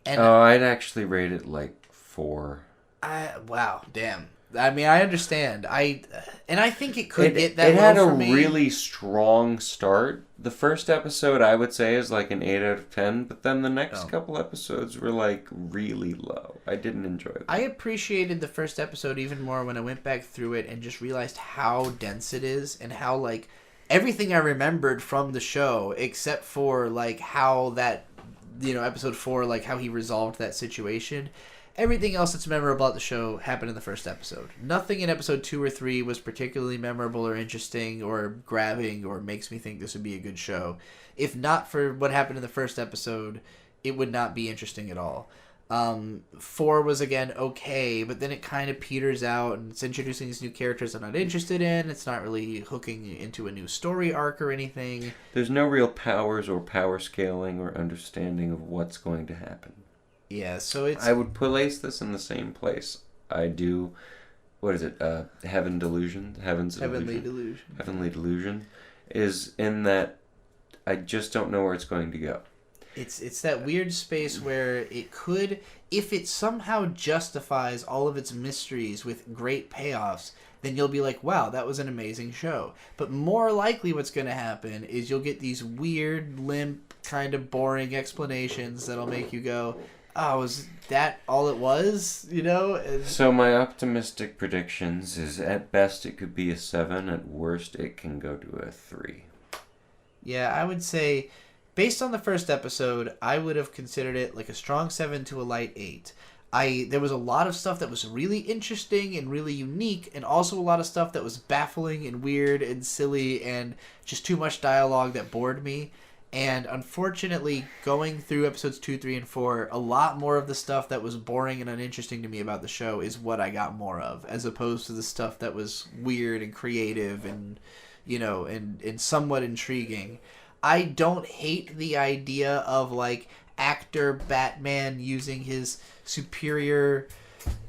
And I'd actually rate it, like, 4. Wow, damn. I mean, I understand. I think it could get that low low for for me. It had a really strong start. The first episode, I would say, is like an 8 out of 10. But then the next couple episodes were like really low. I didn't enjoy them. I appreciated the first episode even more when I went back through it and just realized how dense it is, and how like everything I remembered from the show, except for like how that, you know, episode 4, like how he resolved that situation. Everything else that's memorable about the show happened in the first episode. Nothing in episode 2 or 3 was particularly memorable or interesting or grabbing or makes me think this would be a good show. If not for what happened in the first episode, it would not be interesting at all. 4 was, again, okay, but then it kind of peters out, and it's introducing these new characters I'm not interested in. It's not really hooking into a new story arc or anything. There's no real powers or power scaling or understanding of what's going to happen. Yeah, so it's... I would place this in the same place I do... What is it? Heavenly Delusion? Heavenly Delusion is in that I just don't know where it's going to go. It's that weird space where it could, if it somehow justifies all of its mysteries with great payoffs, then you'll be like, wow, that was an amazing show. But more likely what's going to happen is you'll get these weird, limp, kind of boring explanations that'll make you go... Oh, was that all it was? You know? So my optimistic predictions is at best it could be a 7. At worst it can go to a 3. Yeah, I would say, based on the first episode, I would have considered it like a strong 7 to a light 8. There was a lot of stuff that was really interesting and really unique, and also a lot of stuff that was baffling and weird and silly and just too much dialogue that bored me. And unfortunately, going through episodes 2, 3, and 4, a lot more of the stuff that was boring and uninteresting to me about the show is what I got more of, as opposed to the stuff that was weird and creative and, you know, and somewhat intriguing. I don't hate the idea of, like, actor Batman using his superior,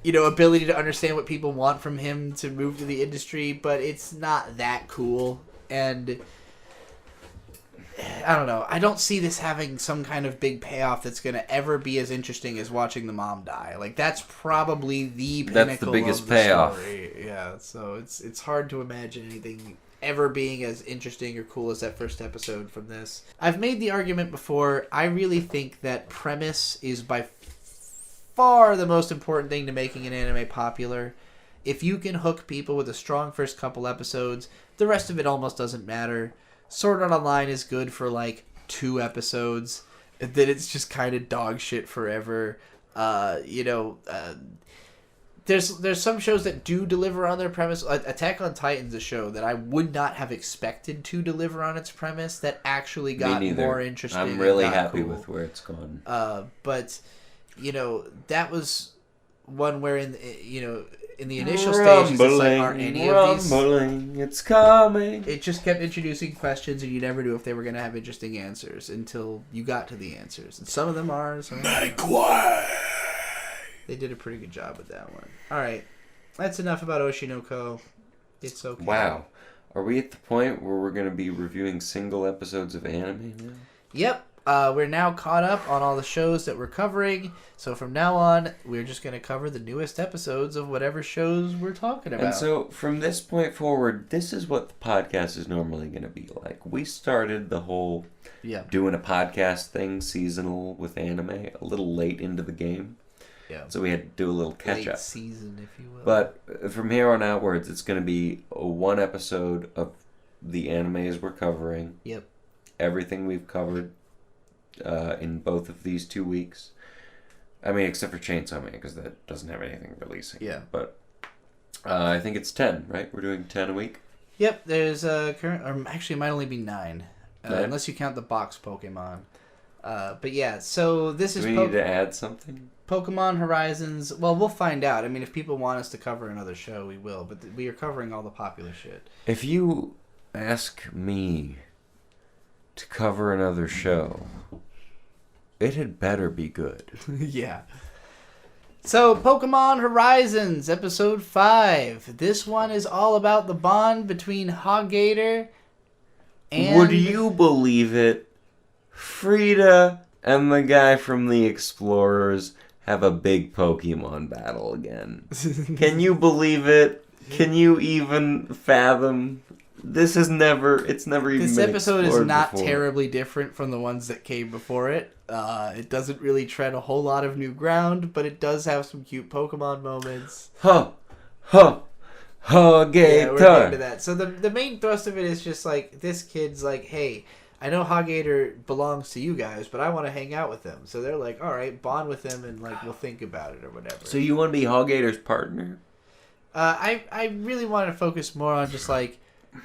you know, ability to understand what people want from him to move to the industry, but it's not that cool. And... I don't know. I don't see this having some kind of big payoff that's going to ever be as interesting as watching the mom die. Like, that's probably the pinnacle that's the biggest of the payoff. Story. Yeah, so it's hard to imagine anything ever being as interesting or cool as that first episode from this. I've made the argument before. I really think that premise is by far the most important thing to making an anime popular. If you can hook people with a strong first couple episodes, the rest of it almost doesn't matter. Sword Art Online is good for like 2 episodes, and then it's just kind of dog shit forever. There's some shows that do deliver on their premise. Attack on Titan's a show that I would not have expected to deliver on its premise that actually got more interesting. I'm really happy with where it's gone. But you know, that was one where in the initial stages, it's like, aren't any of these... It's coming. It just kept introducing questions, and you never knew if they were going to have interesting answers until you got to the answers. And some of them are. Make way! They did a pretty good job with that one. All right. That's enough about Oshi no Ko. It's okay. Wow. Are we at the point where we're going to be reviewing single episodes of anime now? Yep. We're now caught up on all the shows that we're covering. So from now on, we're just going to cover the newest episodes of whatever shows we're talking about. And so from this point forward, this is what the podcast is normally going to be like. We started the whole doing a podcast thing, seasonal with anime, a little late into the game. Yeah. So we had to do a little catch-up. Late season, if you will. But from here on outwards, it's going to be one episode of the animes we're covering. Yep. Everything we've covered in both of these 2 weeks. I mean, except for Chainsaw Man, because that doesn't have anything releasing. Yeah. But I think it's 10, right? We're doing 10 a week? Yep, there's current... Or actually, it might only be 9. Unless you count the box Pokemon. But yeah, so this is... Do we need to add something? Pokemon Horizons... Well, we'll find out. I mean, if people want us to cover another show, we will. But we are covering all the popular shit. If you ask me to cover another show, it had better be good. Yeah. So, Pokemon Horizons, Episode 5. This one is all about the bond between Hoggator and... Would you believe it? Frida and the guy from the Explorers have a big Pokemon battle again. Can you believe it? Can you even fathom? It's never even This been episode is explored not before. terribly different from the ones that came before it. It doesn't really tread a whole lot of new ground, but it does have some cute Pokemon moments. Hoggator. Yeah, we're getting to that. So the main thrust of it is just like, this kid's like, hey, I know Hoggator belongs to you guys, but I want to hang out with him. So they're like, all right, bond with him and like we'll think about it or whatever. So you want to be Hoggator's partner? I really wanted to focus more on just like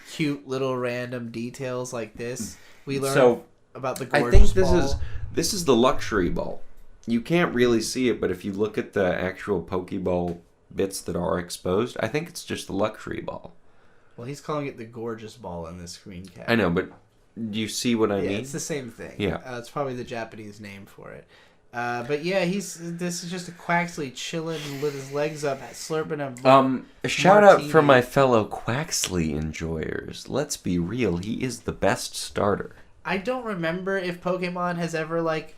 cute little random details like this. We learned about the gorgeous ball. I think this is the luxury ball. You can't really see it, but if you look at the actual Pokeball bits that are exposed, I think it's just the luxury ball. Well, he's calling it the gorgeous ball in this screen cap. I know, but do you see what I mean? Yeah, it's the same thing. Yeah. It's probably the Japanese name for it. But yeah, this is just a Quaxley chilling with his legs up, slurping a shout out for my fellow Quaxley enjoyers. Let's be real, he is the best starter. I don't remember if Pokemon has ever like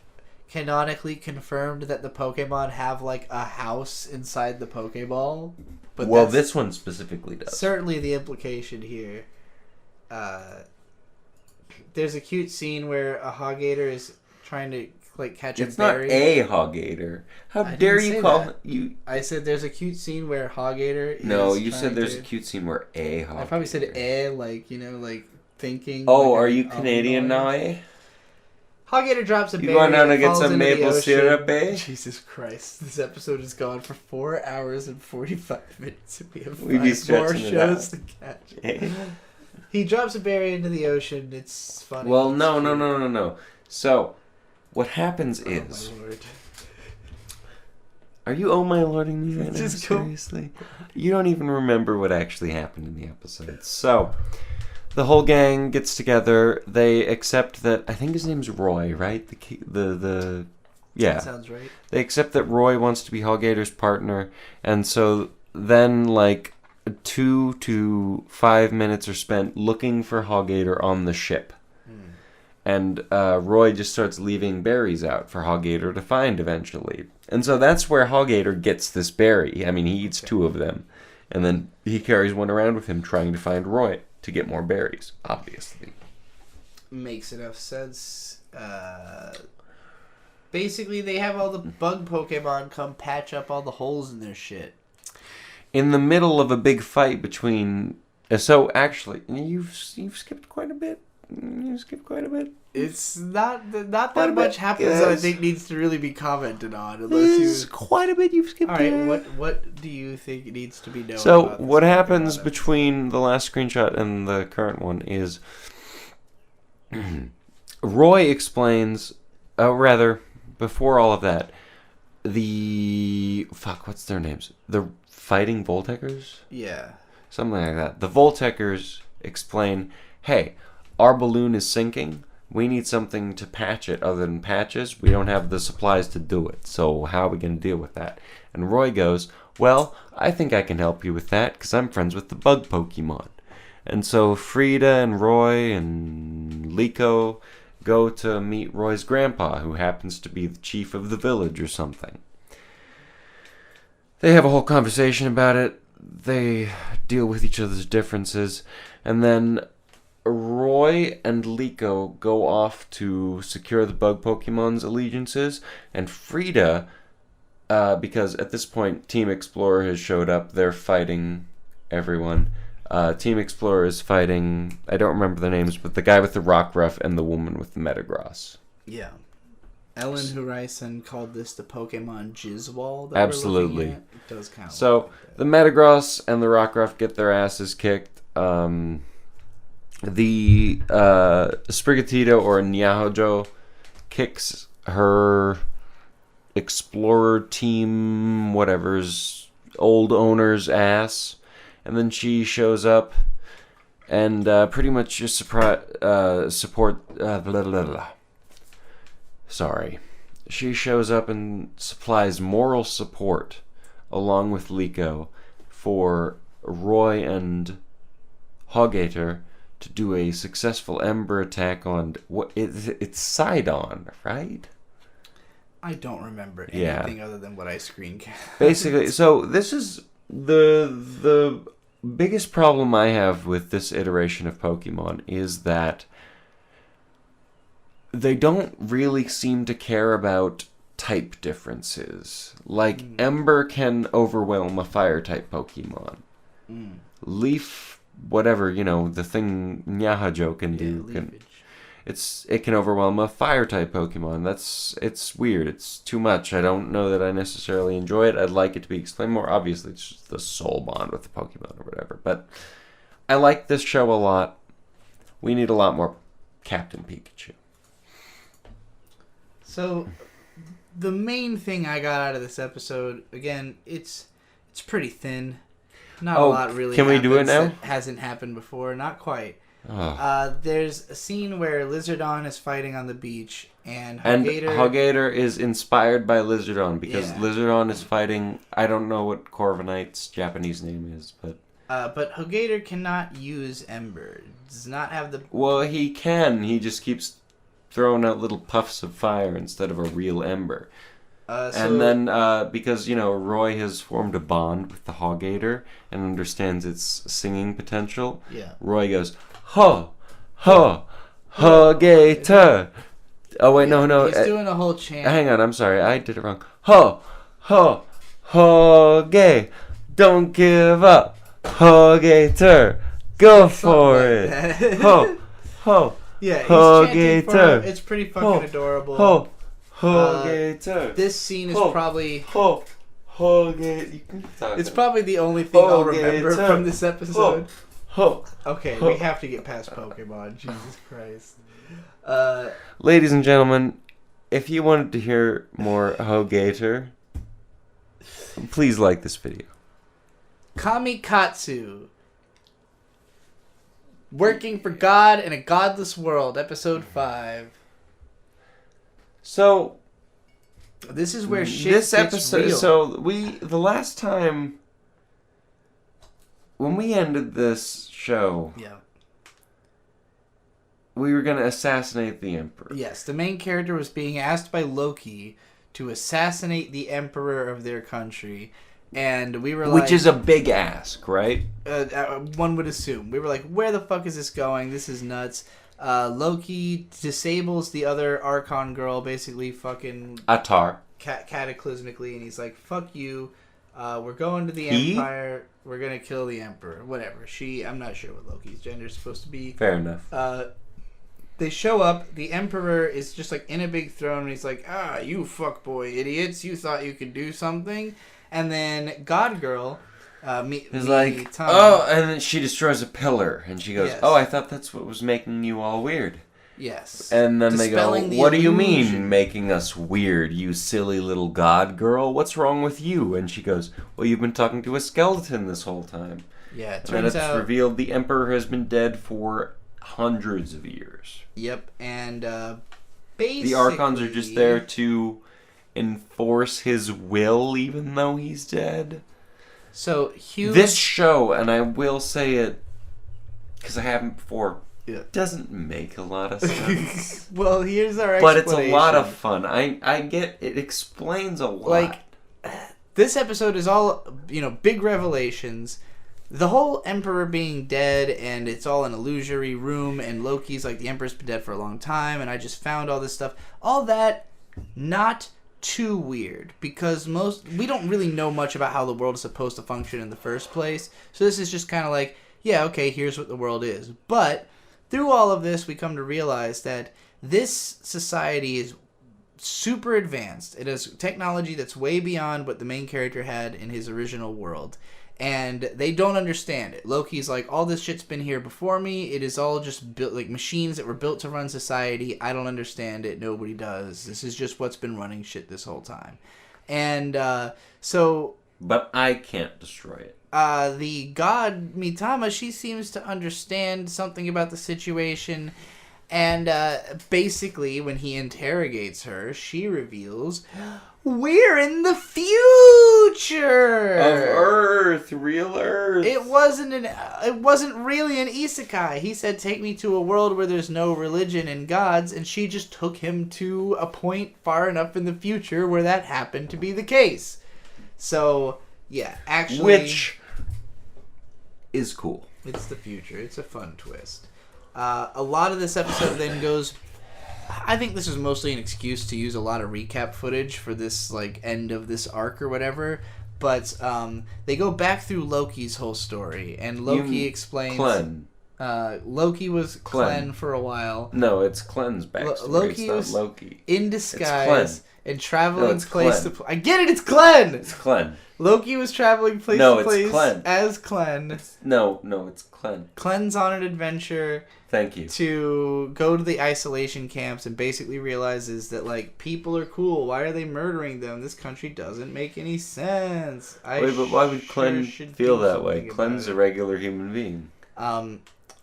canonically confirmed that the Pokemon have like a house inside the Pokeball. But well, this one specifically does. Certainly the implication here. There's a cute scene where a Hoggator is trying to like catch a berry. It's not a Hoggator. How dare you call you? I said there's a cute scene where Hoggator is No, you said there's a cute scene where a Hoggator. I probably said like, like thinking. Oh, like are you Canadian now, eh? Hoggator drops a berry. You going down to get falls some into the maple ocean. syrup, eh? Jesus Christ. This episode has gone for 4 hours and 45 minutes. We have We'd be 5 more stretching it shows out. to catch. Eh? He drops a berry into the ocean. It's funny. Well, It's no. cute. So, what happens is... Oh, my Lord. Are you oh my lording me right now? Just go. Seriously? You don't even remember what actually happened in the episode. So, the whole gang gets together. They accept that... I think his name's Roy, right? Yeah. That sounds right. They accept that Roy wants to be Hoggator's partner. And so then, like... 2 to 5 minutes are spent looking for Hoggator on the ship. And Roy just starts leaving berries out for Hoggator to find eventually. And so that's where Hoggator gets this berry. I mean, he eats 2 of them. And then he carries one around with him trying to find Roy to get more berries, obviously. Makes enough sense. Basically, they have all the bug Pokemon come patch up all the holes in their shit. In the middle of a big fight between... So, actually, you've skipped quite a bit. It's not that much happens that I think needs to really be commented on. Unless quite a bit you've skipped. All right, what do you think needs to be known? So, about what happens between the last screenshot and the current one is... Roy explains... rather, before all of that, what's their names? The Fighting Volteckers? Yeah. Something like that. The Volteckers explain, hey, our balloon is sinking. We need something to patch it other than patches. We don't have the supplies to do it. So how are we going to deal with that? And Roy goes, well, I think I can help you with that because I'm friends with the bug Pokemon. And so Frida and Roy and Liko go to meet Roy's grandpa, who happens to be the chief of the village or something. They have a whole conversation about it. They deal with each other's differences. And then Roy and Liko go off to secure the bug Pokemon's allegiances. And Frida, because at this point Team Explorer has showed up, they're fighting everyone. Team Explorer is fighting, I don't remember the names, but the guy with the Rockruff and the woman with the Metagross. Yeah. Ellen Horizon called this the Pokemon Jizzwall that Absolutely. we're looking at. It does kind of So, like that. the Metagross and the Rockruff get their asses kicked. The Sprigatito or Nyahojo kicks her Explorer team, whatever's old owner's ass. And then she shows up and pretty much just support... Sorry. She shows up and supplies moral support along with Liko for Roy and Hogator to do a successful Ember attack on... It's Sidon, right? I don't remember anything other than what I screen capped. Basically, so this is the biggest problem I have with this iteration of Pokemon is that they don't really seem to care about type differences. Like, Ember can overwhelm a fire-type Pokemon. Leaf, whatever, the thing Nyahojo can do. It can overwhelm a fire-type Pokemon. It's weird. It's too much. I don't know that I necessarily enjoy it. I'd like it to be explained more. Obviously, it's just the soul bond with the Pokemon or whatever. But I like this show a lot. We need a lot more Captain Pikachu. So, the main thing I got out of this episode, again, it's pretty thin. Not a lot really. Can we do it now? That hasn't happened before. Not quite. There's a scene where Lizardon is fighting on the beach, and Hogator is inspired by Lizardon because Lizardon is fighting. I don't know what Corviknight's Japanese name is, but Hogator cannot use Ember. Does not have the. Well, he can. He just keeps throwing out little puffs of fire instead of a real Ember. And then, because, Roy has formed a bond with the Hogator and understands its singing potential, Roy goes, Ho! Ho! Hogator! Oh, wait, no. He's doing a whole chant. Hang on, I'm sorry. I did it wrong. Ho! Ho! Hogator! Don't give up! Hogator! Go for it! Ho! Ho! Yeah, he's chanting for him. It's pretty fucking adorable. Ho! Hogator. This scene is probably... Hogator. It's probably the only thing I'll remember from this episode. Okay, we have to get past Pokemon. Jesus Christ. Ladies and gentlemen, if you wanted to hear more Hogator, please like this video. KamiKatsu. Working for God in a Godless World, Episode 5. So, this is where shit gets real. So, the last time, when we ended this show, we were going to assassinate the Emperor. Yes, the main character was being asked by Loki to assassinate the Emperor of their country. And we were like... Which is a big ask, right? One would assume. We were like, where the fuck is this going? This is nuts. Loki disables the other Archon girl, basically fucking... Atar. Cataclysmically, and he's like, fuck you. We're going to the Empire. We're going to kill the Emperor. Whatever. I'm not sure what Loki's gender is supposed to be. Fair enough. They show up. The Emperor is just like in a big throne, and he's like, you fuckboy idiots. You thought you could do something? And then God Girl, is like, oh, and then she destroys a pillar, and she goes, I thought that's what was making you all weird. Yes. And then they go, what do you mean making us weird, you silly little God Girl? What's wrong with you? And she goes, well, you've been talking to a skeleton this whole time. Yeah, it turns out... it's revealed the Emperor has been dead for hundreds of years. Yep, and basically... The Archons are just there to... enforce his will even though he's dead. So this show, and I will say it because I haven't before. Yeah. Doesn't make a lot of sense. Well, here's our explanation. But it's a lot of fun. I get it explains a lot. Like, this episode is all, big revelations. The whole Emperor being dead, and it's all an illusory room, and Loki's like, the Emperor's been dead for a long time, and I just found all this stuff. All that, not too weird, because we don't really know much about how the world is supposed to function in the first place. So this is just kind of like, yeah, okay, here's what the world is. But through all of this, we come to realize that this society is super advanced. It has technology that's way beyond what the main character had in his original world. And they don't understand it. Loki's like, all this shit's been here before me. It is all just built like machines that were built to run society. I don't understand it. Nobody does. This is just what's been running shit this whole time. And so... But I can't destroy it. The god Mitama, she seems to understand something about the situation. And basically, when he interrogates her, she reveals... We're in the future of Earth, real Earth. It wasn't really an isekai. He said, "Take me to a world where there's no religion and gods," and she just took him to a point far enough in the future where that happened to be the case. So, yeah, actually, which is cool. It's the future. It's a fun twist. A lot of this episode then goes. I think this is mostly an excuse to use a lot of recap footage for this like end of this arc or whatever. But they go back through Loki's whole story, and Loki explains. Klen. Loki was Klen for a while. No, it's Klen's backstory. Loki it's not Loki. In disguise and traveling place Klen. to. I get it. It's Klen. It's Klen. Loki was traveling place to place as Klen. No, it's Klen. Klen's on an adventure. Thank you. To go to the isolation camps and basically realizes that, like, people are cool. Why are they murdering them? This country doesn't make any sense. Wait, but why would Klen feel that way? Klen's a regular human being.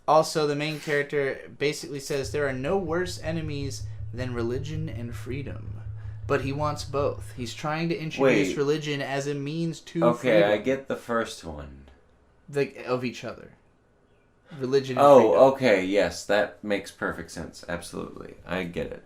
Also, the main character basically says there are no worse enemies than religion and freedom. But he wants both. He's trying to introduce religion as a means to freedom. I get the first one. Of each other. Religion and freedom. Oh, okay, yes, that makes perfect sense. Absolutely. I get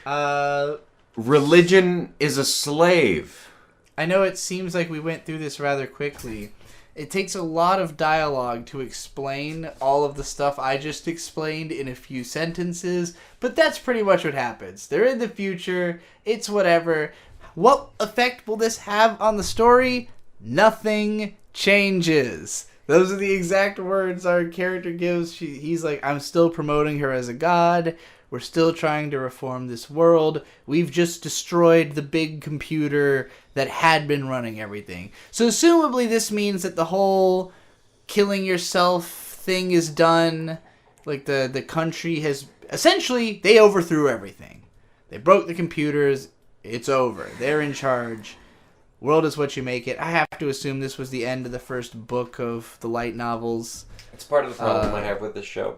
it. Religion is a slave. I know it seems like we went through this rather quickly. It takes a lot of dialogue to explain all of the stuff I just explained in a few sentences, but that's pretty much what happens. They're in the future, it's whatever. What effect will this have on the story? Nothing changes. Those are the exact words our character gives. He's like, I'm still promoting her as a god. We're still trying to reform this world. We've just destroyed the big computer that had been running everything. So assumably this means that the whole killing yourself thing is done. Like the country has... Essentially, they overthrew everything. They broke the computers. It's over. They're in charge. World is what you make it. I have to assume this was the end of the first book of the light novels. It's part of the problem I have with this show.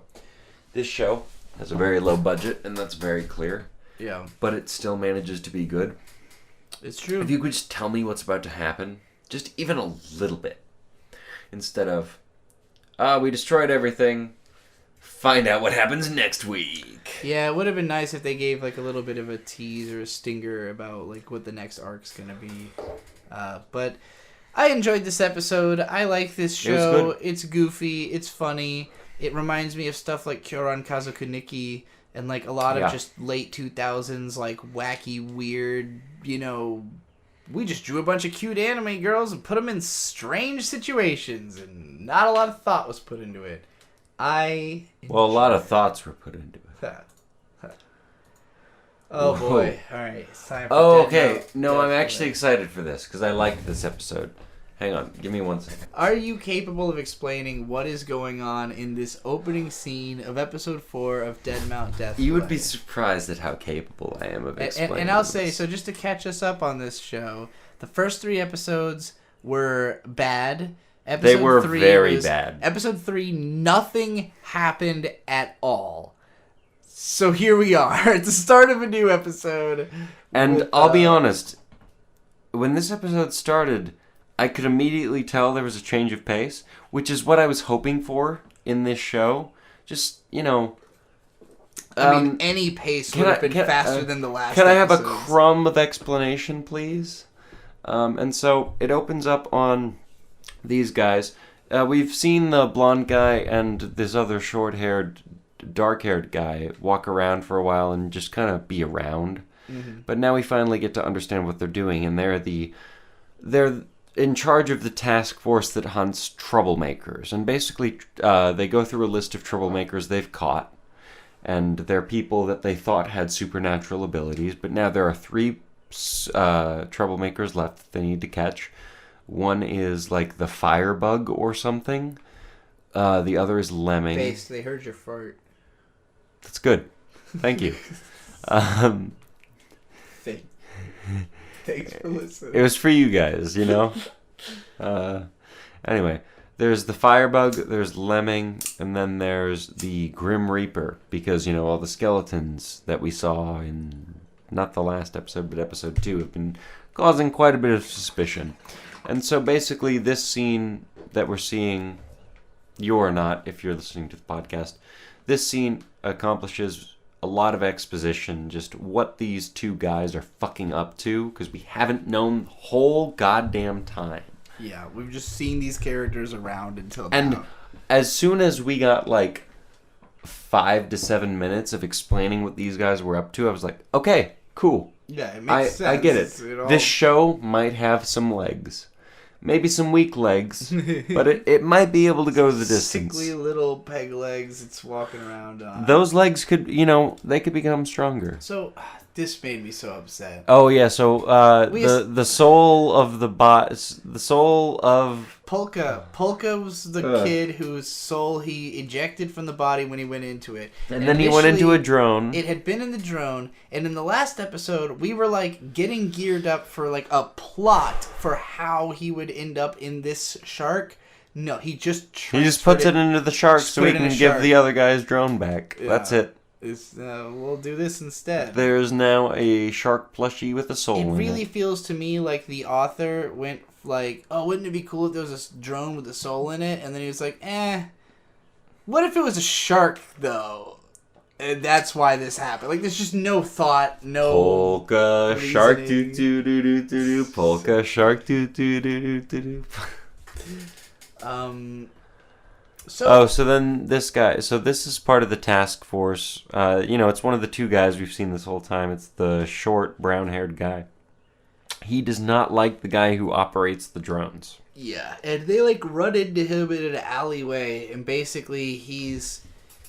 This show has a very low budget, and that's very clear. Yeah. But it still manages to be good. It's true. If you could just tell me what's about to happen, just even a little bit, instead of, we destroyed everything, find out what happens next week. Yeah, it would have been nice if they gave like a little bit of a tease or a stinger about like what the next arc's gonna be. But I enjoyed this episode. I like this show. It's goofy. It's funny. It reminds me of stuff like Kyoran Kazokuniki and like a lot of just late 2000s like wacky, weird, we just drew a bunch of cute anime girls and put them in strange situations and not a lot of thought was put into it. A lot of thoughts were put into it. Oh boy! All right, it's time for okay. No, I'm actually excited for this because I liked this episode. Hang on, give me 1 second. Are you capable of explaining what is going on in this opening scene of episode 4 of Dead Mount Death? You would be surprised at how capable I am of explaining. And I'll say, so just to catch us up on this show, the first 3 episodes were bad. They were very bad. Episode 3, nothing happened at all. So here we are at the start of a new episode. And I'll be honest, when this episode started, I could immediately tell there was a change of pace, which is what I was hoping for in this show. Just, I mean, any pace would have been faster than the last. Can I have a crumb of explanation, please? And so it opens up on these guys. We've seen the blonde guy and this other short-haired, dark-haired guy walk around for a while and just kind of be around. Mm-hmm. But now we finally get to understand what they're doing, and they're in charge of the task force that hunts troublemakers. And basically, they go through a list of troublemakers they've caught, and they're people that they thought had supernatural abilities, but now there are 3 troublemakers left that they need to catch. One is like the firebug or something. The other is lemming. Base, they heard your fart. That's good. Thank you. Thanks for listening. It was for you guys, Anyway, there's the firebug, there's lemming, and then there's the Grim Reaper, because, all the skeletons that we saw in, not the last episode, but episode 2, have been causing quite a bit of suspicion. And so basically this scene that we're seeing, you're not, if you're listening to the podcast, this scene accomplishes a lot of exposition, just what these 2 guys are fucking up to, because we haven't known the whole goddamn time. Yeah, we've just seen these characters around until now. And as soon as we got 5 to 7 minutes of explaining what these guys were up to, I was like, okay, cool. Yeah, it makes sense. I get it. This show might have some legs. Maybe some weak legs, but it might be able to go the distance. Sickly little peg legs it's walking around on. Those legs could, they could become stronger. So, this made me so upset. Oh, yeah, so the soul of the soul of... Polka. Polka was the kid whose soul he ejected from the body when he went into it. And then he went into a drone. It had been in the drone, and in the last episode, we were getting geared up for a plot for how he would end up in this shark. No, he just puts it into the shark so he can give the other guy's drone back. Yeah. That's it. We'll do this instead. There's now a shark plushie with a soul in it. It really feels to me like the author went wouldn't it be cool if there was a drone with a soul in it? And then he was like, what if it was a shark, though? And that's why this happened. There's just no thought, no... Polka shark doo-doo-doo-doo-doo. Polka shark doo-doo-doo-doo-doo. So then this guy... So this is part of the task force. It's one of the 2 guys we've seen this whole time. It's the short, brown-haired guy. He does not like the guy who operates the drones. Yeah, and they run into him in an alleyway, and basically he's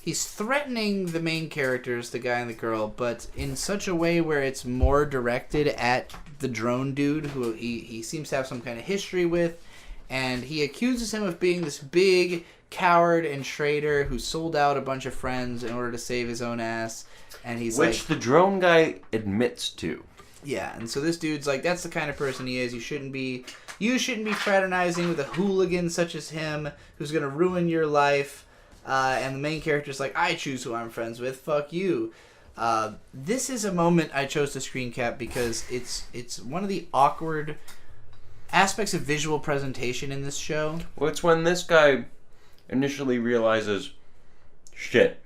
threatening the main characters, the guy and the girl, but in such a way where it's more directed at the drone dude, who he seems to have some kind of history with, and he accuses him of being this big coward and traitor who sold out a bunch of friends in order to save his own ass, and which the drone guy admits to. Yeah, and so this dude's that's the kind of person he is. You shouldn't be fraternizing with a hooligan such as him who's going to ruin your life. And the main character's I choose who I'm friends with. Fuck you. This is a moment I chose to screen cap because it's one of the awkward aspects of visual presentation in this show. Well, it's when this guy initially realizes, shit,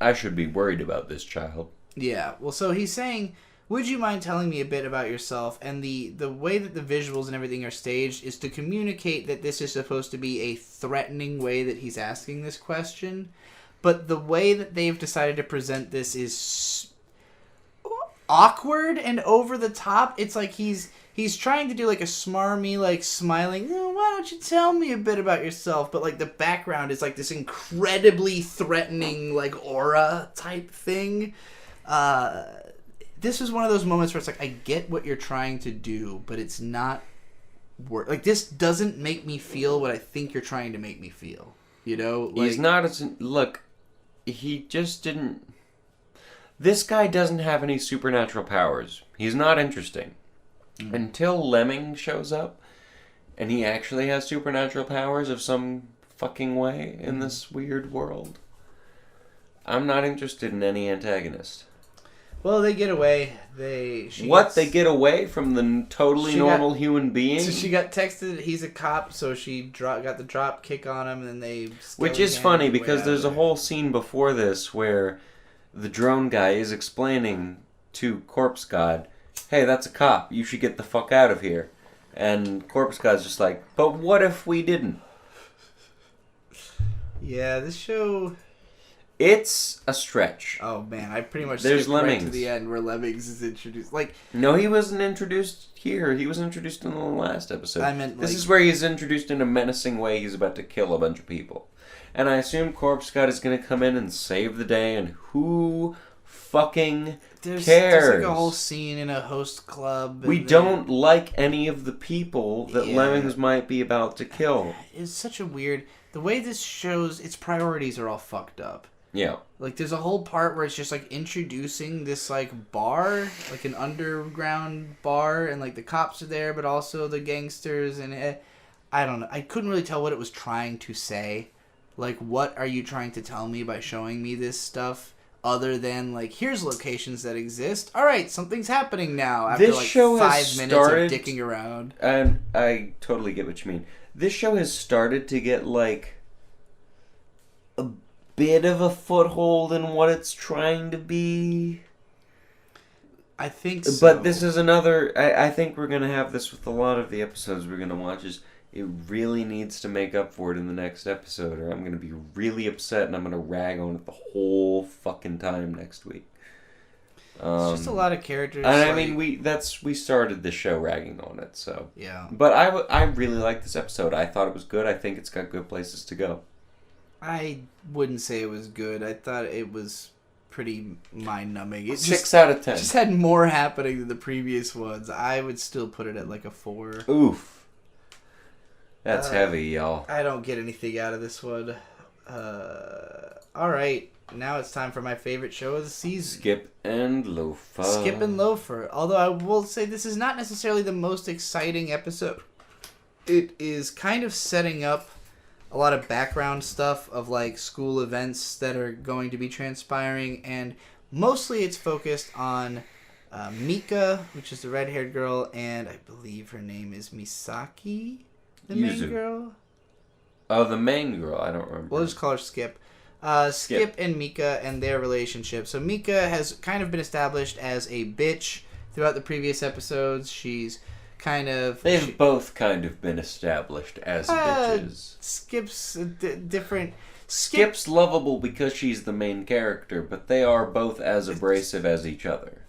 I should be worried about this child. Yeah, well, so he's saying... Would you mind telling me a bit about yourself? And the way that the visuals and everything are staged is to communicate that this is supposed to be a threatening way that he's asking this question. But the way that they've decided to present this is awkward and over the top. It's he's trying to do a smarmy, smiling, why don't you tell me a bit about yourself? But the background is this incredibly threatening aura type thing. This is one of those moments where it's I get what you're trying to do, but it's not work. This doesn't make me feel what I think you're trying to make me feel. He's not as... Look, he just didn't... This guy doesn't have any supernatural powers. He's not interesting. Mm-hmm. Until Lemming shows up, and he actually has supernatural powers of some fucking way in this weird world. I'm not interested in any antagonist. Well, they get away. They get away from the totally normal human being? So she got texted, he's a cop, so she got the drop kick on him, and then they... Which is funny, because there's a whole scene before this where the drone guy is explaining to Corpse God, hey, that's a cop, you should get the fuck out of here. And Corpse God's just like, but what if we didn't? Yeah, this show... It's a stretch. Oh man, I pretty much skipped right to the end where Lemmings is introduced. No, he wasn't introduced here. He was introduced in the last episode. I meant this is where he's introduced in a menacing way. He's about to kill a bunch of people, and I assume Corpse God is going to come in and save the day. And who fucking cares? There's like a whole scene in a host club. We don't like any of the people that Lemmings might be about to kill. It's such a weird. The way this shows, its priorities are all fucked up. Yeah. Like, there's a whole part where it's just, like, introducing this, like, bar, like an underground bar, and, like, the cops are there, but also the gangsters, and I don't know. I couldn't really tell what it was trying to say. Like, what are you trying to tell me by showing me this stuff? Other than, like, here's locations that exist. All right, something's happening now after, this like, show 5 minutes of dicking around. And I totally get what you mean. This show has started to get, like, a bit of a foothold in what it's trying to be. I think so. But this is another... I think we're going to have this with a lot of the episodes we're going to watch. Is it really needs to make up for it in the next episode, or I'm going to be really upset and I'm going to rag on it the whole fucking time next week. It's just a lot of characters. And I mean, we started the show ragging on it, so... Yeah. But I really liked this episode. I thought it was good. I think it's got good places to go. I wouldn't say it was good. I thought it was pretty mind-numbing. It 6 out of 10. Just had more happening than the previous ones. I would still put it at like a 4. Oof. That's heavy, y'all. I don't get anything out of this one. Alright, now it's time for my favorite show of the season. Skip and Loafer. Skip and Loafer. Although I will say this is not necessarily the most exciting episode. It is kind of setting up a lot of background stuff of like school events that are going to be transpiring, and mostly it's focused on Mika, which is the red-haired girl, and I believe her name is Misaki, the main girl. Oh, the main girl. I don't remember. We'll just call her Skip. Skip and Mika and their relationship. So Mika has kind of been established as a bitch throughout the previous episodes. She's kind of... They've both kind of been established as bitches. Skip's different... Skip's lovable because she's the main character, but they are both as abrasive as each other.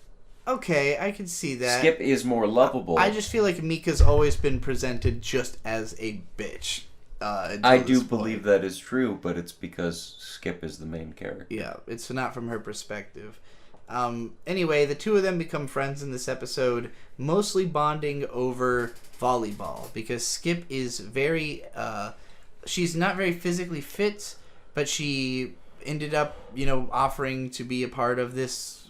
Okay, I can see that. Skip is more lovable. I just feel like Mika's always been presented just as a bitch. I do believe that is true, but it's because Skip is the main character. Yeah, it's not from her perspective. Anyway, the two of them become friends in this episode, mostly bonding over volleyball, because Skip is very, she's not very physically fit, but she ended up, offering to be a part of this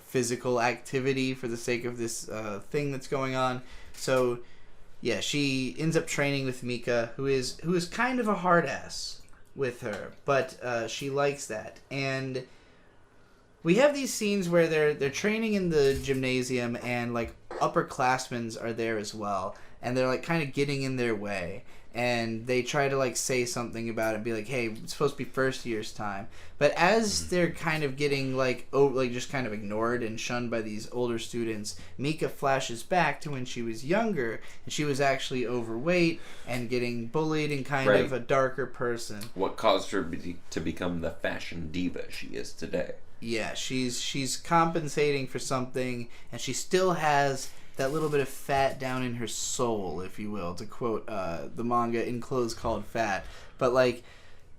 physical activity for the sake of this thing that's going on. So, yeah, she ends up training with Mika, who is kind of a hard ass with her, but she likes that. And we have these scenes where they're training in the gymnasium, and like upperclassmen are there as well, and they're like kind of getting in their way, and they try to like say something about it, be like, hey, it's supposed to be first year's time. But as they're kind of getting like just kind of ignored and shunned by these older students, Mika flashes back to when she was younger, and she was actually overweight and getting bullied and kind of a darker person. What caused her to become the fashion diva she is today. Yeah, she's compensating for something, and she still has that little bit of fat down in her soul, if you will, to quote the manga in clothes called Fat. But like,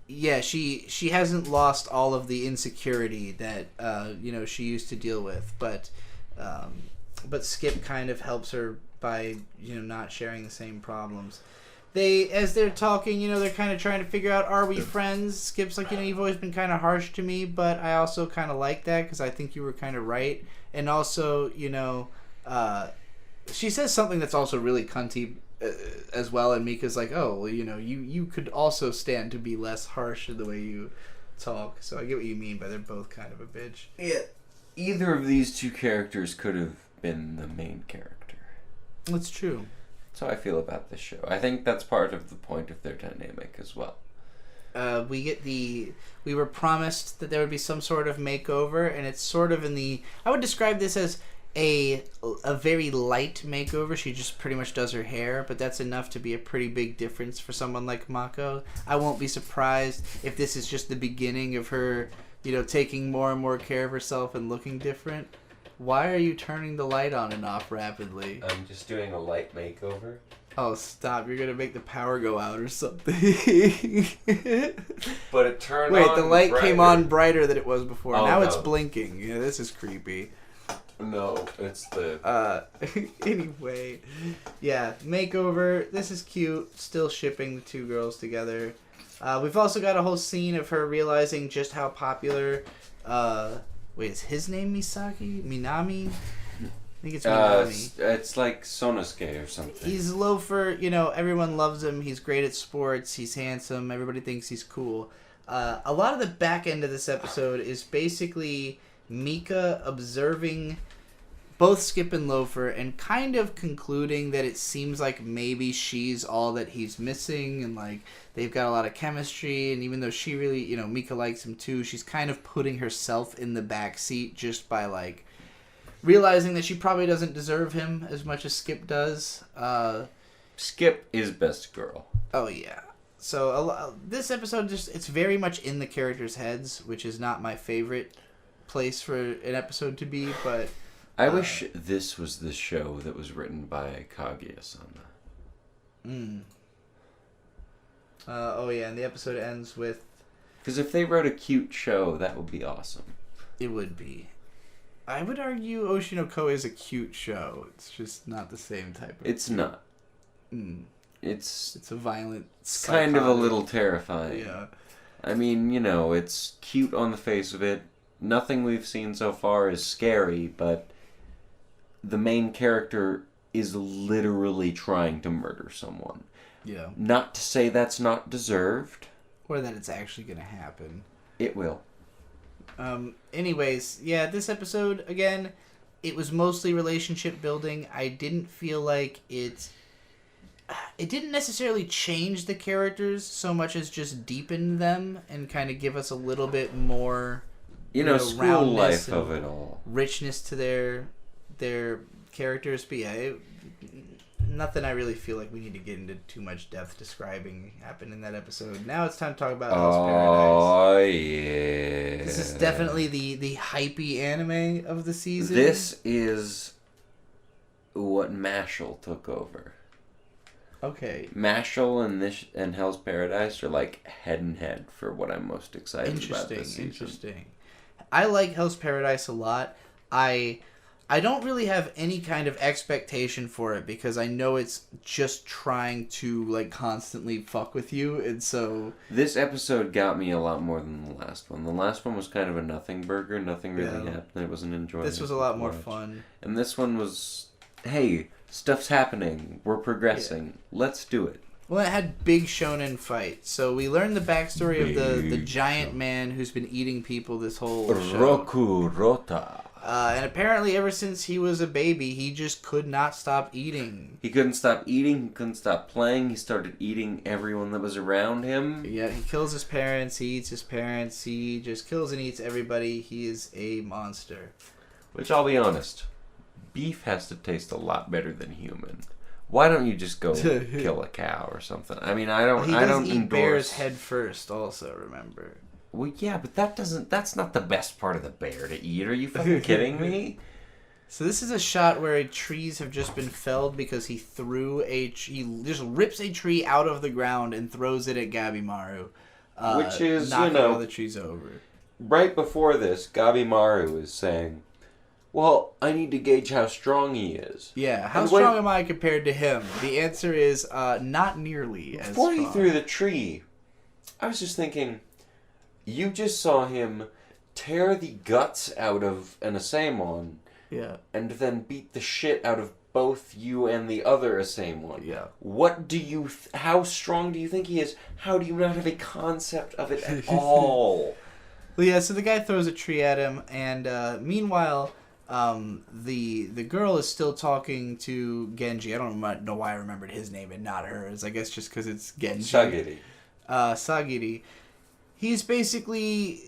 yeah, she hasn't lost all of the insecurity that she used to deal with. But Skip kind of helps her by not sharing the same problems. As they're talking, they're kind of trying to figure out, are we friends? Skip's like, you've always been kind of harsh to me, but I also kind of like that because I think you were kind of right. And also, she says something that's also really cunty as well, and Mika's like, oh, well, you could also stand to be less harsh in the way you talk. So I get what you mean, but they're both kind of a bitch. either of these two characters could have been the main character. That's true. That's how I feel about this show. I think that's part of the point of their dynamic as well. We were promised that there would be some sort of makeover, and it's sort of I would describe this as a very light makeover. She just pretty much does her hair, but that's enough to be a pretty big difference for someone like Mako. I won't be surprised if this is just the beginning of her, taking more and more care of herself and looking different. Why are you turning the light on and off rapidly? I'm just doing a light makeover. Oh, stop. You're going to make the power go out or something. But it turned on. Wait, the light brighter. came on brighter than it was before. Oh, now no. it's blinking. Yeah, this is creepy. No, it's the... Anyway. Yeah, makeover. This is cute. Still shipping the two girls together. We've also got a whole scene of her realizing just how popular... wait, is his name Misaki? Minami? I think it's Minami. It's like Sonosuke or something. He's Loafer. Everyone loves him. He's great at sports. He's handsome. Everybody thinks he's cool. A lot of the back end of this episode is basically Mika observing both Skip and Loafer and kind of concluding that it seems like maybe she's all that he's missing, and like they've got a lot of chemistry, and even though she really, Mika likes him too, she's kind of putting herself in the back seat just by like realizing that she probably doesn't deserve him as much as Skip does. Skip is best girl. Oh yeah. So this episode it's very much in the characters' heads, which is not my favorite place for an episode to be, but I wish this was the show that was written by Kaguya-sama. Oh yeah, and the episode ends with... Because if they wrote a cute show, that would be awesome. It would be. I would argue Oshi no Ko is a cute show. It's just not the same type of... It's not. It's a violent... It's kind of a little terrifying. Yeah. I mean, it's cute on the face of it. Nothing we've seen so far is scary, but the main character is literally trying to murder someone. Yeah. Not to say that's not deserved. Or that it's actually going to happen. It will. Anyways, yeah, this episode, again, it was mostly relationship building. I didn't feel like it didn't necessarily change the characters so much as just deepen them and kind of give us a little bit more... school life of it all. Richness to their characters. But yeah, nothing I really feel like we need to get into too much depth describing happened in that episode. Now it's time to talk about Hell's Paradise. Oh, yeah. This is definitely the hypey anime of the season. This is what Mashle took over. Okay. Mashle and Hell's Paradise are like head and head for what I'm most excited about this season. Interesting. I like Hell's Paradise a lot. I don't really have any kind of expectation for it because I know it's just trying to like constantly fuck with you, and so this episode got me a lot more than the last one. The last one was kind of a nothing burger. Nothing really happened. It wasn't enjoyable. This was a lot more fun. And this one was, hey, stuff's happening. We're progressing. Yeah. Let's do it. Well, it had big shonen fights. So we learned the backstory of the giant man who's been eating people this whole show. Roku Rota. And apparently ever since he was a baby, he just could not stop eating. He couldn't stop eating. He couldn't stop playing. He started eating everyone that was around him. Yeah, he kills his parents. He eats his parents. He just kills and eats everybody. He is a monster. Which, I'll be honest, beef has to taste a lot better than human. Why don't you just go kill a cow or something? I mean, I don't eat bears head first also, remember. Well, yeah, but that's not the best part of the bear to eat. Are you fucking kidding me? So this is a shot where trees have just been felled because he just rips a tree out of the ground and throws it at Gabimaru. Which is, knocking all the trees over. Right before this, Gabimaru is saying, well, I need to gauge how strong he is. Yeah, how strong am I compared to him? The answer is not nearly as strong. Before he threw the tree, I was just thinking, you just saw him tear the guts out of an Asaemon, and then beat the shit out of both you and the other Asaemon. Yeah. How strong do you think he is? How do you not have a concept of it at all? Well, yeah, so the guy throws a tree at him, and meanwhile, the girl is still talking to Genji. I don't know why I remembered his name and not hers. I guess just because it's Genji. Sagiri. He's basically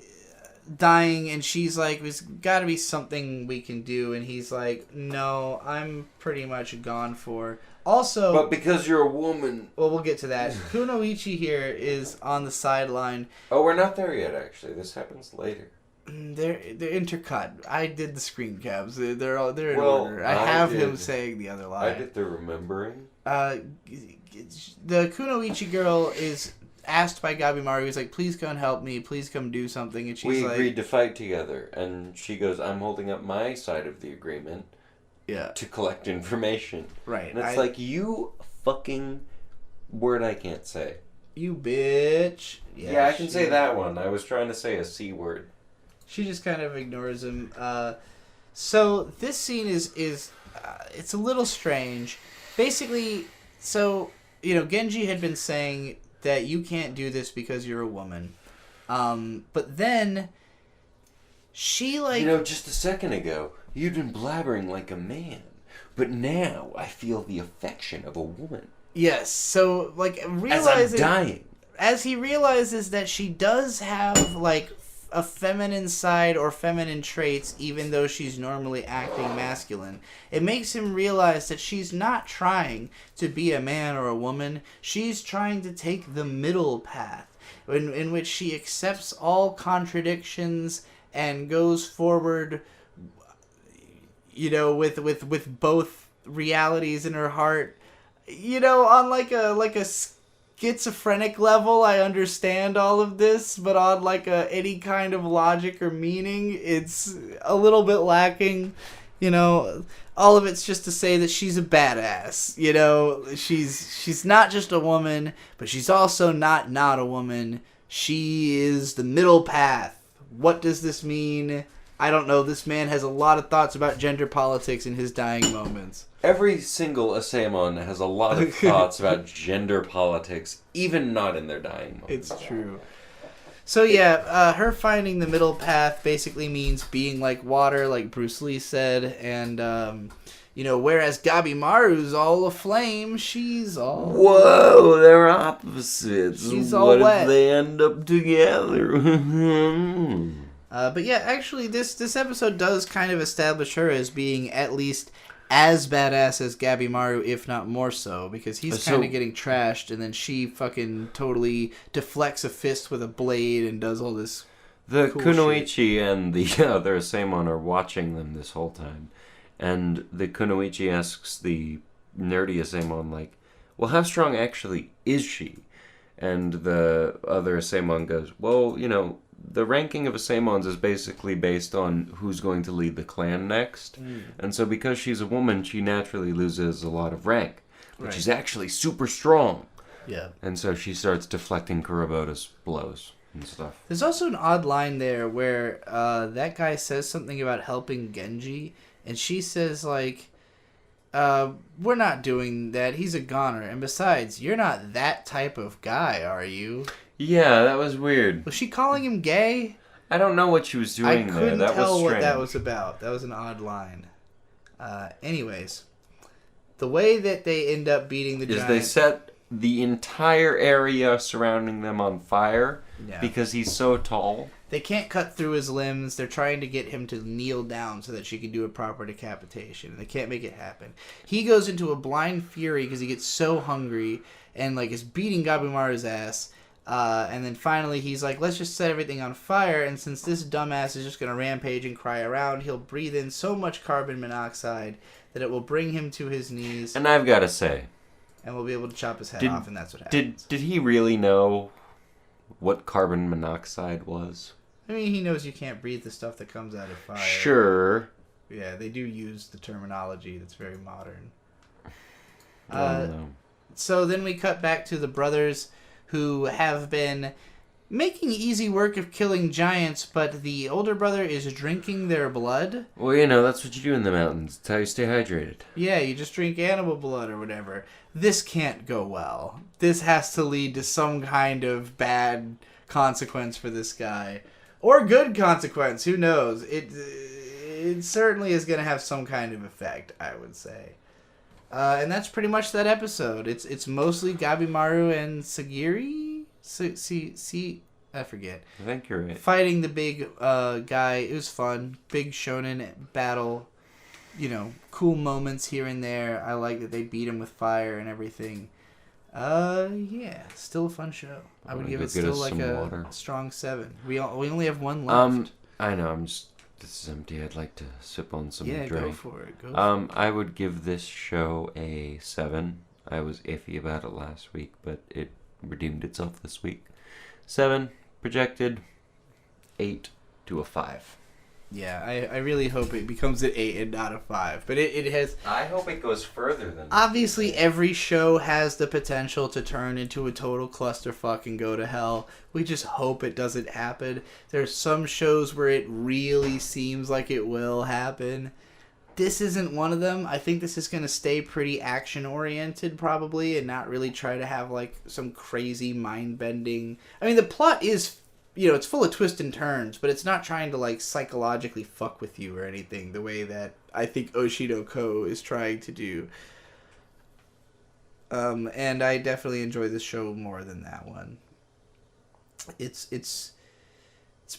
dying, and she's like, there's got to be something we can do, and he's like, no, I'm pretty much gone for. Also, but because you're a woman. Well, we'll get to that. Kunoichi here is on the sideline. Oh, we're not there yet. Actually, this happens later. They're intercut. I did the screen caps. They're in order. I have him saying the other line. I did the remembering. The Kunoichi girl is asked by Gabimaru. He's like, "Please come help me. Please come do something." And she's like, "We agreed to fight together." And she goes, "I'm holding up my side of the agreement." Yeah. To collect information. Right. And it's like, you fucking word I can't say. You bitch. Yeah, I can say that one. I was trying to say a C word. She just kind of ignores him. So this scene is it's a little strange. Basically, so, Genji had been saying that you can't do this because you're a woman. But then she just a second ago, you'd been blabbering like a man, but now I feel the affection of a woman. Yes, so, realizing... As I'm dying. As he realizes that she does have, a feminine side or feminine traits, even though she's normally acting masculine, it makes him realize that she's not trying to be a man or a woman. She's trying to take the middle path, in which she accepts all contradictions and goes forward... with both realities in her heart, on a schizophrenic level, I understand all of this, but on any kind of logic or meaning, it's a little bit lacking. All of it's just to say that she's a badass. She's not just a woman, but she's also not a woman. She is the middle path. What does this mean? I don't know. This man has a lot of thoughts about gender politics in his dying moments. Every single Asaemon has a lot of thoughts about gender politics, even not in their dying moments. It's true. So yeah, her finding the middle path basically means being like water, like Bruce Lee said, and whereas Gabimaru's all aflame, she's all... Whoa, they're opposites. She's all wet. What if they end up together? But yeah, actually, this episode does kind of establish her as being at least as badass as Gabimaru, if not more so, because he's kind of getting trashed, and then she fucking totally deflects a fist with a blade and does all this The cool Kunoichi shit. And the other Asaemon are watching them this whole time, and the Kunoichi asks the nerdy Asaemon, well, how strong actually is she? And the other Asaemon goes, well, the ranking of Asaemons is basically based on who's going to lead the clan next. And so because she's a woman, she naturally loses a lot of rank. But she's actually super strong. Yeah. And so she starts deflecting Kurobota's blows and stuff. There's also an odd line there where that guy says something about helping Genji, and she says, we're not doing that. He's a goner. And besides, you're not that type of guy, are you? Yeah, that was weird. Was she calling him gay? I don't know what she was doing there. I couldn't tell was what that was about. That was an odd line. Anyways, the way that they end up beating the giant... They set the entire area surrounding them on fire because he's so tall. They can't cut through his limbs. They're trying to get him to kneel down so that she can do a proper decapitation. They can't make it happen. He goes into a blind fury because he gets so hungry and is beating Gabimaru's ass. And then finally he's like, let's just set everything on fire, and since this dumbass is just going to rampage and cry around, he'll breathe in so much carbon monoxide that it will bring him to his knees. And I've got to say... And we'll be able to chop his head off, and that's what happens. Did he really know what carbon monoxide was? I mean, he knows you can't breathe the stuff that comes out of fire. Sure. Yeah, they do use the terminology that's very modern. I don't know. So then we cut back to the brothers who have been making easy work of killing giants, but the older brother is drinking their blood. Well, that's what you do in the mountains. It's how you stay hydrated. Yeah, you just drink animal blood or whatever. This can't go well. This has to lead to some kind of bad consequence for this guy. or good consequence. Who knows? It certainly is going to have some kind of effect, I would say. And that's pretty much that episode. It's mostly Gabimaru and Sagiri? I forget. I think you're right. Fighting the big guy. It was fun. Big shonen battle. Cool moments here and there. I like that they beat him with fire and everything. Yeah, still a fun show. I would give it still like a strong 7. We only have one left. I know. This is empty. I'd like to sip on some drink. Yeah, go for it. I would give this show a 7. I was iffy about it last week, but it redeemed itself this week. 7 projected, 8 to a 5. Yeah, I really hope it becomes an 8 and not a 5. But it has... I hope it goes further than that. Obviously, every show has the potential to turn into a total clusterfuck and go to hell. We just hope it doesn't happen. There's some shows where it really seems like it will happen. This isn't one of them. I think this is going to stay pretty action-oriented, probably, and not really try to have, like, some crazy mind-bending... I mean, the plot is... it's full of twists and turns, but it's not trying to, like, psychologically fuck with you or anything the way that I think Oshi no Ko is trying to do. And I definitely enjoy this show more than that one. It's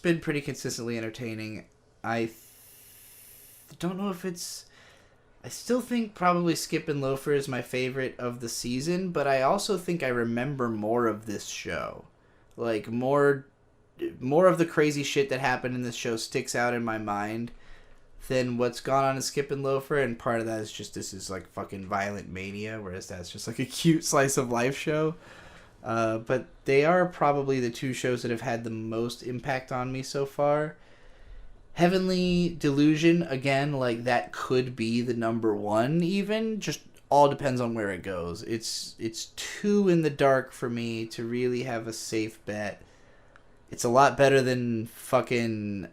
been pretty consistently entertaining. I don't know if it's... I still think probably Skip and Loafer is my favorite of the season, but I also think I remember more of this show. Like, more of the crazy shit that happened in this show sticks out in my mind than what's gone on in Skip and Loafer, and part of that is just this is like fucking violent mania, whereas that's just like a cute slice of life show. But they are probably the two shows that have had the most impact on me so far. Heavenly Delusion, again, like that could be the number 1 even, just all depends on where it goes. It's too in the dark for me to really have a safe bet. It's a lot better than fucking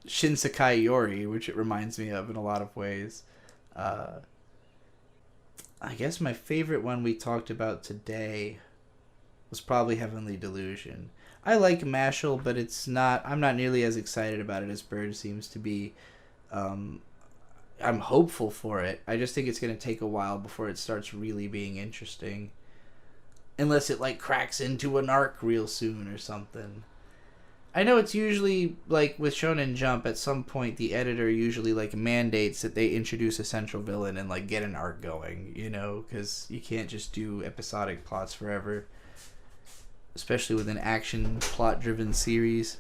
Shinsekai Yori, which it reminds me of in a lot of ways. I guess my favorite one we talked about today was probably Heavenly Delusion. I like Mashle, but I'm not nearly as excited about it as Bird seems to be. I'm hopeful for it. I just think it's going to take a while before it starts really being interesting. Unless it, like, cracks into an arc real soon or something. I know it's usually, like, with Shonen Jump, at some point the editor usually, like, mandates that they introduce a central villain and, like, get an arc going, because you can't just do episodic plots forever. Especially with an action, plot-driven series.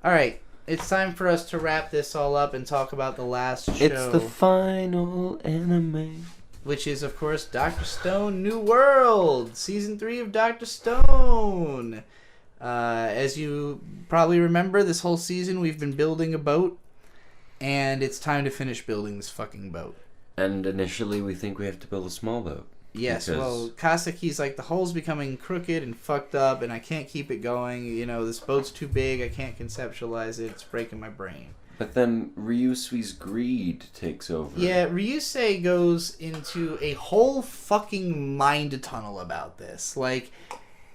Alright, it's time for us to wrap this all up and talk about the last show. It's the final anime. Which is, of course, Dr. Stone New World! Season 3 of Dr. Stone! As you probably remember, this whole season we've been building a boat. And it's time to finish building this fucking boat. And initially we think we have to build a small boat. Yes, well, Kasaki's like, the hull's becoming crooked and fucked up, and I can't keep it going. This boat's too big, I can't conceptualize it, it's breaking my brain. But then Ryusui's greed takes over. Yeah, Ryusei goes into a whole fucking mind tunnel about this. Like,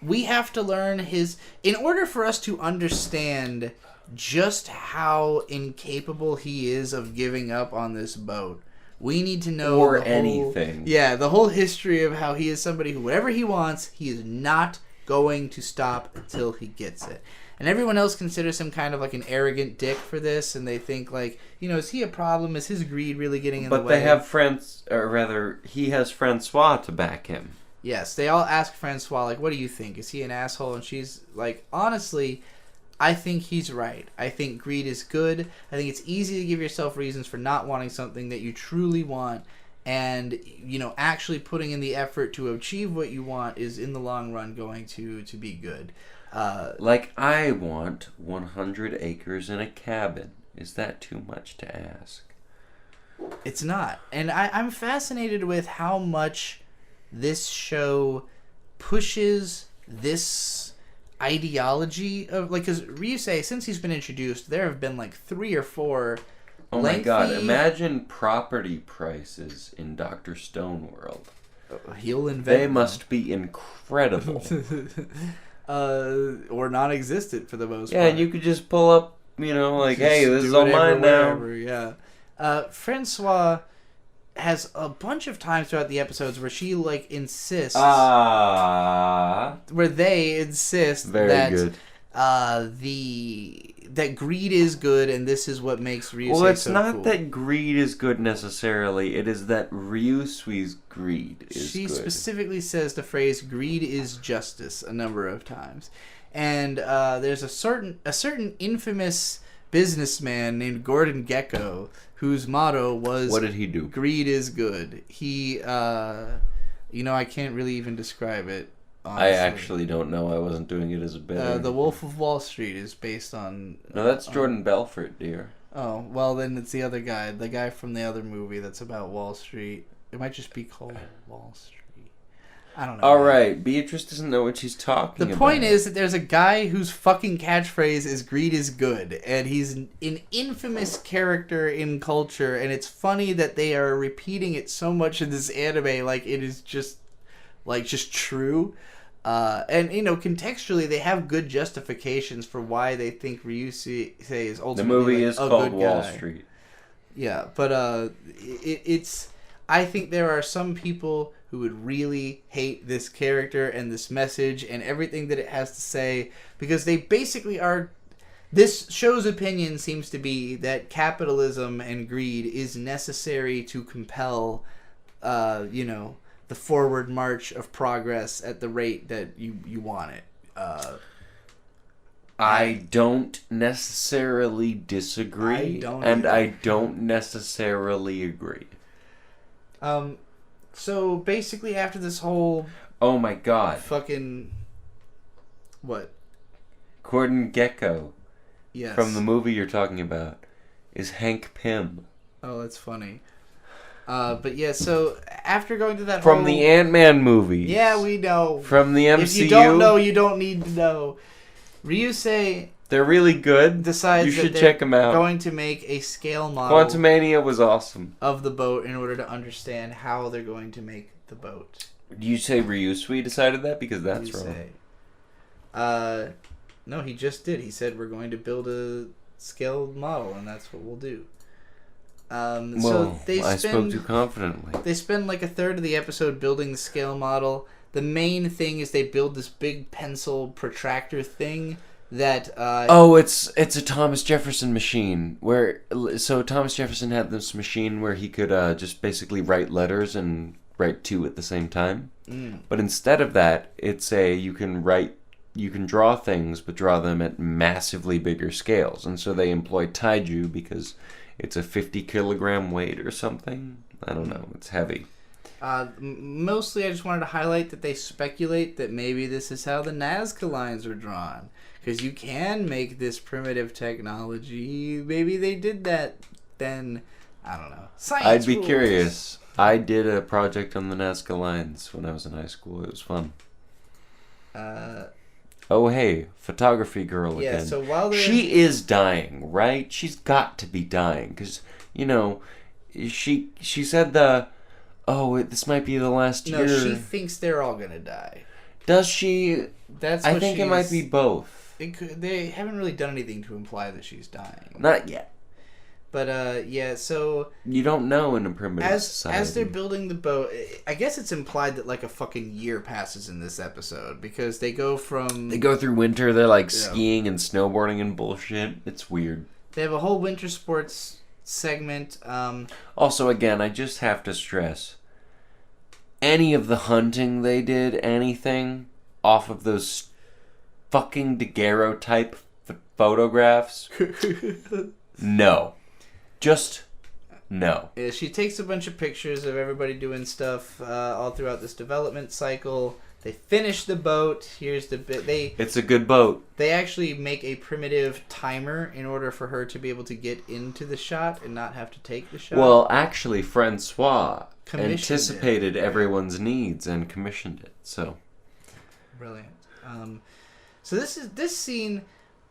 we have to learn in order for us to understand just how incapable he is of giving up on this boat, we need to know anything. The whole history of how he is somebody who, whatever he wants, he is not going to stop until he gets it. And everyone else considers him kind of like an arrogant dick for this, and they think like, is he a problem? Is his greed really getting in the way? But they have he has Francois to back him. Yes, they all ask Francois, like, what do you think? Is he an asshole? And she's like, honestly, I think he's right. I think greed is good. I think it's easy to give yourself reasons for not wanting something that you truly want. And, actually putting in the effort to achieve what you want is, in the long run, going to be good. Like, I want 100 acres and a cabin. Is that too much to ask? It's not. And I'm fascinated with how much this show pushes this ideology of, like, because Ryusei, since he's been introduced, there have been like 3 or 4 oh my god, imagine property prices in Dr. Stone World. He'll invent they must be incredible. or non-existent for the most part. Yeah, and you could just pull up, like, Just hey, this do is all whatever, mine now. wherever, yeah. Francois has a bunch of times throughout the episodes where she like insists, where they insist Very that good. That greed is good and this is what makes Ryusui Well, it's so not cool. that greed is good necessarily. It is that Ryusui's greed is She good. specifically says the phrase "greed is justice" a number of times, and there's a certain infamous businessman named Gordon Gekko whose motto was, What did he do? "Greed is good." He, I can't really even describe it. Honestly. I actually don't know. I wasn't doing it as a bit. The Wolf of Wall Street is based on. No, that's Jordan Belfort, dear. Oh well, then it's the other guy, the guy from the other movie that's about Wall Street. It might just be called Wall Street. I don't know. All right, Beatrice doesn't know what she's talking about. The point is that there's a guy whose fucking catchphrase is "greed is good," and he's an infamous character in culture, and it's funny that they are repeating it so much in this anime, like it is just true. And contextually, they have good justifications for why they think Ryusui is ultimately the movie is a called good Wall guy. Street. Yeah, but it's. I think there are some people who would really hate this character and this message and everything that it has to say because they basically are. This show's opinion seems to be that capitalism and greed is necessary to compel, the forward march of progress at the rate that you want it. I don't necessarily disagree, I don't necessarily agree. So basically, after this whole Oh my god. fucking what? Gordon Gekko Yes. from the movie you're talking about is Hank Pym. Oh, that's funny. But yeah, so after going to that From whole... the Ant-Man movies. Yeah, we know. From the MCU. If you don't know, you don't need to know. Ryusei They're really good. decides You should that check them out. going to make a scale model Quantumania was awesome. of the boat in order to understand how they're going to make the boat. Do you say Ryusui decided that? Because that's wrong. No, he just did. He said we're going to build a scaled model, and that's what we'll do. So I spoke too confidently. They spend like a third of the episode building the scale model. The main thing is they build this big pencil protractor thing that... it's a Thomas Jefferson machine. So Thomas Jefferson had this machine where he could just basically write letters and write two at the same time. But instead of that, it's you can draw things, but draw them at massively bigger scales. And so they employ taiju because it's a 50 kilogram weight or something. I don't know. It's heavy. Mostly I just wanted to highlight that they speculate that maybe this is how the Nazca lines were drawn. Because you can make this primitive technology. Maybe they did that then. I don't know. Science I'd be rules. curious. I did a project on the Nazca lines when I was in high school. It was fun. Oh, hey, photography girl yeah, again. so while she is dying, right? She's got to be dying because she said this might be the last year. No, she thinks they're all gonna die. Does she? That's. I think it might be both. They haven't really done anything to imply that she's dying. Not yet. But yeah, so you don't know in a primitive society. As they're building the boat, I guess it's implied that like a fucking year passes in this episode because they go through winter. They're like skiing and snowboarding and bullshit. It's weird. They have a whole winter sports segment. Also, again, I just have to stress, any of the hunting they did, anything off of those fucking daguerreotype photographs, no. Just no. Yeah, she takes a bunch of pictures of everybody doing stuff all throughout this development cycle. They finish the boat. Here's the bit. It's a good boat. They actually make a primitive timer in order for her to be able to get into the shot and not have to take the shot. Well, actually, Francois anticipated everyone's needs and commissioned it. So brilliant. So this scene.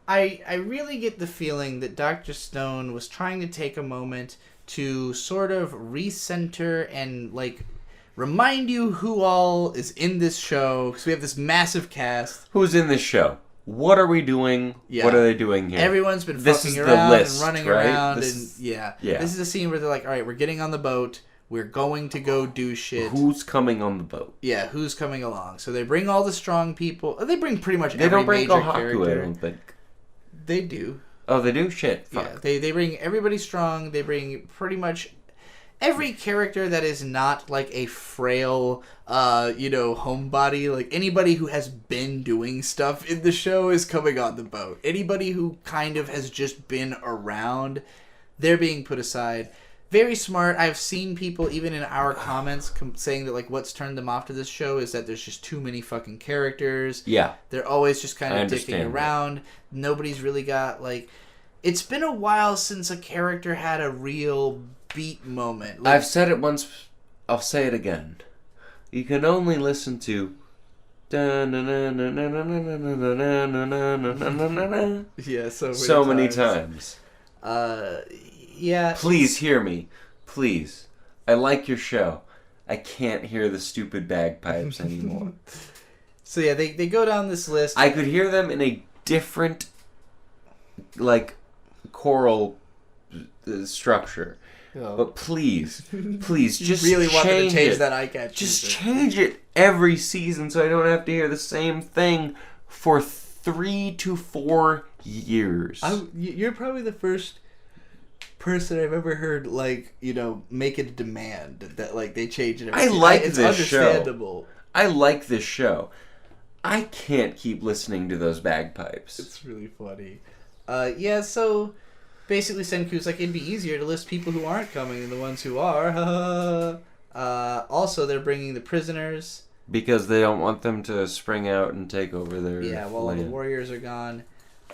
I really get the feeling that Dr. Stone was trying to take a moment to sort of recenter and like remind you who all is in this show, because we have this massive cast. Who's in this show? What are we doing? Yeah. What are they doing here? Everyone's been this fucking is around the list, and running right? around. This This is a scene where they're like, all right, we're getting on the boat. We're going to go do shit. Who's coming on the boat? Yeah, who's coming along? So they bring all the strong people. They bring pretty much They every don't bring major Kohaku, character. I don't think. They do. Oh, they do? Shit. Fuck. Yeah, they bring everybody strong. They bring pretty much every character that is not like a frail, homebody. Like anybody who has been doing stuff in the show is coming on the boat. Anybody who kind of has just been around, they're being put aside. Very smart. I've seen people, even in our comments, saying that like what's turned them off to this show is that there's just too many fucking characters. Yeah. They're always just kind of dicking around. Nobody's really got like... It's been a while since a character had a real beat moment. Like, I've said it once. I'll say it again. You can only listen to... Yeah, so many times. Yeah. Please hear me. Please. I like your show. I can't hear the stupid bagpipes anymore. So yeah, they go down this list. I could hear them in a different, like, choral structure. Oh. But please, just really want them to change it. that eye catch. Just change it every season so I don't have to hear the same thing for 3 to 4 years. You're probably the first person I've ever heard make it a demand that like they change it. I like it's this show. Understandable. I like this show. I can't keep listening to those bagpipes. It's really funny. So basically Senku's like, it'd be easier to list people who aren't coming than the ones who are. Also, they're bringing the prisoners. Because they don't want them to spring out and take over their while land. all the warriors are gone.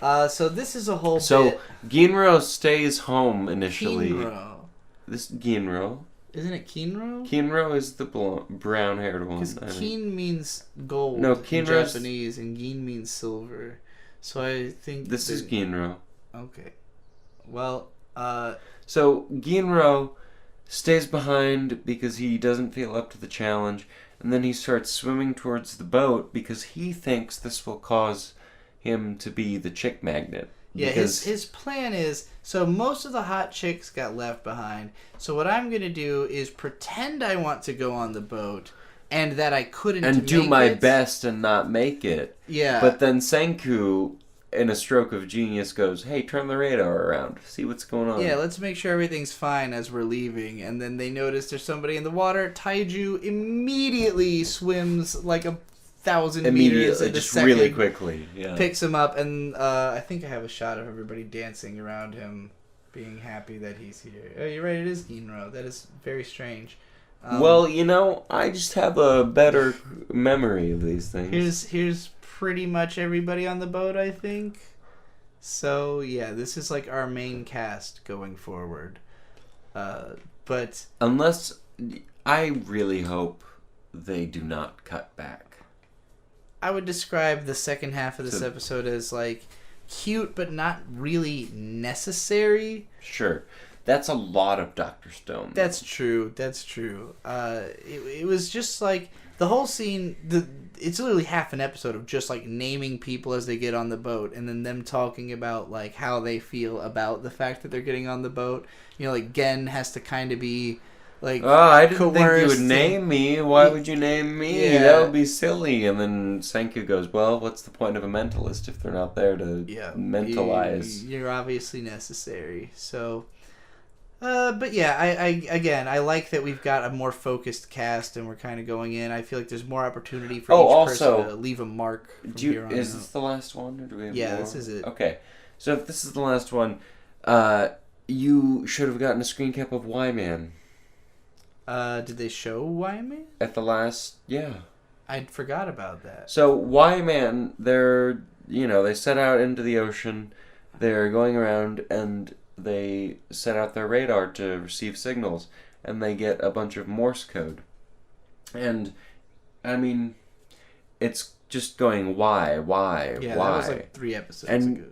So this is a whole bit... So, Ginro stays home initially. Kinro. This Ginro. Isn't it Kinro? Kinro is the brown-haired one. Because Kin means gold in Japanese, and Gin means silver. So I think... This is Ginro. Okay. Well, So, Ginro stays behind because he doesn't feel up to the challenge, and then he starts swimming towards the boat because he thinks this will cause him to be the chick magnet. Yeah, his plan is, so most of the hot chicks got left behind, so what I'm going to do is pretend I want to go on the boat, and that I couldn't and do my it. best and not make it. Yeah. But then Senku, in a stroke of genius, goes, hey, turn the radar around, see what's going on. Yeah, let's make sure everything's fine as we're leaving, and then they notice there's somebody in the water. Taiju immediately swims like 1,000 meters in a just second, really quickly. Yeah. picks him up, and I think I have a shot of everybody dancing around him, being happy that he's here. Oh, you're right, it is Ginro. That is very strange. Well, I just have a better memory of these things. Here's pretty much everybody on the boat, I think. So, yeah, this is like our main cast going forward. But... Unless, I really hope they do not cut back. I would describe the second half of this episode as, like, cute but not really necessary. Sure. That's a lot of Dr. Stone. That's true. It was just, like, the whole scene... It's literally half an episode of just, like, naming people as they get on the boat, and then them talking about, like, how they feel about the fact that they're getting on the boat. Like, Gen has to kind of be... Like, I didn't think you would name me. Why would you name me? Yeah. That would be silly. And then Senku goes, well, what's the point of a mentalist if they're not there to mentalize? You're obviously necessary. So, but yeah, I like that we've got a more focused cast and we're kind of going in. I feel like there's more opportunity for each person to leave a mark from here on Is out. this the last one? Or do we have more? This is it. Okay. So if this is the last one, you should have gotten a screen cap of Y-Man. Did they show Y-Man? At the last, yeah. I forgot about that. So Y-Man, they set out into the ocean. They're going around and they set out their radar to receive signals, and they get a bunch of Morse code. And I mean, it's just going why? Yeah, that was like 3 episodes ago.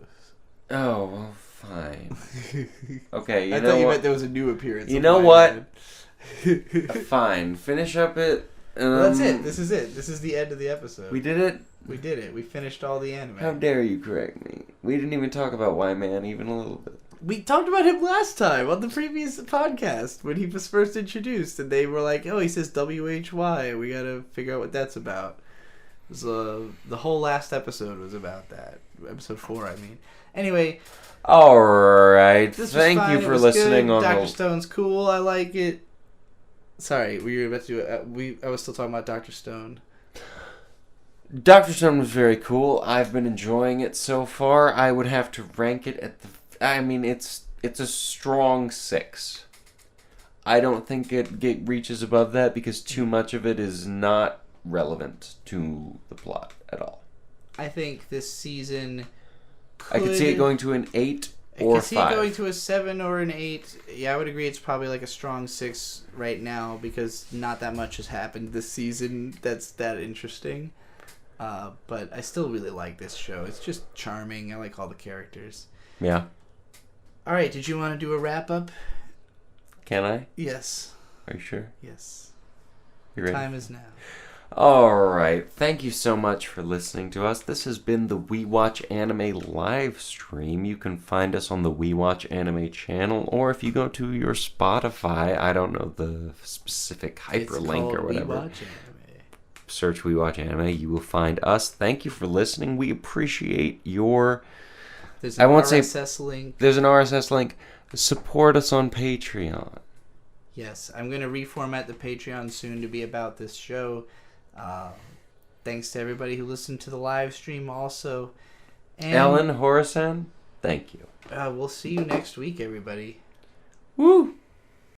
Oh, well, fine. Okay, I thought you meant there was a new appearance. You know what? Fine. Finish up it. Well, that's it. This is it. This is the end of the episode. We did it? We did it. We finished all the anime. How dare you correct me? We didn't even talk about Y-Man even a little bit. We talked about him last time on the previous podcast when he was first introduced, and they were like, "Oh, he says WHY. We gotta figure out what that's about." So the whole last episode was about that. Episode 4, I mean. Anyway. All right. Thank you for listening. Good. Dr. Stone's cool. I like it. Sorry, we were about to. I was still talking about Dr. Stone. Dr. Stone was very cool. I've been enjoying it so far. I would have to rank it at the. I mean, it's a strong 6. I don't think it reaches above that because too much of it is not relevant to the plot at all. I think this season. I could see it going to an 8 or 5. I could see it going to a 7 or an 8. Yeah, I would agree. It's probably like a strong 6 right now because not that much has happened this season that's that interesting. But I still really like this show. It's just charming. I like all the characters. Yeah. All right. Did you want to do a wrap up? Can I? Yes. Are you sure? Yes. You ready? Time is now. All right. Thank you so much for listening to us. This has been the We Watch Anime live stream. You can find us on the We Watch Anime channel, or if you go to your Spotify, I don't know the specific hyperlink or whatever. We Watch Anime. Search We Watch Anime. You will find us. Thank you for listening. We appreciate your... There's an RSS link. There's an RSS link. Support us on Patreon. Yes, I'm going to reformat the Patreon soon to be about this show. Thanks to everybody who listened to the live stream also. And, Ellen Horasan, thank you. We'll see you next week, everybody. Woo!